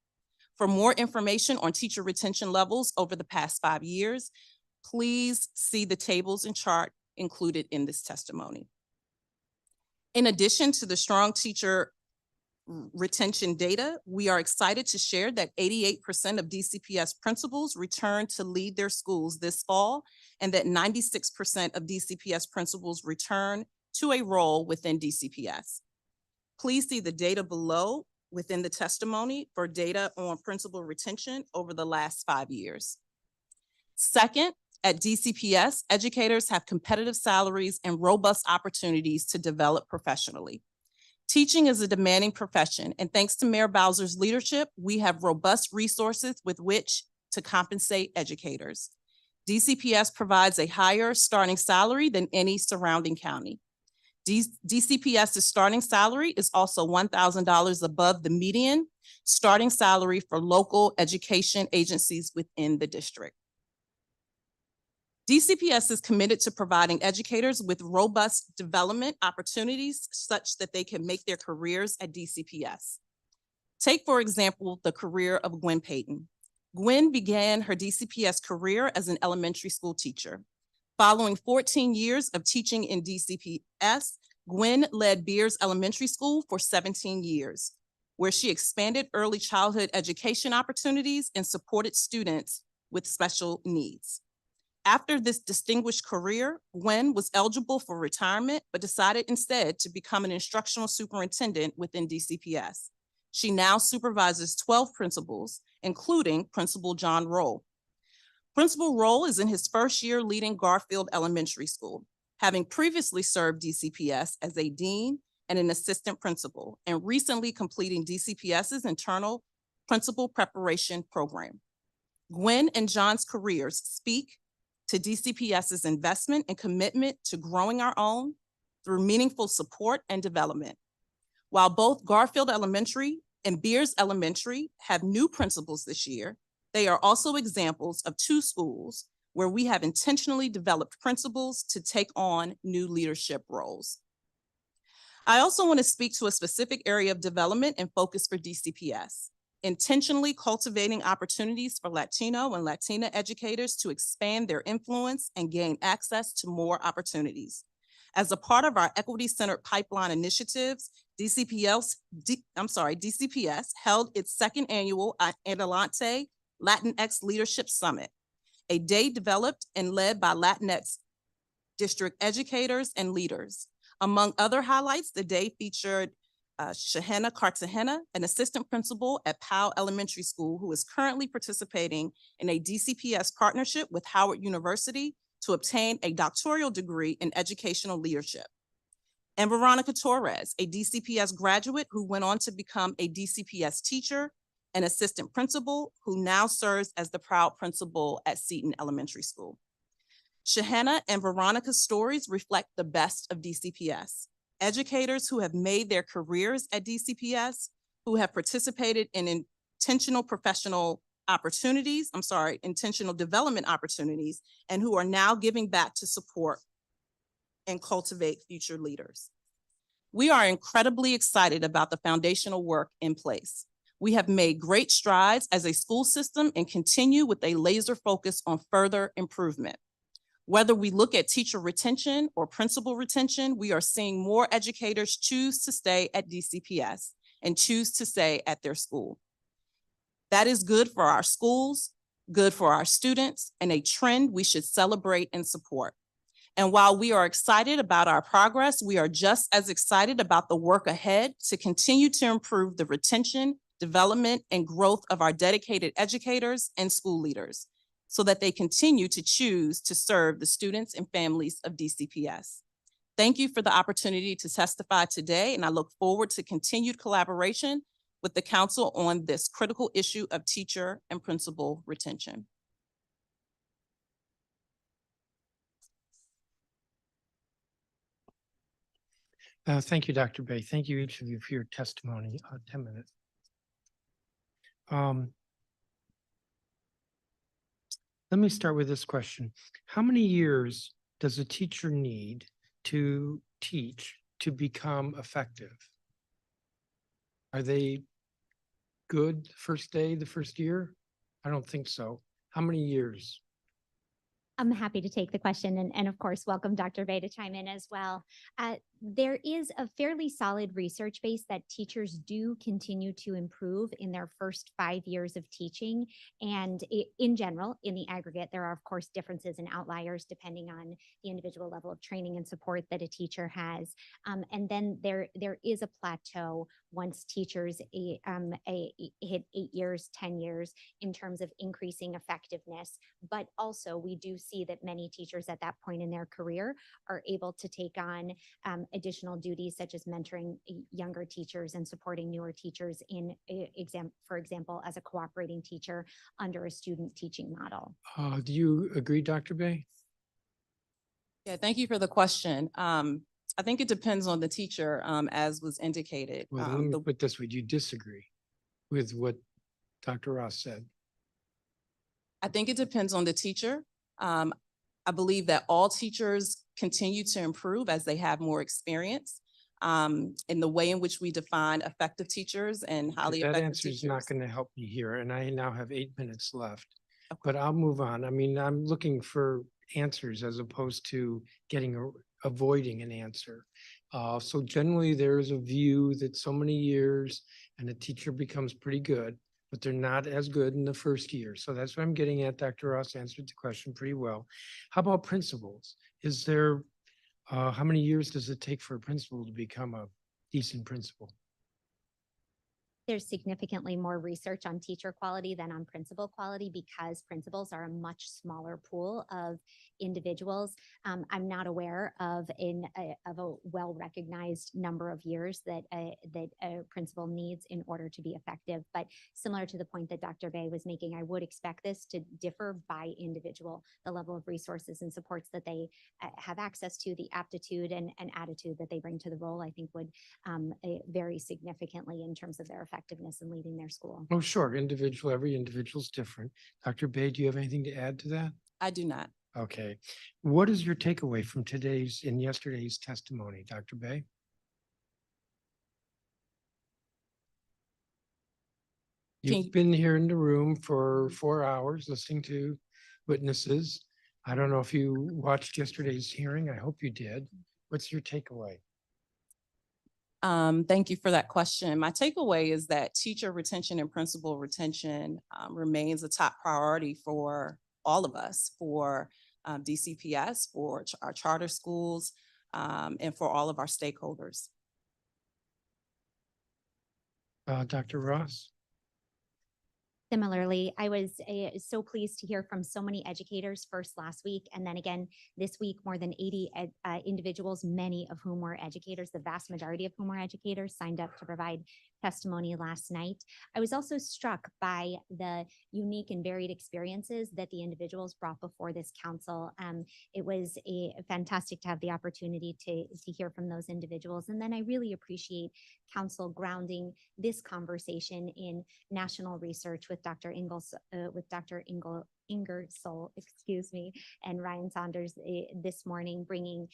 For more information on teacher retention levels over the past 5 years, please see the tables and chart included in this testimony. In addition to the strong teacher retention data, we are excited to share that 88% of DCPS principals returned to lead their schools this fall, and that 96% of DCPS principals return to a role within DCPS. Please see the data below within the testimony for data on principal retention over the last 5 years. Second, at DCPS, educators have competitive salaries and robust opportunities to develop professionally. Teaching is a demanding profession, and thanks to Mayor Bowser's leadership, we have robust resources with which to compensate educators. DCPS provides a higher starting salary than any surrounding county. DCPS's starting salary is also $1,000 above the median starting salary for local education agencies within the district. DCPS is committed to providing educators with robust development opportunities such that they can make their careers at DCPS. Take, for example, the career of Gwen Payton. Gwen began her DCPS career as an elementary school teacher. Following 14 years of teaching in DCPS, Gwen led Beers Elementary School for 17 years, where she expanded early childhood education opportunities and supported students with special needs. After this distinguished career, Gwen was eligible for retirement, but decided instead to become an instructional superintendent within DCPS. She now supervises 12 principals, including Principal John Roll. Principal Roll is in his first year leading Garfield Elementary School, having previously served DCPS as a dean and an assistant principal, and recently completing DCPS's internal principal preparation program. Gwen and John's careers speak to DCPS's investment and commitment to growing our own through meaningful support and development. While both Garfield Elementary and Beers Elementary have new principals this year, they are also examples of two schools where we have intentionally developed principals to take on new leadership roles. I also want to speak to a specific area of development and focus for DCPS, intentionally cultivating opportunities for Latino and Latina educators to expand their influence and gain access to more opportunities. As a part of our equity-centered pipeline initiatives, DCPS held its second annual Adelante Latinx Leadership Summit, a day developed and led by Latinx district educators and leaders. Among other highlights, the day featured Shahena Cartagena, an assistant principal at Powell Elementary School, who is currently participating in a DCPS partnership with Howard University to obtain a doctoral degree in educational leadership. And Veronica Torres, a DCPS graduate who went on to become a DCPS teacher and assistant principal, who now serves as the proud principal at Seton Elementary School. Shahena and Veronica's stories reflect the best of DCPS. Educators who have made their careers at DCPS, who have participated in intentional development opportunities, and who are now giving back to support and cultivate future leaders. We are incredibly excited about the foundational work in place. We have made great strides as a school system and continue with a laser focus on further improvement. Whether we look at teacher retention or principal retention, we are seeing more educators choose to stay at DCPS and choose to stay at their school. That is good for our schools, good for our students, and a trend we should celebrate and support. And while we are excited about our progress, we are just as excited about the work ahead to continue to improve the retention, development, and growth of our dedicated educators and school leaders, so that they continue to choose to serve the students and families of DCPS. Thank you for the opportunity to testify today, and I look forward to continued collaboration with the council on this critical issue of teacher and principal retention. Thank you, Dr. Bay. Thank you, each of you, for your testimony. 10 minutes. Let me start with this question. How many years does a teacher need to teach to become effective? Are they good first day, the first year? I don't think so. How many years? I'm happy to take the question and of course, welcome Dr. Bay to chime in as well. There is a fairly solid research base that teachers do continue to improve in their first 5 years of teaching. And in general, in the aggregate, there are of course differences and outliers depending on the individual level of training and support that a teacher has. And then there is a plateau once teachers hit 8 years, 10 years in terms of increasing effectiveness. But also we do see that many teachers at that point in their career are able to take on additional duties such as mentoring younger teachers and supporting newer teachers in for example, as a cooperating teacher under a student teaching model. Do you agree, Dr. Bay? Yeah, thank you for the question. I think it depends on the teacher, as was indicated. Well, let me put this way, do you disagree with what Dr. Ross said? I think it depends on the teacher. I believe that all teachers continue to improve as they have more experience in the way in which we define effective teachers and highly That effective answer is teachers. not going to help me here, and I now have 8 minutes left. But I'll move on. I mean, I'm looking for answers as opposed to avoiding an answer. So generally, there is a view that so many years and a teacher becomes pretty good. but they're not as good in the first year. So that's what I'm getting at. Dr. Ross answered the question pretty well. How about principals? Is there, how many years does it take for a principal to become a decent principal? There's significantly more research on teacher quality than on principal quality because principals are a much smaller pool of individuals. I'm not aware of a well-recognized number of years that a principal needs in order to be effective. But similar to the point that Dr. Bay was making, I would expect this to differ by individual, the level of resources and supports that they have access to, the aptitude and attitude that they bring to the role, I think would vary significantly in terms of their effectiveness in leading their school. Oh, sure. Every individual's different. Dr. Bay, do you have anything to add to that? I do not. Okay. What is your takeaway from today's and yesterday's testimony, Dr. Bay? You've been here in the room for 4 hours listening to witnesses. I don't know if you watched yesterday's hearing. I hope you did. What's your takeaway? Thank you for that question. My takeaway is that teacher retention and principal retention remains a top priority for all of us, for DCPS, for our charter schools, and for all of our stakeholders. Dr. Ross? Similarly, I was so pleased to hear from so many educators first last week and then again this week, more than 80 individuals, many of whom were educators, the vast majority of whom were educators, signed up to provide testimony last night. I was also struck by the unique and varied experiences that the individuals brought before this council. It was fantastic to have the opportunity to hear from those individuals. And then I really appreciate council grounding this conversation in national research with Dr. Ingersoll, and Ryan Saunders this morning, bringing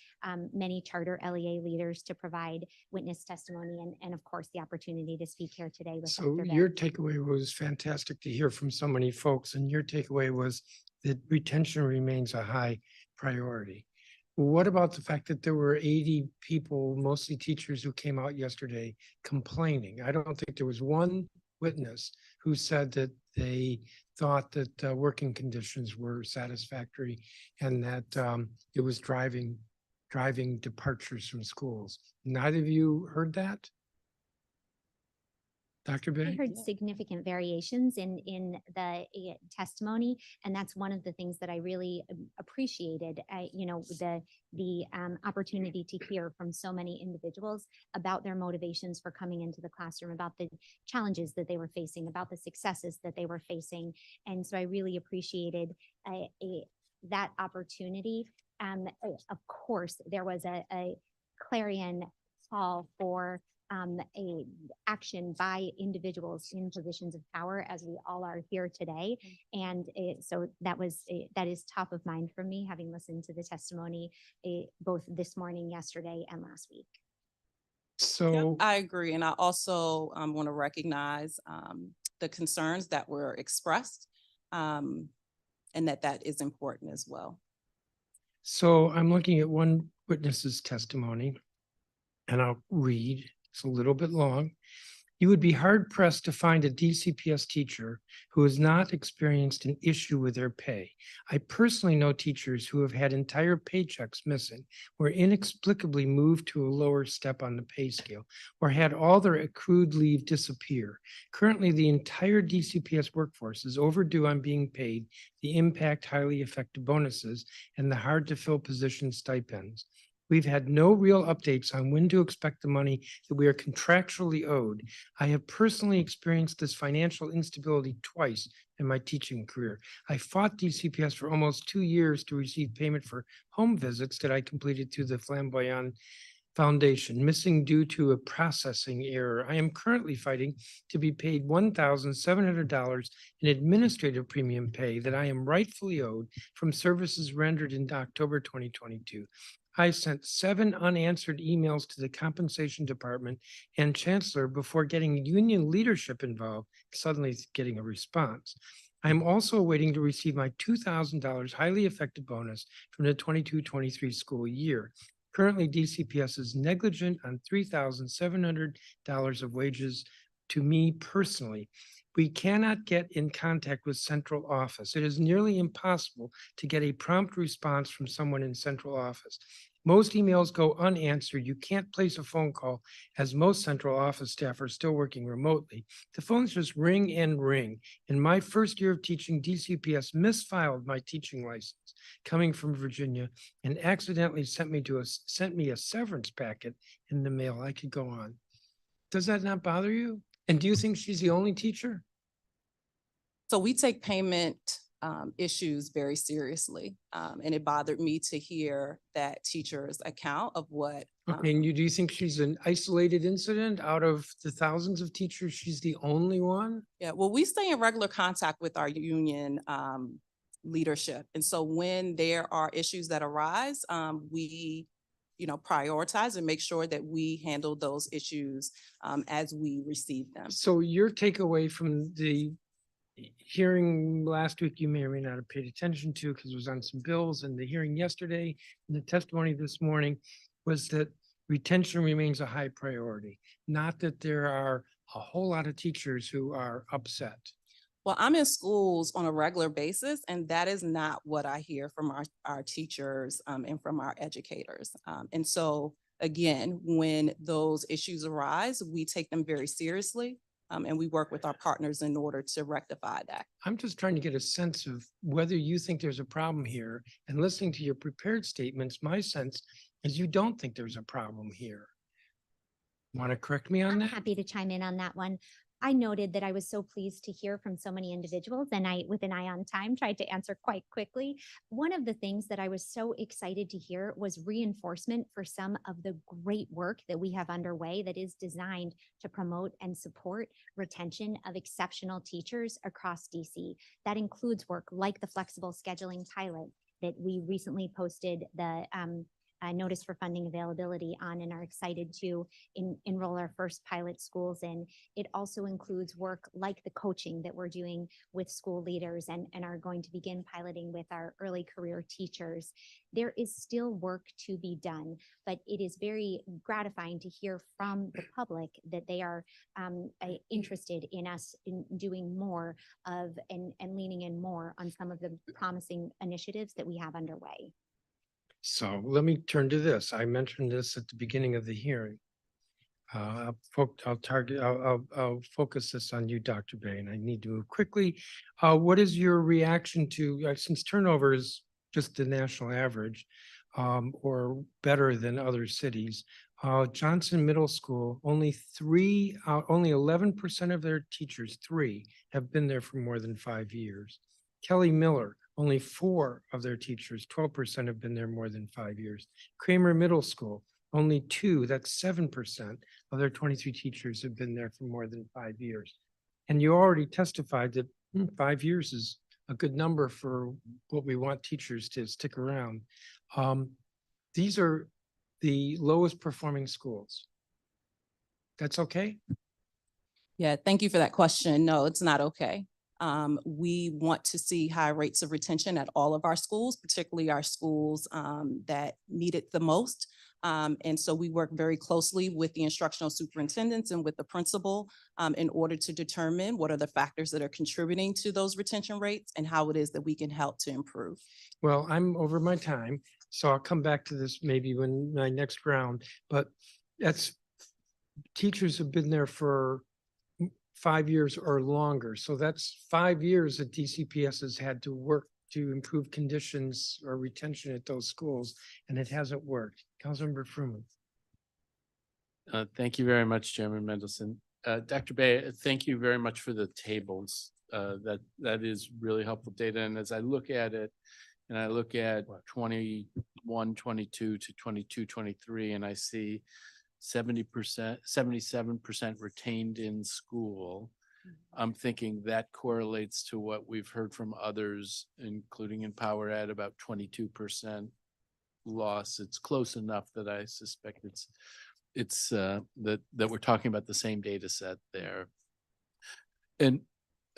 many charter LEA leaders to provide witness testimony and of course the opportunity to speak here today with So Dr. Bay. your takeaway was fantastic to hear from so many folks, and your takeaway was that retention remains a high priority. What about the fact that there were 80 people, mostly teachers, who came out yesterday complaining? I don't think there was one witness who said that they thought that working conditions were satisfactory and that it was driving departures from schools. Neither of you heard that? Dr. I Bay? heard significant variations in the testimony, and that's one of the things that I really appreciated. The opportunity to hear from so many individuals about their motivations for coming into the classroom, about the challenges that they were facing, about the successes that they were facing, and so I really appreciated that opportunity. Of course, there was a clarion call for a action by individuals in positions of power, as we all are here today. And so that is top of mind for me, having listened to the testimony both this morning, yesterday, and last week. So I agree. And I also want to recognize the concerns that were expressed and that is important as well. So I'm looking at one witness's testimony, and I'll read. It's a little bit long. You would be hard pressed to find a DCPS teacher who has not experienced an issue with their pay. I personally know teachers who have had entire paychecks missing, were inexplicably moved to a lower step on the pay scale, or had all their accrued leave disappear. Currently, the entire DCPS workforce is overdue on being paid the impact highly effective bonuses and the hard to fill position stipends. We've had no real updates on when to expect the money that we are contractually owed. I have personally experienced this financial instability twice in my teaching career. I fought DCPS for almost 2 years to receive payment for home visits that I completed through the Flamboyant Foundation, missing due to a processing error. I am currently fighting to be paid $1,700 in administrative premium pay that I am rightfully owed from services rendered in October 2022. I sent 7 unanswered emails to the compensation department and chancellor before getting union leadership involved, suddenly getting a response. I'm also waiting to receive my $2,000 highly effective bonus from the 22-23 school year. Currently, DCPS is negligent on $3,700 of wages to me personally. We cannot get in contact with central office. It is nearly impossible to get a prompt response from someone in central office. Most emails go unanswered. You can't place a phone call as most central office staff are still working remotely. The phones just ring and ring. In my first year of teaching, DCPS misfiled my teaching license coming from Virginia and accidentally sent me a severance packet in the mail. I could go on. Does that not bother you? And do you think she's the only teacher? So we take payment issues very seriously. And it bothered me to hear that teachers' account of what. Okay, and do you think she's an isolated incident out of the thousands of teachers? She's the only one? Yeah, well, we stay in regular contact with our union leadership. And so when there are issues that arise, we prioritize and make sure that we handle those issues as we receive them. So your takeaway from the hearing last week, you may or may not have paid attention to because it was on some bills, and the hearing yesterday and the testimony this morning was that retention remains a high priority, not that there are a whole lot of teachers who are upset. Well, I'm in schools on a regular basis, and that is not what I hear from our teachers and from our educators. And so again, when those issues arise, we take them very seriously. And we work with our partners in order to rectify that. I'm just trying to get a sense of whether you think there's a problem here. And listening to your prepared statements, my sense is you don't think there's a problem here. Want to correct me on I'm that? happy to chime in on that one. I noted that I was so pleased to hear from so many individuals, and I, with an eye on time, tried to answer quite quickly. One of the things that I was so excited to hear was reinforcement for some of the great work that we have underway that is designed to promote and support retention of exceptional teachers across DC. That includes work like the flexible scheduling pilot that we recently posted the notice for funding availability on and are excited to enroll our first pilot schools in. It also includes work like the coaching that we're doing with school leaders and are going to begin piloting with our early career teachers. There is still work to be done, but it is very gratifying to hear from the public that they are interested in us in doing more of and leaning in more on some of the promising initiatives that we have underway. So let me turn to this. I mentioned this at the beginning of the hearing. I'll focus this on you, Dr. Bay, and I need to move quickly. What is your reaction to, since turnover is just the national average or better than other cities, Johnson Middle School, only 11% of their teachers, 3, have been there for more than 5 years. Kelly Miller, only 4 of their teachers, 12% have been there more than 5 years. Kramer Middle School, only 2, that's 7% of their 23 teachers have been there for more than 5 years. And you already testified that 5 years is a good number for what we want teachers to stick around. These are the lowest performing schools. That's okay? Yeah, thank you for that question. No, it's not okay. We want to see high rates of retention at all of our schools, particularly our schools that need it the most. And so we work very closely with the instructional superintendents and with the principal in order to determine what are the factors that are contributing to those retention rates and how it is that we can help to improve. Well, I'm over my time, so I'll come back to this maybe when my next round, but that's teachers have been there for 5 years or longer. So that's 5 years that DCPS has had to work to improve conditions or retention at those schools, and it hasn't worked. Councilmember Fruman. Thank you very much, Chairman Mendelson. Dr. Bay, thank you very much for the tables. That is really helpful data. And as I look at it, and I look at 21, 22 to 22, 23, and I see 70%, 77% retained in school. I'm thinking that correlates to what we've heard from others, including in Power Ed, about 22% loss. It's close enough that I suspect it's that we're talking about the same data set there. And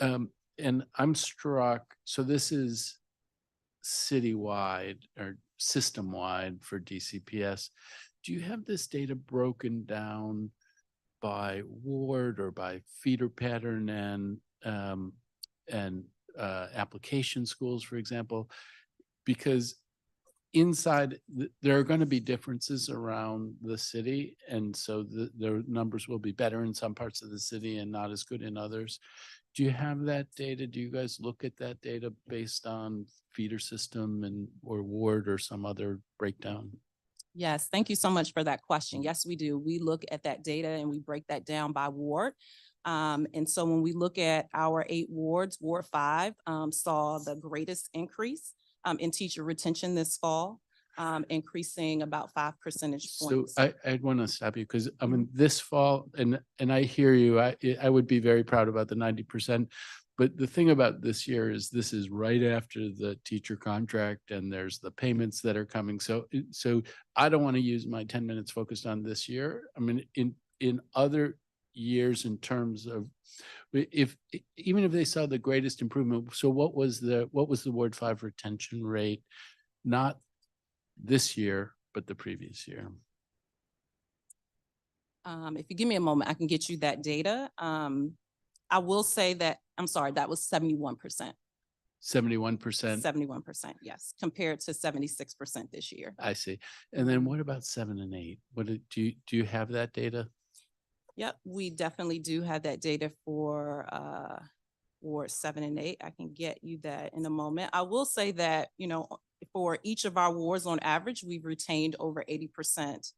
I'm struck, so this is citywide or system-wide for DCPS. Do you have this data broken down by ward or by feeder pattern and application schools, for example, because inside, there are going to be differences around the city. And so the numbers will be better in some parts of the city and not as good in others. Do you have that data? Do you guys look at that data based on feeder system and or ward or some other breakdown? Yes, thank you so much for that question. Yes, we do. We look at that data and we break that down by ward. And so when we look at our 8 wards, Ward 5 saw the greatest increase in teacher retention this fall, increasing about 5 percentage So points. I'd want to stop you because I mean, this fall, and I hear you, I would be very proud about the 90%. But the thing about this year is this is right after the teacher contract and there's the payments that are coming. So I don't want to use my 10 minutes focused on this year. I mean, in other years in terms of even if they saw the greatest improvement, so what was the Ward 5 retention rate, not this year, but the previous year? If you give me a moment, I can get you that data. I will say that, I'm sorry, that was 71%. 71%. 71%, yes, compared to 76% this year. I see. And then what about 7 and 8? Do you have that data? Yep, we definitely do have that data for Ward 7 and 8. I can get you that in a moment. I will say that, you know, for each of our wards on average, we've retained over 80%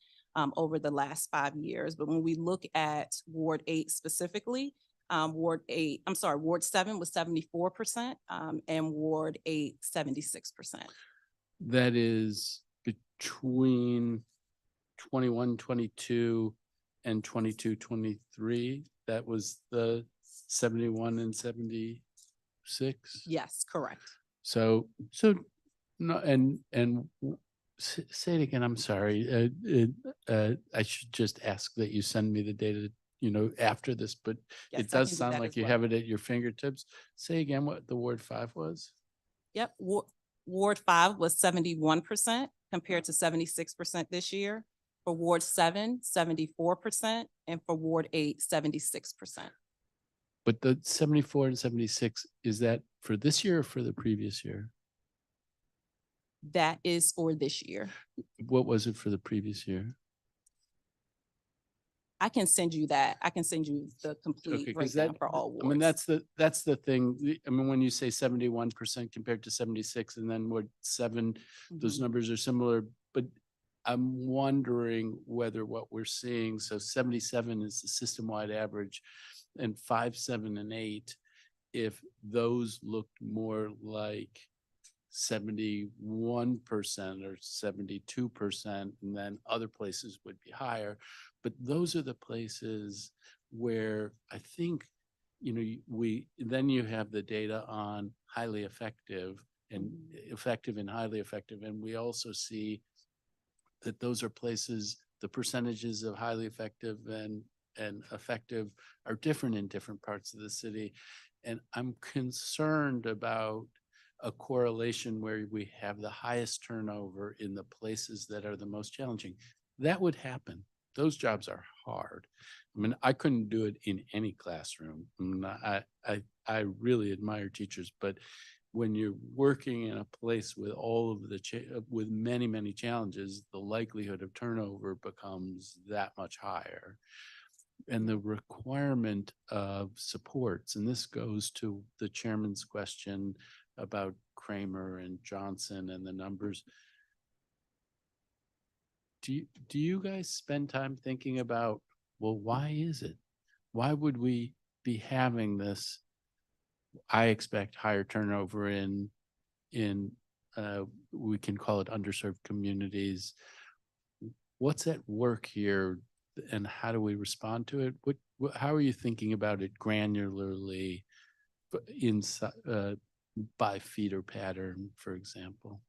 over the last 5 years. But when we look at Ward 8 specifically, Ward 7 was 74%, and Ward 8, 76%. That is between 21, 22 and 22, 23. That was the 71 and 76. Yes, correct. So no, and say it again. I'm sorry. I should just ask that you send me the data, you know, after this, but Yes, it I does can do sound that like as you well. have it at your fingertips. Say again what the Ward 5 was. Yep, Ward 5 was 71% compared to 76% this year. For Ward 7, 74%, and for Ward 8, 76%. But the 74 and 76, is that for this year or for the previous year? That is for this year. What was it for the previous year? I can send you that. I can send you the complete Okay, because breakdown for all wards. I mean, that's the thing. I mean, when you say 71% compared to 76 and then Ward 7, those Mhm. numbers are similar, but I'm wondering whether what we're seeing, so 77 is the system-wide average and 5, 7, and 8, if those looked more like 71% or 72%, and then other places would be higher. But those are the places where I think, you know, then you have the data on highly effective and effective and highly effective. And we also see that those are places, the percentages of highly effective and effective are different in different parts of the city. And I'm concerned about a correlation where we have the highest turnover in the places that are the most challenging. That would happen. Those jobs are hard. I mean, I couldn't do it in any classroom. I mean, I really admire teachers, but when you're working in a place with all of the with many challenges, the likelihood of turnover becomes that much higher. And the requirement of supports, and this goes to the chairman's question about Kramer and Johnson and the numbers. Do you guys spend time thinking about, well, why is it? Why would we be having this? I expect higher turnover in we can call it underserved communities. What's at work here and how do we respond to it? How are you thinking about it granularly by feeder pattern, for example?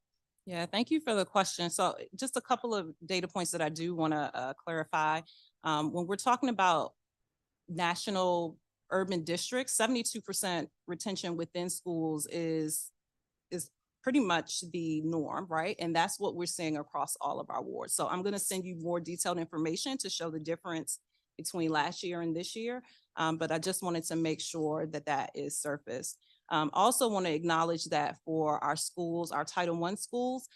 Yeah, thank you for the question. So just a couple of data points that I do want to clarify. When we're talking about national urban districts, 72% retention within schools is pretty much the norm, right? And that's what we're seeing across all of our wards. So I'm going to send you more detailed information to show the difference between last year and this year. But I just wanted to make sure that that is surfaced. Also want to acknowledge that for our schools, our Title I schools,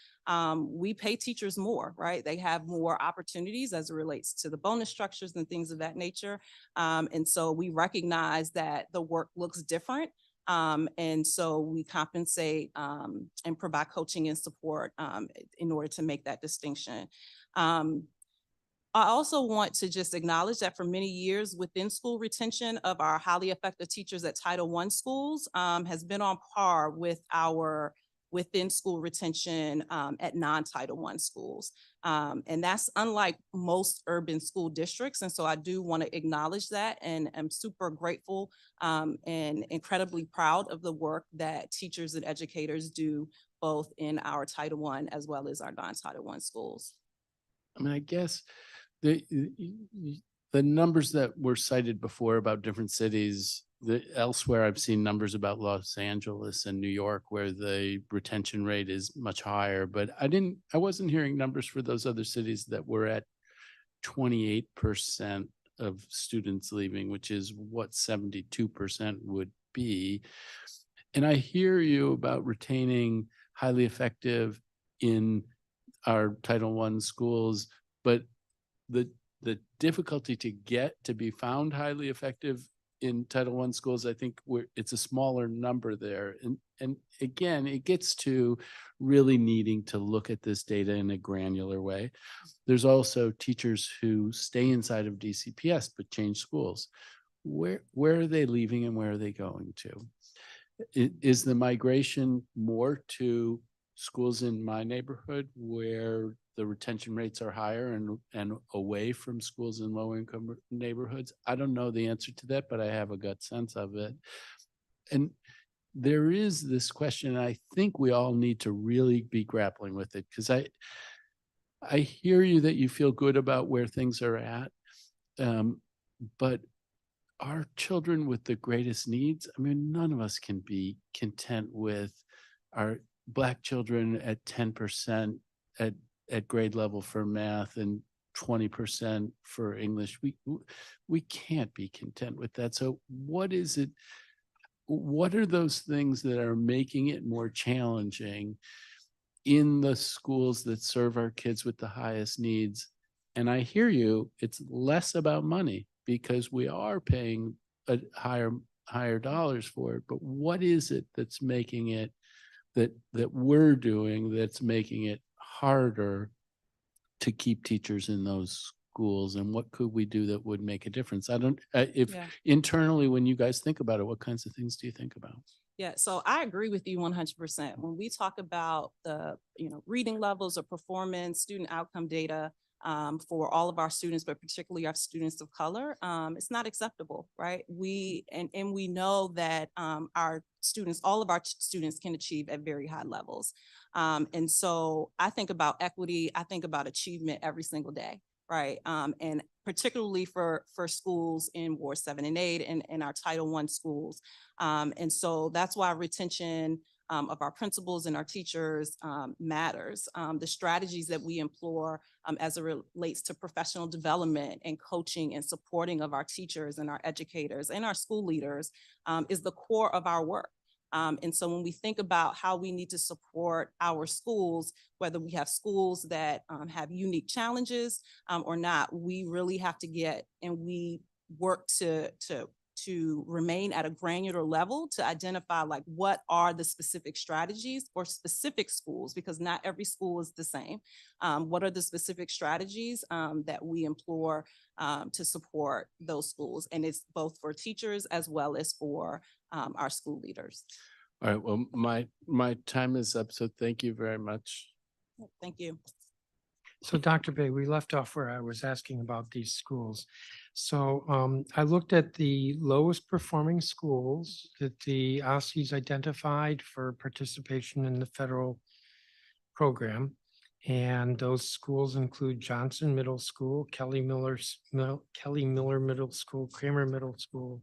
we pay teachers more, right? They have more opportunities as it relates to the bonus structures and things of that nature. And so we recognize that the work looks different. And so we compensate and provide coaching and support in order to make that distinction. I also want to just acknowledge that for many years, within school retention of our highly effective teachers at Title I schools has been on par with our within school retention at non-Title I schools. And that's unlike most urban school districts. And so I do want to acknowledge that, and I'm super grateful and incredibly proud of the work that teachers and educators do both in our Title I as well as our non-Title I schools. I mean, I guess the numbers that were cited before about different cities, elsewhere I've seen numbers about Los Angeles and New York where the retention rate is much higher, but I wasn't hearing numbers for those other cities that were at 28% of students leaving, which is what 72% would be. And I hear you about retaining highly effective in our Title I schools, but the difficulty to get to be found highly effective in Title I schools, I think it's a smaller number there. And again, it gets to really needing to look at this data in a granular way. There's also teachers who stay inside of DCPS but change schools. Where are they leaving and where are they going to? Is the migration more to schools in my neighborhood where the retention rates are higher and away from schools in low income neighborhoods? I don't know the answer to that, but I have a gut sense of it. And there is this question, and I think we all need to really be grappling with it, because I hear you that you feel good about where things are at, but our children with the greatest needs, I mean, none of us can be content with our Black children at 10% at grade level for math and 20% for English. We can't be content with that. So what is it? What are those things that are making it more challenging in the schools that serve our kids with the highest needs? And I hear you, it's less about money because we are paying a higher dollars for it. But what is it that's making it that we're doing that's making it harder to keep teachers in those schools, and what could we do that would make a difference? Internally, when you guys think about it, what kinds of things do you think about? Yeah, so I agree with you 100%. When we talk about the reading levels of performance, student outcome data for all of our students, but particularly our students of color, it's not acceptable, right? We know that our students, all of our students can achieve at very high levels. And so I think about equity, I think about achievement every single day, right? And particularly for schools in Ward 7 and 8 and our Title I schools. And so that's why retention of our principals and our teachers matters. The strategies that we employ as it relates to professional development and coaching and supporting of our teachers and our educators and our school leaders is the core of our work. And so when we think about how we need to support our schools, whether we have schools that have unique challenges or not, we really have to get, and we work to remain at a granular level to identify like what are the specific strategies for specific schools, because not every school is the same. What are the specific strategies that we employ to support those schools? And it's both for teachers as well as for our school leaders. All right, well, my time is up, so thank you very much. Thank you. So Dr. Bay, we left off where I was asking about these schools. So I looked at the lowest performing schools that the OSCE's identified for participation in the federal program. And those schools include Johnson Middle School, Kelly Miller Middle School, Kramer Middle School.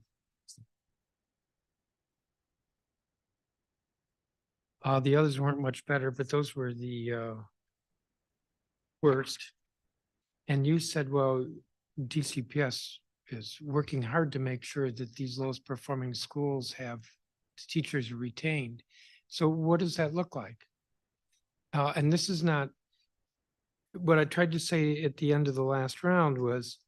The others weren't much better, but those were the worst. And you said, well, DCPS is working hard to make sure that these lowest performing schools have teachers retained. So what does that look like? And this is not, what I tried to say at the end of the last round was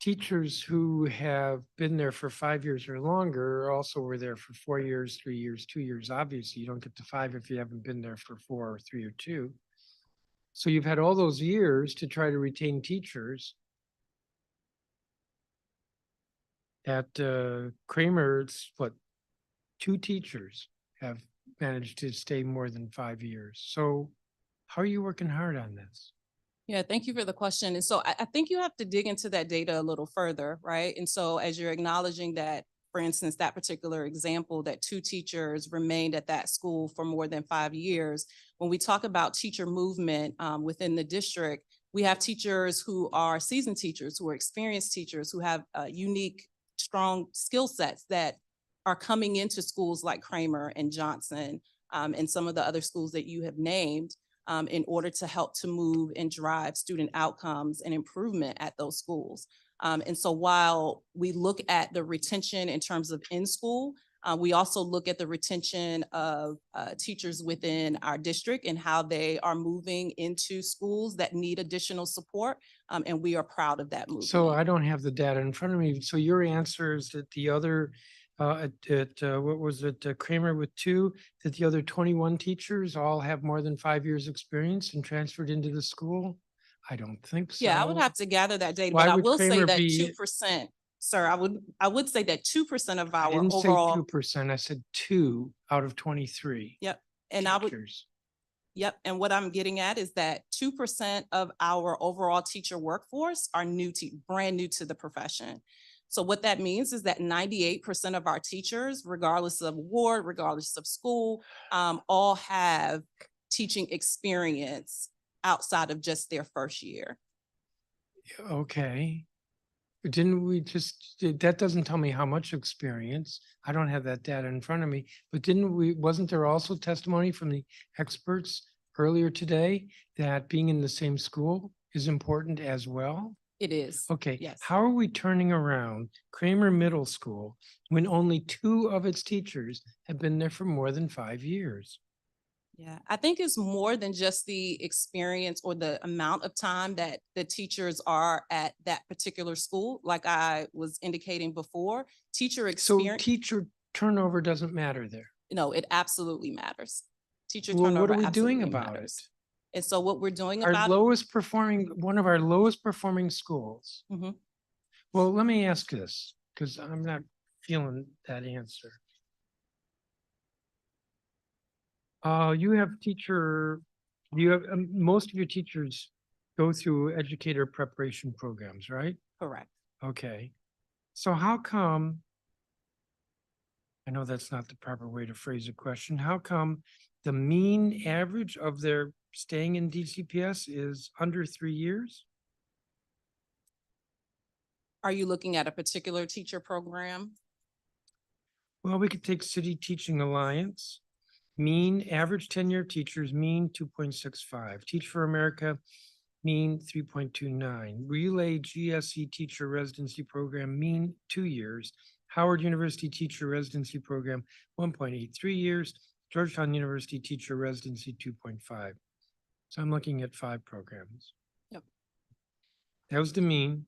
teachers who have been there for 5 years or longer also were there for 4 years, 3 years, 2 years. Obviously, you don't get to 5 if you haven't been there for 4 or 3 or 2. So you've had all those years to try to retain teachers. At Kramer, it's what, 2 teachers have managed to stay more than 5 years. So how are you working hard on this? Yeah, thank you for the question. And so I think you have to dig into that data a little further, right? And so as you're acknowledging that, for instance, that particular example, that 2 teachers remained at that school for more than 5 years, when we talk about teacher movement within the district, we have teachers who are seasoned teachers, who are experienced teachers, who have unique, strong skill sets that are coming into schools like Kramer and Johnson and some of the other schools that you have named in order to help to move and drive student outcomes and improvement at those schools. And so while we look at the retention in terms of in-school, we also look at the retention of teachers within our district and how they are moving into schools that need additional support. And we are proud of that movement. So I don't have the data in front of me. So your answer is that the other, what was it, Kramer with 2, that the other 21 teachers all have more than 5 years experience and transferred into the school? I don't think so. Yeah, I would have to gather that data, Why but I would will say Kramer that be- 2%, sir, I would say that 2% of I our didn't say overall. 2%, I said 2 out of 23 Yep, and I would, teachers. yep, and what I'm getting at is that 2% of our overall teacher workforce are brand new to the profession. So what that means is that 98% of our teachers, regardless of ward, regardless of school, all have teaching experience outside of just their first year. Okay. But didn't we just, that doesn't tell me how much experience. I don't have that data in front of me, but wasn't there also testimony from the experts earlier today that being in the same school is important as well? It is. Okay. Yes. How are we turning around Kramer Middle School when only 2 of its teachers have been there for more than 5 years? Yeah, I think it's more than just the experience or the amount of time that the teachers are at that particular school. Like I was indicating before, teacher So experience, teacher turnover doesn't matter there. no, it absolutely matters. Teacher Well, turnover what are we doing absolutely about matters. it? And so what we're doing Our about lowest performing, one of our lowest performing schools. Mhm. Well, let me ask this, because I'm not feeling that answer. You have most of your teachers go through educator preparation programs, right? correct. Okay. So how come, I know that's not the proper way to phrase a question. How come the mean average of their staying in DCPS is under 3 years? Are you looking at a particular teacher program? Well, we could take City Teaching Alliance. Mean average tenure teachers, mean 2.65. Teach for America, mean 3.29. Relay GSE Teacher Residency Program, mean 2 years. Howard University Teacher Residency Program, 1.83 years. Georgetown University Teacher Residency, 2.5. So I'm looking at 5 programs. Yep. That was the mean.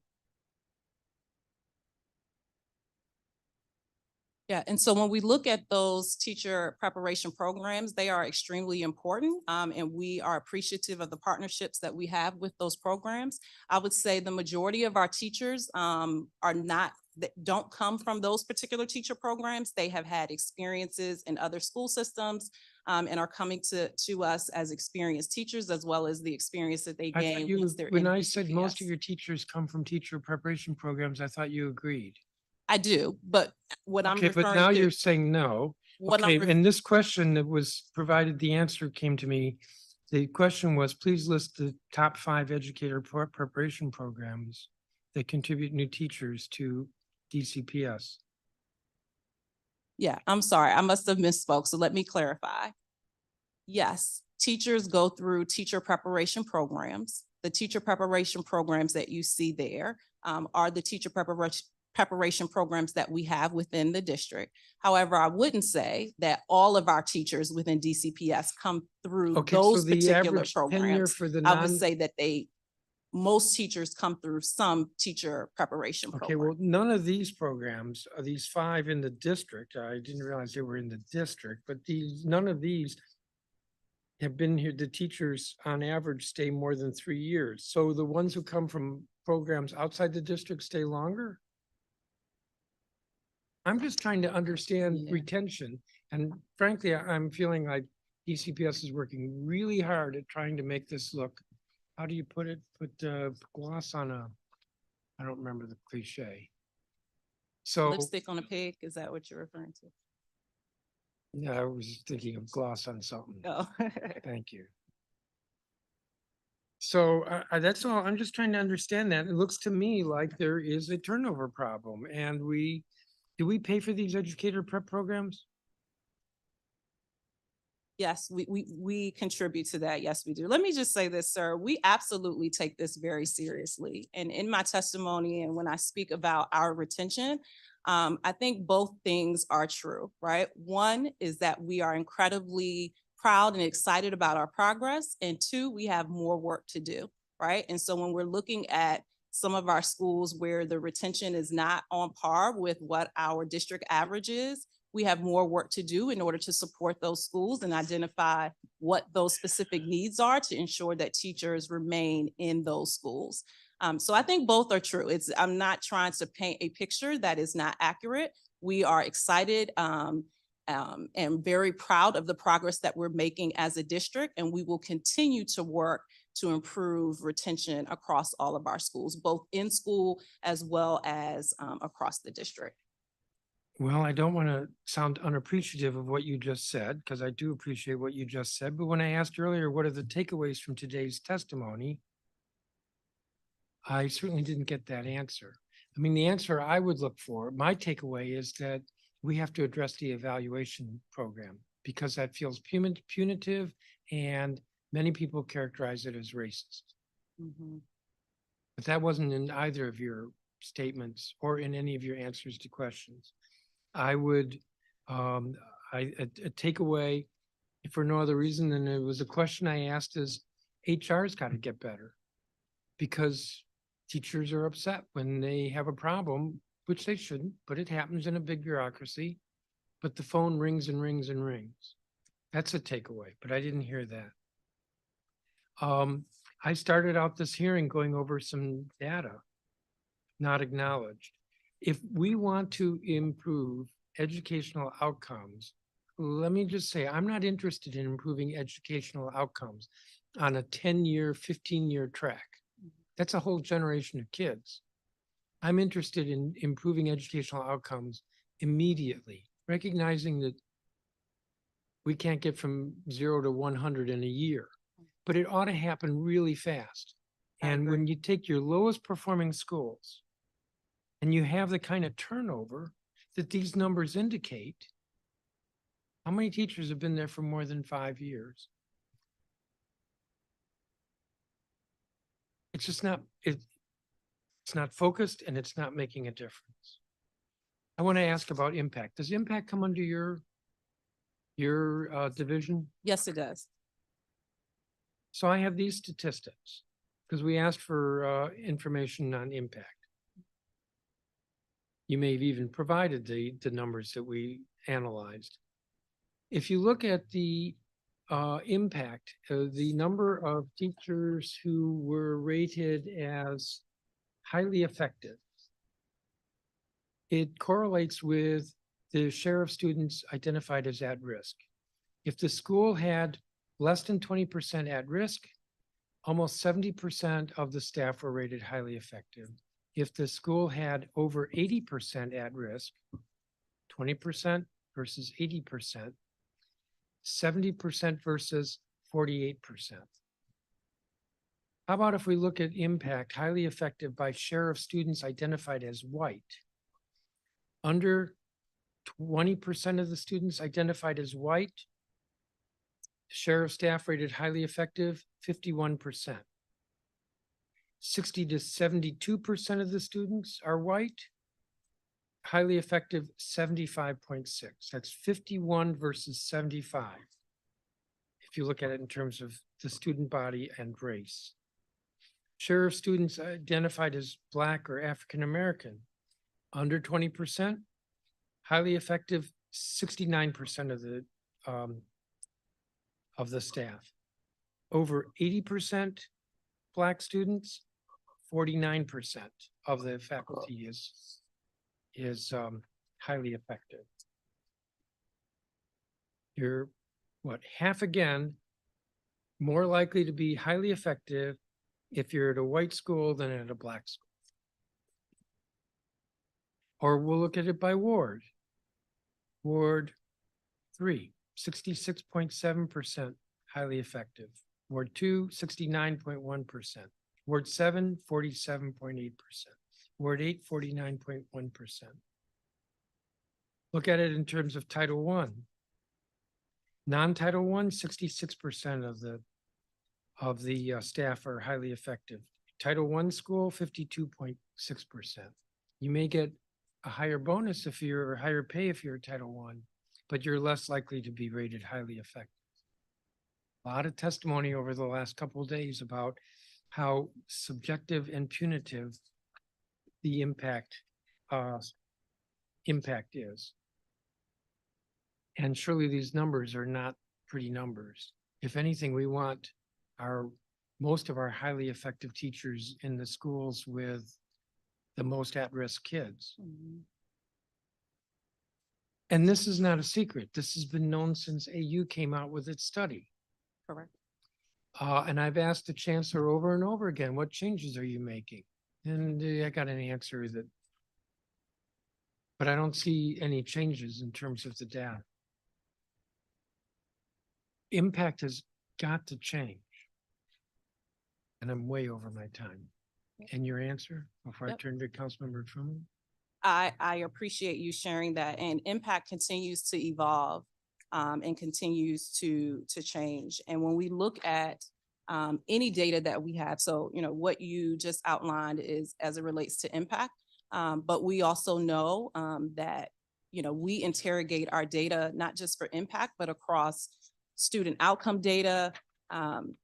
Yeah, and so when we look at those teacher preparation programs, they are extremely important, and we are appreciative of the partnerships that we have with those programs. I would say the majority of our teachers don't come from those particular teacher programs. They have had experiences in other school systems and are coming to us as experienced teachers, as well as the experience that they I thought gain once they're in when I said most of DCPS. your teachers come from teacher preparation programs, I thought you agreed. I do, but what I'm Okay, but now referring you're to, saying no. what I'm Okay, ref- and this question that was provided, the answer came to me. The question was, please list the top 5 educator preparation programs that contribute new teachers to DCPS. Yeah, I'm sorry, I must have misspoke, so let me clarify. Yes, teachers go through teacher preparation programs. The teacher preparation programs that you see there are the teacher preparation programs that we have within the district. However, I wouldn't say that all of our teachers within DCPS come through Okay, so those the particular average tenure programs. for the I would non, say that most teachers come through some teacher preparation okay, program. well, none of these programs, these 5 in the district, I didn't realize they were in the district, but none of these have been here, the teachers on average stay more than 3 years. So the ones who come from programs outside the district stay longer? I'm just trying to understand Yeah. retention, and frankly, I'm feeling like DCPS is working really hard at trying to make this look, how do you put it? Put gloss on I don't remember the cliche. So, Lipstick on a pig, is that what you're referring to? yeah, I was thinking of gloss on something. Oh. Thank you. So that's all. I'm just trying to understand that. It looks to me like there is a turnover problem, and do we pay for these educator prep programs? Yes, we contribute to that. Yes, we do. Let me just say this, sir. We absolutely take this very seriously. And in my testimony and when I speak about our retention, I think both things are true, right? One is that we are incredibly proud and excited about our progress. And 2, we have more work to do, right? And so when we're looking at some of our schools where the retention is not on par with what our district average is, we have more work to do in order to support those schools and identify what those specific needs are to ensure that teachers remain in those schools. So I think both are true. I'm not trying to paint a picture that is not accurate. We are excited and very proud of the progress that we're making as a district, and we will continue to work to improve retention across all of our schools, both in school as well as across the district. Well, I don't want to sound unappreciative of what you just said, because I do appreciate what you just said. But when I asked earlier, what are the takeaways from today's testimony? I certainly didn't get that answer. I mean, the answer I would look for, my takeaway is that we have to address the evaluation program because that feels punitive and many people characterize it as racist. Mm-hmm. But that wasn't in either of your statements or in any of your answers to questions. I would, a takeaway, if for no other reason than it was a question I asked is HR's got to get better because teachers are upset when they have a problem, which they shouldn't, but it happens in a big bureaucracy, but the phone rings and rings and rings. That's a takeaway, but I didn't hear that. I started out this hearing going over some data not acknowledged. If we want to improve educational outcomes, let me just say, I'm not interested in improving educational outcomes on a 10-year, 15-year track. That's a whole generation of kids. I'm interested in improving educational outcomes immediately, recognizing that we can't get from 0 to 100 in a year, but it ought to happen really fast. And when you take your lowest performing schools and you have the kind of turnover that these numbers indicate, how many teachers have been there for more than 5 years? It's just not, it's not focused and it's not making a difference. I want to ask about impact. Does impact come under your division? Yes, it does. So I have these statistics because we asked for information on impact. You may have even provided the numbers that we analyzed. If you look at the impact, the number of teachers who were rated as highly effective, it correlates with the share of students identified as at risk. If the school had less than 20% at risk, almost 70% of the staff were rated highly effective. If the school had over 80% at risk, 20% versus 80%, 70% versus 48%. How about if we look at impact, highly effective by share of students identified as white? Under 20% of the students identified as white, share of staff rated highly effective, 51%. 60 to 72% of the students are white. Highly effective, 75.6. That's 51 versus 75. If you look at it in terms of the student body and race. Share of students identified as Black or African American, under 20%. Highly effective, 69% of the staff. Over 80% Black students, 49% of the faculty is highly effective. You're half again, more likely to be highly effective if you're at a white school than at a Black school. Or we'll look at it by ward. Ward 3, 66.7% highly effective. Ward 2, 69.1%. Ward 7, 47.8%. Ward 8, 49.1%. Look at it in terms of Title I. Non-Title I, 66% of the staff are highly effective. Title I school, 52.6%. You may get a higher bonus if you're, or higher pay if you're a Title I, but you're less likely to be rated highly effective. A lot of testimony over the last couple of days about how subjective and punitive the impact is. And surely these numbers are not pretty numbers. If anything, we want most of our highly effective teachers in the schools with the most at-risk kids. And this is not a secret. This has been known since AU came out with its study. Correct. And I've asked the chancellor over and over again, what changes are you making? And I got an answer but I don't see any changes in terms of the data. Impact has got to change. And I'm way over my time. And your answer before I turn to Councilmember Fruman? I appreciate you sharing that, and impact continues to evolve and continues to change. And when we look at any data that we have, so what you just outlined is as it relates to impact, but we also know that we interrogate our data not just for impact, but across student outcome data,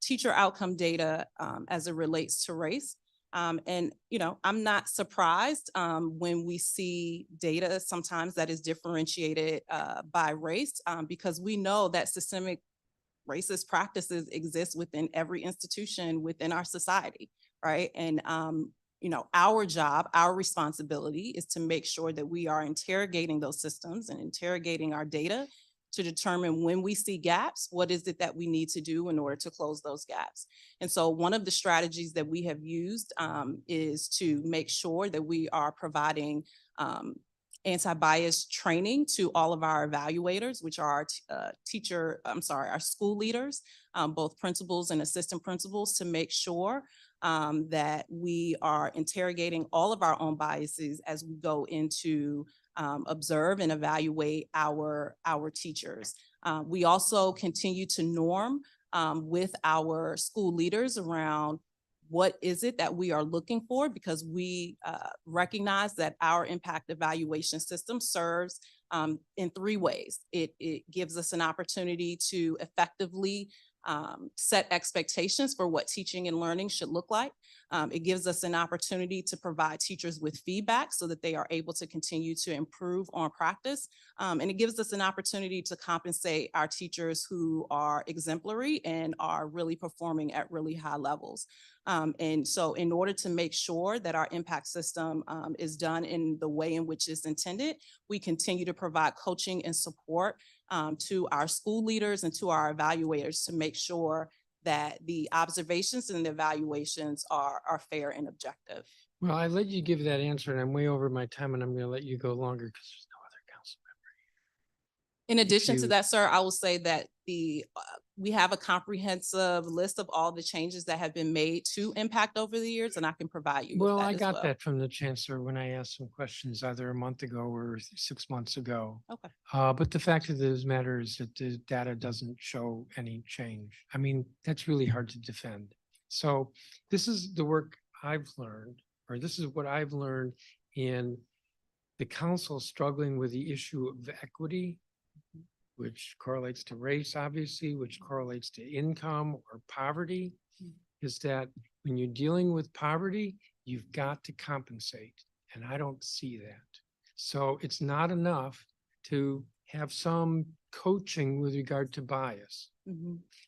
teacher outcome data as it relates to race. And I'm not surprised when we see data sometimes that is differentiated by race, because we know that systemic racist practices exist within every institution within our society, right? And our job, our responsibility is to make sure that we are interrogating those systems and interrogating our data to determine when we see gaps, what is it that we need to do in order to close those gaps. And so one of the strategies that we have used is to make sure that we are providing anti-bias training to all of our evaluators, which are our school leaders, both principals and assistant principals, to make sure that we are interrogating all of our own biases as we go into observe and evaluate our teachers. We also continue to norm with our school leaders around what is it that we are looking for, because we recognize that our impact evaluation system serves in three ways. It gives us an opportunity to effectively set expectations for what teaching and learning should look like. It gives us an opportunity to provide teachers with feedback so that they are able to continue to improve on practice. And it gives us an opportunity to compensate our teachers who are exemplary and are really performing at really high levels. And so in order to make sure that our impact system is done in the way in which it's intended, we continue to provide coaching and support to our school leaders and to our evaluators to make sure that the observations and the evaluations are fair and objective. Well, I let you give that answer and I'm way over my time and I'm going to let you go longer because there's no other council member. In addition to that, sir, I will say that we have a comprehensive list of all the changes that have been made to impact over the years, and I can provide you with Well, that I as got well. that from the chancellor when I asked some questions either a month ago or 6 months ago. Okay. But the fact of the matter is that the data doesn't show any change. I mean, that's really hard to defend. So this is the work I've learned, or this is what I've learned in the council struggling with the issue of equity, which correlates to race, obviously, which correlates to income or poverty, is that when you're dealing with poverty, you've got to compensate. And I don't see that. So it's not enough to have some coaching with regard to bias.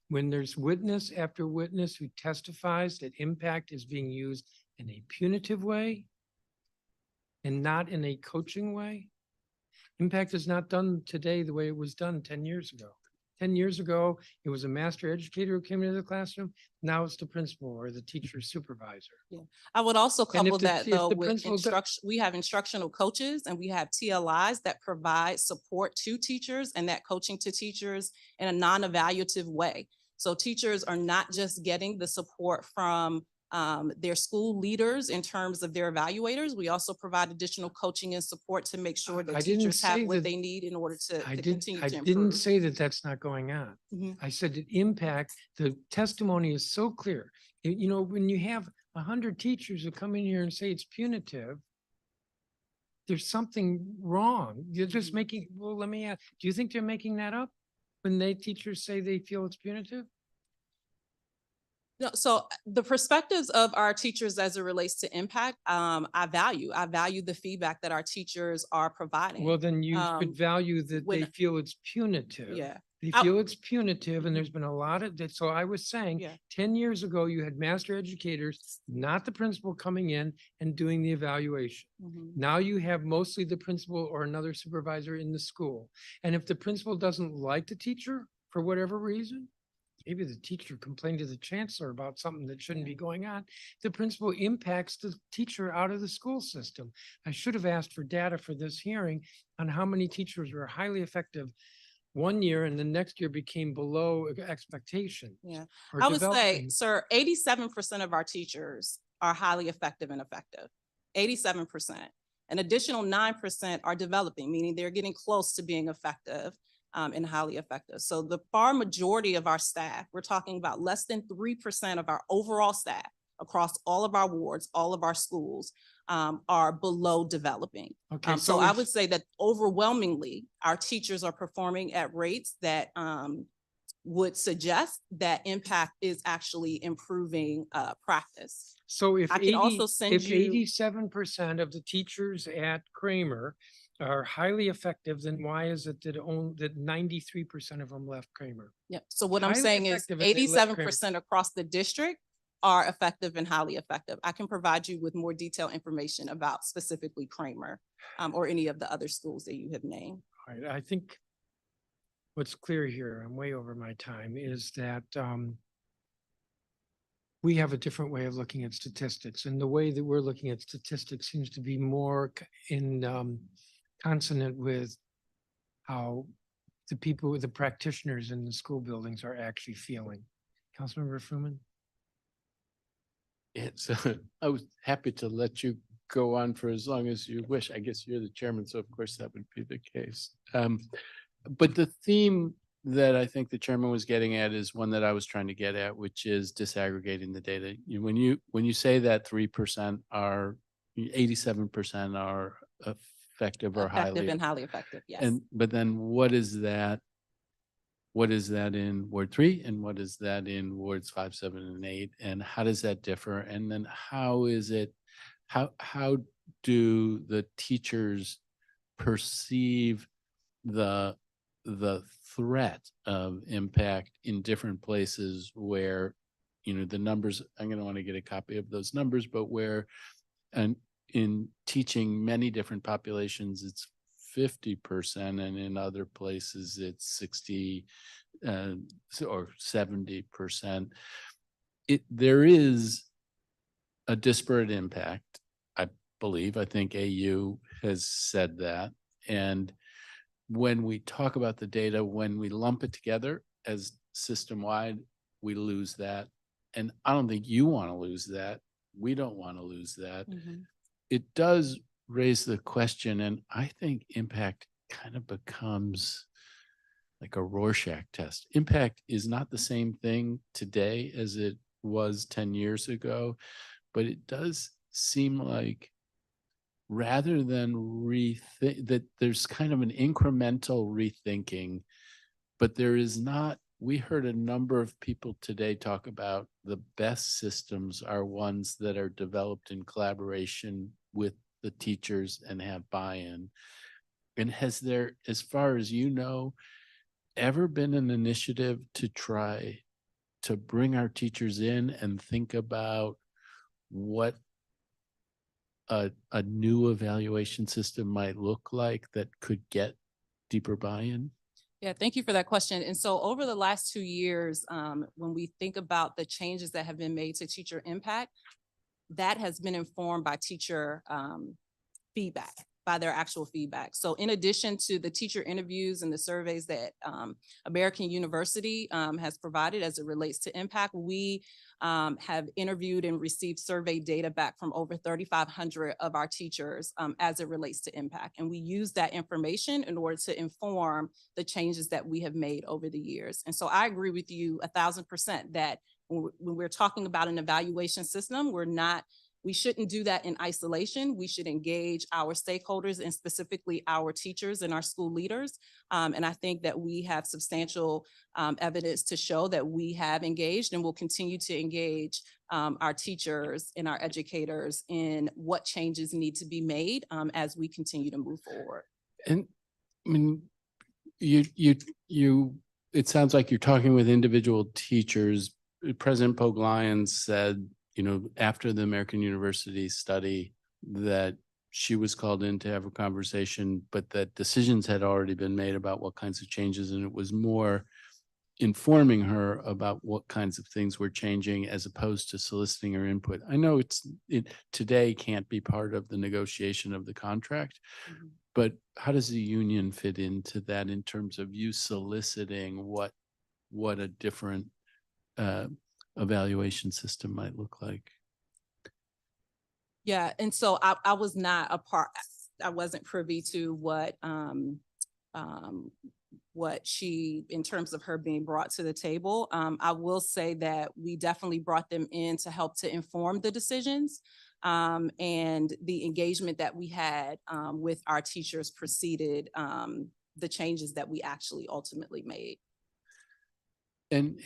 When there's witness after witness who testifies that impact is being used in a punitive way and not in a coaching way, impact is not done today the way it was done 10 years ago. 10 years ago, it was a master educator who came into the classroom. Now it's the principal or the teacher supervisor. Yeah. I would also And if couple the- that if though the with principal do- instruction. We have instructional coaches and we have TLIs that provide support to teachers and that coaching to teachers in a non-evaluative way. So teachers are not just getting the support from their school leaders in terms of their evaluators. We also provide additional coaching and support to make sure that I didn't teachers have say what that- they need in order to I continue to didn't improve. say that that's not going on. Mhm. I said that impact, the testimony is so clear. You know, when you have 100 teachers who come in here and say it's punitive, there's something wrong. You're just making, well, let me ask, do you think they're making that up? When teachers say they feel it's punitive? No, so the perspectives of our teachers as it relates to impact, I value the feedback that our teachers are providing. Well, then you Um, could value that they when- feel it's punitive. Yeah. They I- feel it's punitive and there's been a lot of that. So I was saying, Yeah. 10 years ago, you had master educators, not the principal coming in and doing the evaluation. Mhm. Now you have mostly the principal or another supervisor in the school. And if the principal doesn't like the teacher for whatever reason, maybe the teacher complained to the chancellor about something that shouldn't be going on, the principal impacts the teacher out of the school system. I should have asked for data for this hearing on how many teachers were highly effective one year and the next year became below expectation. Yeah, or I would say, developing. sir, 87% of our teachers are highly effective and effective. 87%. An additional 9% are developing, meaning they're getting close to being effective and highly effective. So the far majority of our staff, we're talking about less than 3% of our overall staff across all of our wards, all of our schools are below developing. Okay, So so I if- would say that overwhelmingly, our teachers are performing at rates that would suggest that impact is actually improving practice. So if I can also send if you- 87% of the teachers at Kramer are highly effective, then why is it that 93% of them left Kramer? Yeah, so what I'm Highly saying is effective if they left Kramer. 87% across the district are effective and highly effective. I can provide you with more detailed information about specifically Kramer or any of the other schools that you have named. All right, I think what's clear here, I'm way over my time, is that we have a different way of looking at statistics, and the way that we're looking at statistics seems to be more in consonant with how the people, the practitioners in the school buildings are actually feeling. Councilmember Fruman? Yeah, so I was happy to let you go on for as long as you wish. I guess you're the chairman, so of course that would be the case. But the theme that I think the chairman was getting at is one that I was trying to get at, which is disaggregating the data. When you say that 3% are, 87% are effective or Effective highly. and highly effective, yes. And, but then what is that? What is that in Ward 3 and what is that in Wards 5, 7, and 8? And how does that differ? And then how is it, how do the teachers perceive the threat of impact in different places where, the numbers, I'm going to want to get a copy of those numbers, but where, and in teaching many different populations, it's 50%, and in other places it's 60 or 70%. There is a disparate impact, I believe. I think AU has said that. And when we talk about the data, when we lump it together as system-wide, we lose that. And I don't think you want to lose that. We don't want to lose that. It does raise the question, and I think impact kind of becomes like a Rorschach test. Impact is not the same thing today as it was 10 years ago, but it does seem like rather than rethink that there's kind of an incremental rethinking, but there is not. We heard a number of people today talk about the best systems are ones that are developed in collaboration with the teachers and have buy-in. And has there, as far as you know, ever been an initiative to try to bring our teachers in and think about what a new evaluation system might look like that could get deeper buy-in? Yeah, thank you for that question. And so over the last 2 years, when we think about the changes that have been made to teacher impact, that has been informed by teacher feedback, by their actual feedback. So in addition to the teacher interviews and the surveys that American University has provided as it relates to impact, we have interviewed and received survey data back from over 3,500 of our teachers as it relates to impact. And we use that information in order to inform the changes that we have made over the years. And so I agree with you 1,000% that when we're talking about an evaluation system, we shouldn't do that in isolation. We should engage our stakeholders and specifically our teachers and our school leaders. And I think that we have substantial evidence to show that we have engaged and will continue to engage our teachers and our educators in what changes need to be made as we continue to move forward. And I mean, it sounds like you're talking with individual teachers. President Pogue-Lyons said, you know, after the American University study that she was called in to have a conversation, but that decisions had already been made about what kinds of changes, and it was more informing her about what kinds of things were changing as opposed to soliciting her input. I know it today can't be part of the negotiation of the contract, but how does the union fit into that in terms of you soliciting what a different evaluation system might look like? Yeah, and so I was not a part, I wasn't privy to what she, in terms of her being brought to the table. I will say that we definitely brought them in to help to inform the decisions, and the engagement that we had with our teachers preceded the changes that we actually ultimately made. And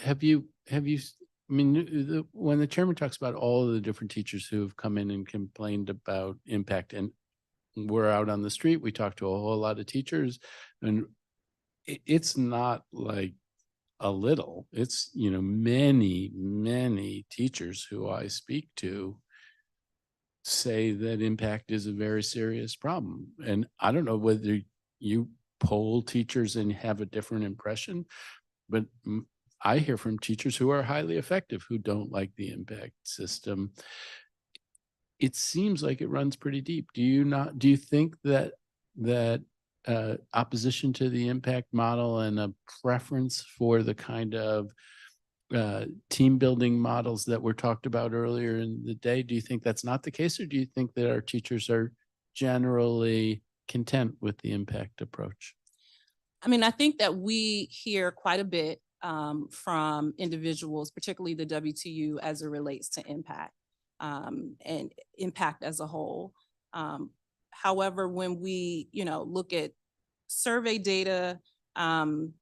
have you, I mean, when the chairman talks about all of the different teachers who have come in and complained about impact, and we're out on the street, we talk to a whole lot of teachers, and it's not like a little, it's, you know, many teachers who I speak to say that impact is a very serious problem. And I don't know whether you poll teachers and have a different impression, but I hear from teachers who are highly effective who don't like the impact system. It seems like it runs pretty deep. Do you think that opposition to the impact model and a preference for the kind of team building models that were talked about earlier in the day, do you think that's not the case, or do you think that our teachers are generally content with the impact approach? I mean, I think that we hear quite a bit from individuals, particularly the WTU, as it relates to impact and impact as a whole. However, when we, look at survey data, when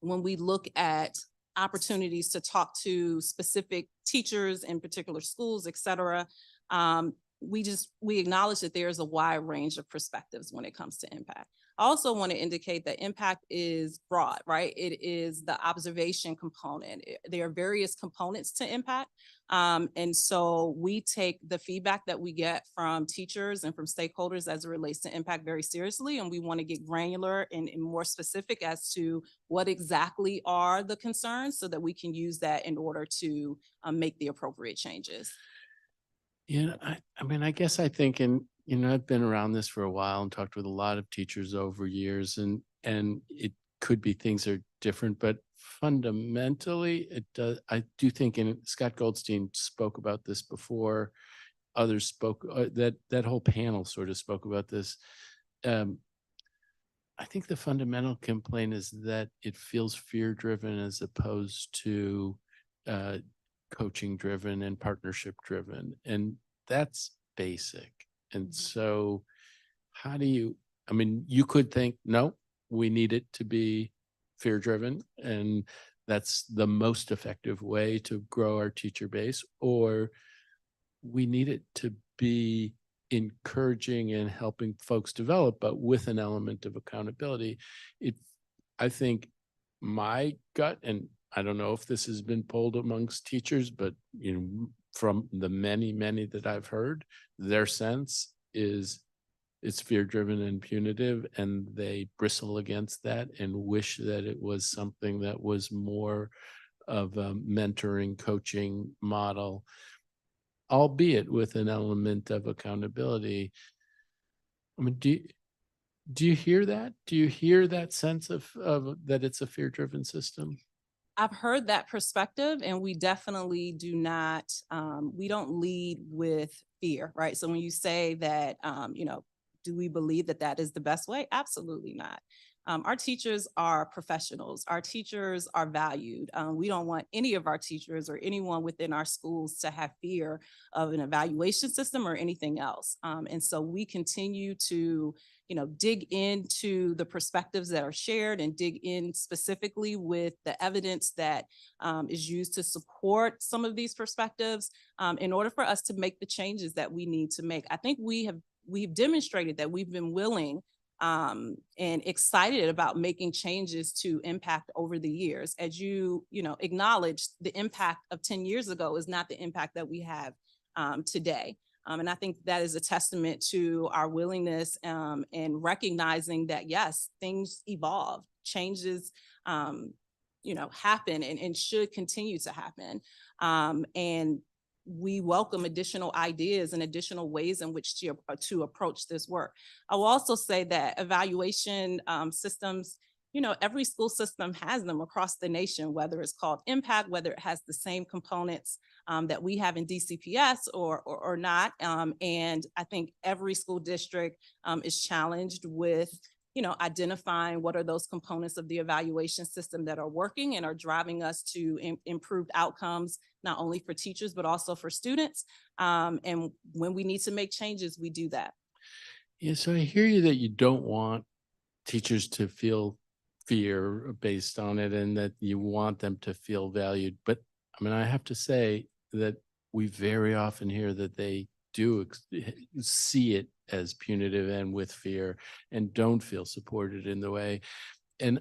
we look at opportunities to talk to specific teachers in particular schools, et cetera, we acknowledge that there's a wide range of perspectives when it comes to impact. I also want to indicate that impact is broad, right? It is the observation component. There are various components to impact. And so we take the feedback that we get from teachers and from stakeholders as it relates to impact very seriously. And we want to get granular and more specific as to what exactly are the concerns so that we can use that in order to make the appropriate changes. Yeah, I mean, I guess I think, and I've been around this for a while and talked with a lot of teachers over years, and it could be things are different, but fundamentally it does. I do think, and Scott Goldstein spoke about this before, others spoke, that whole panel sort of spoke about this. I think the fundamental complaint is that it feels fear driven as opposed to coaching driven and partnership driven. And that's basic. And so how do you, I mean, you could think, no, we need it to be fear driven, and that's the most effective way to grow our teacher base, or we need it to be encouraging and helping folks develop, but with an element of accountability. I think my gut, and I don't know if this has been polled amongst teachers, but from the many that I've heard, their sense is it's fear-driven and punitive, and they bristle against that and wish that it was something that was more of a mentoring, coaching model, albeit with an element of accountability. I mean, do you hear that? Do you hear that sense of that it's a fear-driven system? I've heard that perspective, and we definitely do not, we don't lead with fear, right? So when you say that, do we believe that that is the best way? Absolutely not. Our teachers are professionals. Our teachers are valued. We don't want any of our teachers or anyone within our schools to have fear of an evaluation system or anything else. And so we continue to, dig into the perspectives that are shared and dig in specifically with the evidence that is used to support some of these perspectives in order for us to make the changes that we need to make. I think we've demonstrated that we've been willing and excited about making changes to impact over the years. As you acknowledged, the impact of 10 years ago is not the impact that we have today. And I think that is a testament to our willingness and recognizing that, yes, things evolve, changes, happen and should continue to happen. And we welcome additional ideas and additional ways in which to approach this work. I will also say that evaluation systems, every school system has them across the nation, whether it's called Impact, whether it has the same components that we have in DCPS or not. And I think every school district is challenged with identifying what are those components of the evaluation system that are working and are driving us to improved outcomes, not only for teachers, but also for students. And when we need to make changes, we do that. Yeah, so I hear you that you don't want teachers to feel fear based on it and that you want them to feel valued. But I mean, I have to say that we very often hear that they do see it as punitive and with fear and don't feel supported in the way. And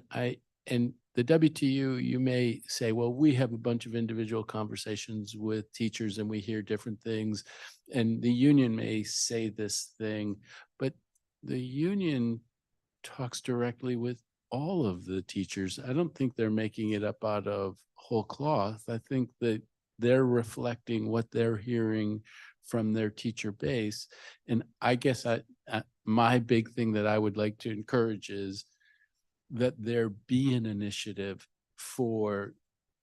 the WTU, you may say, well, we have a bunch of individual conversations with teachers and we hear different things. And the union may say this thing, but the union talks directly with all of the teachers. I don't think they're making it up out of whole cloth. I think that they're reflecting what they're hearing from their teacher base. And I guess my big thing that I would like to encourage is that there be an initiative for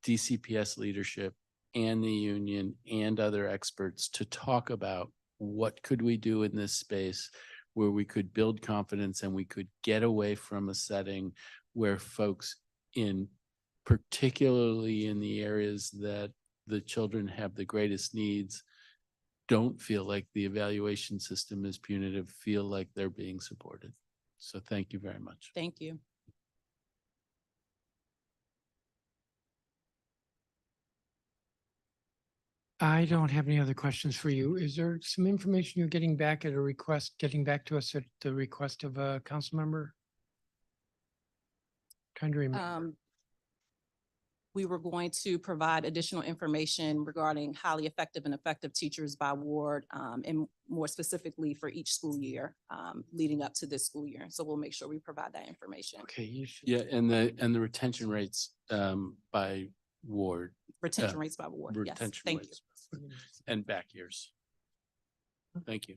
DCPS leadership and the union and other experts to talk about what could we do in this space where we could build confidence and we could get away from a setting where folks particularly in the areas that the children have the greatest needs, don't feel like the evaluation system is punitive, feel like they're being supported. So thank you very much. Thank you. I don't have any other questions for you. Is there some information you're getting back to us at the request of a council member? Trying to remember. We were going to provide additional information regarding highly effective and effective teachers by ward, and more specifically for each school year leading up to this school year. So we'll make sure we provide that information. Okay, you should. Yeah, and the retention rates by ward. Retention rates by ward. Yes, Retention thank rates. And back years. Thank you.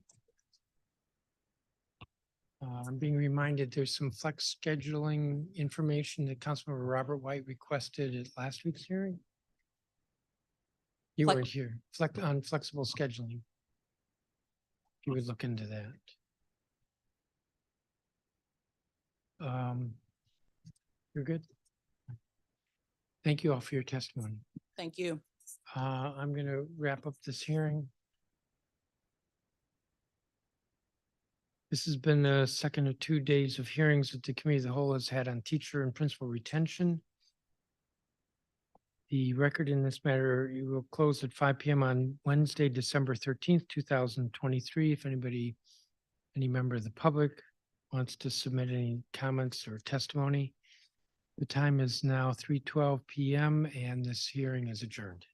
I'm being reminded there's some flex scheduling information that Councilmember Robert White requested at last week's hearing. You weren't here. On flexible scheduling. If you would look into that. You're good. Thank you all for your testimony. Thank you. I'm going to wrap up this hearing. This has been the second of 2 days of hearings that the Committee of the Whole has had on teacher and principal retention. The record in this matter, you will close at 5 p.m. on Wednesday, December 13th, 2023. If any member of the public wants to submit any comments or testimony, the time is now 3:12 p.m. and this hearing is adjourned.